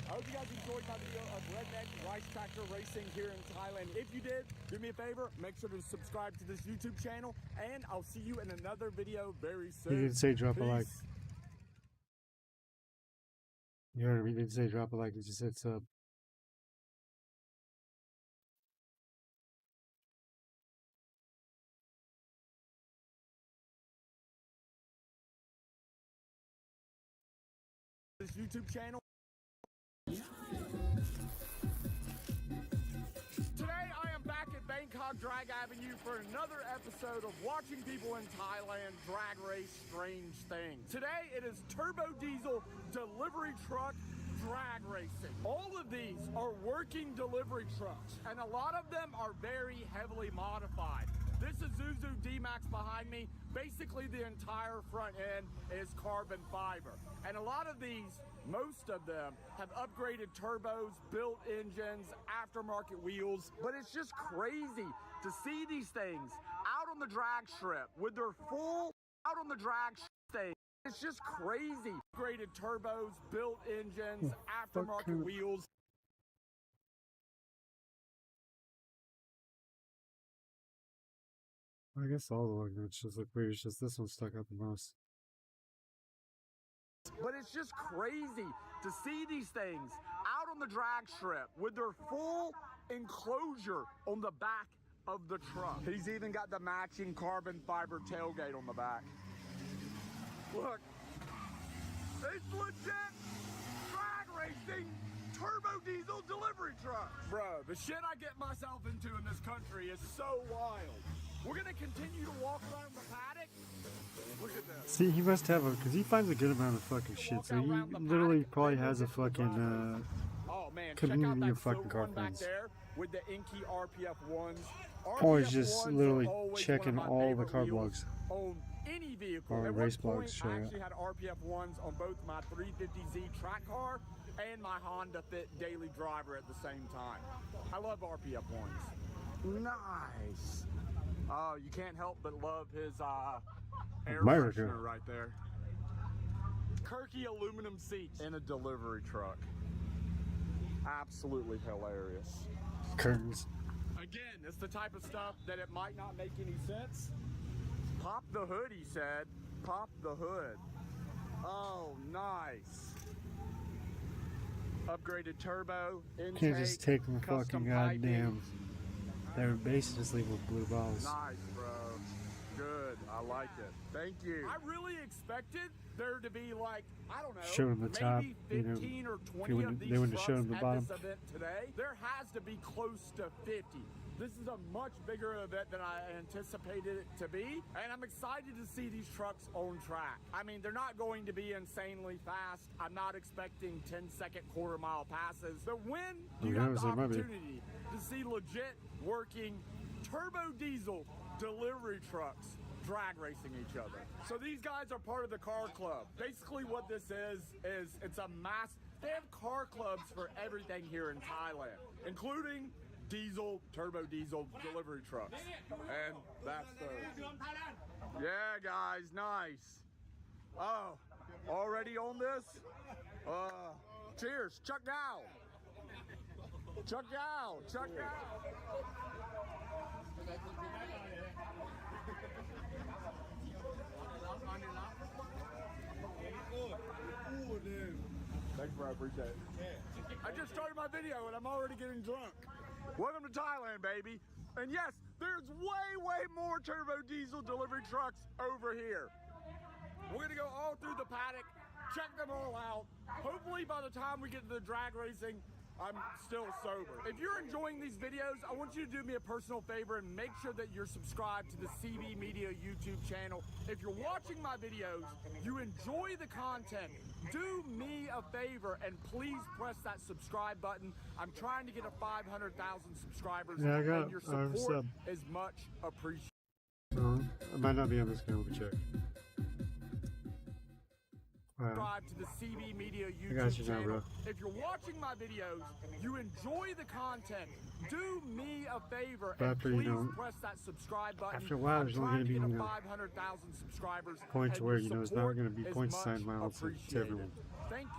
I hope you guys enjoyed my video of redneck rice tractor racing here in Thailand. If you did, do me a favor, make sure to subscribe to this YouTube channel, and I'll see you in another video very soon. He didn't say drop a like. Peace. You heard him, he didn't say drop a like, he just said sub. This YouTube channel. Today I am back at Bangkok Drag Avenue for another episode of watching people in Thailand drag race strange things. Today it is turbo diesel delivery truck drag racing. All of these are working delivery trucks, and a lot of them are very heavily modified. This Isuzu D-Max behind me, basically the entire front end is carbon fiber. And a lot of these, most of them, have upgraded turbos, built engines, aftermarket wheels. But it's just crazy to see these things out on the drag strip with their full, out on the drag thing. It's just crazy. Upgraded turbos, built engines, aftermarket wheels. I guess all the arguments just look weird, it's just this one stuck out the most. But it's just crazy to see these things out on the drag strip with their full enclosure on the back of the truck. He's even got the matching carbon fiber tailgate on the back. Look, it's legit drag racing turbo diesel delivery truck. Bro, the shit I get myself into in this country is so wild. We're gonna continue to walk around the paddock. Look at this. See, he must have a, because he finds a good amount of fucking shit, so he literally probably has a fucking community of fucking car fans. With the Inky RPF ones. Or he's just literally checking all the car blogs. On any vehicle. Or At race one point, blogs, sure. I actually had RPF ones on both my 350Z track car and my Honda Fit daily driver at the same time. I love RPF ones. Nice. Oh, you can't help but love his air freshener right there. Kirky aluminum seats in a delivery truck. Absolutely hilarious. Curtains. Again, it's the type of stuff that it might not make any sense. Pop the hood, he said. Pop the hood. Oh, nice. Upgraded turbo, intake, Can't just take them custom fucking goddamn. Their base just leave with blue balls. Nice, bro. Good. I like it. Thank you. I really expected there to be like, I don't know, show them the top, maybe 15 you know, or 20 of these they wouldn't trucks show them the at bottom. this event today. There has to be close to 50. This is a much bigger event than I anticipated it to be, and I'm excited to see these trucks on track. I mean, they're not going to be insanely fast. I'm not expecting 10-second quarter-mile passes, but when you have the opportunity to see legit working turbo diesel delivery trucks drag racing each other. So these guys are part of the car club. Basically what this is it's a mass, They have car clubs for everything here in Thailand, including diesel, turbo diesel delivery trucks. And that's the... Yeah, guys, nice. Oh, already on this? Cheers, Chuck Gow. Chuck Gow, Chuck Gow. Thanks, bro. I appreciate it. I just started my video and I'm already getting drunk. Welcome to Thailand, baby. And yes, there's way more turbo diesel delivery trucks over here. We're gonna go all through the paddock, check them all out. Hopefully by the time we get to the drag racing, I'm still sober. If you're enjoying these videos, I want you to do me a personal favor and make sure that you're subscribed to the CB Media YouTube channel. If you're watching my videos, you enjoy the content, do me a favor and please press that subscribe button. I'm trying to get to 500,000 subscribers, Yeah, and your support sub. is much appreciated. I might not be on this channel, but check. Subscribe to the CB Media YouTube got you now, channel. bro. If you're watching my videos, you enjoy the content, do me a favor and After, you please know, press that subscribe button. after a while, there's only I'm going to be, trying you get know, 500,000 subscribers. points and where, your you know, it's not support going to be is points much assigned miles to appreciated. everyone. Thank you.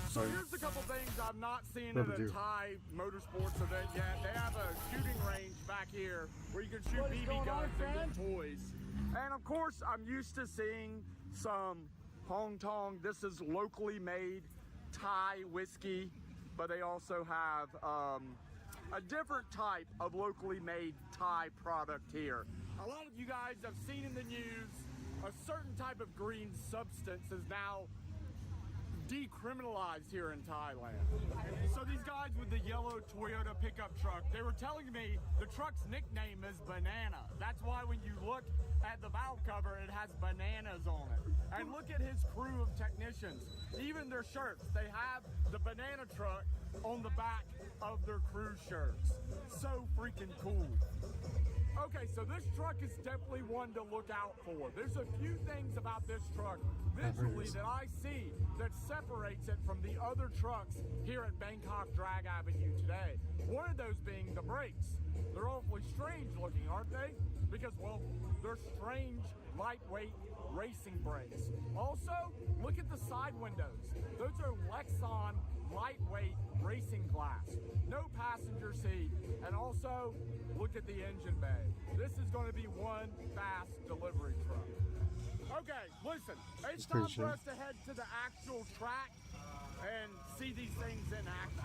So Sorry. here's a couple things I've not seen Love at to a do. Thai motorsports event yet. They have a shooting range back here where you can shoot BB guns and get toys. And of course, I'm used to seeing some Hong Tong. This is locally made Thai whiskey, but they also have a different type of locally made Thai product here. A lot of you guys have seen in the news a certain type of green substance is now decriminalized here in Thailand. So these guys with the yellow Toyota pickup truck, they were telling me the truck's nickname is Banana. That's why when you look at the valve cover, it has bananas on it. And look at his crew of technicians, even their shirts. They have the banana truck on the back of their crew shirts. So freaking cool. Okay, so this truck is definitely one to look out for. There's a few things about this truck visually that I see that separates it from the other trucks here at Bangkok Drag Avenue today. One of those being the brakes. They're awfully strange looking, aren't they? Because, well, they're strange, lightweight racing brakes. Also, look at the side windows. Those are Lexan lightweight racing glass. No passenger seat. And also, look at the engine bay. This is going to be one fast delivery truck. Okay, listen, it's time for us to head to the actual track and see these things in action.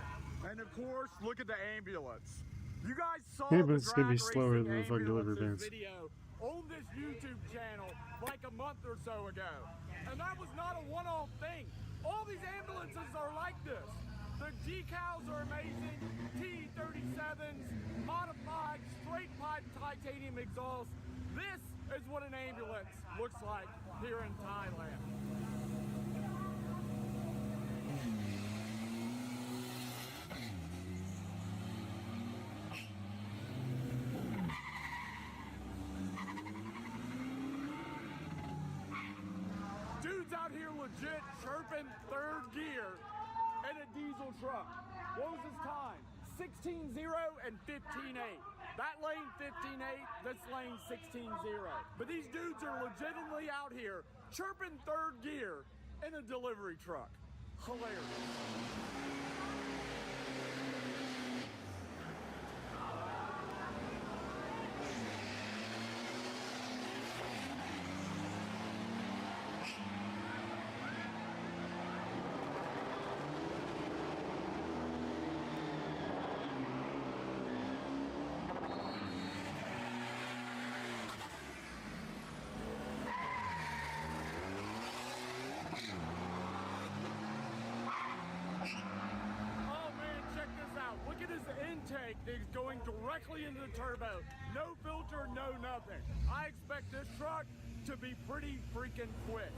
And of course, look at the ambulance. You guys saw the Ambulance can be drag slower racing than the fucking delivery ambulances vans. video on this YouTube channel like a month or so ago. And that was not a one-off thing. All these ambulances are like this. The decals are amazing, T-37s, modified straight pipe titanium exhaust. This is what an ambulance looks like here in Thailand. Dude's out here legit chirping third gear in a diesel truck. What was his time? 16.0 and 15.8. That lane 15.8, this lane 16.0. But these dudes are legitimately out here chirping third gear in a delivery truck. Hilarious. Intake is going directly into the turbo. No filter, no nothing. I expect this truck to be pretty freaking quick.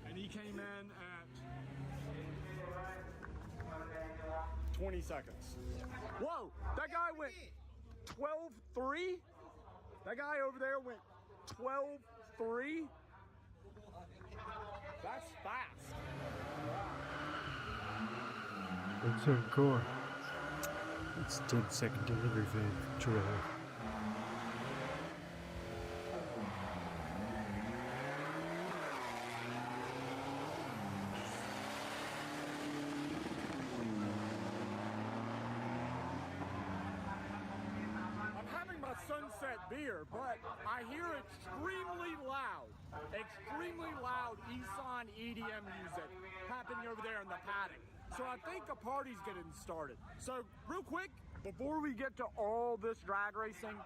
And he came in at 20 seconds. Whoa, that guy went 12.3? That guy over there went 12.3. That's fast. It's so cool. It's 10-second delivery van from Trailer. I'm having my sunset beer, but I hear extremely loud ESON EDM music happening over there in the paddock. So I think a party's getting started. So real quick, before we get to all this drag racing,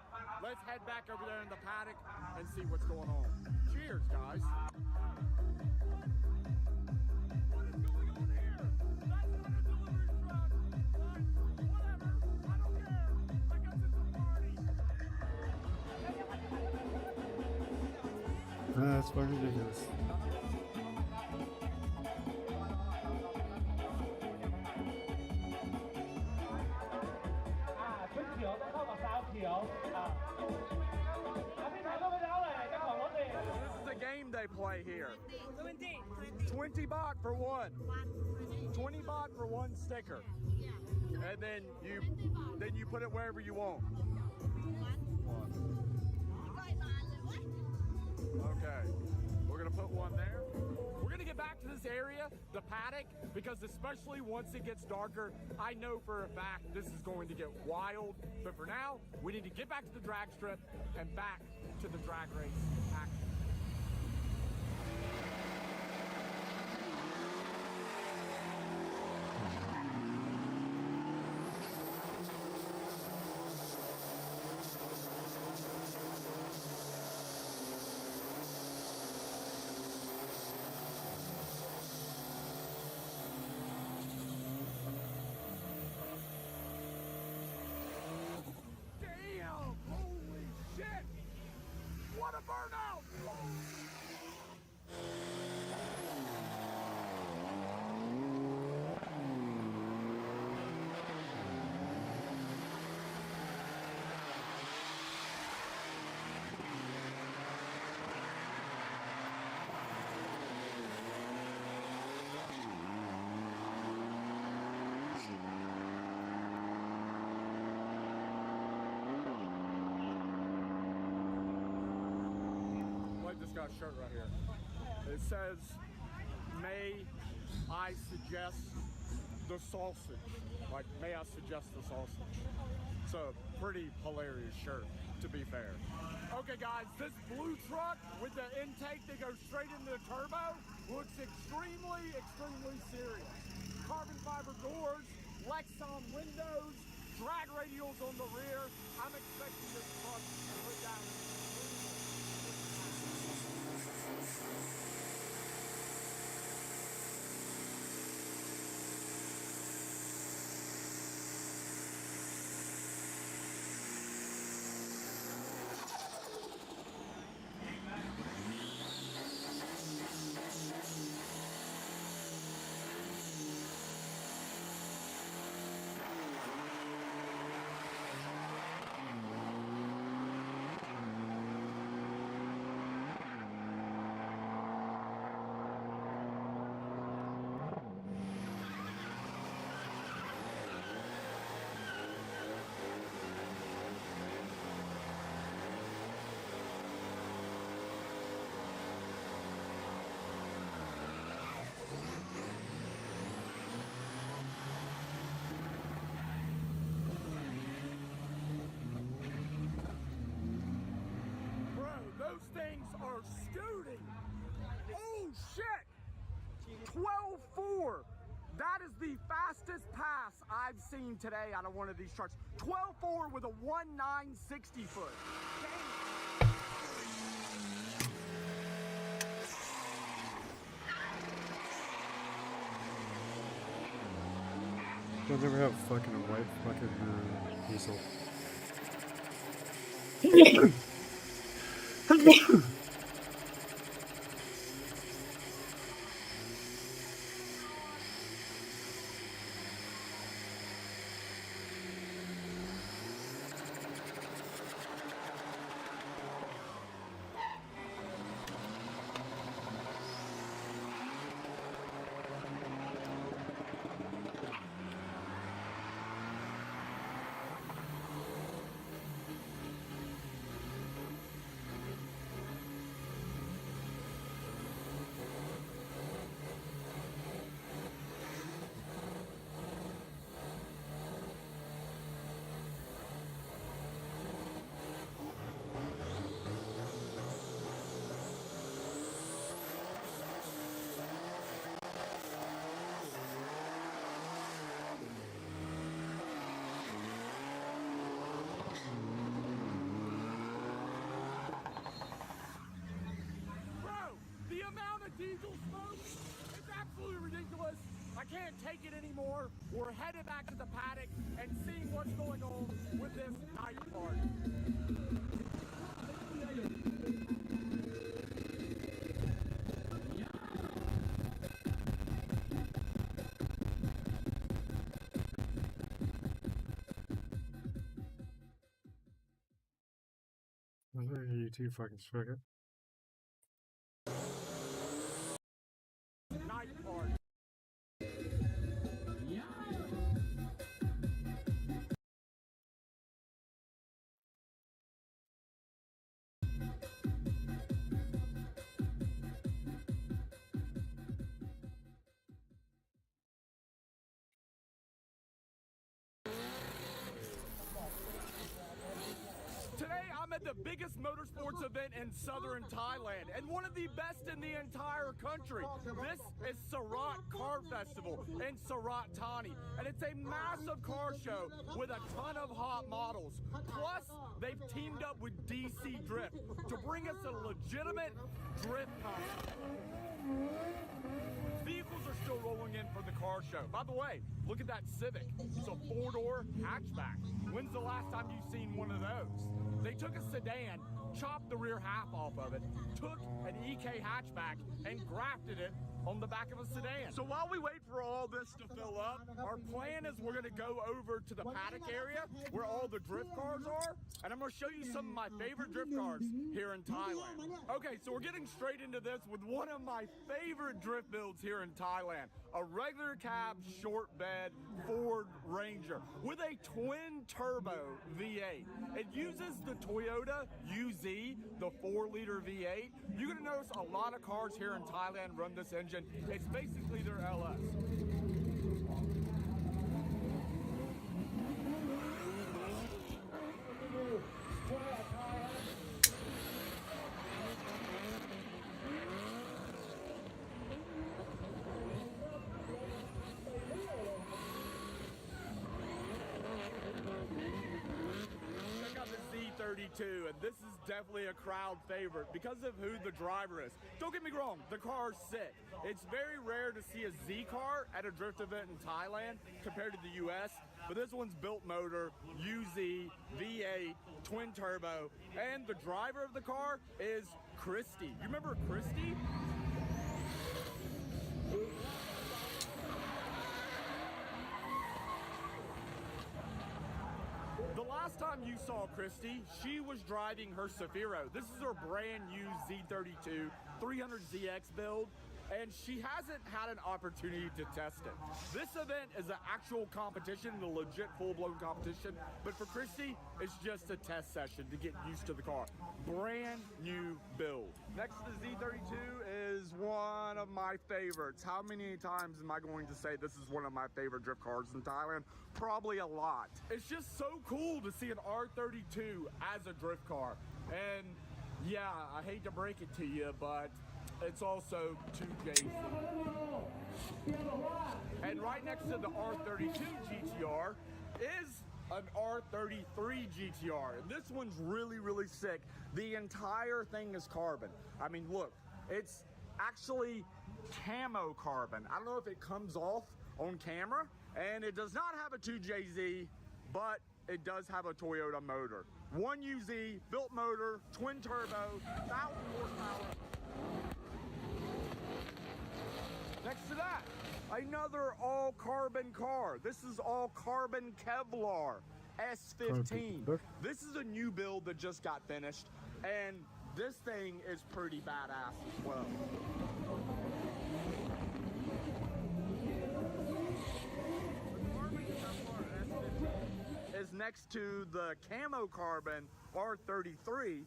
let's head back over there in the paddock and see what's going on. Cheers, guys. What is going on here? That's not a delivery truck. But whatever, I don't care. I guess it's a party. That's fucking ridiculous. This is a game they play here. 20 baht for one. 20 baht for one sticker. And then you put it wherever you want. Okay. We're gonna put one there. We're gonna get back to this area, the paddock, because especially once it gets darker, I know for a fact this is going to get wild. But for now, we need to get back to the drag strip and back to the drag race action. Damn! Holy shit! What a burnout! Like this guy's shirt right here. It says, "May I suggest the sausage?" Like, may I suggest the sausage? It's a pretty hilarious shirt, to be fair. Okay, guys, this blue truck with the intake that goes straight into the turbo looks extremely, extremely serious. Carbon fiber doors, Lexan windows, drag radials on the rear. I'm expecting this truck to put down those things are scooting. Oh shit! 12.4. That is the fastest pass I've seen today out of one of these trucks. 12.4 with a 1960 foot. Damn. They'll never have fucking a white fucking diesel. diesel smoke. It's absolutely ridiculous. I can't take it anymore. We're headed back to the paddock and seeing what's going on with this night part. You too fucking spigot. Night part. Today I'm at the biggest motorsports event in southern Thailand and one of the best in the entire country. This is Surat Car Festival in Surat Thani, and it's a massive car show with a ton of hot models. Plus, they've teamed up with DC Drift to bring us a legitimate drift hunt. Vehicles are still rolling in for the car show. By the way, look at that Civic. It's a four-door hatchback. When's the last time you've seen one of those? They took a sedan, chopped the rear half off of it, took an EK hatchback, and grafted it on the back of a sedan. So while we wait for all this to fill up, our plan is we're gonna go over to the paddock area where all the drift cars are, and I'm gonna show you some of my favorite drift cars here in Thailand. Okay, so we're getting straight into this with one of my favorite drift builds here in Thailand, a regular cab, short bed Ford Ranger with a twin turbo V8. It uses the Toyota UZ, the 4-liter V8. You're gonna notice a lot of cars here in Thailand run this engine. It's basically their LS. And this is definitely a crowd favorite because of who the driver is. Don't get me wrong, the car's sick. It's very rare to see a Z car at a drift event in Thailand compared to the US, but this one's built motor, UZ, V8, twin turbo, and the driver of the car is Christy. You remember Christy? The last time you saw Christy, she was driving her Safiro. This is her brand new Z32 300ZX build, and she hasn't had an opportunity to test it. This event is an actual competition, a legit full-blown competition, but for Christy, it's just a test session to get used to the car. Brand new build. Next to the Z32 is one of my favorites. How many times am I going to say this is one of my favorite drift cars in Thailand? Probably a lot. It's just so cool to see an R32 as a drift car. And yeah, I hate to break it to you, but it's also 2JZ. And right next to the R32 GTR is an R33 GTR. And this one's really, really sick. The entire thing is carbon. I mean, look, it's actually camo carbon. I don't know if it comes off on camera, and it does not have a 2JZ, but it does have a Toyota motor. 1UZ, built motor, twin turbo, 1,000 horsepower. Next to that, another all carbon car. This is all carbon Kevlar S15. This is a new build that just got finished, and this thing is pretty badass as well. Is next to the camo carbon R33,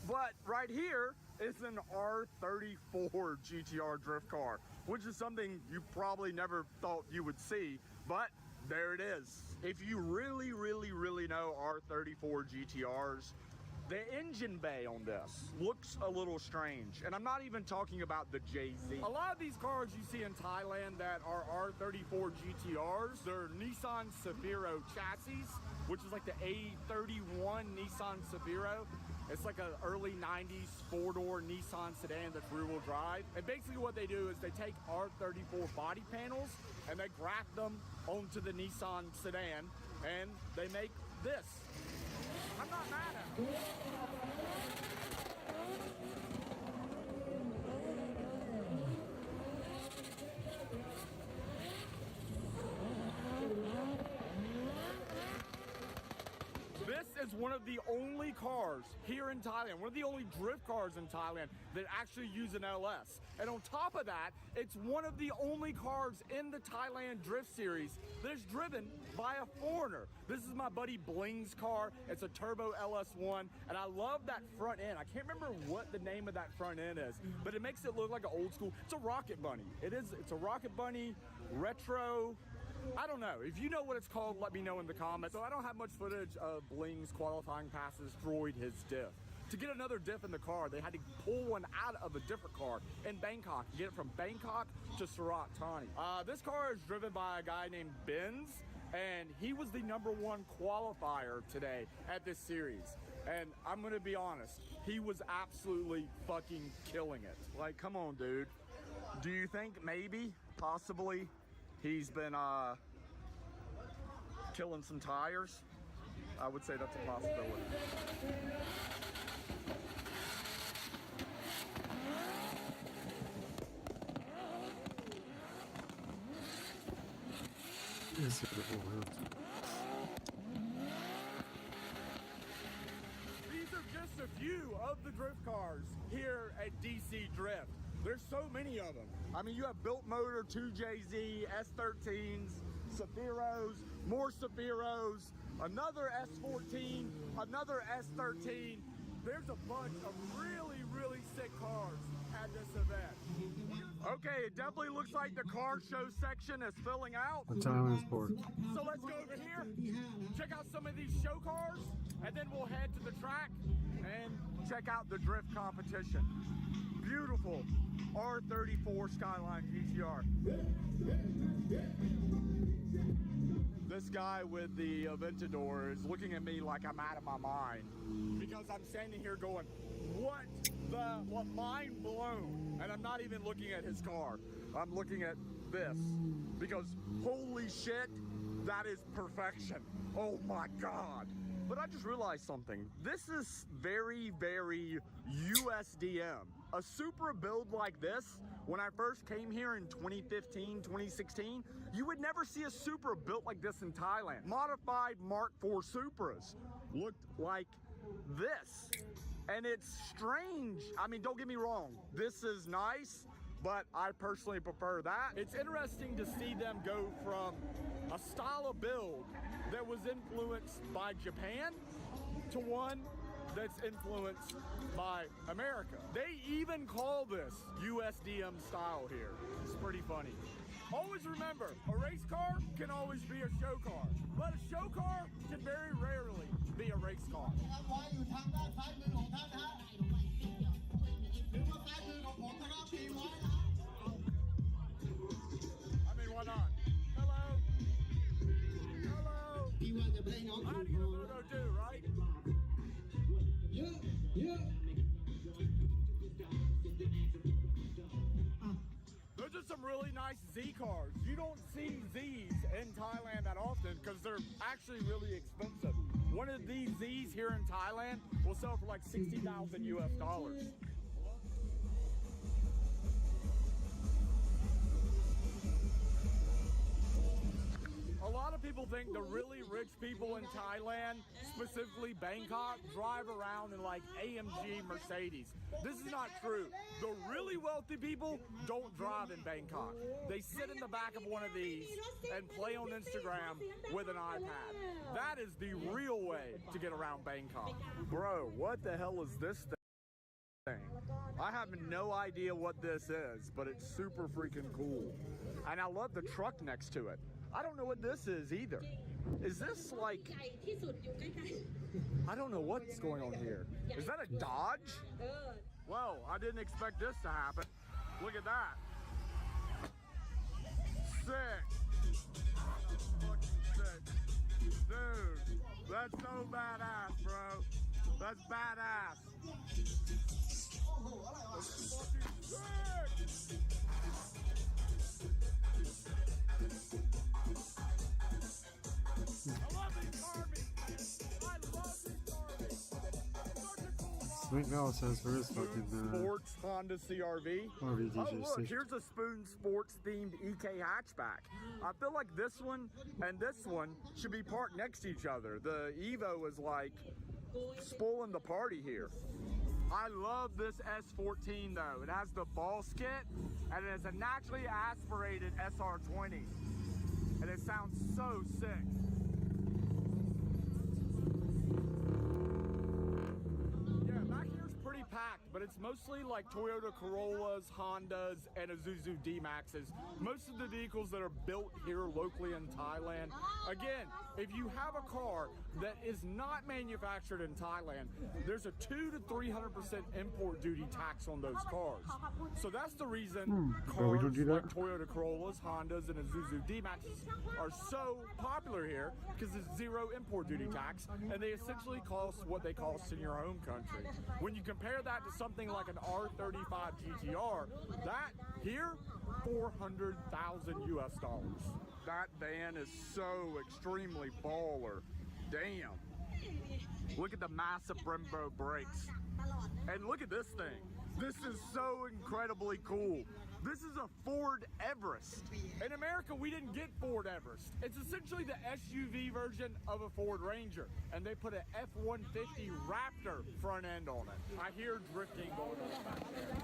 but right here is an R34 GTR drift car, which is something you probably never thought you would see, but there it is. If you really, really, really know R34 GTRs, the engine bay on this looks a little strange, and I'm not even talking about the JZ. A lot of these cars you see in Thailand that are R34 GTRs, they're Nissan Safiro chassis, which is like the A31 Nissan Safiro. It's like an early 90s four-door Nissan sedan that's rear-wheel drive. And basically what they do is they take R34 body panels and they graft them onto the Nissan sedan and they make this. I'm not mad at them. This is one of the only cars here in Thailand, one of the only drift cars in Thailand that actually use an LS. And on top of that, it's one of the only cars in the Thailand Drift Series that is driven by a foreigner. This is my buddy Bling's car. It's a turbo LS1, and I love that front end. I can't remember what the name of that front end is, but it makes it look like an old school. It's a Rocket Bunny. It's a Rocket Bunny retro. I don't know. If you know what it's called, let me know in the comments. So I don't have much footage of Bling's qualifying passes destroyed his diff. To get another diff in the car, they had to pull one out of a different car in Bangkok, get it from Bangkok to Surat Thani. This car is driven by a guy named Benz, and he was the #1 qualifier today at this series. And I'm gonna be honest, he was absolutely fucking killing it. Like, come on, dude. Do you think maybe, possibly, he's been killing some tires? I would say that's a possibility. These are just a few of the drift cars here at DC Drift. There's so many of them. I mean, you have Built Motor 2JZ, S13s, Saphiros, more Saphiros, another S14, another S13. There's a bunch of really, really sick cars at this event. Okay, it definitely looks like the car show section is filling out. The Thailand sport. So let's go over here, check out some of these show cars, and then we'll head to the track and check out the drift competition. Beautiful R34 Skyline GTR. This guy with the Aventador is looking at me like I'm out of my mind because I'm standing here going, what, mind blown. And I'm not even looking at his car. I'm looking at this because holy shit, that is perfection. Oh my God. But I just realized something. This is very, very USDM. A Supra build like this, when I first came here in 2015, 2016, you would never see a Supra built like this in Thailand. Modified Mark IV Supras looked like this. And it's strange. I mean, don't get me wrong. This is nice, but I personally prefer that. It's interesting to see them go from a style of build that was influenced by Japan to one that's influenced by America. They even call this USDM style here. It's pretty funny. Always remember, a race car can always be a show car, but a show car can very rarely be a race car. I mean, why not? Hello? Hello? I had to get a photo too, right? Yeah. Those are some really nice Z cars. You don't see Zs in Thailand that often because they're actually really expensive. One of these Zs here in Thailand will sell for like $60,000 US. A lot of people think the really rich people in Thailand, specifically Bangkok, drive around in like AMG Mercedes. This is not true. The really wealthy people don't drive in Bangkok. They sit in the back of one of these and play on Instagram with an iPad. That is the real way to get around Bangkok. Bro, what the hell is this thing? I have no idea what this is, but it's super freaking cool. And I love the truck next to it. I don't know what this is either. Is this like... I don't know what's going on here. Is that a Dodge? Whoa, I didn't expect this to happen. Look at that. Sick. Fucking sick. Dude, that's so badass, bro. That's badass. Sweet Mel says there is fucking Sports Honda CRV. RV Oh, DJ look, station. here's a Spoon Sports themed EK hatchback. I feel like this one and this one should be parked next to each other. The Evo is like spoiling the party here. I love this S14 though. It has the ball skit and it has a naturally aspirated SR20. And it sounds so sick. Yeah, back here's pretty packed, but it's mostly like Toyota Corollas, Hondas, and Isuzu D-Maxes. Most of the vehicles that are built here locally in Thailand. Again, if you have a car that is not manufactured in Thailand, there's a 200 to 300% import duty tax on those cars. So that's the reason cars like Toyota Corollas, Hondas, and Isuzu D-Maxes are so popular here, because there's zero import duty tax, and they essentially cost what they cost in your home country. When you compare that to something like an R35 GTR, that here, $400,000 US. That van is so extremely baller. Damn. Look at the massive Brembo brakes. And look at this thing. This is so incredibly cool. This is a Ford Everest. In America, we didn't get Ford Everest. It's essentially the SUV version of a Ford Ranger, and they put an F-150 Raptor front end on it. I hear drifting going on back there.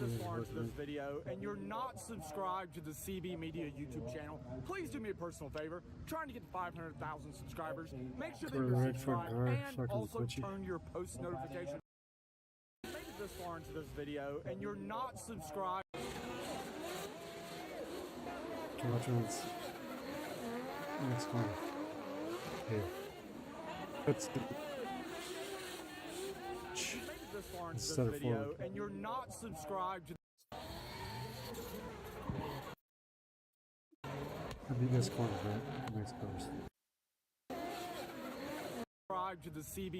This far into this video and you're not subscribed to the CB Media YouTube channel, please do me a personal favor. Trying to get to 500,000 subscribers. Make sure that you're subscribed and also turn your post notifications. If you made it this far into this video and you're not subscribed. Okay, watch this. Next one. Here. Let's do This far into this video and you're not subscribed to I think this corner, right? Next post. Subscribe to the CB.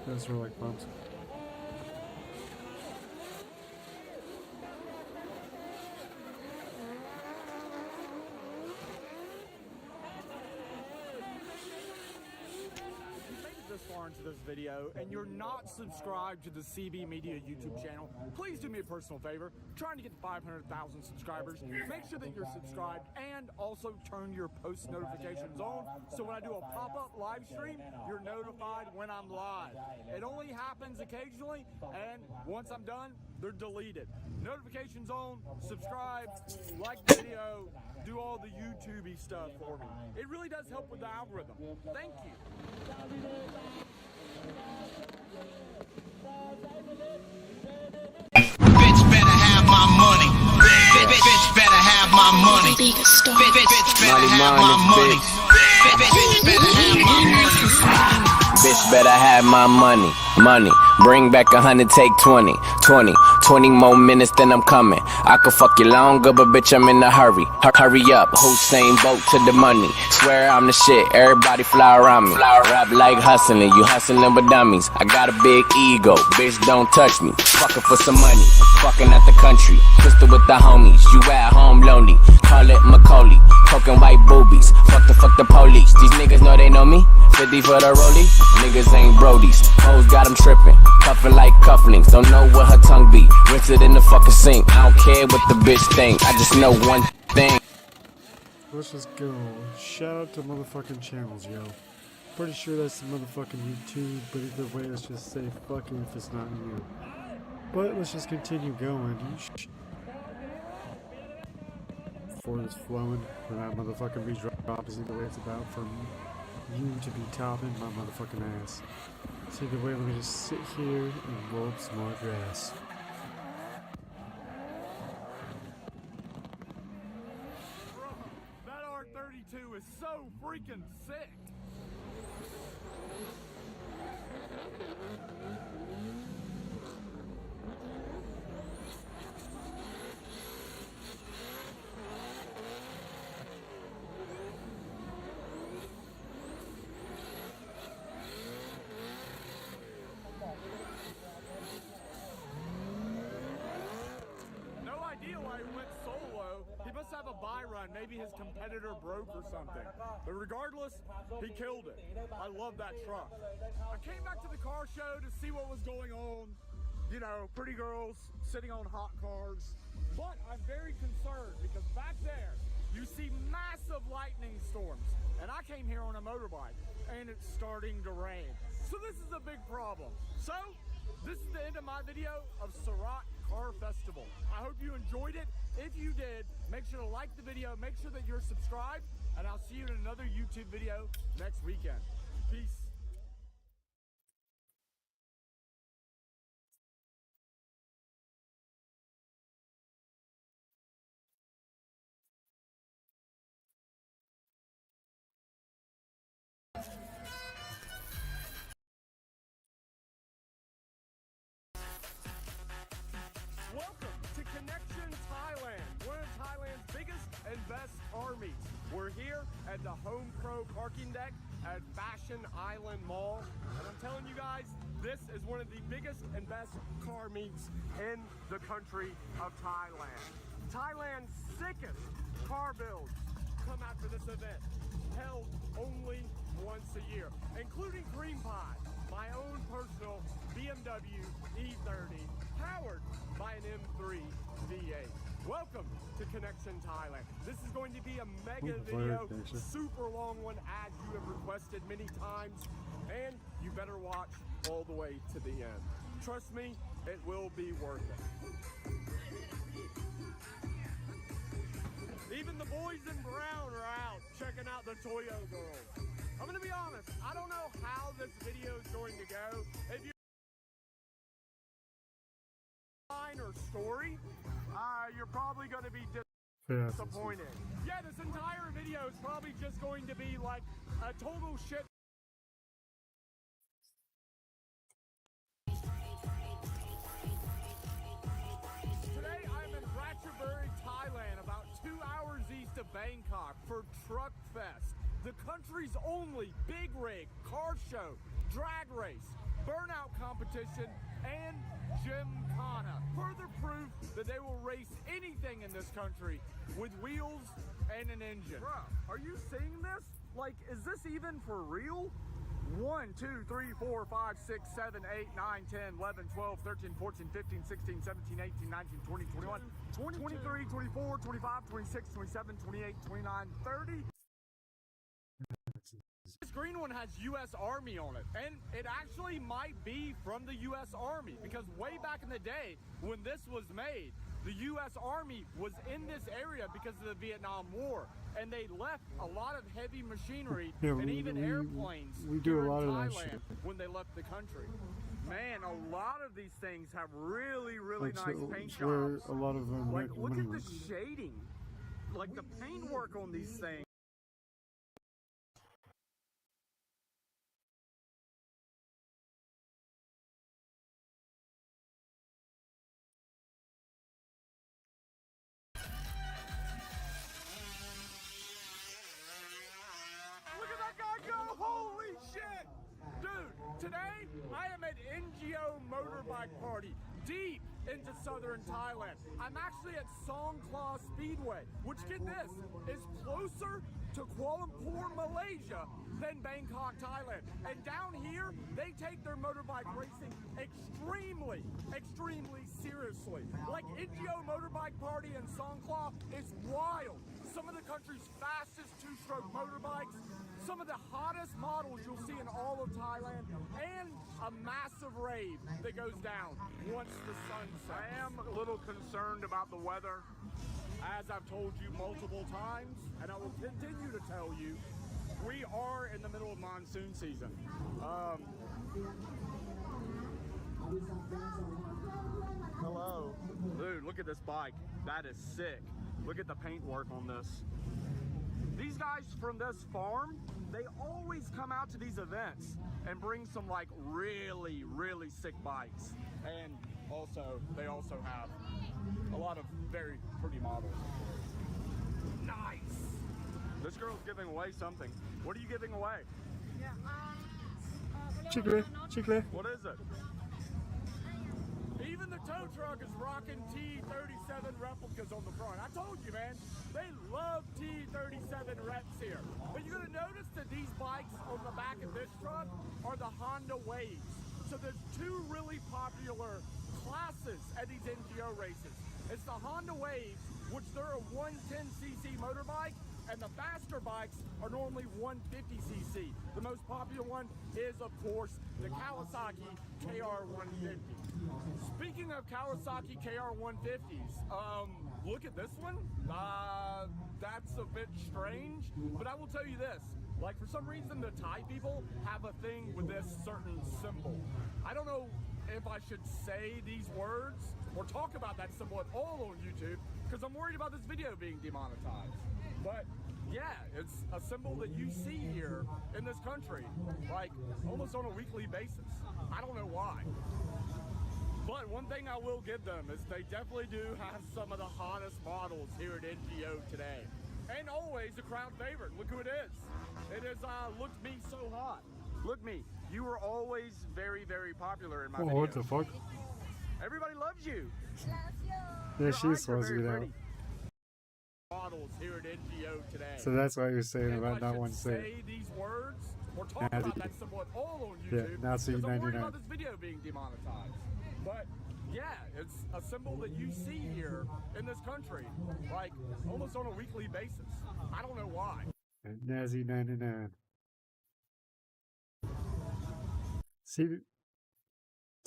Those are like bumps. Far into this video and you're not subscribed to the CB Media YouTube channel, please do me a personal favor. Trying to get to 500,000 subscribers. Make sure that you're subscribed and also turn your post notifications on, so when I do a pop-up live stream, you're notified when I'm live. It only happens occasionally, and once I'm done, they're deleted. Notifications on, subscribe, like the video, do all the YouTube-y stuff for me. It really does help with the algorithm. Thank you. Bitch better have my money. Bitch better have my money. Bitch better have my money. Bitch better have my money. Bitch better have my money, money. Bring back 100, take 20, 20 more minutes then I'm coming. I could fuck you longer, but bitch I'm in a hurry. Hurry up, Hussein boat to the money. Swear I'm the shit, everybody fly around me. Rap like hustling, you hustling with dummies. I got a big ego, bitch don't touch me. Fucking for some money, fucking at the country. Pistol with the homies, you at home lonely. Call it Macaulay, poking white boobies. Fuck the police, these niggas know they know me. 50 for the rollie, niggas ain't brodies. Hoes got them tripping, cuffing like cufflinks. Don't know what her tongue be, rinse it in the fucking sink. I don't care what the bitch think, I just know one thing. let's just go. Shout out to motherfucking channels, yo. Pretty sure that's the motherfucking YouTube, but either way, let's just say fuck it if it's not you. But let's just continue going. Before it's flowing, for that motherfucking redrop is either way it's about for you to be topping my motherfucking ass. So either way, let me just sit here and roll up some more grass. That R32 is so freaking sick. Have a buy run, maybe his competitor broke or something, but regardless, he killed it. I love that truck. I came back to the car show to see what was going on, you know, pretty girls sitting on hot cars, but I'm very concerned because back there you see massive lightning storms, and I came here on a motorbike and it's starting to rain, so this is a big problem. So this is the end of my video of Surat Car Festival. I hope you enjoyed it. If you did, make sure to like the video, make sure that you're subscribed, and I'll see you in another YouTube video next weekend. Peace. Welcome to Connection Thailand, one of Thailand's biggest and best car meets. We're here at the Home Pro parking deck at Fashion Island Mall, and I'm telling you guys, this is one of the biggest and best car meets in the country of Thailand. Thailand's sickest car builds come after this event, held only once a year, including Cream Pie, my own personal BMW E30, powered by an M3 V8. Welcome to Connection Thailand. This is going to be a mega video, super long one as you have requested many times, and you better watch all the way to the end. Trust me, it will be worth it. Even the boys in brown are out checking out the Toyo girls. I'm gonna be honest, I don't know how this video is going to go. If you or story, you're probably going to be disappointed. Yeah, this entire video is probably just going to be like a total shit. Today I'm in Ratchaburi, Thailand, about 2 hours east of Bangkok for Truck Fest, the country's only big rig car show, drag race, burnout competition, and Gymkhana. Further proof that they will race anything in this country with wheels and an engine. Bro, are you seeing this? Like, is this even for real? 1, 2, 3, 4, 5, 6, 7, 8, 9, 10, 11, 12, 13, 14, 15, 16, 17, 18, 19, 20, 21, 23, 24, 25, 26, 27, 28, 29, 30. This green one has U.S. Army on it, and it actually might be from the U.S. Army, because way back in the day when this was made, the U.S. Army was in this area because of the Vietnam War, and they left a lot of heavy machinery and even airplanes here in Thailand when they left the country. Man, a lot of these things have really, really nice paint jobs. A lot of them like, look at the shading, like the paintwork on these things. Holy shit! Dude, today I am at NGO Motorbike Party, deep into southern Thailand. I'm actually at Songkhla Speedway, which, get this, is closer to Kuala Lumpur, Malaysia than Bangkok, Thailand. And down here, they take their motorbike racing extremely, extremely seriously. Like, NGO Motorbike Party in Songkhla is wild. some of the country's fastest two-stroke motorbikes, some of the hottest models you'll see in all of Thailand, and a massive rave that goes down once the sun sets. I am a little concerned about the weather, as I've told you multiple times, and I will continue to tell you, we are in the middle of monsoon season. Hello. Dude, look at this bike. That is sick. Look at the paintwork on this. These guys from this farm, they always come out to these events and bring some like really, really sick bikes. And also, they also have a lot of very pretty models. Nice. This girl's giving away something. What are you giving away? Chicle, chicle. What is it? Even the tow truck is rocking T37 replicas on the front. I told you, man, they love T37 reps here. But you're gonna notice that these bikes on the back of this truck are the Honda Waves. So there's two really popular classes at these NGO races. It's the Honda Waves, which they're a 110cc motorbike, and the faster bikes are normally 150cc. The most popular one is, of course, the Kawasaki KR150. Speaking of Kawasaki KR150s, look at this one. That's a bit strange, but I will tell you this. Like, for some reason, the Thai people have a thing with this certain symbol. I don't know if I should say these words or talk about that symbol at all on YouTube, because I'm worried about this video being demonetized. But yeah, it's a symbol that you see here in this country, like almost on a weekly basis. I don't know why. But one thing I will give them is they definitely do have some of the hottest models here at NGO today. And always a crowd favorite. Look who it is. It is Look Me So Hot. Look me. You were always very, very popular in my videos. What the fuck? Everybody loves you. Yeah, she's supposed to be out. Models here at NGO today. So that's what you're saying about not one say these words or talk about that symbol at all on YouTube. Yeah, now see I'm worried 99. about this video being demonetized. But yeah, it's a symbol that you see here in this country, like almost on a weekly basis. I don't know why. Nazi 99. See,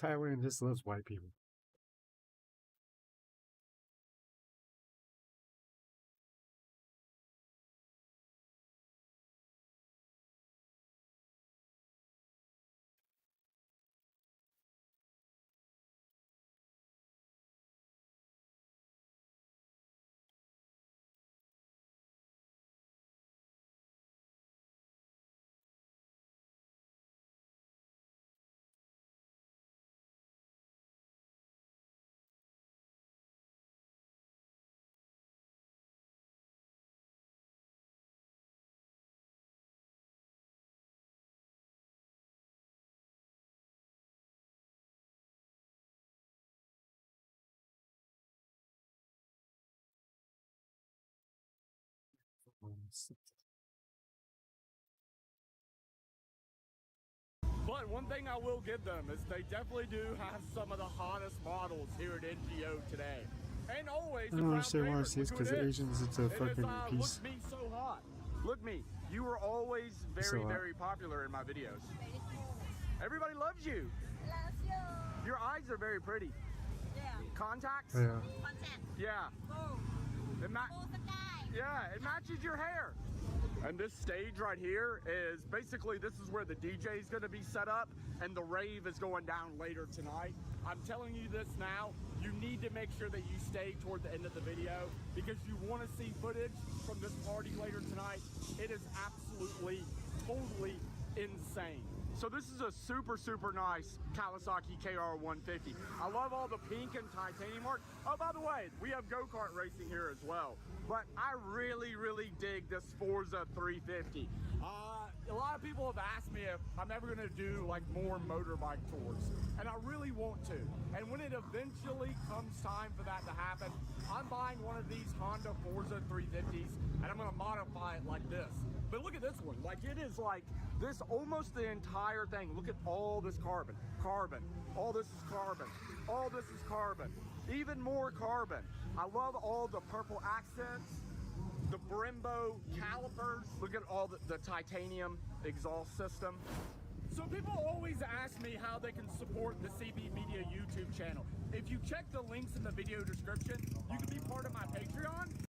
Thailand just loves white people. But one thing I will give them is they definitely do have some of the hottest models here at NGO today. And always I don't understand why it's because Asians, it's a fucking piece. Look Me So Hot. Look me. You were always very, very popular in my videos. Everybody loves you. Loves you. Your eyes are very pretty. Yeah. Contacts? Yeah. Contact. Yeah. Oh. It matches your hair. And this stage right here is basically, this is where the DJ is going to be set up and the rave is going down later tonight. I'm telling you this now, you need to make sure that you stay toward the end of the video because you want to see footage from this party later tonight. It is absolutely, totally insane. So this is a super, super nice Kawasaki KR150. I love all the pink and titanium work. Oh, by the way, we have go-kart racing here as well. But I really, really dig this Forza 350. A lot of people have asked me if I'm ever gonna do like more motorbike tours, and I really want to. And when it eventually comes time for that to happen, I'm buying one of these Honda Forza 350s, and I'm gonna modify it like this. But look at this one, like it is like this, almost the entire thing. Look at all this carbon, all this is carbon, all this is carbon, even more carbon. I love all the purple accents. the Brembo calipers. Look at all the titanium exhaust system. So people always ask me how they can support the CB Media YouTube channel. If you check the links in the video description, you can be part of my Patreon.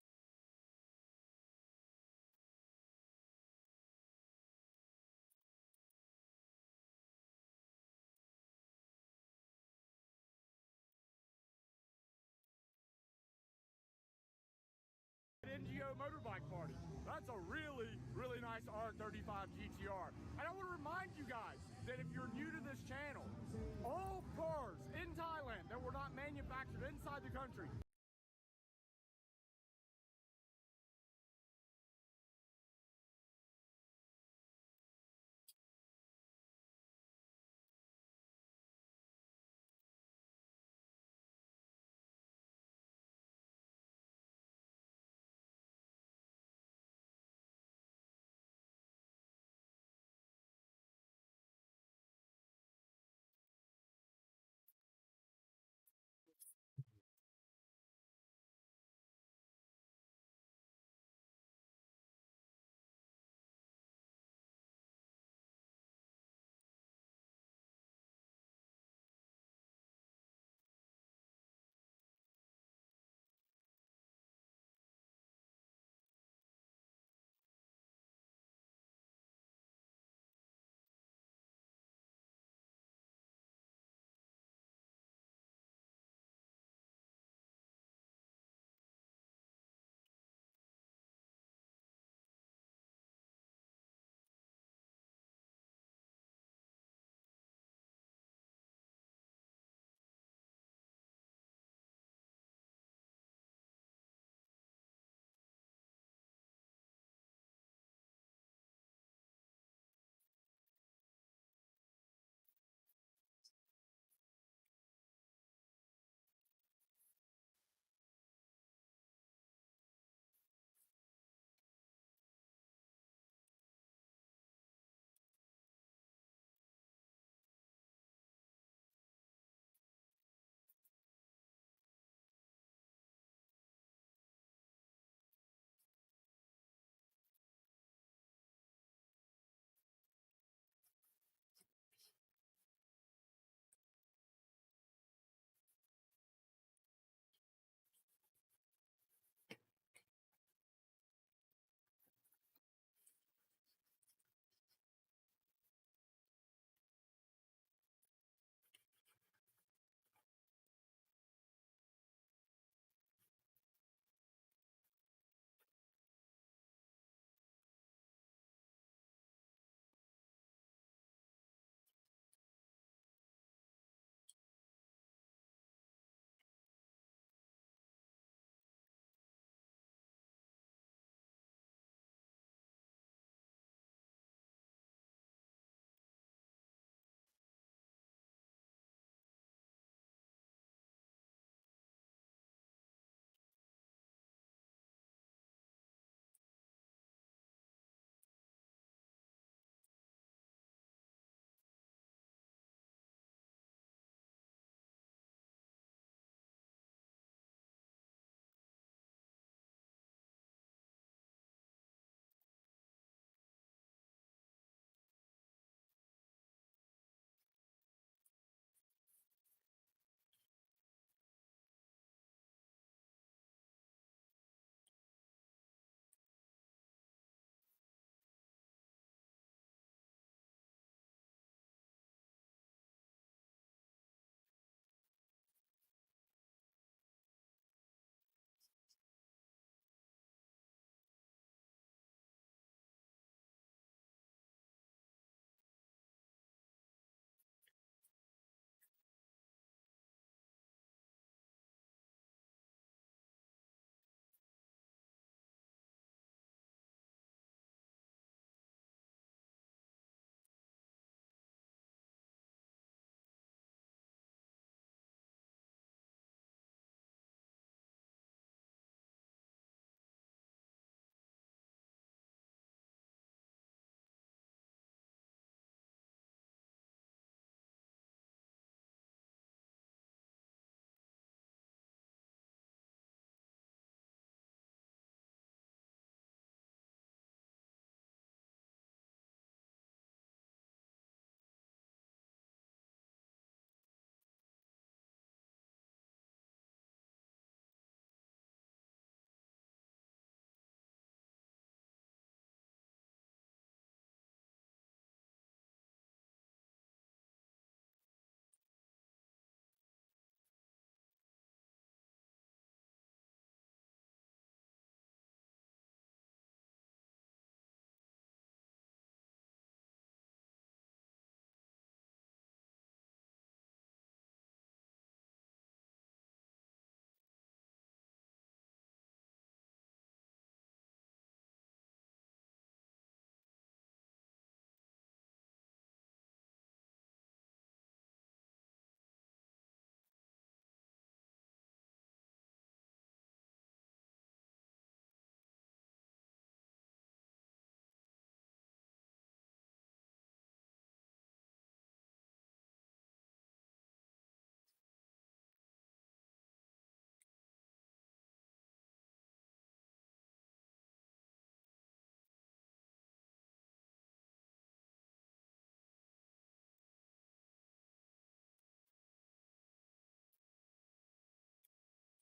NGO motorbike party. That's a really, really nice R35 GTR. And I want to remind you guys that if you're new to this channel, all cars in Thailand that were not manufactured inside the country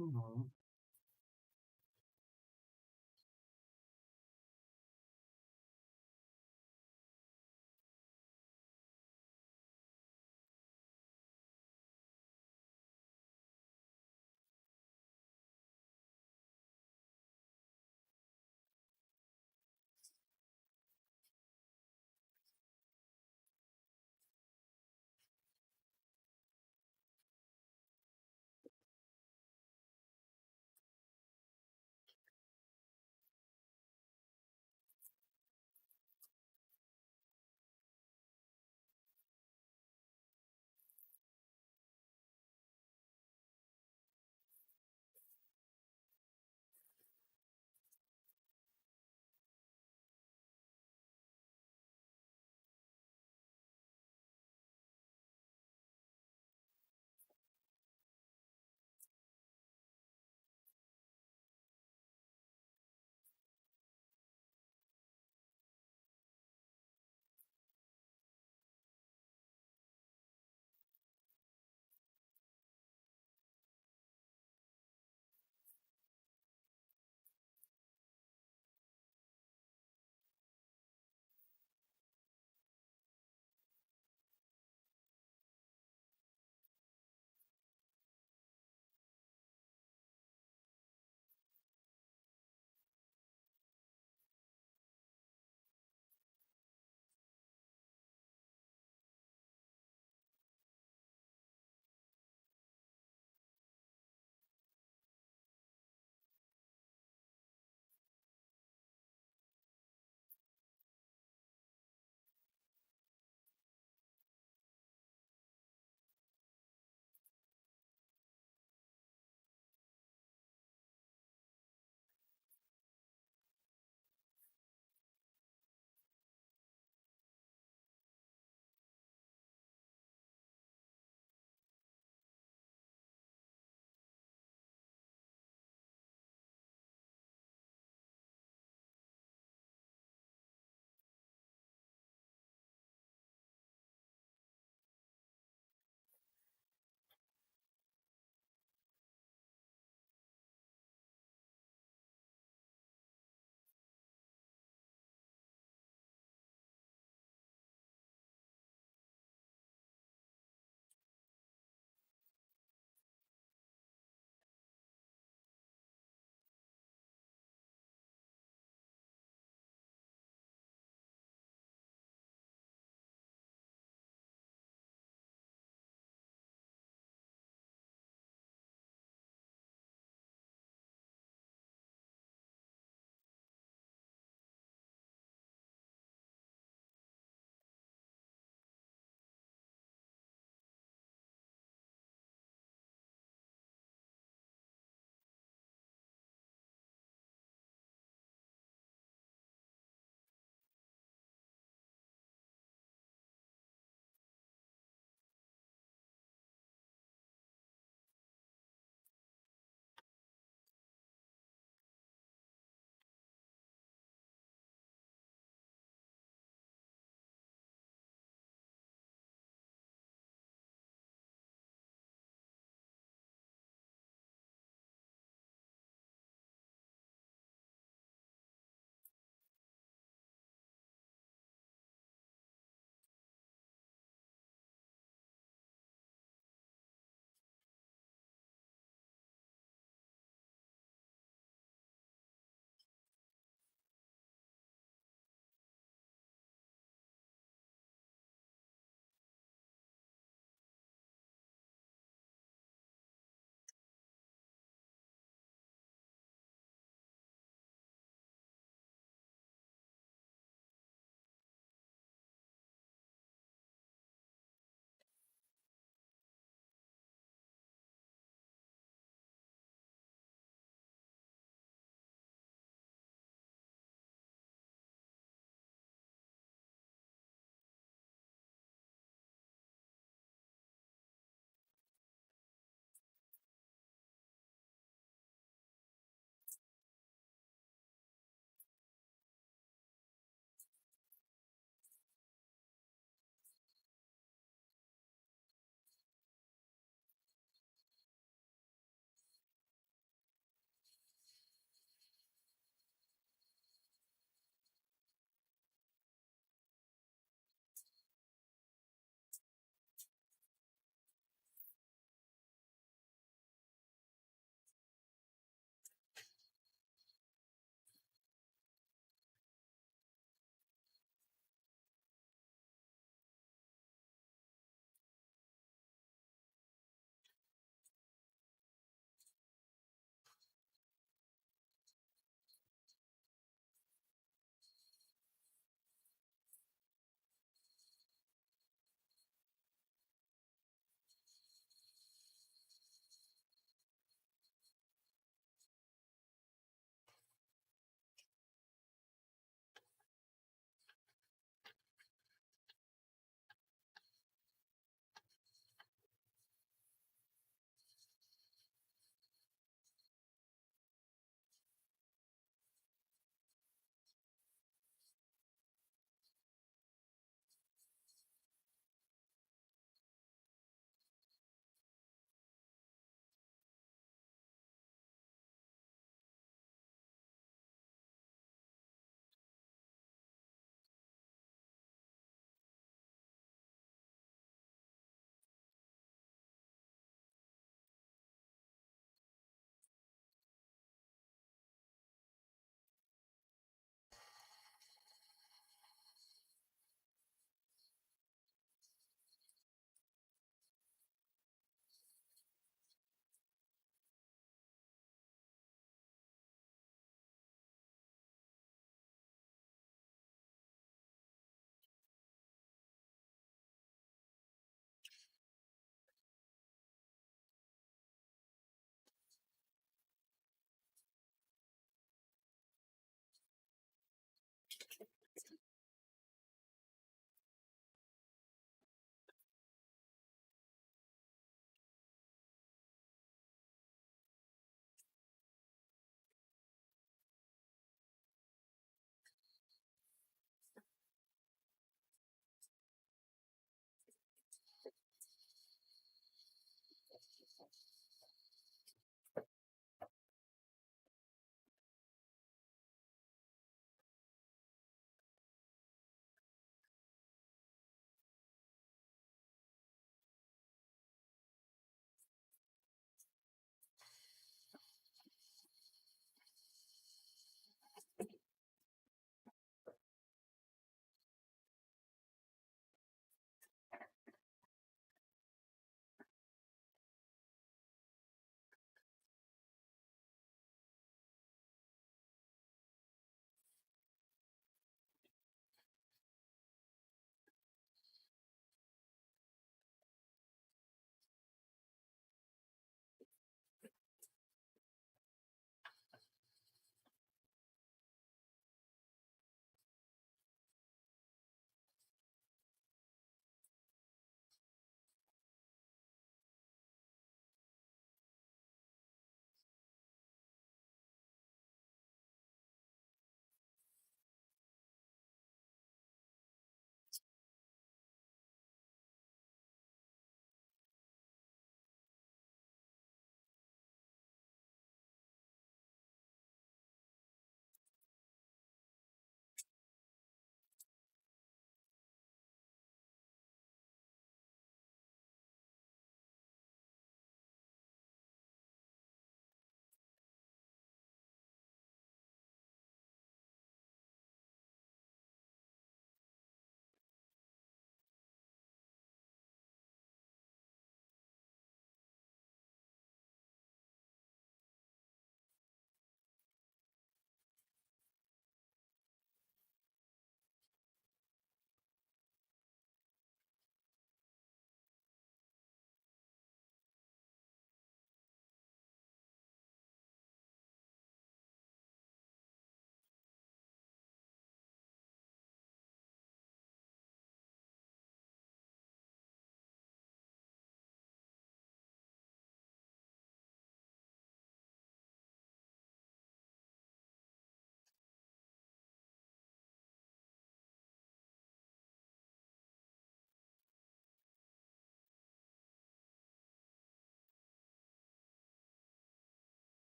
Mhm.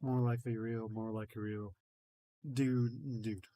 More likely real, more likely real. Dude.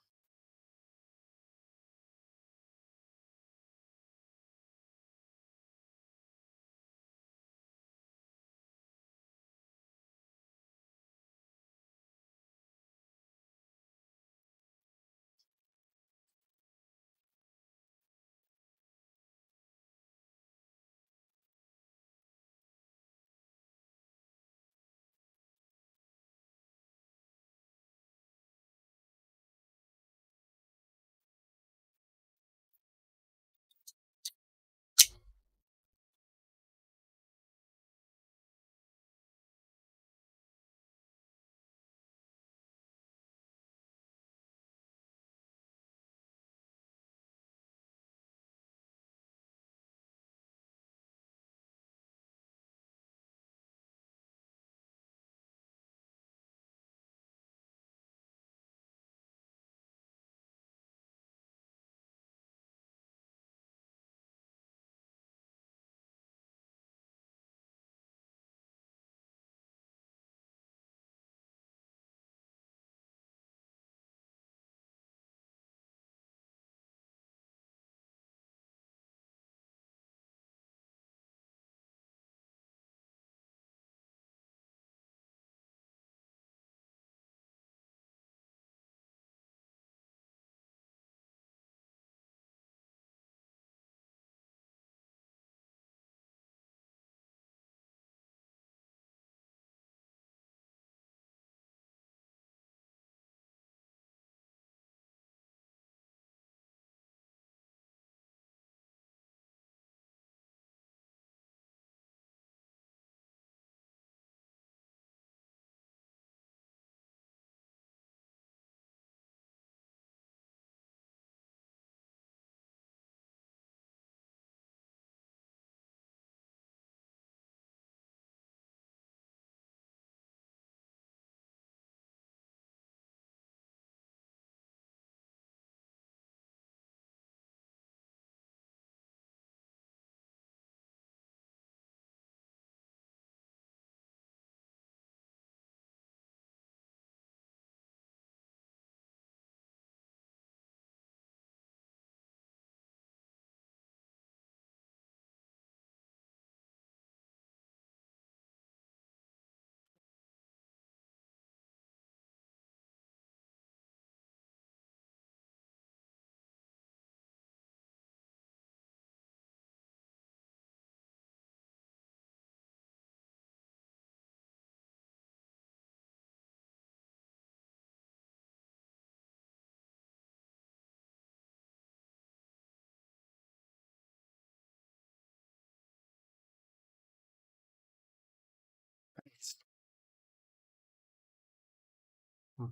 Huh.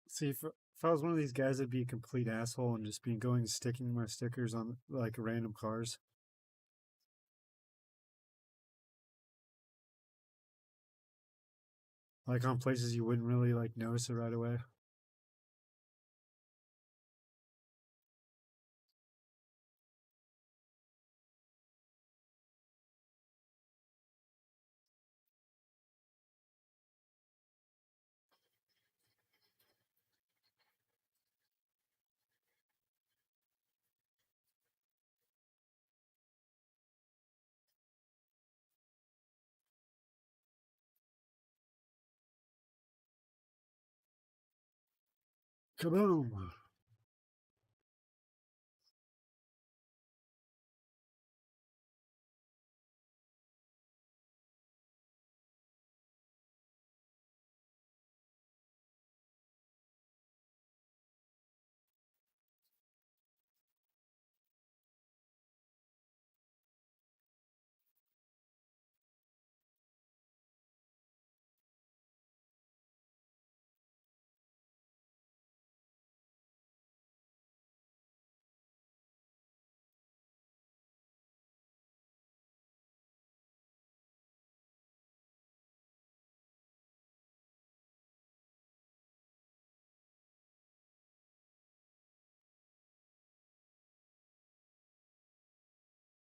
See, if I was one of these guys, I'd be a complete asshole and just be going and sticking my stickers on like random cars. Like on places you wouldn't really like notice it right away. Kaboom!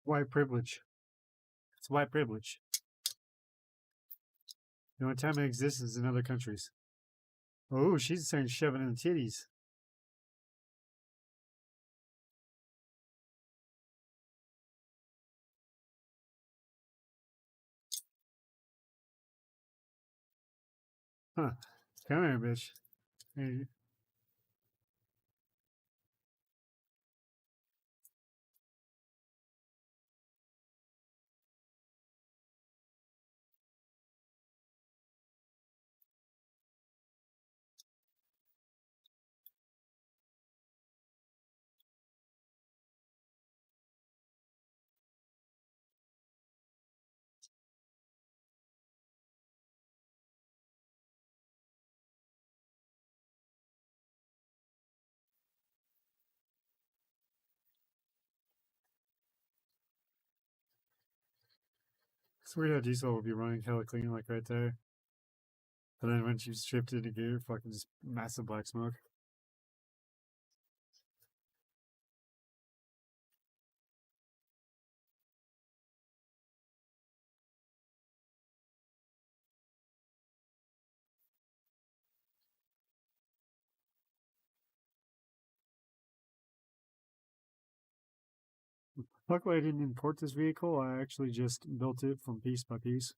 White privilege. It's white privilege. The only time it exists is in other countries. Oh, she's saying shoving in the titties. Huh. Come here, bitch. Hey. It's weird how diesel will be running hella clean, like right there. But then once you stripped it to gear, fucking just massive black smoke. Luckily, I didn't import this vehicle. I actually just built it from piece by piece.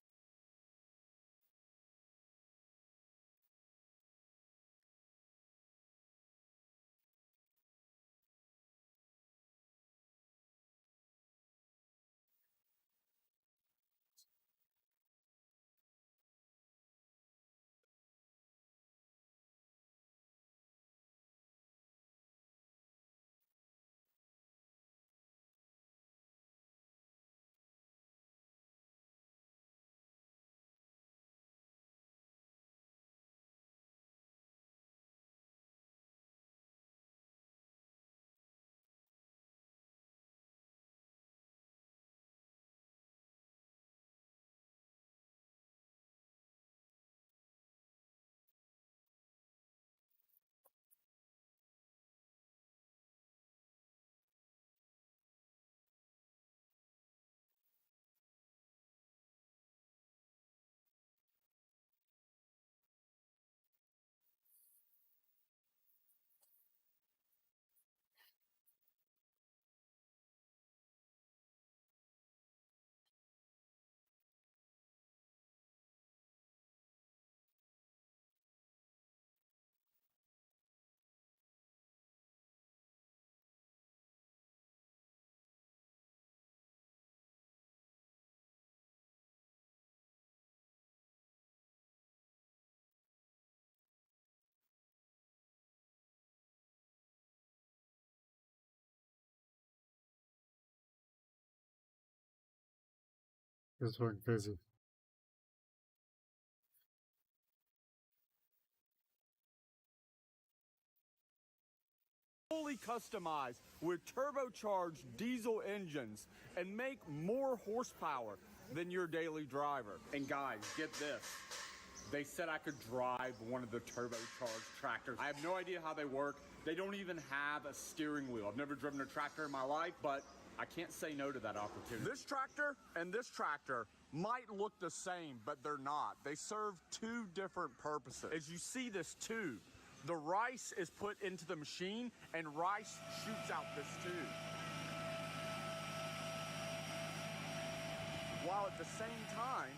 It's fucking crazy. Fully customized with turbocharged diesel engines and make more horsepower than your daily driver. And guys, get this. They said I could drive one of the turbocharged tractors. I have no idea how they work. They don't even have a steering wheel. I've never driven a tractor in my life, but I can't say no to that opportunity. This tractor and this tractor might look the same, but they're not. They serve two different purposes. As you see this tube, the rice is put into the machine and rice shoots out this tube. While at the same time,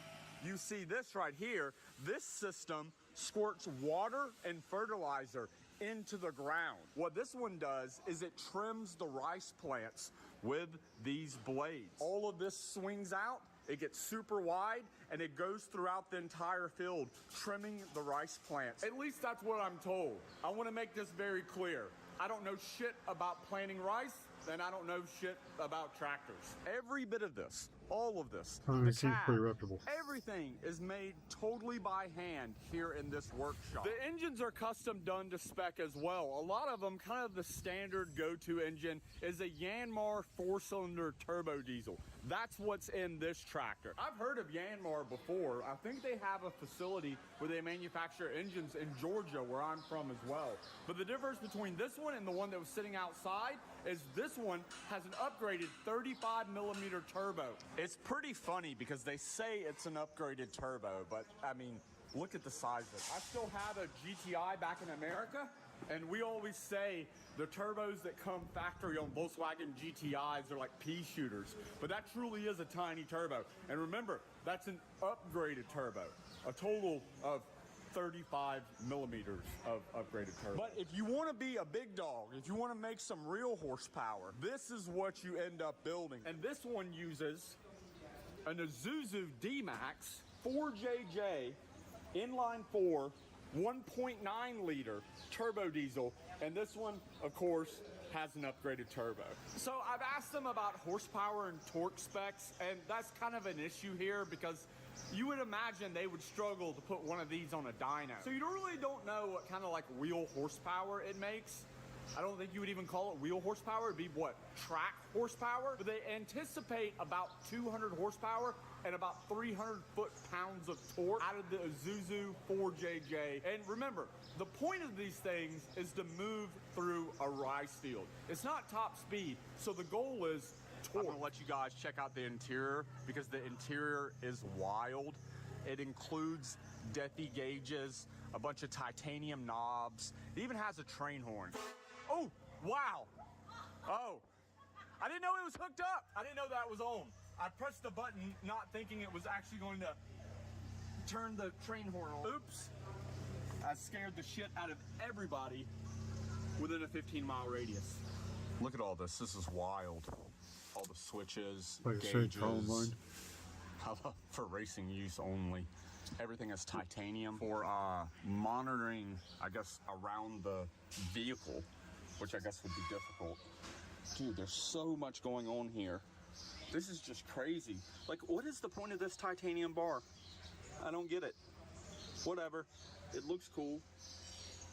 you see this right here, this system squirts water and fertilizer into the ground. What this one does is it trims the rice plants with these blades. All of this swings out, it gets super wide, and it goes throughout the entire field, trimming the rice plants. At least that's what I'm told. I want to make this very clear. I don't know shit about planting rice, and I don't know shit about tractors. Every bit of this, all of this, It seems pretty reputable. everything is made totally by hand here in this workshop. The engines are custom done to spec as well. A lot of them, kind of the standard go-to engine is a Yanmar 4-cylinder turbo diesel. That's what's in this tractor. I've heard of Yanmar before. I think they have a facility where they manufacture engines in Georgia, where I'm from as well. But the difference between this one and the one that was sitting outside is this one has an upgraded 35mm turbo. It's pretty funny because they say it's an upgraded turbo, but I mean, look at the size of it. I still have a GTI back in America, and we always say the turbos that come factory on Volkswagen GTIs are like pea shooters, but that truly is a tiny turbo. And remember, that's an upgraded turbo, a total of 35mm of upgraded turbo. But if you want to be a big dog, if you want to make some real horsepower, this is what you end up building. And this one uses an Isuzu D-Max 4JJ inline 4 1.9 liter turbo diesel, and this one of course has an upgraded turbo. So I've asked them about horsepower and torque specs, and that's kind of an issue here because you would imagine they would struggle to put one of these on a dyno. So you really don't know what kind of like wheel horsepower it makes. I don't think you would even call it wheel horsepower. It'd be what, track horsepower? But they anticipate about 200 horsepower and about 300 foot-pounds of torque out of the Isuzu 4JJ. And remember, the point of these things is to move through a rice field. It's not top speed, so the goal is torque. I'm gonna let you guys check out the interior because the interior is wild. It includes Defi gauges, a bunch of titanium knobs. It even has a train horn. Oh, wow. Oh, I didn't know it was hooked up. I didn't know that was on. I pressed the button not thinking it was actually going to turn the train horn on. Oops. I scared the shit out of everybody within a 15-mile radius. Look at all this. This is wild. All the switches, Like a straight Columbine. For racing use only. Everything is titanium for monitoring, I guess, around the vehicle, which I guess would be difficult. Dude, there's so much going on here. This is just crazy. Like, what is the point of this titanium bar? I don't get it. Whatever. It looks cool.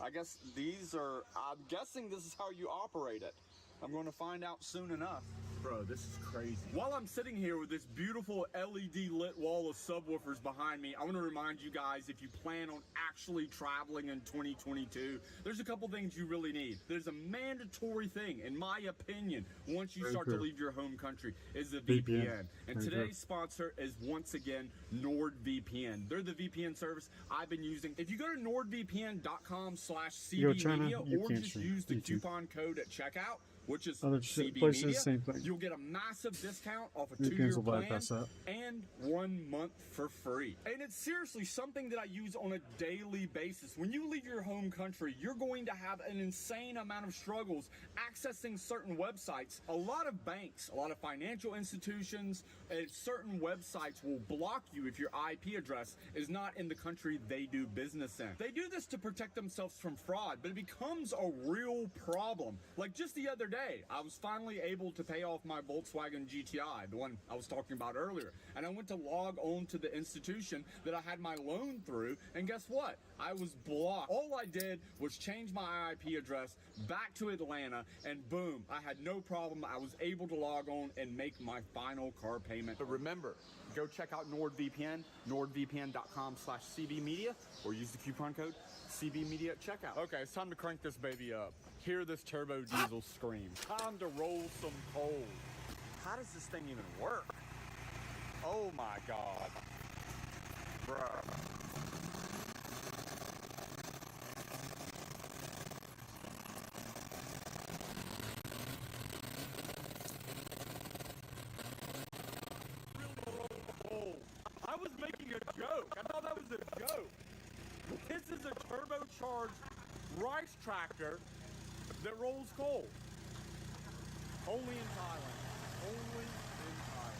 I guess these are, I'm guessing this is how you operate it. I'm going to find out soon enough. Bro, this is crazy. While I'm sitting here with this beautiful LED lit wall of subwoofers behind me, I want to remind you guys, if you plan on actually traveling in 2022, there's a couple things you really need. There's a mandatory thing, in my opinion, once you start to leave your home country, is the VPN. And today's sponsor is, once again, NordVPN. They're the VPN service I've been using. If you go to nordvpn.com/cbmedia or just use the coupon code at checkout, which is CB Media, you'll get a massive discount off a 2-year plan and 1 month for free. And it's seriously something that I use on a daily basis. When you leave your home country, you're going to have an insane amount of struggles accessing certain websites. A lot of banks, a lot of financial institutions, and certain websites will block you if your IP address is not in the country they do business in. They do this to protect themselves from fraud, but it becomes a real problem. Like just the other day, I was finally able to pay off my Volkswagen GTI, the one I was talking about earlier, and I went to log on to the institution that I had my loan through, and guess what? I was blocked. All I did was change my IP address back to Atlanta, and boom, I had no problem. I was able to log on and make my final car payment. But remember, go check out NordVPN, nordvpn.com/cbmedia, or use the coupon code CBmedia at checkout. Okay, it's time to crank this baby up. Hear this turbo diesel scream. Time to roll some coal. How does this thing even work? Oh my God. Bruh. I was making a joke. I thought that was a joke. This is a turbocharged rice tractor that rolls coal. Only in Thailand. Only in Thailand.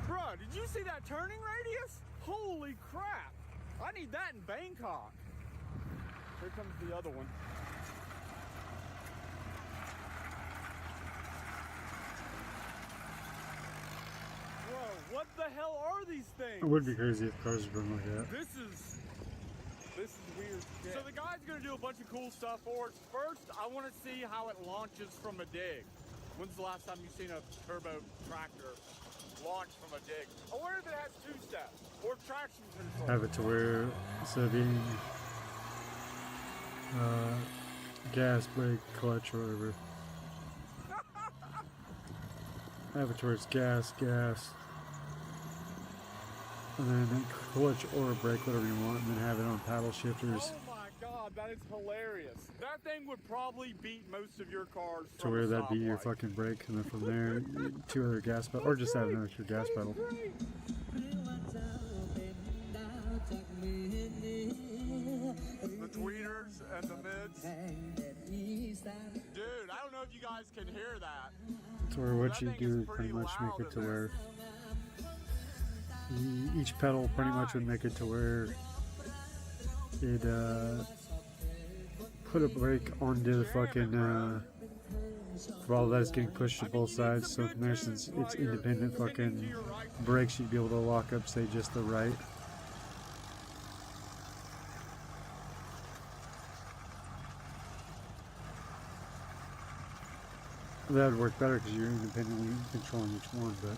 Bro, did you see that turning radius? Holy crap! I need that in Bangkok. Here comes the other one. Bro, what the hell are these things? It would be crazy if cars were going like that. This is weird shit. So the guy's gonna do a bunch of cool stuff for us. First, I want to see how it launches from a dig. When's the last time you've seen a turbo tractor launch from a dig? I wonder if it has 2 steps or traction control. Have it to where instead of being gas, brake, clutch, or whatever. Have it to where it's gas, and then clutch or brake, whatever you want, and then have it on paddle shifters. Oh my god, that is hilarious. That thing would probably beat most of your cars To where that'd be your fucking brake, and then from there, 2 other gas pedals, or just add an extra gas pedal. The tweeters and the mids. Dude, I don't know if you guys can hear that. To where what you do pretty much make it to where each pedal pretty much would make it to where it put a brake onto the fucking for all that is getting pushed to both sides. So from there, since it's independent fucking brakes, you'd be able to lock up, say, just the right. That would work better because you're independently controlling each one, but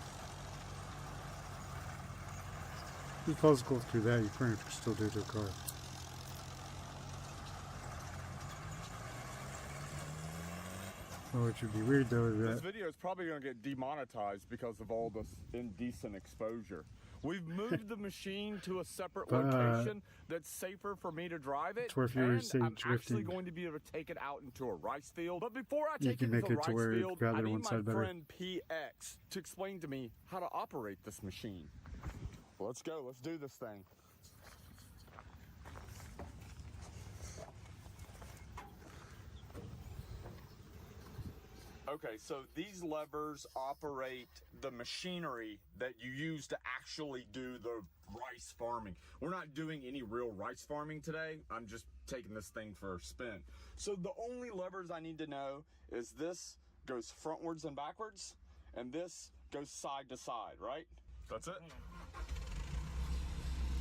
if you close go through that, you pretty much can still do it to a car. Which would be weird though is This that video is probably going to get demonetized because of all this indecent exposure. We've moved the machine to a separate location that's safer for me to drive it, where if you were, and say, I'm actually drifting, going to be able to take it out into a rice field. But before I you take can it make into a it to rice where it field, gather I need one my side better. friend PX to explain to me how to operate this machine. Let's go. Let's do this thing. Okay, so these levers operate the machinery that you use to actually do the rice farming. We're not doing any real rice farming today. I'm just taking this thing for a spin. So the only levers I need to know is this goes frontwards and backwards, and this goes side to side, right? That's it?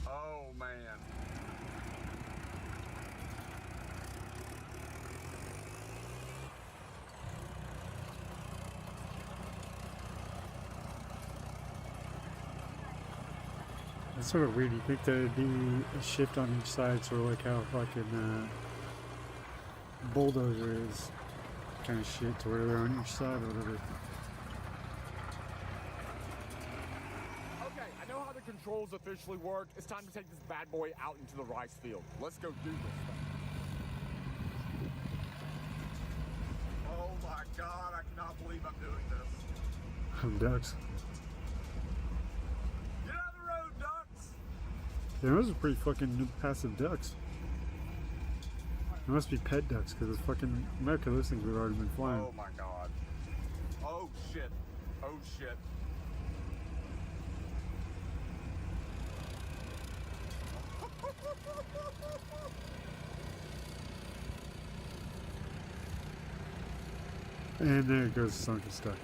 Oh, man. it's sort of weird. You think there'd be a shift on each side, sort of like how fucking bulldozer is kind of shit, to where they're on each side or whatever. Okay, I know how the controls officially work. It's time to take this bad boy out into the rice field. Let's go do this thing. Oh my god, I cannot believe I'm doing this. Ducks. Get out of the road, ducks! Yeah, those are pretty fucking passive ducks. They must be pet ducks, because fucking America, those things would have already been flying. Oh my god. Oh shit. Oh shit. And there goes sunken stuff.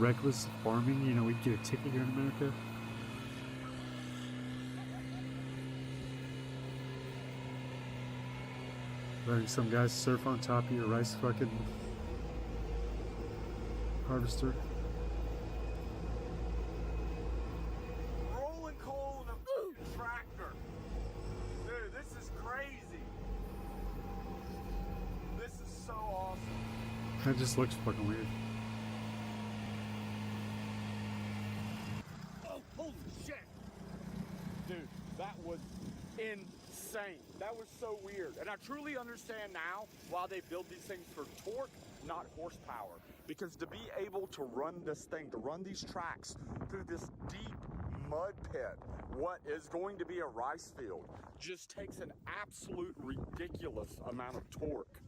reckless farming, you know, we'd get a ticket here in America. Letting some guys surf on top of your rice fucking harvester. Rolling coal in a tractor. Dude, this is crazy. This is so awesome. That just looks fucking weird. Oh, holy shit. Dude, that was insane. That was so weird. And I truly understand now why they build these things for torque, not horsepower. Because to be able to run this thing, to run these tracks through this deep mud pit, what is going to be a rice field, just takes an absolute ridiculous amount of torque.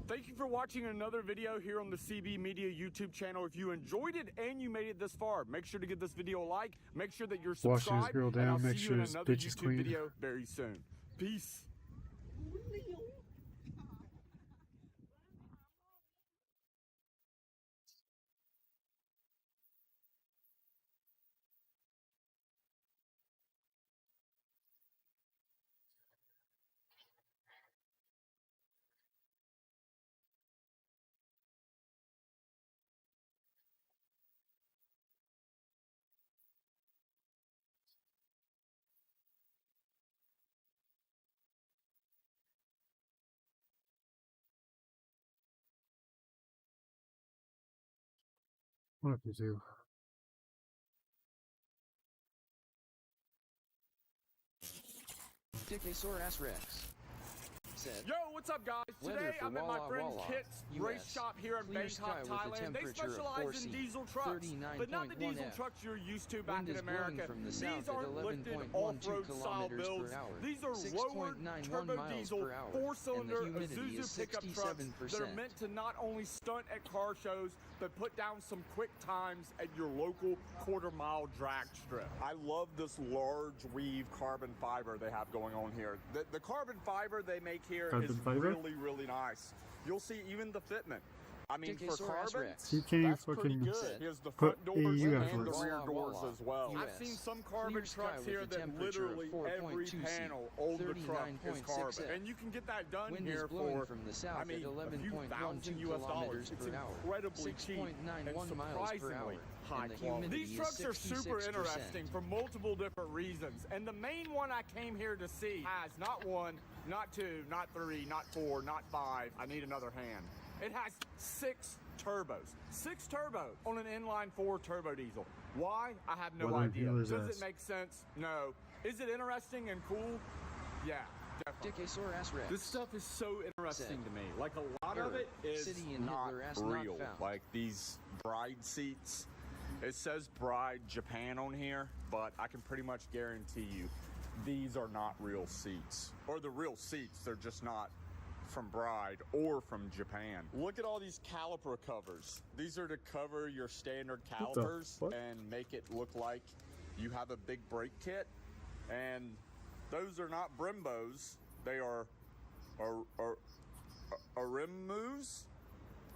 Thank you for watching another video here on the CB Media YouTube channel. If you enjoyed it and you made it this far, make sure to give this video a like. Make sure that you're subscribed. Washing this girl down, and I'll make see sure you in his another bitch is YouTube clean. video very soon. Peace. What have to do? Dickasaurus Rex said, Yo, what's up, guys? Weather Today for I'm at my Walla friend's Walla, Kit's race US. shop here in Clear sky Bangkok, with a Thailand. They temperature of specialize 4°C, in diesel trucks, but not the diesel 39.1 trucks you're used to back Wind in is blowing America. from the These south at aren't lifted 11.12 off-road style kilometers builds. per hour, These are lowered 6.91 turbo miles diesel per hour, four-cylinder and the humidity Isuzu is pickup trucks that are 67%. meant to not only stunt at car shows, but put down some quick times at your local quarter-mile drag strip. I love this large weave carbon fiber they have going on here. The carbon fiber they make here is really, really nice. You'll see even the fitment. I mean, for carbon, He can't that's pretty fucking good. Here's the put front doors AU and afterwards. the rear doors as well. US. I've seen some carbon Clear sky trucks with here a that temperature of literally 4.2 every C, panel on the truck is carbon. 39.6 And you can get that done Wind here is blowing for, from the south I mean, at a few thousand US dollars. It's per hour, incredibly cheap and 6.91 miles per surprisingly hour, high and the quality. humidity These is trucks are super 66%. interesting for multiple different reasons. And the main one I came here to see has not one, not two, not three, not four, not five. I need another hand. It has 6 turbos. 6 turbos on an inline 4 turbo diesel. Why? I have no Well, idea. healer's Does ass. it make sense? No. Is it interesting and cool? Yeah, definitely. Dickasaurus Rex. This stuff is so interesting to me. Like, a lot of Error. it is City and not Hitler ass not real. found. Like these bride seats. It says Bride Japan on here, but I can pretty much guarantee you these are not real seats. Or the real seats, they're just not from Bride or from Japan. Look at all these caliper covers. These are to cover your standard What the calipers fuck? and make it look like you have a big brake kit. And those are not Brimbos. They are Arimus?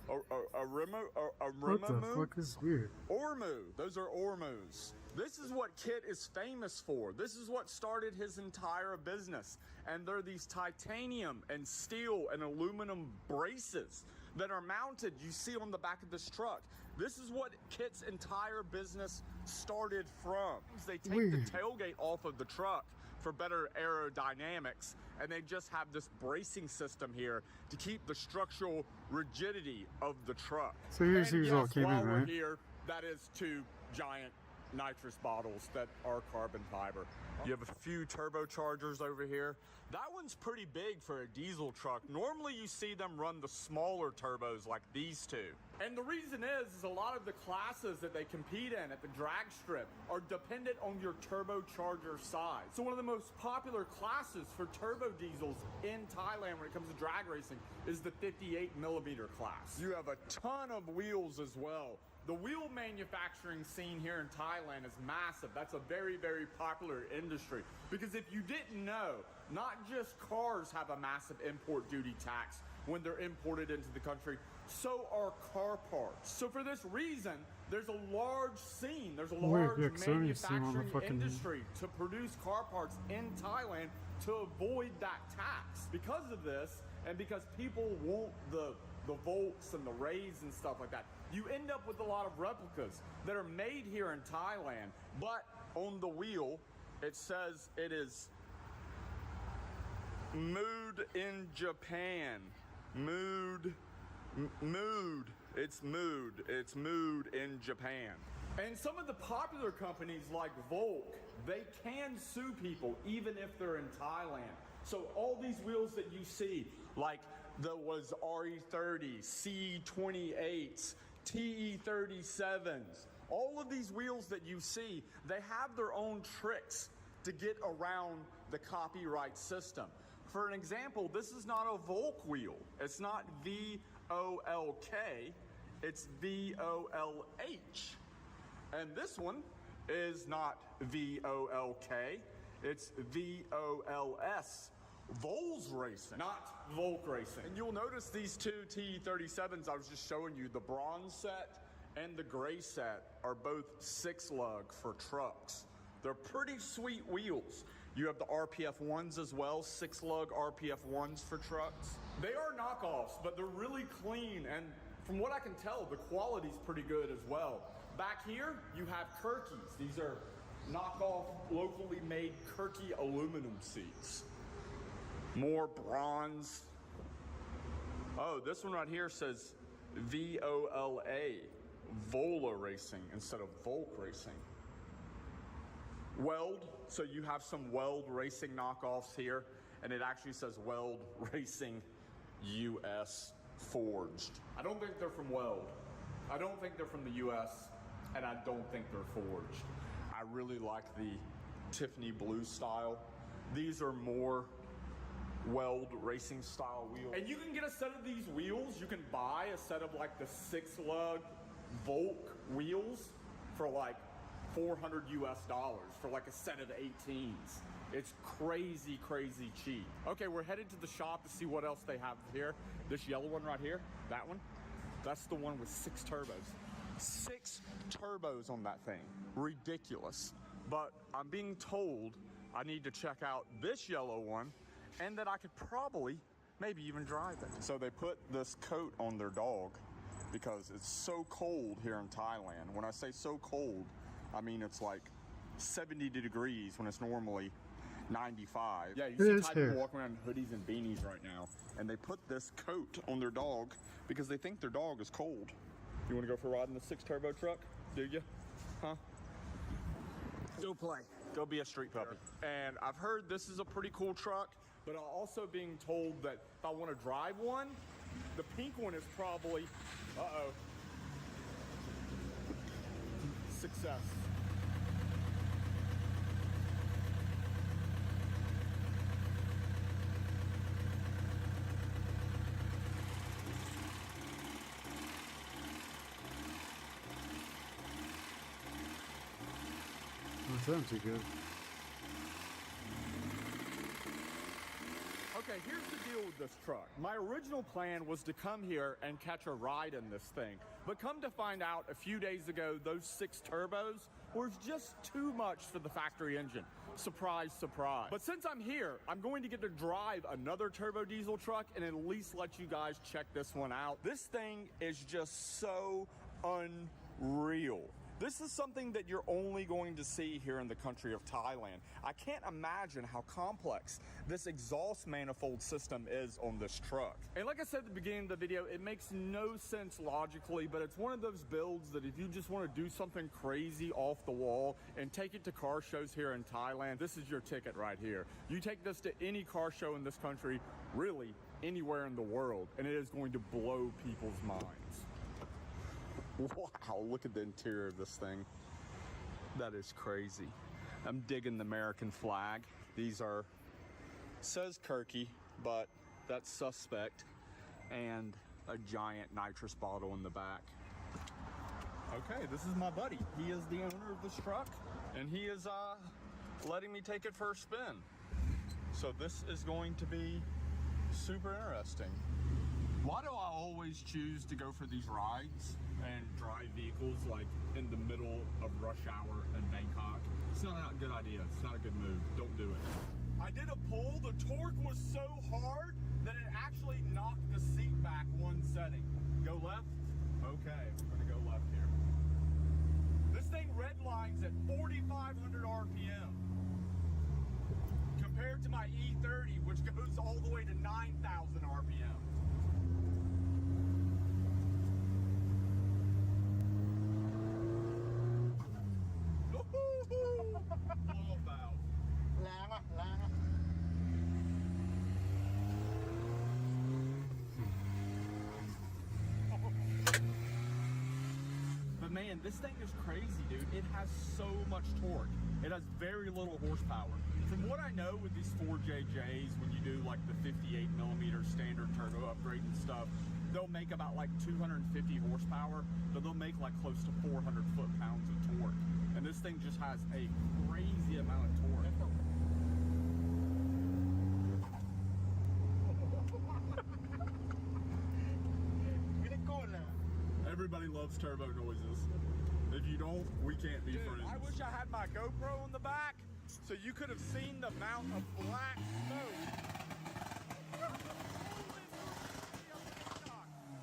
What the fuck is weird? Ormu. Those are Ormus. This is what Kit is famous for. This is what started his entire business. And they're these titanium and steel and aluminum braces that are mounted, you see on the back of this truck. This is what Kit's entire business started from. They take the tailgate off of the truck for better aerodynamics, and they just have this bracing system here to keep the structural rigidity of the truck. So here's And who's all yes, came while in, we're right? here, that is 2 giant nitrous bottles that are carbon fiber. You have a few turbochargers over here. That one's pretty big for a diesel truck. Normally you see them run the smaller turbos like these 2. And the reason is a lot of the classes that they compete in at the drag strip are dependent on your turbocharger size. So one of the most popular classes for turbo diesels in Thailand when it comes to drag racing is the 58mm class. You have a ton of wheels as well The wheel manufacturing scene here in Thailand is massive. That's a very, very popular industry. Because if you didn't know, not just cars have a massive import duty tax when they're imported into the country, so are car parts. So for this reason, there's a large scene, there's a large manufacturing industry to produce car parts in Thailand to avoid that tax. Because of this, and because people want the Volts and the Rays and stuff like that, you end up with a lot of replicas that are made here in Thailand, but on the wheel, it says it is made in Japan. It's mood in Japan. And some of the popular companies like Volk, they can sue people even if they're in Thailand. So all these wheels that you see, like there was RE30, C28s, TE37s, all of these wheels that you see, they have their own tricks to get around the copyright system. For an example, this is not a Volk wheel. It's not V-O-L-K, it's V-O-L-H. And this one is not V-O-L-K, it's V-O-L-S. Vols Racing, not Volk Racing. And you'll notice these two TE37s I was just showing you, the bronze set and the gray set, are both 6-lug for trucks. They're pretty sweet wheels. You have the RPF 1s as well, 6-lug RPF 1s for trucks. They are knockoffs, but they're really clean, and from what I can tell, the quality's pretty good as well. Back here, you have Kirkis. These are knockoff, locally made Kirky aluminum seats. More bronze. Oh, this one right here says V-O-L-A, Vola Racing instead of Volk Racing. Weld, so you have some Weld Racing knockoffs here, and it actually says Weld Racing US Forged. I don't think they're from Weld. I don't think they're from the US, and I don't think they're forged. I really like the Tiffany blue style. These are more Weld Racing style wheels. And you can get a set of these wheels. You can buy a set of like the 6-lug Volk wheels for like $400 US for like a set of 18s. It's crazy, crazy cheap. Okay, we're headed to the shop to see what else they have here. This yellow one right here, that one, that's the one with 6 turbos. 6 turbos on that thing, ridiculous. But I'm being told I need to check out this yellow one and that I could probably, maybe even drive it. So they put this coat on their dog because it's so cold here in Thailand. When I say so cold, I mean it's like 70 degrees when it's normally 95. Yeah, you see Thai people walking around in hoodies and beanies right now, and they put this coat on their dog because they think their dog is cold. You want to go for a ride in the 6-turbo truck? Do you? Huh? Go play. Go be a street puppy. And I've heard this is a pretty cool truck, but I'm also being told that if I want to drive one, the pink one is probably, success. That sounds too good. Okay, here's the deal with this truck. My original plan was to come here and catch a ride in this thing, but come to find out a few days ago, those 6 turbos were just too much for the factory engine. Surprise, surprise. But since I'm here, I'm going to get to drive another turbo diesel truck and at least let you guys check this one out. This thing is just so unreal. This is something that you're only going to see here in the country of Thailand. I can't imagine how complex this exhaust manifold system is on this truck. And like I said at the beginning of the video, it makes no sense logically, but it's one of those builds that if you just want to do something crazy off the wall and take it to car shows here in Thailand, this is your ticket right here. You take this to any car show in this country, really anywhere in the world, and it is going to blow people's minds. Wow, look at the interior of this thing. That is crazy. I'm digging the American flag. These are, says Kirky, but that's suspect. And a giant nitrous bottle in the back. Okay, this is my buddy. He is the owner of this truck, and he is letting me take it for a spin. So this is going to be super interesting. Why do I always choose to go for these rides and drive vehicles like in the middle of rush hour in Bangkok? It's not a good idea. It's not a good move. Don't do it. I did a pull. The torque was so hard that it actually knocked the seat back one setting. Go left? Okay, we're gonna go left here. This thing redlines at 4,500 RPM. Compared to my E30, which goes all the way to 9,000 RPM. But man, this thing is crazy, dude. It has so much torque. It has very little horsepower. From what I know with these 4JJs, when you do like the 58mm standard turbo upgrade and stuff, they'll make about like 250 horsepower, but they'll make like close to 400 foot-pounds of torque. And this thing just has a crazy amount of torque. Everybody loves turbo noises. If you don't, we can't be friends. I wish I had my GoPro on the back so you could have seen the amount of black smoke.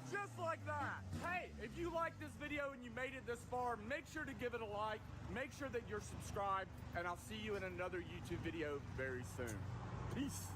Just like that. Hey, if you like this video and you made it this far, make sure to give it a like, make sure that you're subscribed, and I'll see you in another YouTube video very soon. Peace.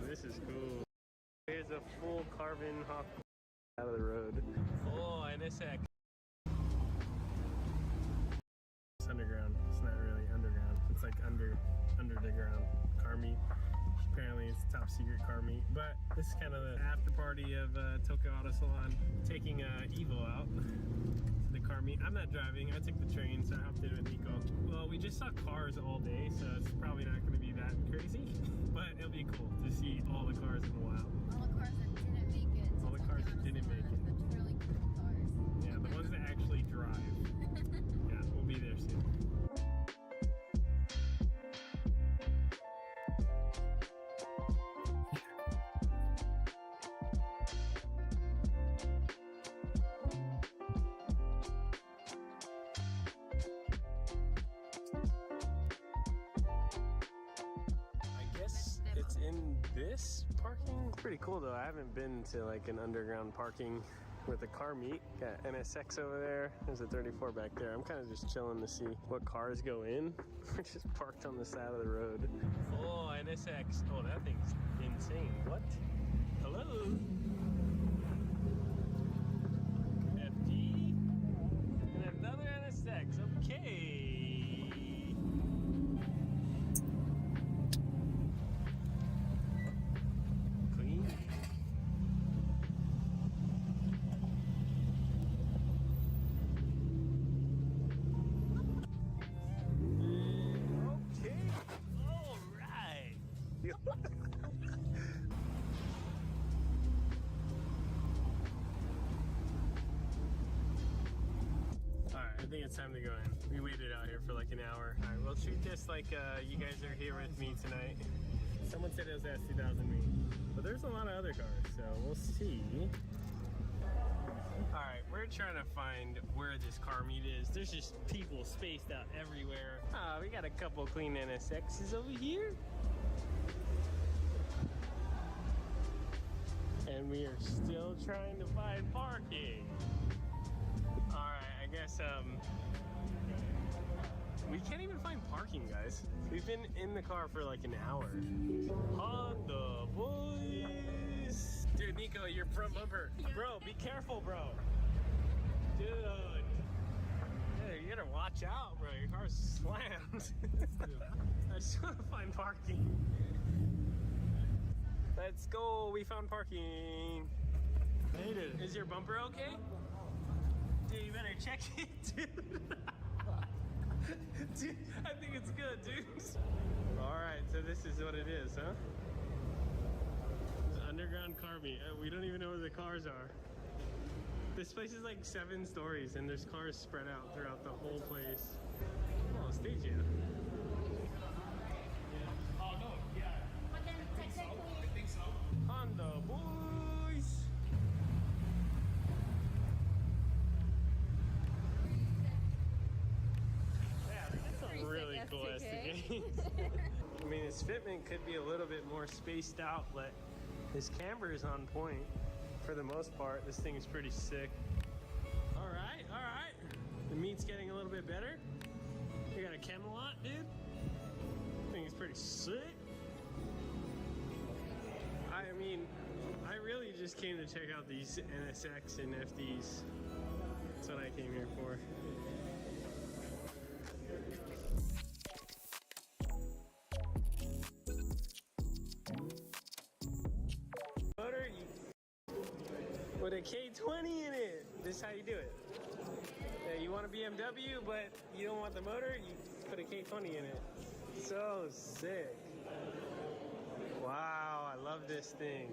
This is cool. Here's a full carbon hop out of the road. Oh, and it's heck. It's underground. It's not really underground. It's like under the ground. Car meet. Apparently it's top secret car meet. But this is kind of the after party of Tokyo Auto Salon. Taking Evo out to the car meet. I'm not driving. I took the train, so I hopped in with Nico. Well, we just saw cars all day, so it's probably not going to be that crazy. But it'll be cool to see all the cars in the wild. All the cars that didn't make it. All the cars that didn't make it. The really cool cars. Yeah, the ones that actually drive. Yeah, we'll be there soon. it's in this parking. Pretty cool though. I haven't been to like an underground parking with a car meet. Got NSX over there. There's a 34 back there. I'm kind of just chilling to see what cars go in. We're just parked on the side of the road. Oh, NSX. Oh, that thing's insane. What? Hello? FD? And another NSX. Okay. I think it's time to go in. We waited out here for like an hour. All right, we'll treat this like you guys are here with me tonight. Someone said it was S2000 me, but there's a lot of other cars, so we'll see. All right, we're trying to find where this car meet is. There's just people spaced out everywhere. We got a couple clean NSXs over here. And we are still trying to find parking. All right, I guess we can't even find parking, guys. We've been in the car for like an hour. Honda boys. Dude, Nico, your front bumper. Bro, be careful, bro. Dude. Hey, you gotta watch out, bro. Your car's slammed. I just want to find parking. Let's go. We found parking. Made it. Is your bumper okay? Dude, you better check it, dude. Dude, I think it's good, dude. Alright, so this is what it is, huh? Underground car meet. We don't even know where the cars are. This place is like 7 stories and there's cars spread out throughout the whole place. Oh, stage yeah. Oh no, yeah. But then technically, I think so. Honda boys. Really cool SDK. I mean, his fitment could be a little bit more spaced out, but his camber is on point for the most part. This thing is pretty sick. All right, all right. The meat's getting a little bit better. We got a Camelot, dude. I think it's pretty sick. I mean, I really just came to check out these NSX and FDs. That's what I came here for. With a K20 in it. This is how you do it. You want a BMW, but you don't want the motor, you put a K20 in it. So sick. Wow, I love this thing.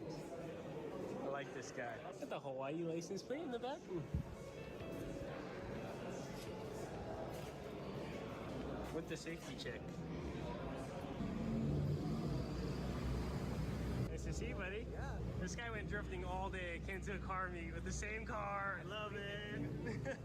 I like this guy. Got the Hawaii license plate in the back. With the safety check. Nice to see you, buddy. Yeah. This guy went drifting all day, came to a car meet with the same car. I love it.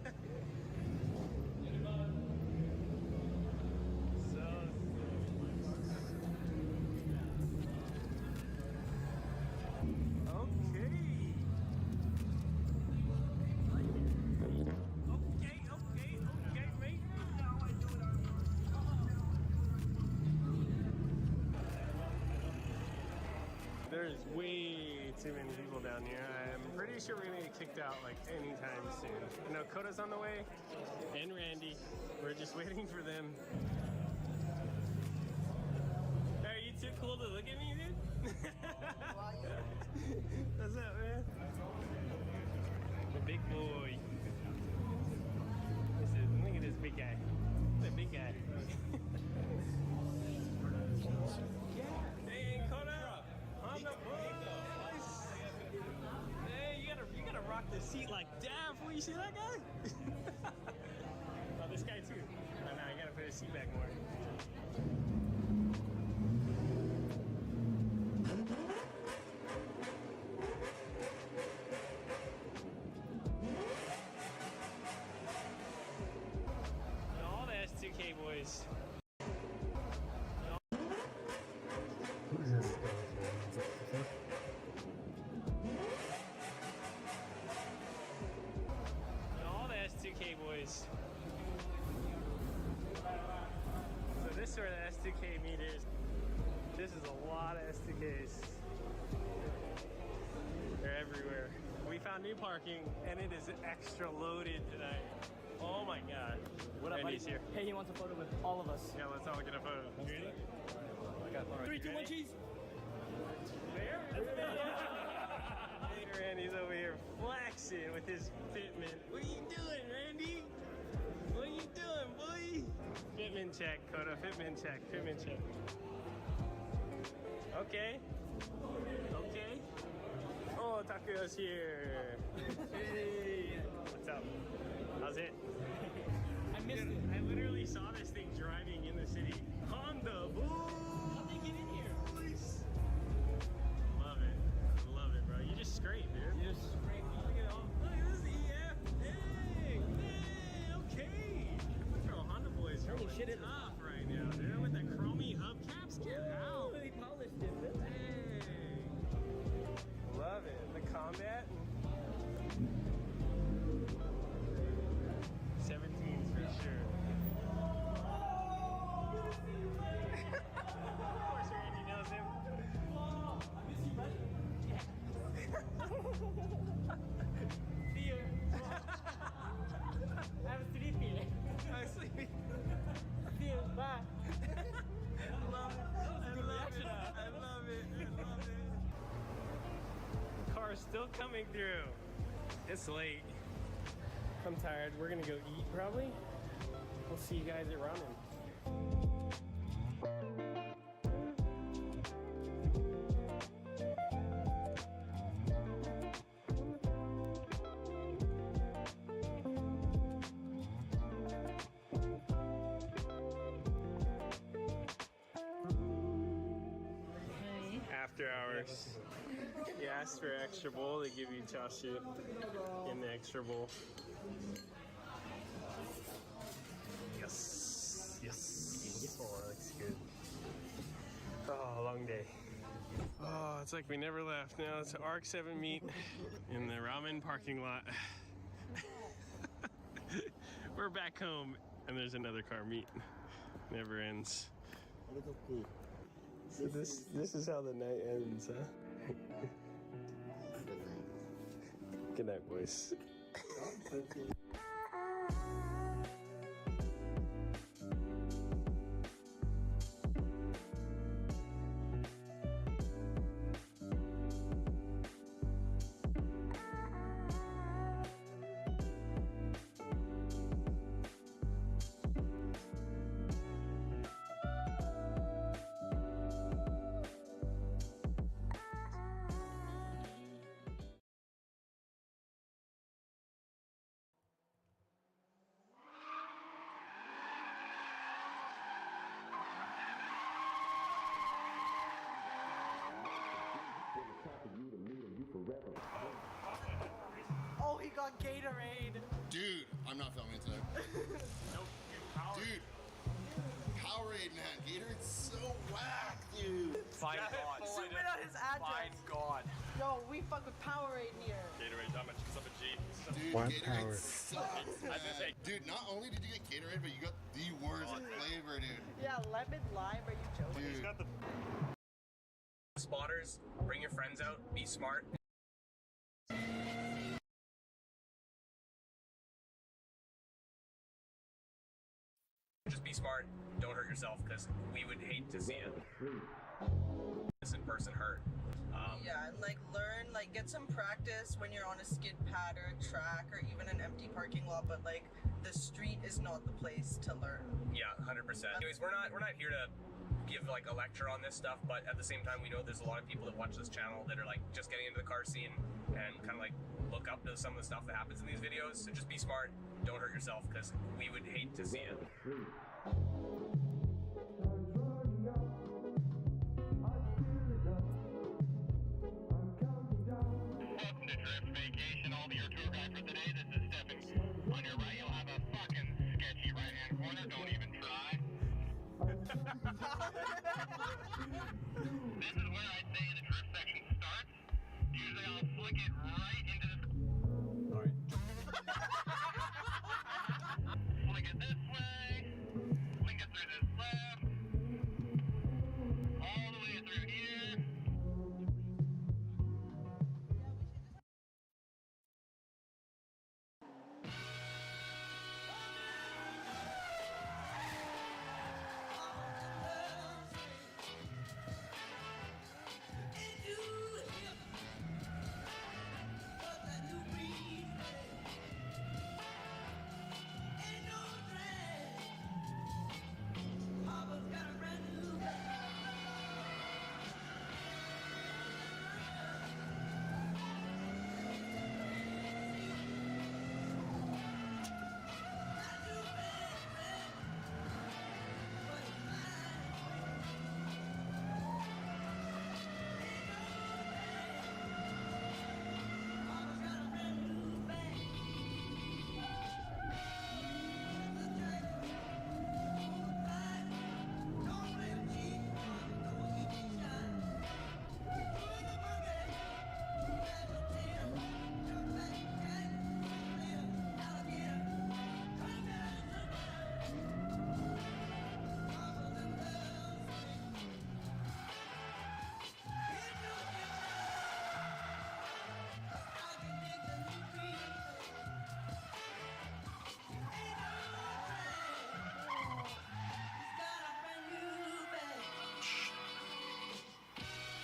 There's way too many people down here. I'm pretty sure we're gonna get kicked out like anytime soon. I know Coda's on the way, and Randy. We're just waiting for them. Are you too cool to look at me, dude? What's up, man? The big boy. Look at this big guy. The big guy. Hey, Coda! On the boys! Hey, you gotta rock the seat like that before you see that guy? Oh, this guy too. Oh, no, you gotta put his seat back more. All the S2K boys. SDK meters. This is a lot of SDKs. They're everywhere. We found new parking and it is extra loaded tonight. Oh my god. What up, buddy? Randy's here. Hey, he wants a photo with all of us. Yeah, let's all get a photo. You ready? Right. 3, 2, 1, cheese. There? Hey, Randy's over here flexing with his fitment. What are you doing, Randy? What are you doing, boy? Fitment check, Coda. Fitment check. Fitment check. Okay. Okay. Oh, Takuya's here. Hey. What's up? How's it? I missed it. I literally saw this thing driving in the city. Honda, boys! How'd they get in here? Love it. I love it, bro. You just scrape, dude. You just scrape. Look at all. Look at this EF thing. Hey, okay. Bro, Honda boys are Holy shit, tough right now, dude. With the chromey hubcaps. Get out. They polished it. Hey. Love it. The combat. 17s for sure. Of course, Randy knows him. I miss you, buddy. See you. I'm sleepy. I'm sleepy. See you. Bye. I love it. I love it. I love it. I love it. The car's still coming through. It's late. I'm tired. We're gonna go eat probably. We'll see you guys at ramen. After hours. You asked for extra bowl, they give you chashu in the extra bowl. Yes. Yes. Oh, that looks good. Oh, long day. Oh, it's like we never left. Now it's ARC 7 meet in the ramen parking lot. We're back home and there's another car meet. Never ends. So this is how the night ends, huh? Good night, boys. Oh, he got Gatorade. Dude, I'm not filming today. Dude, Powerade, man. Gatorade's so whack, dude. Fine God. Zoom in on his address. Fine God. Yo, we fuck with Powerade here. Gatorade, how much? What's up a G? Dude, One Gatorade power. sucks, man. Dude, not only did you get Gatorade, but you got the worst flavor, dude. Yeah, lemon lime. Are you joking? Dude. He's got the spotters. Bring your friends out. Be smart. Just be smart. Don't hurt yourself, because we would hate to see it. Innocent person hurt. Yeah, and like learn, like get some practice when you're on a skid pad or a track or even an empty parking lot. But like the street is not the place to learn. Yeah, 100%. Anyways, we're not here to give like a lecture on this stuff, but at the same time, we know there's a lot of people that watch this channel that are like just getting into the car scene and kind of like look up to some of the stuff that happens in these videos. So just be smart. Don't hurt yourself, because we would hate to see it. Welcome to Drift Vacation. I'll be your tour guide for the day. This is Stephen. On your right, you'll have a fucking sketchy right-hand corner. Don't even try. This is where I'd say the drift section starts. Usually I'll flick it right into the... Alright. Flick it this way. Flick it through this left.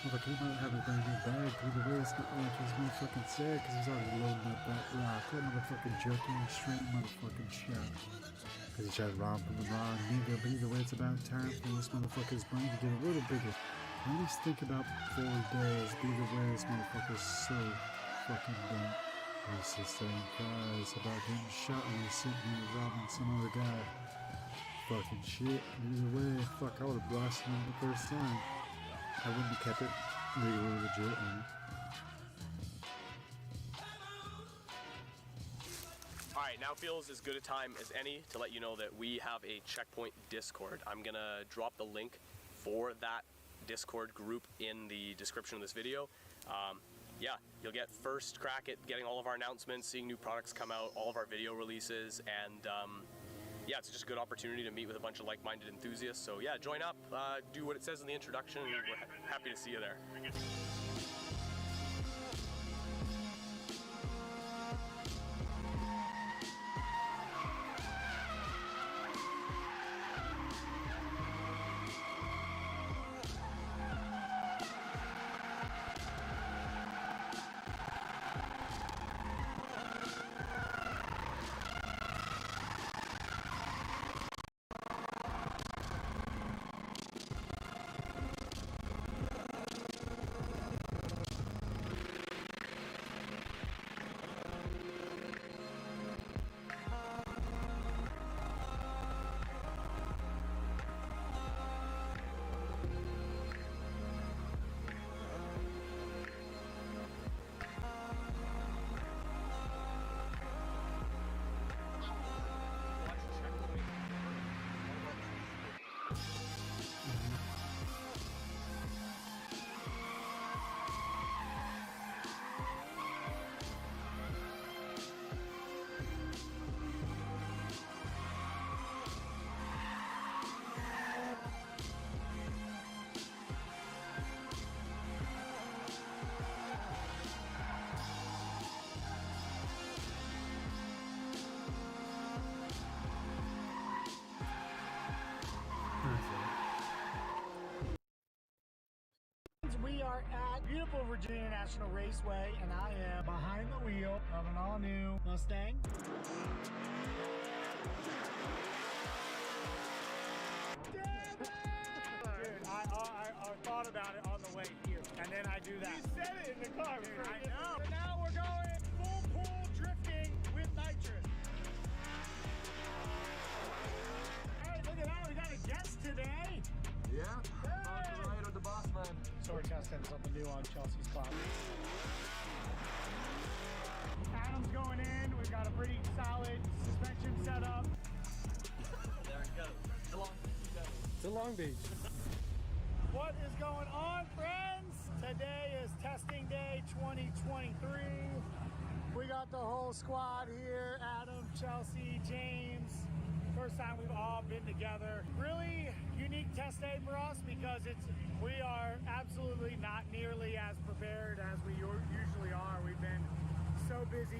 Look, he might have a brand new bag. Either way, it's not like he's motherfucking sad because he's already loading up that rock. That motherfucking jerky straight motherfucking shot. Because he tried to rob him the wrong nigga. But either way, it's about time for this motherfucker's brain to get a little bigger. At least think about 4 days. But either way, this motherfucker's so fucking dumb. He's just saying cries about getting shot when he's sitting here robbing some other guy. Fucking shit. Either way, fuck, I would have blasted him the first time. I wouldn't have kept it legally legit, man. Alright, now feels as good a time as any to let you know that we have a Checkpoint Discord. I'm gonna drop the link for that Discord group in the description of this video. Yeah, you'll get first crack at getting all of our announcements, seeing new products come out, all of our video releases, and yeah, it's just a good opportunity to meet with a bunch of like-minded enthusiasts. So yeah, join up, do what it says in the introduction, and we're happy to see you there. We are at beautiful Virginia National Raceway, and I am behind the wheel of an all-new Mustang. Damn it! Dude, I thought about it on the way here, and then I do that. You said it in the car. Dude, I know. So now we're going full pool drifting with nitrous. Hey, look at that. We got a guest today. Yeah. The boss man. So we're testing something new on Chelsea's spot. Adam's going in. We've got a pretty solid suspension setup. There it goes. To Long Beach. What is going on, friends? Today is testing day 2023. We got the whole squad here. Adam, Chelsea, James. First time we've all been together. Really unique test day for us because we are absolutely not nearly as prepared as we usually are. We've been so busy.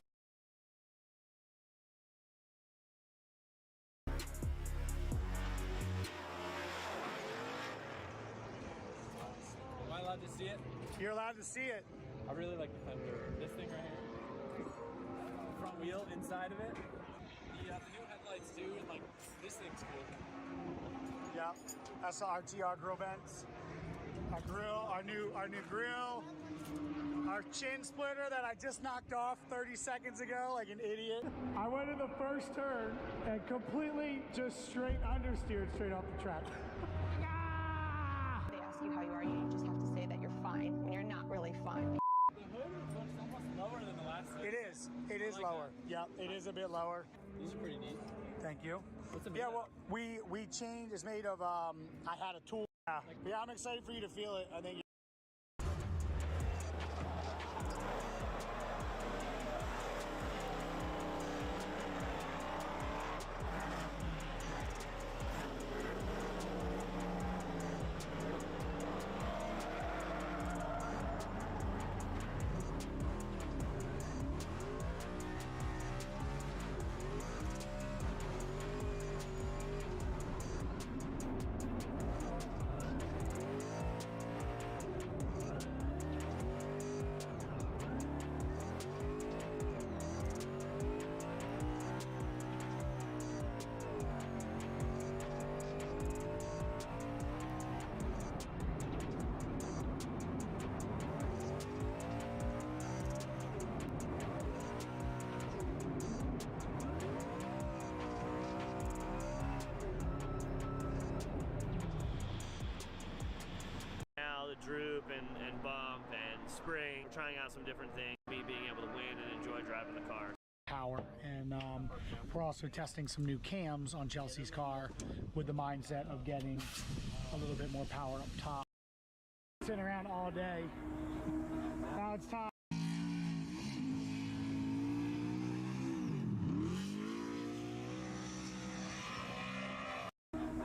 Am I allowed to see it? You're allowed to see it. I really like the fender. This thing right here. Front wheel inside of it. The new headlights too, and like this thing's cool. Yeah, that's the RTR grill vents. Our grill, our new grill. Our chin splitter that I just knocked off 30 seconds ago like an idiot. I went in the first turn and completely just straight understeered straight off the track. They ask you how you are, you just have to say that you're fine when you're not really fine. The hood looks almost lower than the last one. It is. It is lower. Yeah, it is a bit lower. These are pretty neat. Thank you. What's it yeah, well, we changed. It's made of. I had a tool. Yeah, I'm excited for you to feel it. I think. some different things. Me being able to win and enjoy driving the car. Power, and we're also testing some new cams on Chelsea's car with the mindset of getting a little bit more power up top. Sitting around all day. Now it's time.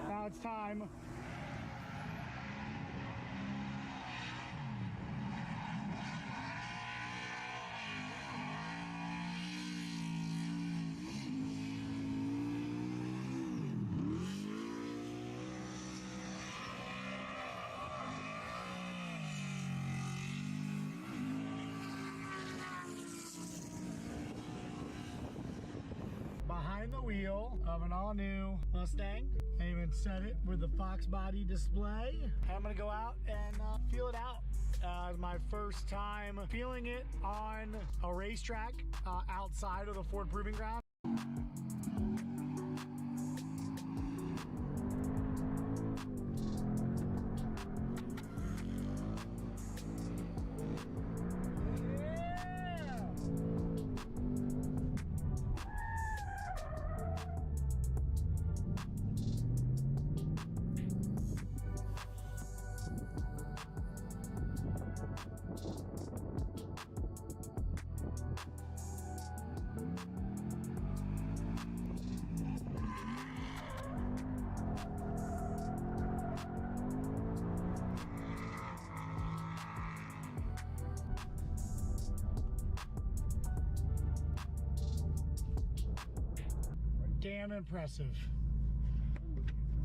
Now it's time. Behind the wheel of an all-new Mustang. I even set it with the Fox body display. I'm gonna go out and feel it out. My first time feeling it on a racetrack outside of the Ford Proving Ground. Damn impressive.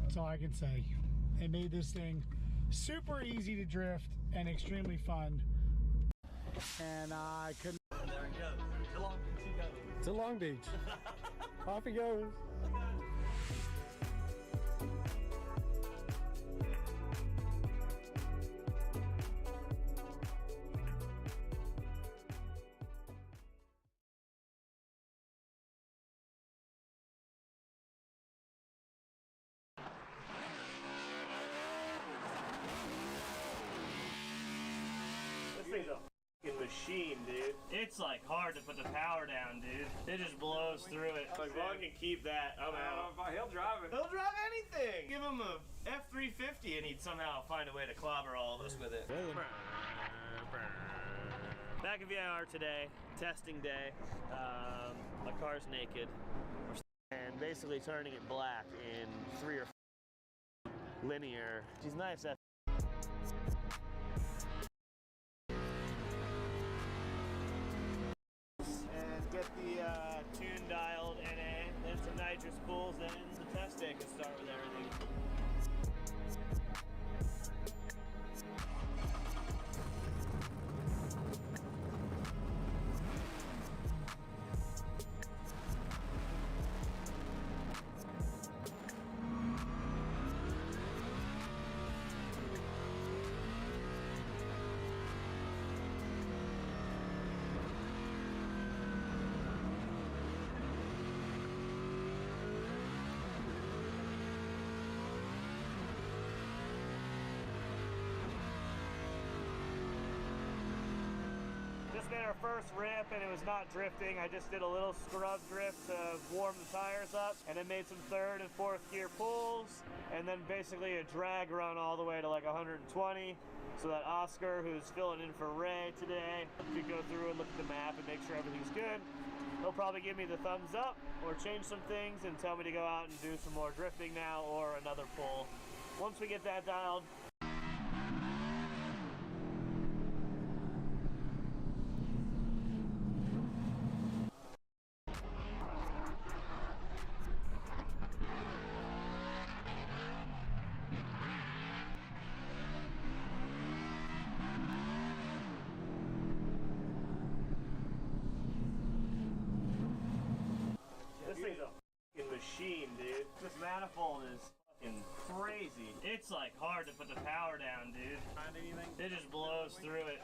That's all I can say. It made this thing super easy to drift and extremely fun. And I couldn't. There it goes. To Long Beach you go. To Long Beach. Off he goes. This thing's a fucking machine, dude. It's like hard to put the power down, dude. It just blows through it. Like, Vaughn can keep that. I'm out. He'll drive it. He'll drive anything. Give him a F350 and he'd somehow find a way to clobber all of us with it. Back at VIR today, testing day. My car's naked. And basically turning it black in 3 or 4 linear. She's nice at and get the tune dialed NA, then some nitrous pools, then the test day can start with everything. Made our first rip and it was not drifting. I just did a little scrub drift to warm the tires up and then made some 3rd and 4th gear pulls and then basically a drag run all the way to like 120 so that Oscar, who's filling in for Ray today, could go through and look at the map and make sure everything's good. He'll probably give me the thumbs up or change some things and tell me to go out and do some more drifting now or another pull. Once we get that dialed, this thing's a fucking machine, dude. This manifold is fucking crazy. It's like hard to put the power down, dude. Find anything? It just blows through it.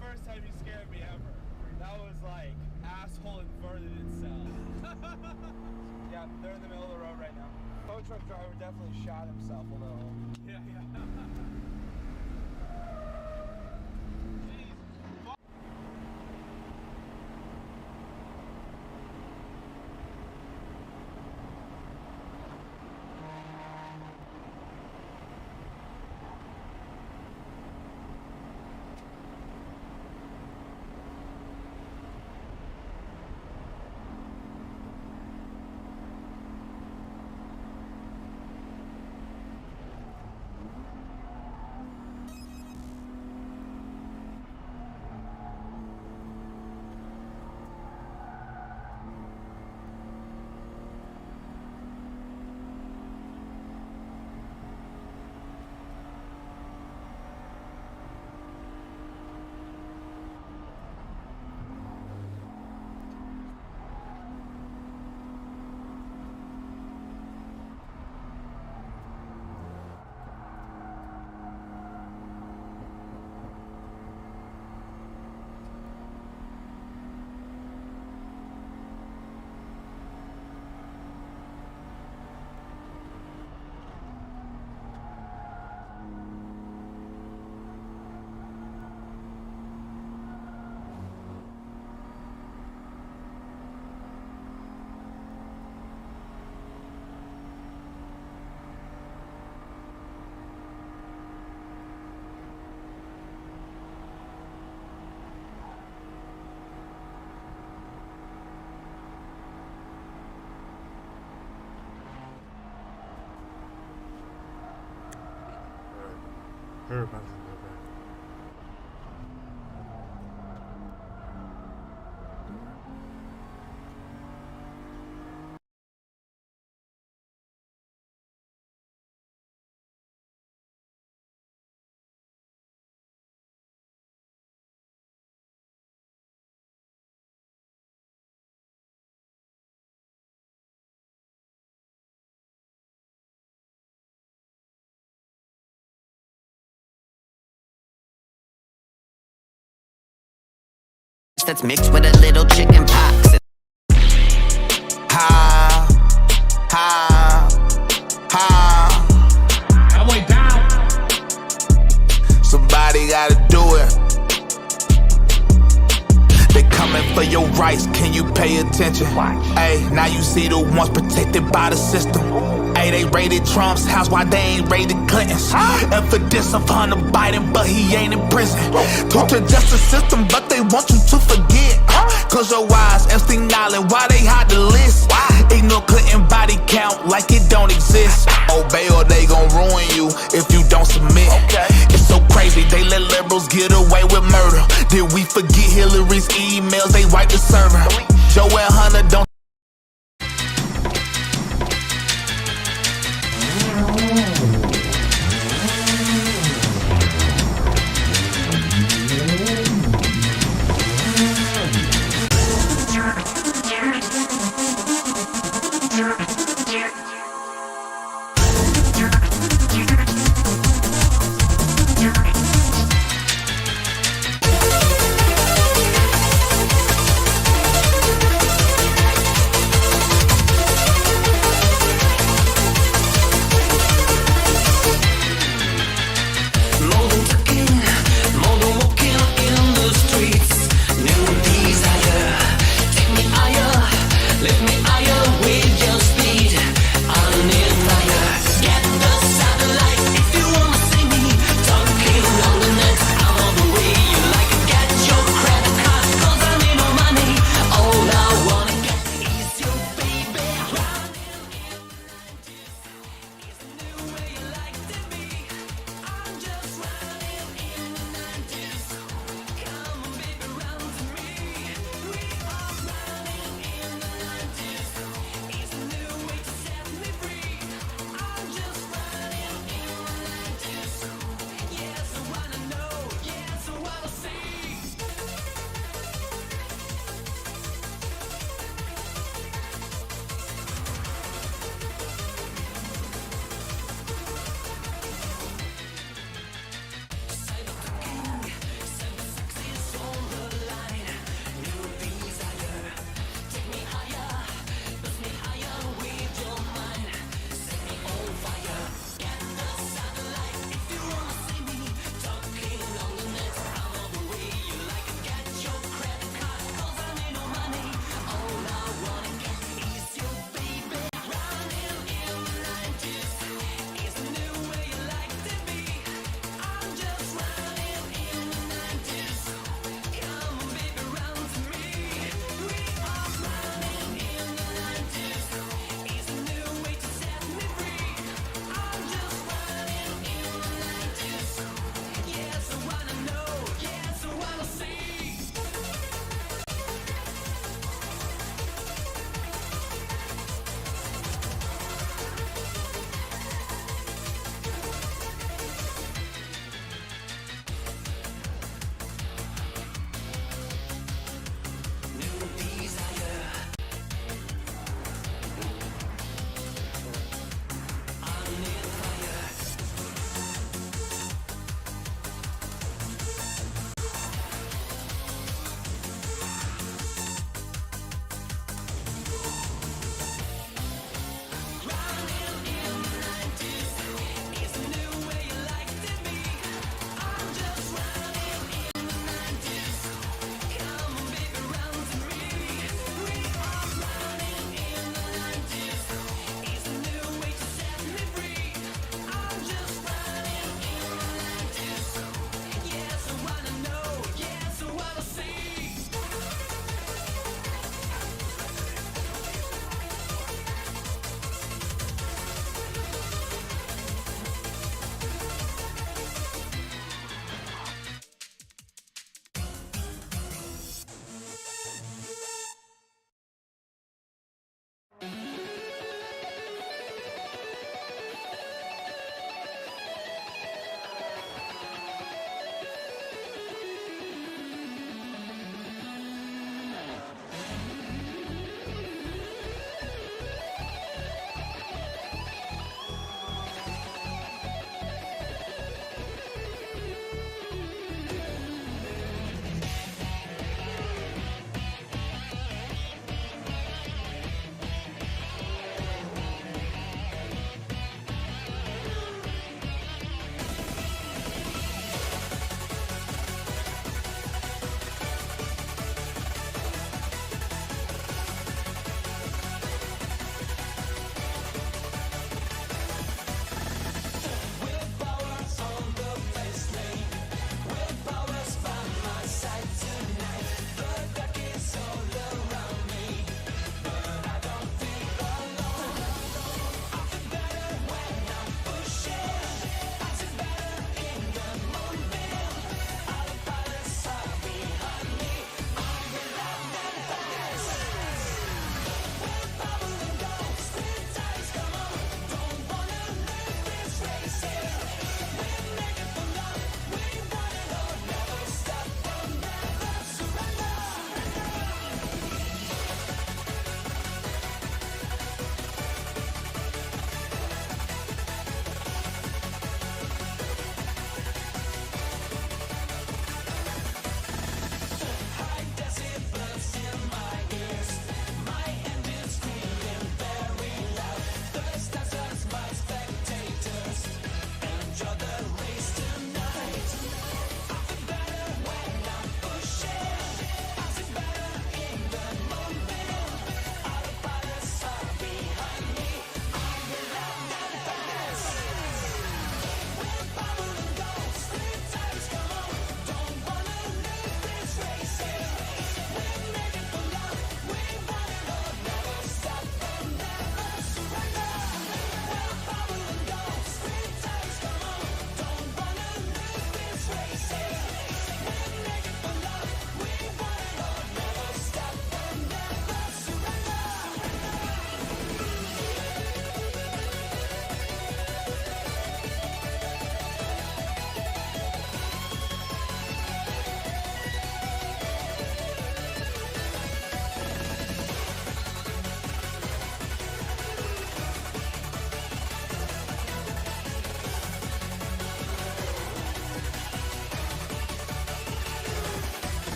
First time you scared me ever. That was like asshole inverted itself. Yeah, they're in the middle of the road right now. Tow truck driver definitely shot himself a little. Yeah. Everybody's in there back. That's mixed with a little chicken pox. Ha, ha, ha. I'm way down. Somebody gotta do it. They coming for your rights, can you pay attention? Hey, now you see the ones protected by the system. Hey, they raided Trump's house, why they ain't raided Clinton's? And for this of Hunter Biden, but he ain't in prison. Talk to justice system, but they want you to forget. Close your eyes, Epstein Island, why they hide the list? Ignore Clinton body count like it don't exist. Obey or they gon' ruin you if you don't submit. It's so Criminals get away with murder. Did we forget Hillary's emails? They wiped the server. Joe and Hunter don't.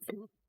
Cool.